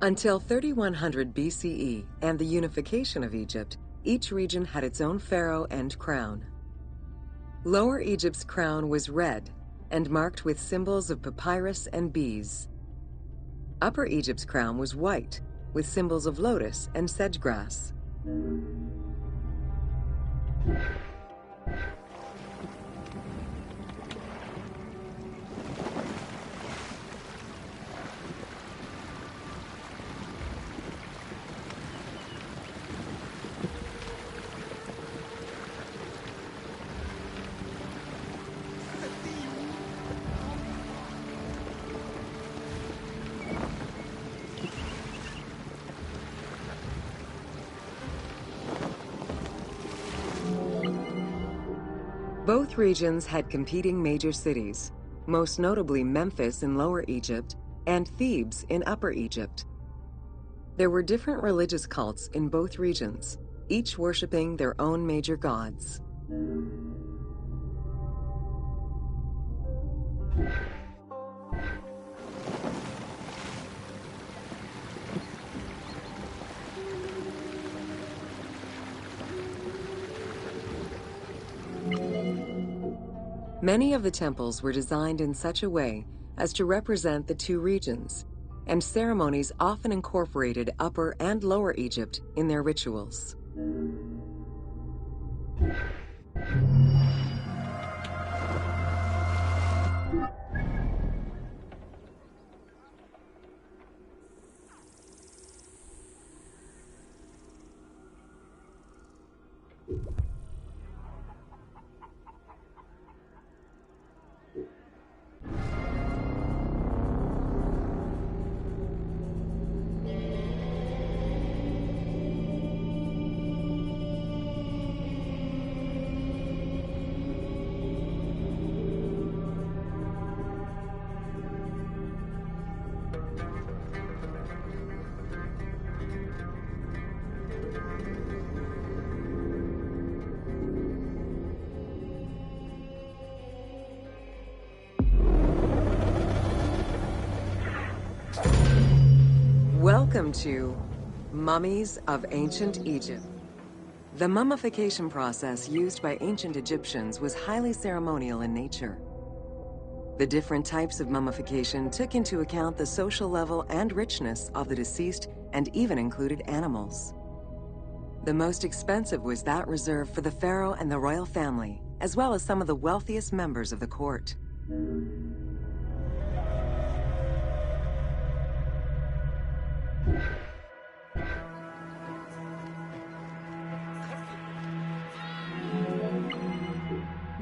Until 3100 BCE and the unification of Egypt, each region had its own pharaoh and crown. Lower Egypt's crown was red and marked with symbols of papyrus and bees. Upper Egypt's crown was white with symbols of lotus and sedge grass. Both regions had competing major cities, most notably Memphis in Lower Egypt and Thebes in Upper Egypt. There were different religious cults in both regions, each worshipping their own major gods. Many of the temples were designed in such a way as to represent the two regions, and ceremonies often incorporated Upper and Lower Egypt in their rituals. Welcome to Mummies of Ancient Egypt. The mummification process used by ancient Egyptians was highly ceremonial in nature. The different types of mummification took into account the social level and richness of the deceased and even included animals. The most expensive was that reserved for the pharaoh and the royal family, as well as some of the wealthiest members of the court.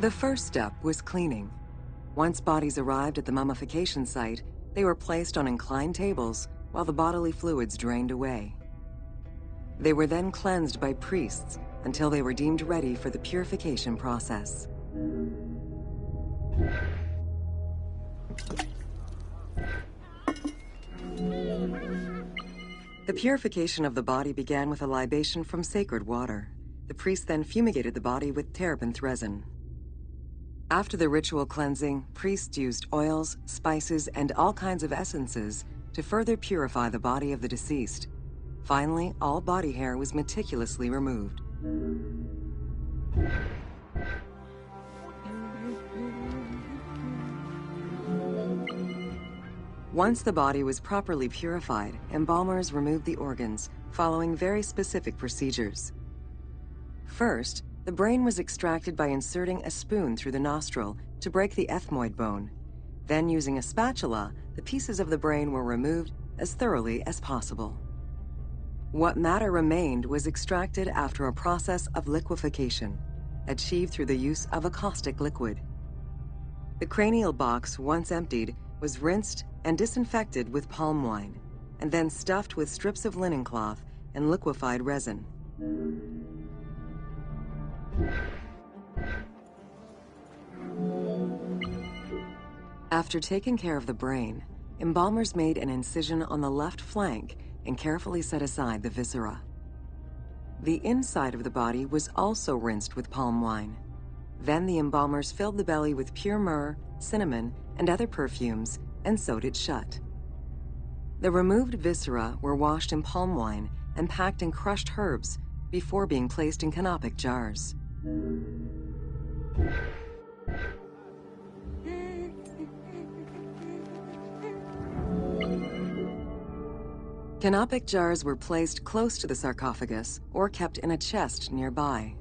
The first step was cleaning. Once bodies arrived at the mummification site, they were placed on inclined tables while the bodily fluids drained away. They were then cleansed by priests until they were deemed ready for the purification process. The purification of the body began with a libation from sacred water. The priest then fumigated the body with terebinth resin. After the ritual cleansing, priests used oils, spices, and all kinds of essences to further purify the body of the deceased. Finally, all body hair was meticulously removed. Once the body was properly purified, embalmers removed the organs, following very specific procedures. First, the brain was extracted by inserting a spoon through the nostril to break the ethmoid bone. Then, using a spatula, the pieces of the brain were removed as thoroughly as possible. What matter remained was extracted after a process of liquefaction, achieved through the use of a caustic liquid. The cranial box, once emptied, was rinsed and disinfected with palm wine, and then stuffed with strips of linen cloth and liquefied resin. After taking care of the brain, embalmers made an incision on the left flank and carefully set aside the viscera. The inside of the body was also rinsed with palm wine. Then the embalmers filled the belly with pure myrrh, cinnamon, and other perfumes and sewed it shut. The removed viscera were washed in palm wine and packed in crushed herbs before being placed in canopic jars. Canopic jars were placed close to the sarcophagus or kept in a chest nearby.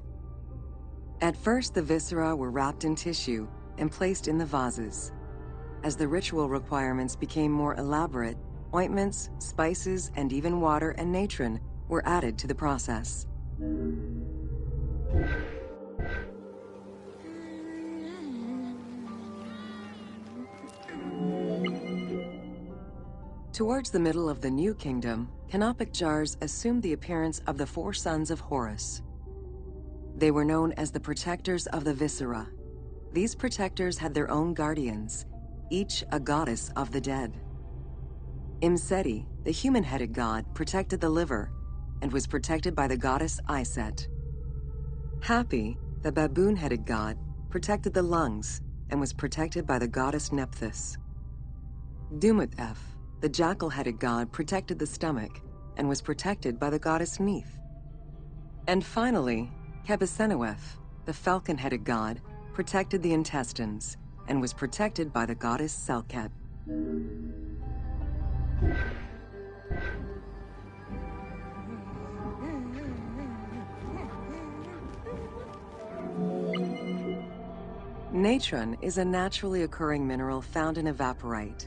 At first, the viscera were wrapped in tissue and placed in the vases. As the ritual requirements became more elaborate, ointments, spices, and even water and natron were added to the process. Towards the middle of the New Kingdom, canopic jars assumed the appearance of the 4 sons of Horus. They were known as the protectors of the viscera. These protectors had their own guardians, each a goddess of the dead. Imseti, the human-headed god, protected the liver and was protected by the goddess Iset. Hapi, the baboon-headed god, protected the lungs and was protected by the goddess Nephthys. Dumut-Ef, the jackal-headed god, protected the stomach and was protected by the goddess Neith. And finally, Qebehsenuef, the falcon-headed god, protected the intestines and was protected by the goddess Selket. Natron is a naturally occurring mineral found in evaporite.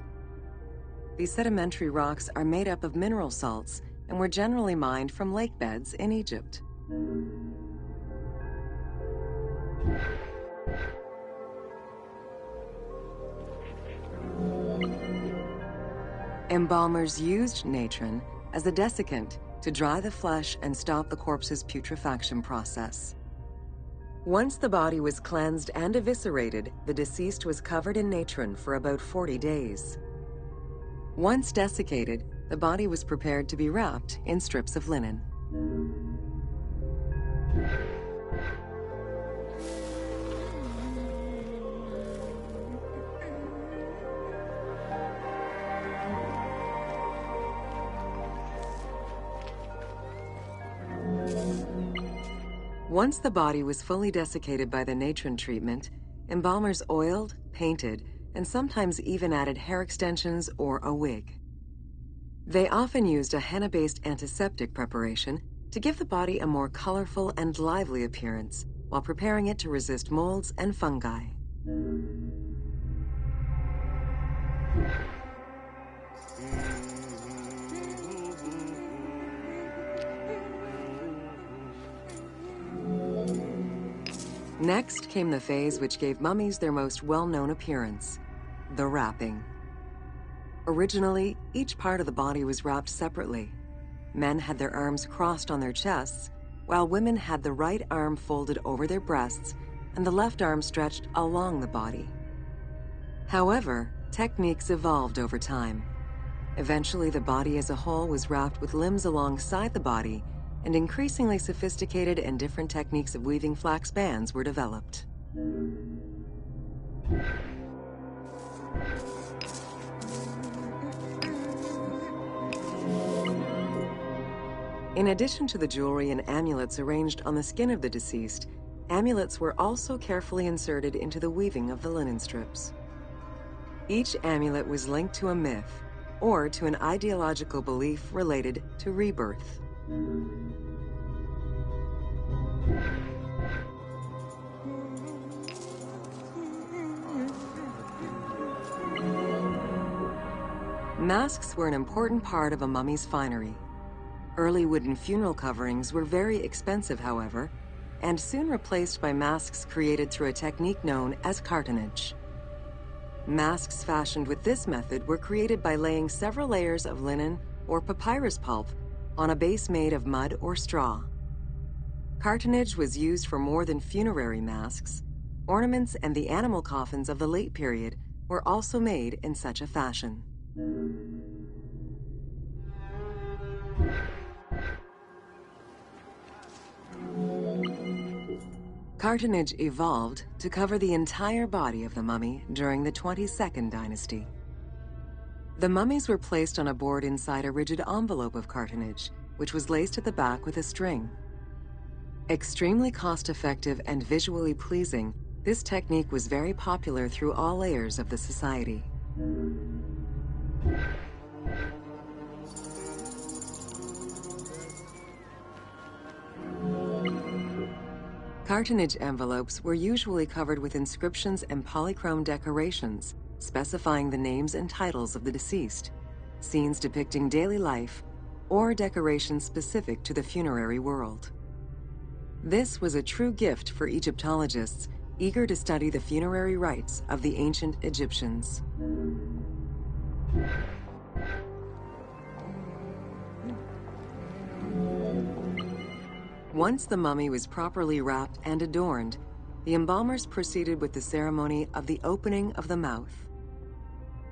These sedimentary rocks are made up of mineral salts and were generally mined from lake beds in Egypt. Embalmers used natron as a desiccant to dry the flesh and stop the corpse's putrefaction process. Once the body was cleansed and eviscerated, the deceased was covered in natron for about 40 days. Once desiccated, the body was prepared to be wrapped in strips of linen. Once the body was fully desiccated by the natron treatment, embalmers oiled, painted, and sometimes even added hair extensions or a wig. They often used a henna-based antiseptic preparation to give the body a more colorful and lively appearance while preparing it to resist molds and fungi. Next came the phase which gave mummies their most well-known appearance, the wrapping. Originally, each part of the body was wrapped separately. Men had their arms crossed on their chests, while women had the right arm folded over their breasts and the left arm stretched along the body. However, techniques evolved over time. Eventually, the body as a whole was wrapped with limbs alongside the body, and increasingly sophisticated and different techniques of weaving flax bands were developed. In addition to the jewelry and amulets arranged on the skin of the deceased, amulets were also carefully inserted into the weaving of the linen strips. Each amulet was linked to a myth or to an ideological belief related to rebirth. Masks were an important part of a mummy's finery. Early wooden funeral coverings were very expensive, however, and soon replaced by masks created through a technique known as cartonnage. Masks fashioned with this method were created by laying several layers of linen or papyrus pulp on a base made of mud or straw. Cartonnage was used for more than funerary masks. Ornaments and the animal coffins of the late period were also made in such a fashion. Cartonnage evolved to cover the entire body of the mummy during the 22nd dynasty. The mummies were placed on a board inside a rigid envelope of cartonnage, which was laced at the back with a string. Extremely cost-effective and visually pleasing, this technique was very popular through all layers of the society. Cartonnage envelopes were usually covered with inscriptions and polychrome decorations, specifying the names and titles of the deceased, scenes depicting daily life, or decorations specific to the funerary world. This was a true gift for Egyptologists eager to study the funerary rites of the ancient Egyptians. Once the mummy was properly wrapped and adorned, the embalmers proceeded with the ceremony of the opening of the mouth.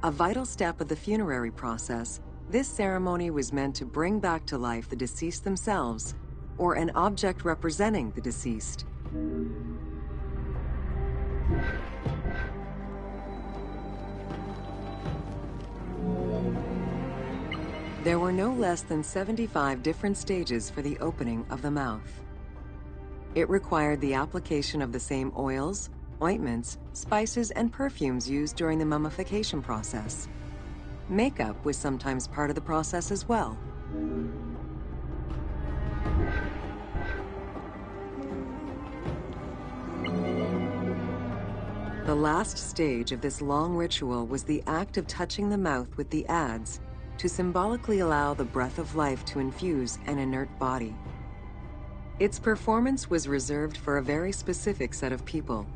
A vital step of the funerary process, this ceremony was meant to bring back to life the deceased themselves or an object representing the deceased. There were no less than 75 different stages for the opening of the mouth. It required the application of the same oils, ointments, spices, and perfumes used during the mummification process. Makeup was sometimes part of the process as well. The last stage of this long ritual was the act of touching the mouth with the adze to symbolically allow the breath of life to infuse an inert body. Its performance was reserved for a very specific set of people: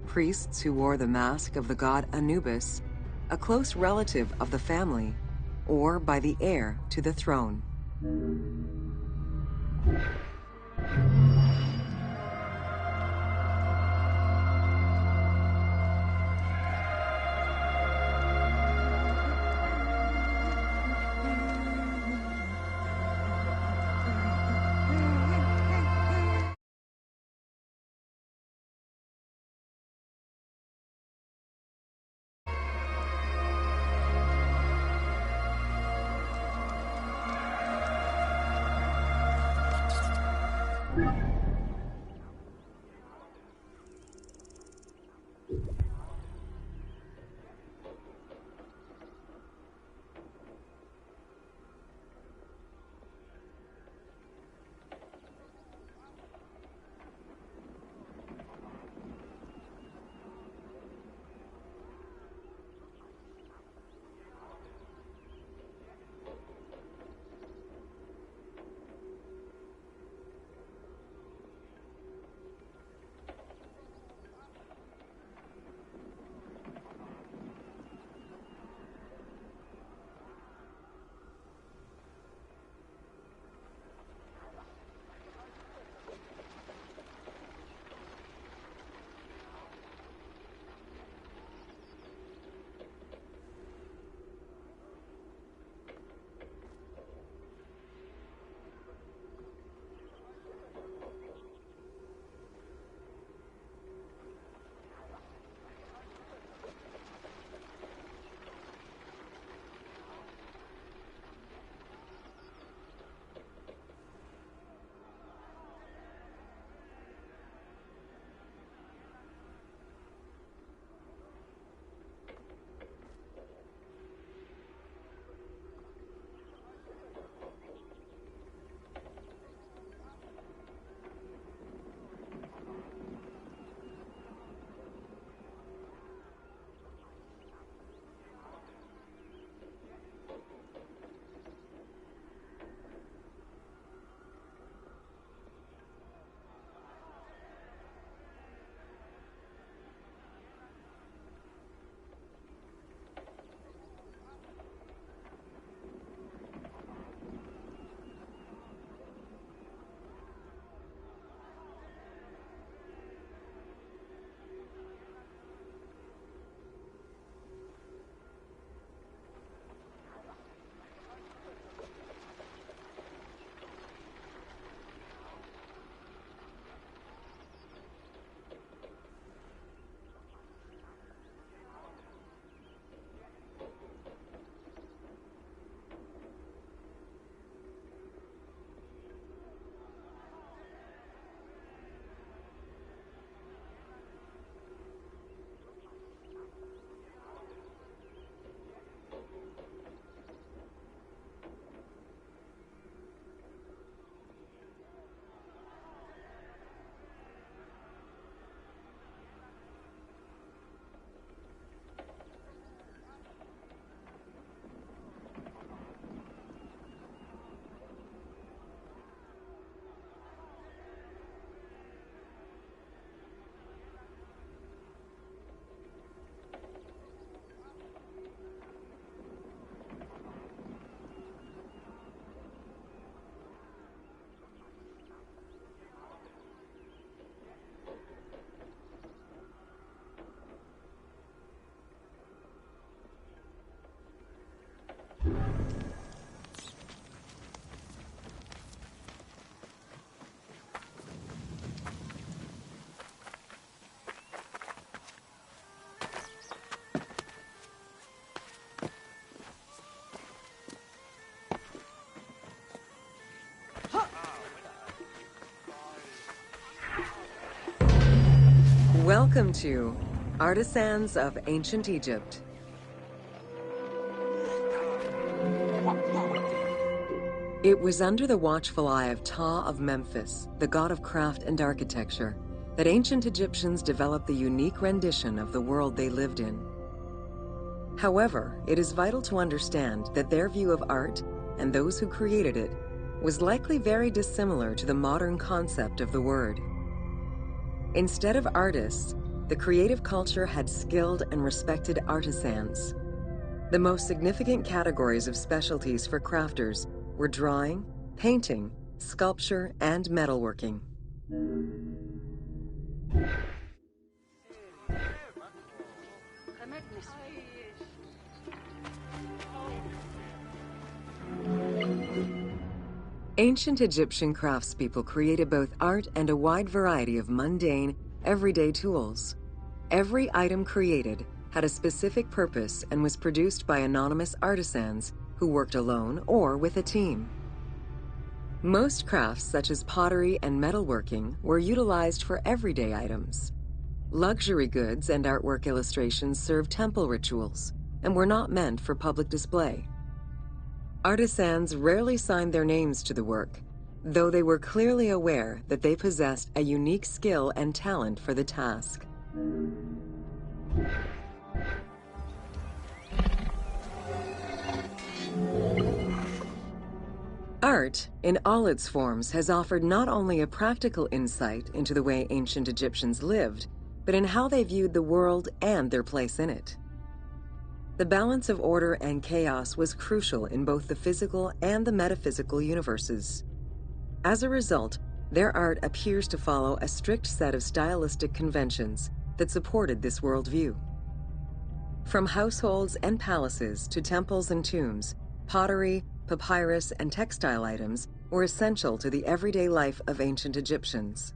priests who wore the mask of the god Anubis, a close relative of the family, or by the heir to the throne. Welcome to Artisans of Ancient Egypt. It was under the watchful eye of Ptah of Memphis, the god of craft and architecture, that ancient Egyptians developed the unique rendition of the world they lived in. However, it is vital to understand that their view of art, and those who created it, was likely very dissimilar to the modern concept of the word. Instead of artists, the creative culture had skilled and respected artisans. The most significant categories of specialties for crafters were drawing, painting, sculpture, and metalworking. Ancient Egyptian craftspeople created both art and a wide variety of mundane, everyday tools. Every item created had a specific purpose and was produced by anonymous artisans who worked alone or with a team. Most crafts, such as pottery and metalworking, were utilized for everyday items. Luxury goods and artwork illustrations served temple rituals and were not meant for public display. Artisans rarely signed their names to the work, though they were clearly aware that they possessed a unique skill and talent for the task. Art, in all its forms, has offered not only a practical insight into the way ancient Egyptians lived, but in how they viewed the world and their place in it. The balance of order and chaos was crucial in both the physical and the metaphysical universes. As a result, their art appears to follow a strict set of stylistic conventions that supported this worldview. From households and palaces to temples and tombs, pottery, papyrus, and textile items were essential to the everyday life of ancient Egyptians.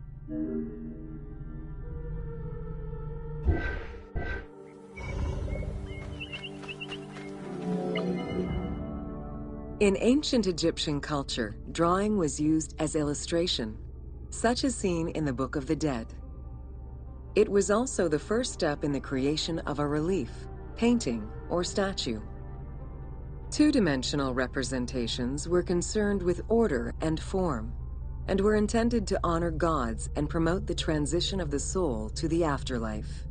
In ancient Egyptian culture, drawing was used as illustration, such as seen in the Book of the Dead. It was also the first step in the creation of a relief, painting, or statue. Two-dimensional representations were concerned with order and form, and were intended to honor gods and promote the transition of the soul to the afterlife.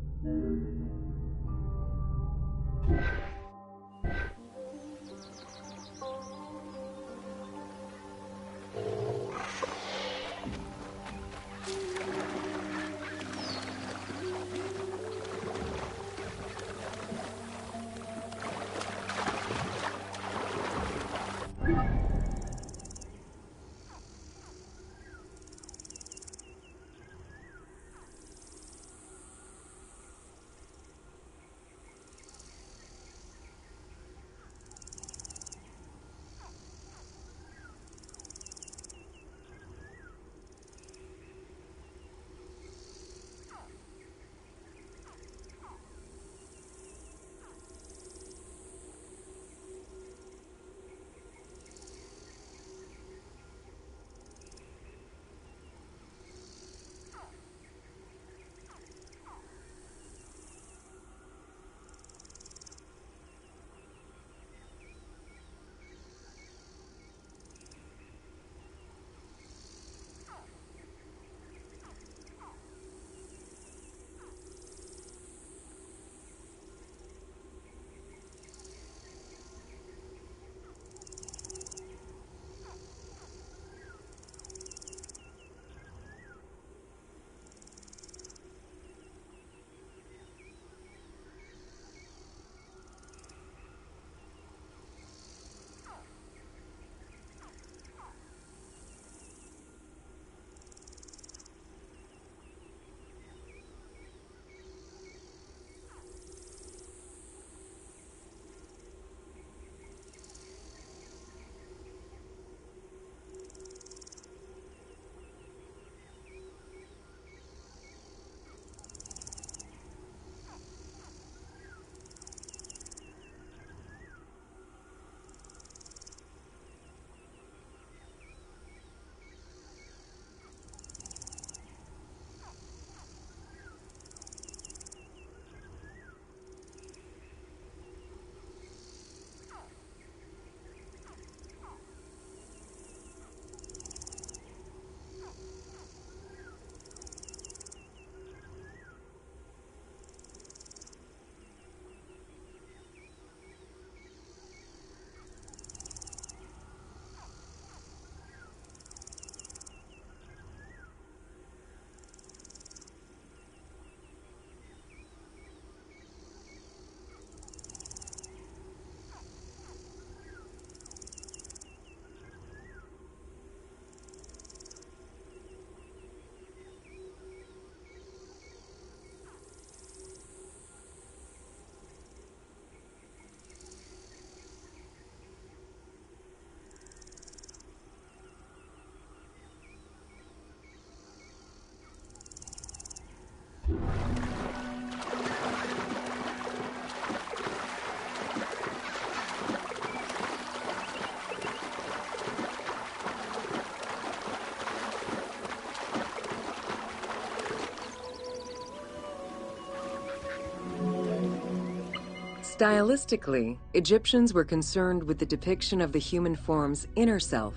Stylistically, Egyptians were concerned with the depiction of the human form's inner self.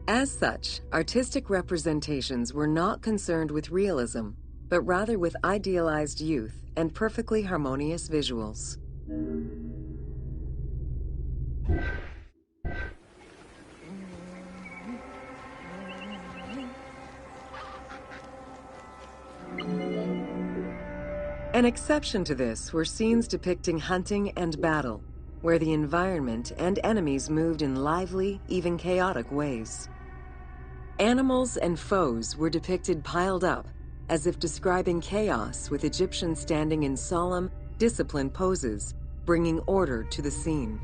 As such, artistic representations were not concerned with realism, but rather with idealized youth and perfectly harmonious visuals. An exception to this were scenes depicting hunting and battle, where the environment and enemies moved in lively, even chaotic ways. Animals and foes were depicted piled up, as if describing chaos, with Egyptians standing in solemn, disciplined poses, bringing order to the scene.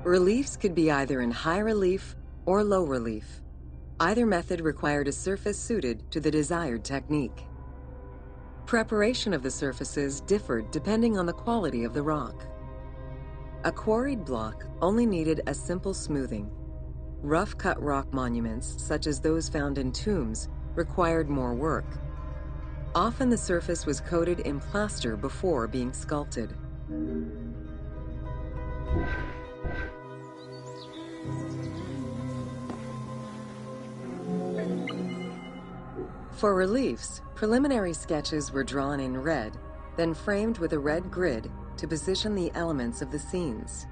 Reliefs could be either in high relief or low relief. Either method required a surface suited to the desired technique. Preparation of the surfaces differed depending on the quality of the rock. A quarried block only needed a simple smoothing. Rough-cut rock monuments, such as those found in tombs, required more work. Often the surface was coated in plaster before being sculpted. For reliefs, preliminary sketches were drawn in red, then framed with a red grid to position the elements of the scenes.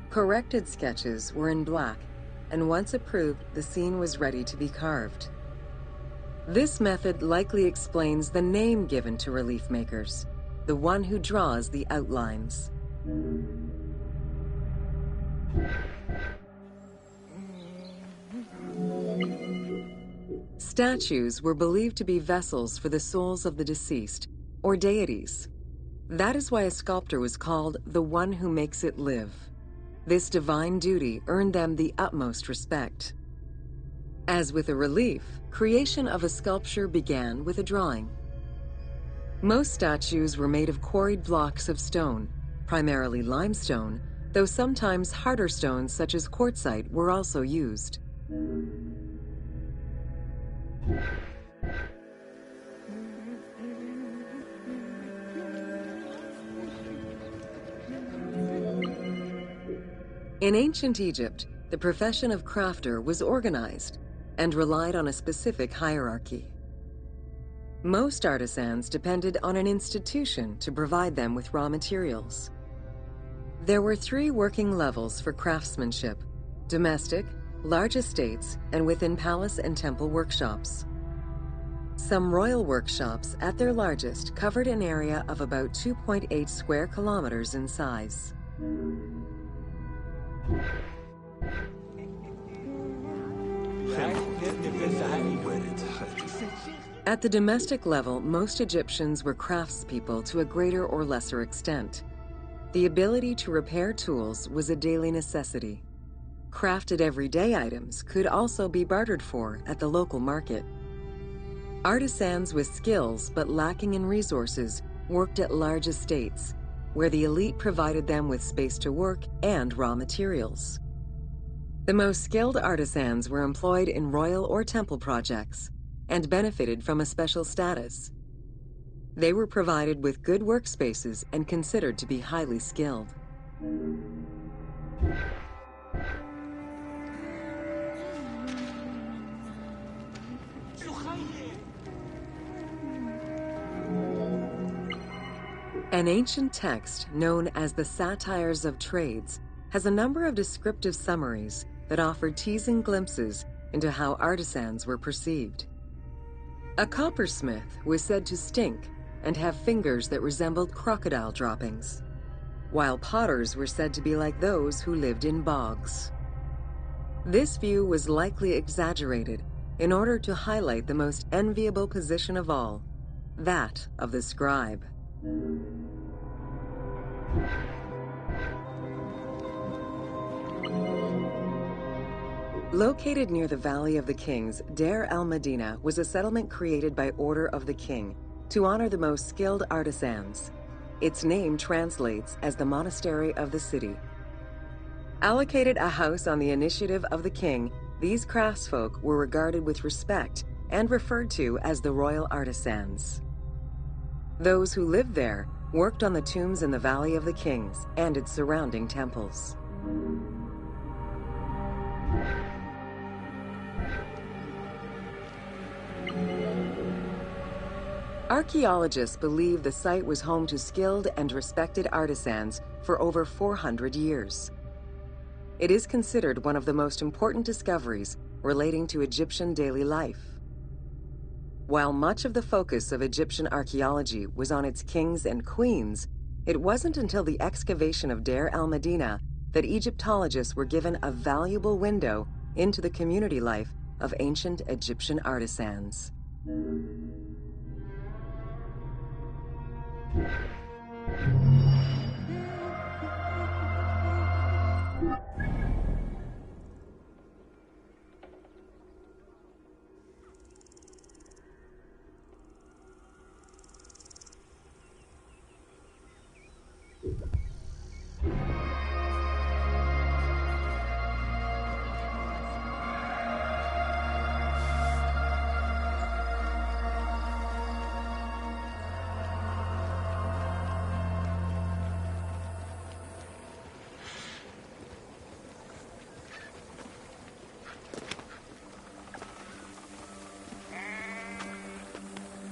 Corrected sketches were in black, and once approved, the scene was ready to be carved. This method likely explains the name given to relief makers, the one who draws the outlines. Statues were believed to be vessels for the souls of the deceased, or deities. That is why a sculptor was called the one who makes it live. This divine duty earned them the utmost respect. As with a relief, creation of a sculpture began with a drawing. Most statues were made of quarried blocks of stone, primarily limestone, though sometimes harder stones such as quartzite were also used. In ancient Egypt, the profession of crafter was organized and relied on a specific hierarchy. Most artisans depended on an institution to provide them with raw materials. There were 3 working levels for craftsmanship: domestic, large estates, and within palace and temple workshops. Some royal workshops, at their largest, covered an area of about 2.8 square kilometers in size. At the domestic level, most Egyptians were craftspeople to a greater or lesser extent. The ability to repair tools was a daily necessity. Crafted everyday items could also be bartered for at the local market. Artisans with skills but lacking in resources worked at large estates, where the elite provided them with space to work and raw materials. The most skilled artisans were employed in royal or temple projects and benefited from a special status. They were provided with good workspaces and considered to be highly skilled. An ancient text known as the Satires of Trades has a number of descriptive summaries that offer teasing glimpses into how artisans were perceived. A coppersmith was said to stink and have fingers that resembled crocodile droppings, while potters were said to be like those who lived in bogs. This view was likely exaggerated in order to highlight the most enviable position of all, that of the scribe. Located near the Valley of the Kings, Deir al-Medina was a settlement created by order of the king to honor the most skilled artisans. Its name translates as the Monastery of the City. Allocated a house on the initiative of the king, these craftsfolk were regarded with respect and referred to as the royal artisans. Those who lived there worked on the tombs in the Valley of the Kings and its surrounding temples. Archaeologists believe the site was home to skilled and respected artisans for over 400 years. It is considered one of the most important discoveries relating to Egyptian daily life. While much of the focus of Egyptian archaeology was on its kings and queens, it wasn't until the excavation of Deir al-Medina that Egyptologists were given a valuable window into the community life of ancient Egyptian artisans.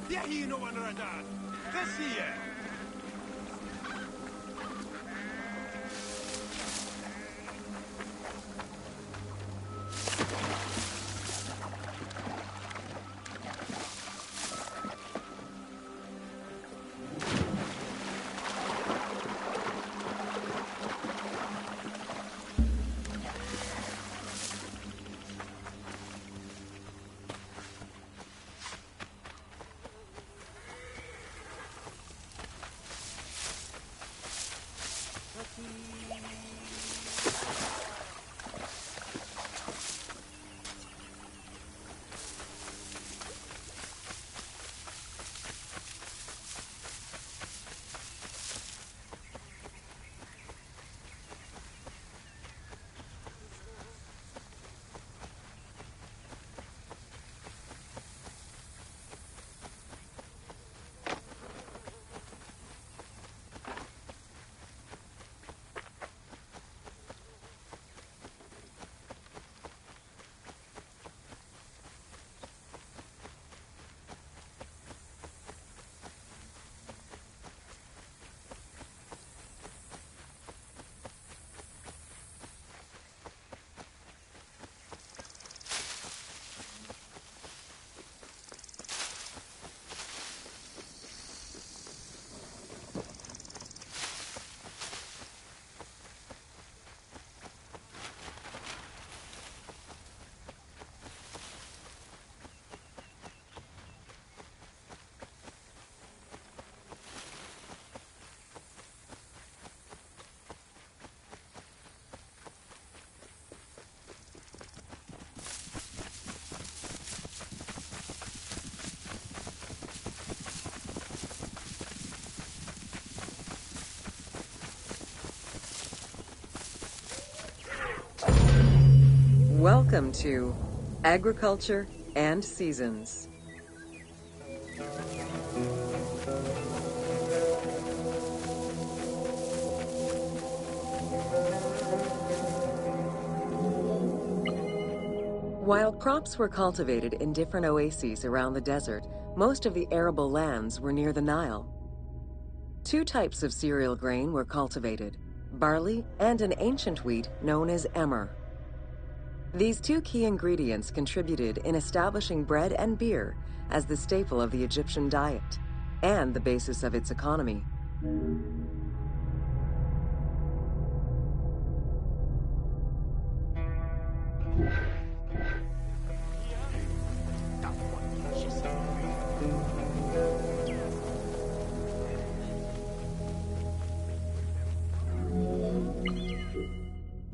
يحيينوا ونردان غسية Welcome to Agriculture and Seasons. While crops were cultivated in different oases around the desert, most of the arable lands were near the Nile. Two types of cereal grain were cultivated, barley and an ancient wheat known as emmer. These two key ingredients contributed in establishing bread and beer as the staple of the Egyptian diet and the basis of its economy.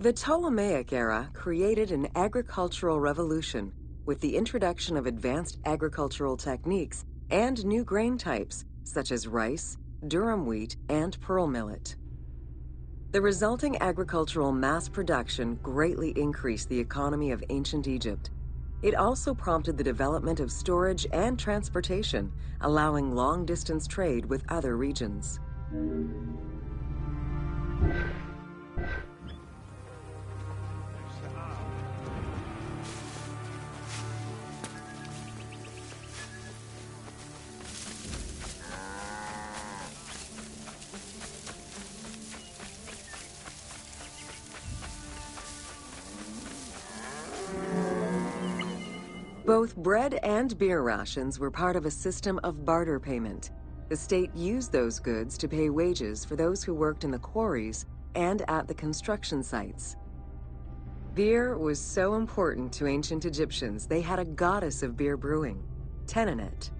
The Ptolemaic era created an agricultural revolution with the introduction of advanced agricultural techniques and new grain types such as rice, durum wheat, and pearl millet. The resulting agricultural mass production greatly increased the economy of ancient Egypt. It also prompted the development of storage and transportation, allowing long-distance trade with other regions. Both bread and beer rations were part of a system of barter payment. The state used those goods to pay wages for those who worked in the quarries and at the construction sites. Beer was so important to ancient Egyptians, they had a goddess of beer brewing, Tenenet.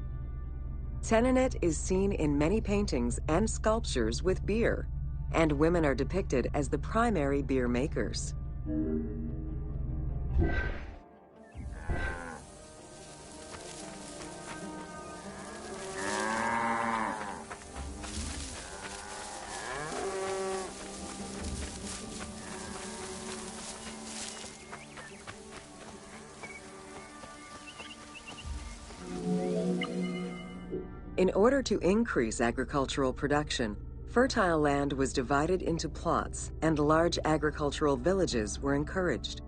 Tenenet is seen in many paintings and sculptures with beer, and women are depicted as the primary beer makers. In order to increase agricultural production, fertile land was divided into plots and large agricultural villages were encouraged.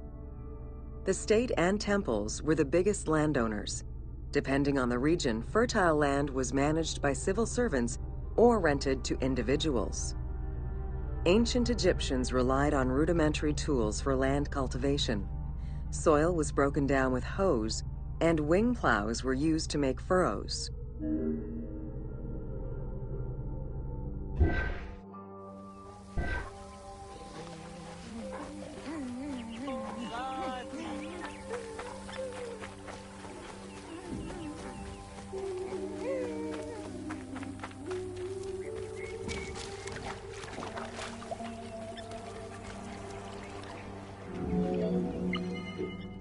The state and temples were the biggest landowners. Depending on the region, fertile land was managed by civil servants or rented to individuals. Ancient Egyptians relied on rudimentary tools for land cultivation. Soil was broken down with hoes, and wing plows were used to make furrows.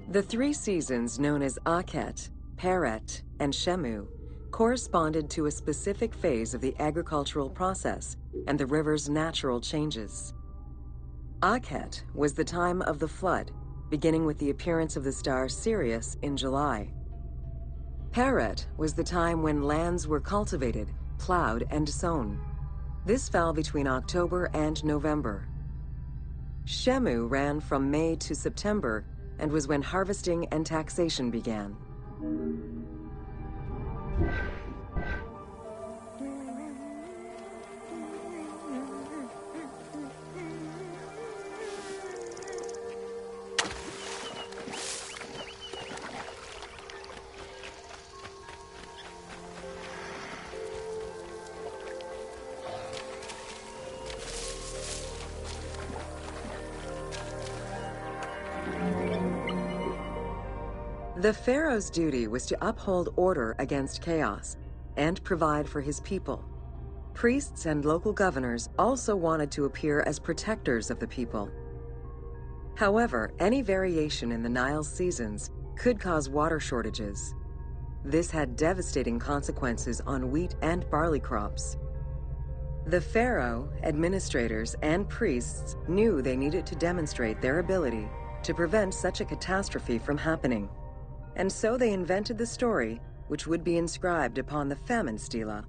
The three seasons known as Akhet, Peret, and Shemu corresponded to a specific phase of the agricultural process and the river's natural changes. Akhet was the time of the flood, beginning with the appearance of the star Sirius in July. Peret was the time when lands were cultivated, plowed, and sown. This fell between October and November. Shemu ran from May to September and was when harvesting and taxation began. The pharaoh's duty was to uphold order against chaos and provide for his people. Priests and local governors also wanted to appear as protectors of the people. However, any variation in the Nile's seasons could cause water shortages. This had devastating consequences on wheat and barley crops. The pharaoh, administrators, and priests knew they needed to demonstrate their ability to prevent such a catastrophe from happening. And so they invented the story, which would be inscribed upon the famine stela.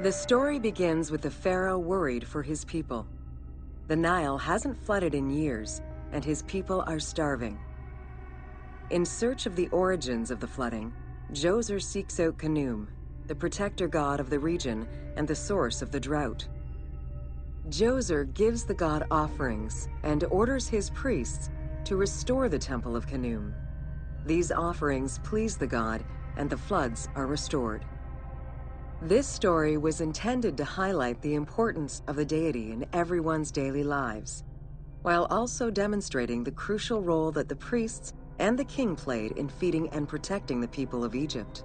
The story begins with the pharaoh worried for his people. The Nile hasn't flooded in years, and his people are starving. In search of the origins of the flooding, Djoser seeks out Khnum, the protector god of the region and the source of the drought. Djoser gives the god offerings and orders his priests to restore the temple of Khnum. These offerings please the god, and the floods are restored. This story was intended to highlight the importance of the deity in everyone's daily lives, while also demonstrating the crucial role that the priests and the king played in feeding and protecting the people of Egypt.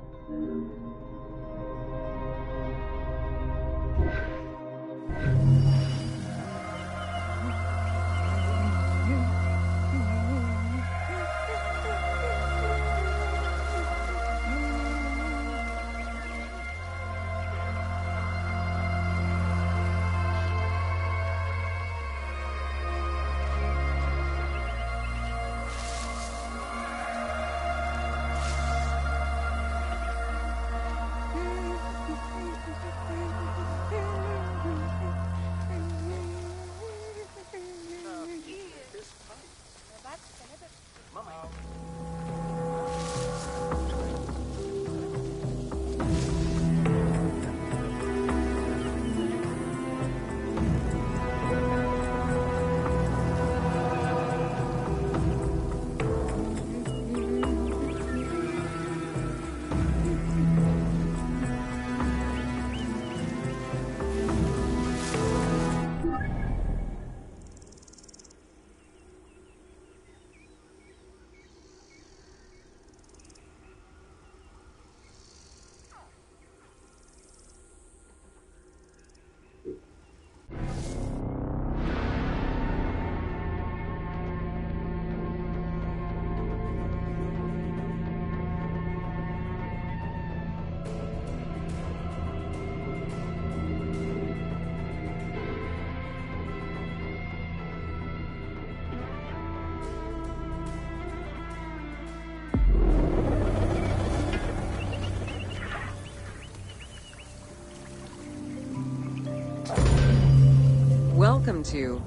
Welcome to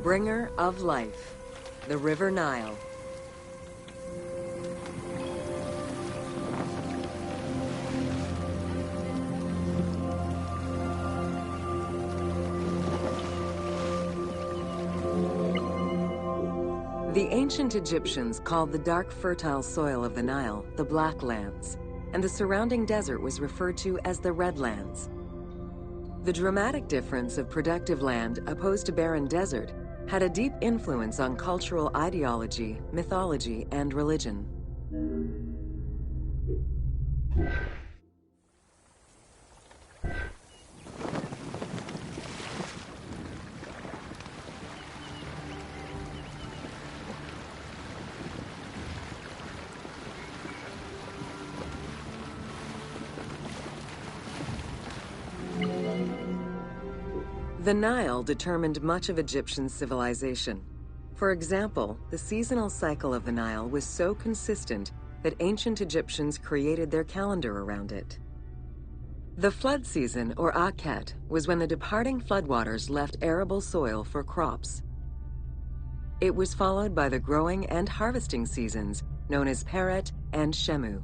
Bringer of Life, the River Nile. The ancient Egyptians called the dark fertile soil of the Nile the Black Lands, and the surrounding desert was referred to as the Red Lands. The dramatic difference of productive land opposed to barren desert had a deep influence on cultural ideology, mythology, and religion. The Nile determined much of Egyptian civilization. For example, the seasonal cycle of the Nile was so consistent that ancient Egyptians created their calendar around it. The flood season, or Akhet, was when the departing floodwaters left arable soil for crops. It was followed by the growing and harvesting seasons, known as Peret and Shemu.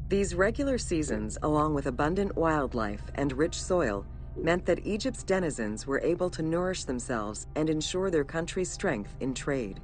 These regular seasons, along with abundant wildlife and rich soil, meant that Egypt's denizens were able to nourish themselves and ensure their country's strength in trade.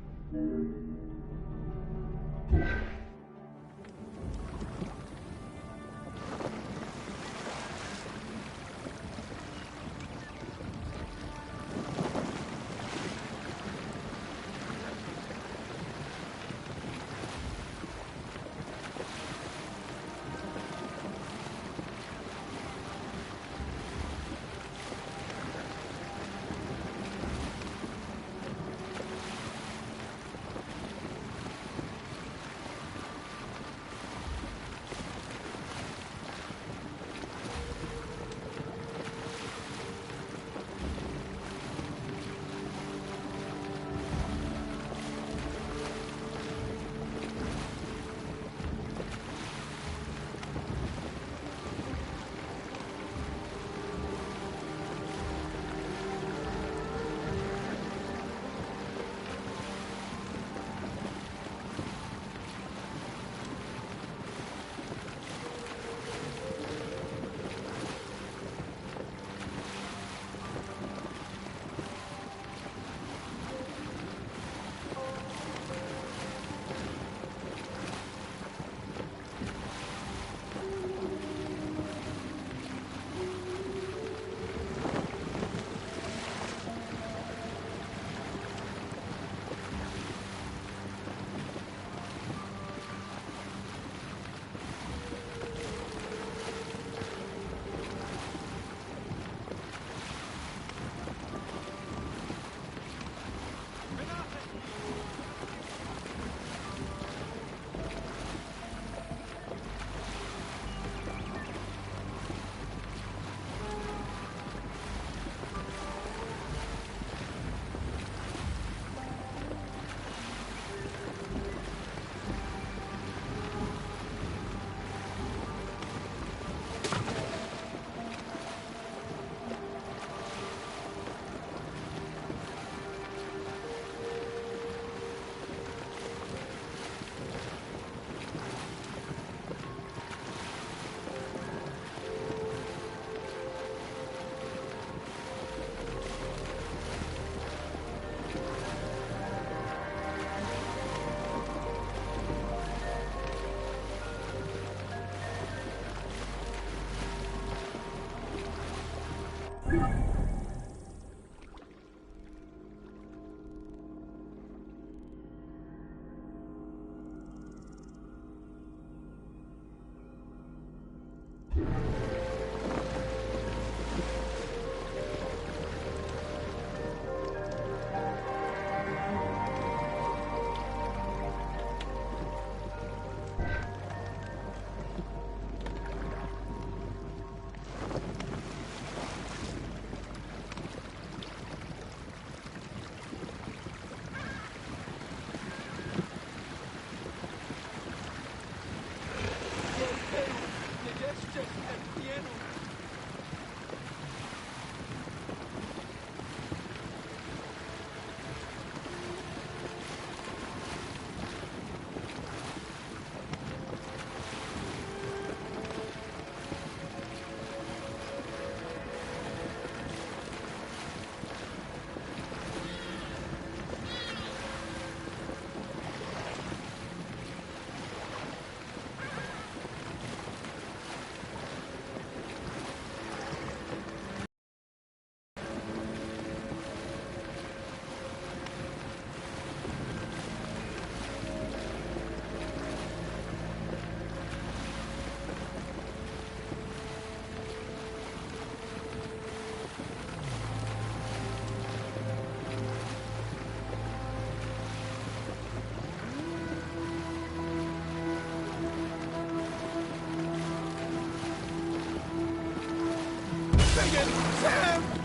Megan! Sam!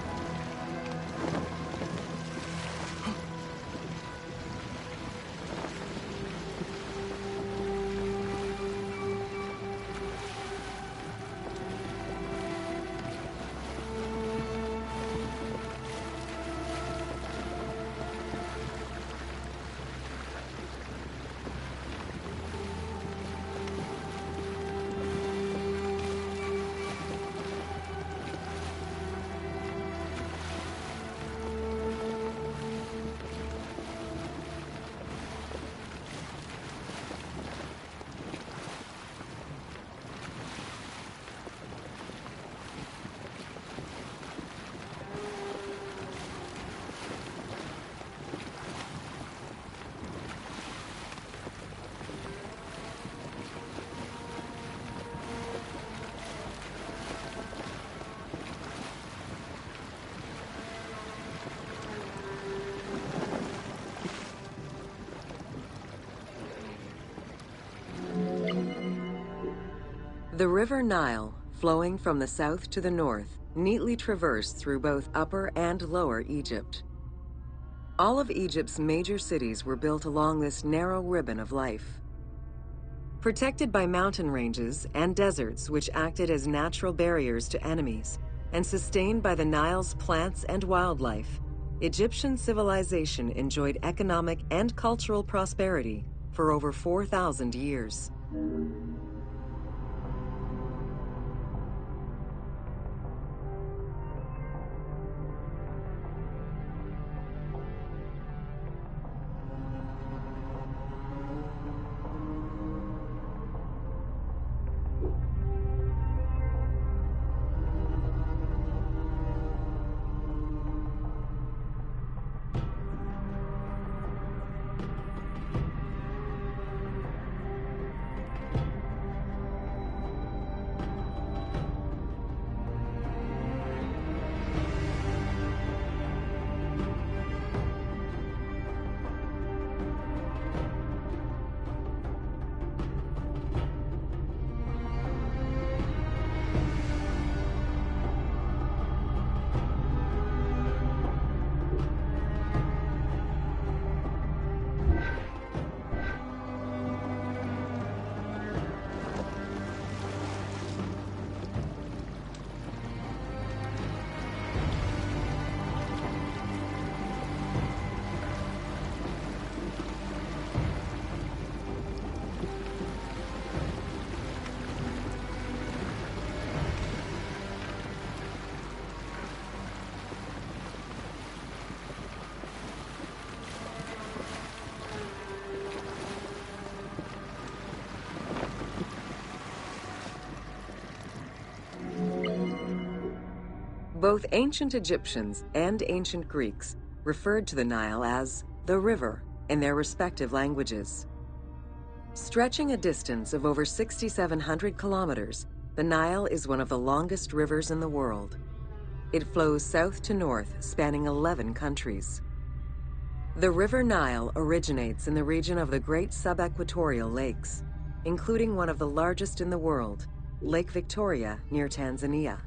The River Nile, flowing from the south to the north, neatly traversed through both Upper and Lower Egypt. All of Egypt's major cities were built along this narrow ribbon of life. Protected by mountain ranges and deserts which acted as natural barriers to enemies, and sustained by the Nile's plants and wildlife, Egyptian civilization enjoyed economic and cultural prosperity for over 4,000 years. Both ancient Egyptians and ancient Greeks referred to the Nile as the river in their respective languages. Stretching a distance of over 6,700 kilometers, the Nile is one of the longest rivers in the world. It flows south to north, spanning 11 countries. The River Nile originates in the region of the Great Subequatorial Lakes, including one of the largest in the world, Lake Victoria near Tanzania.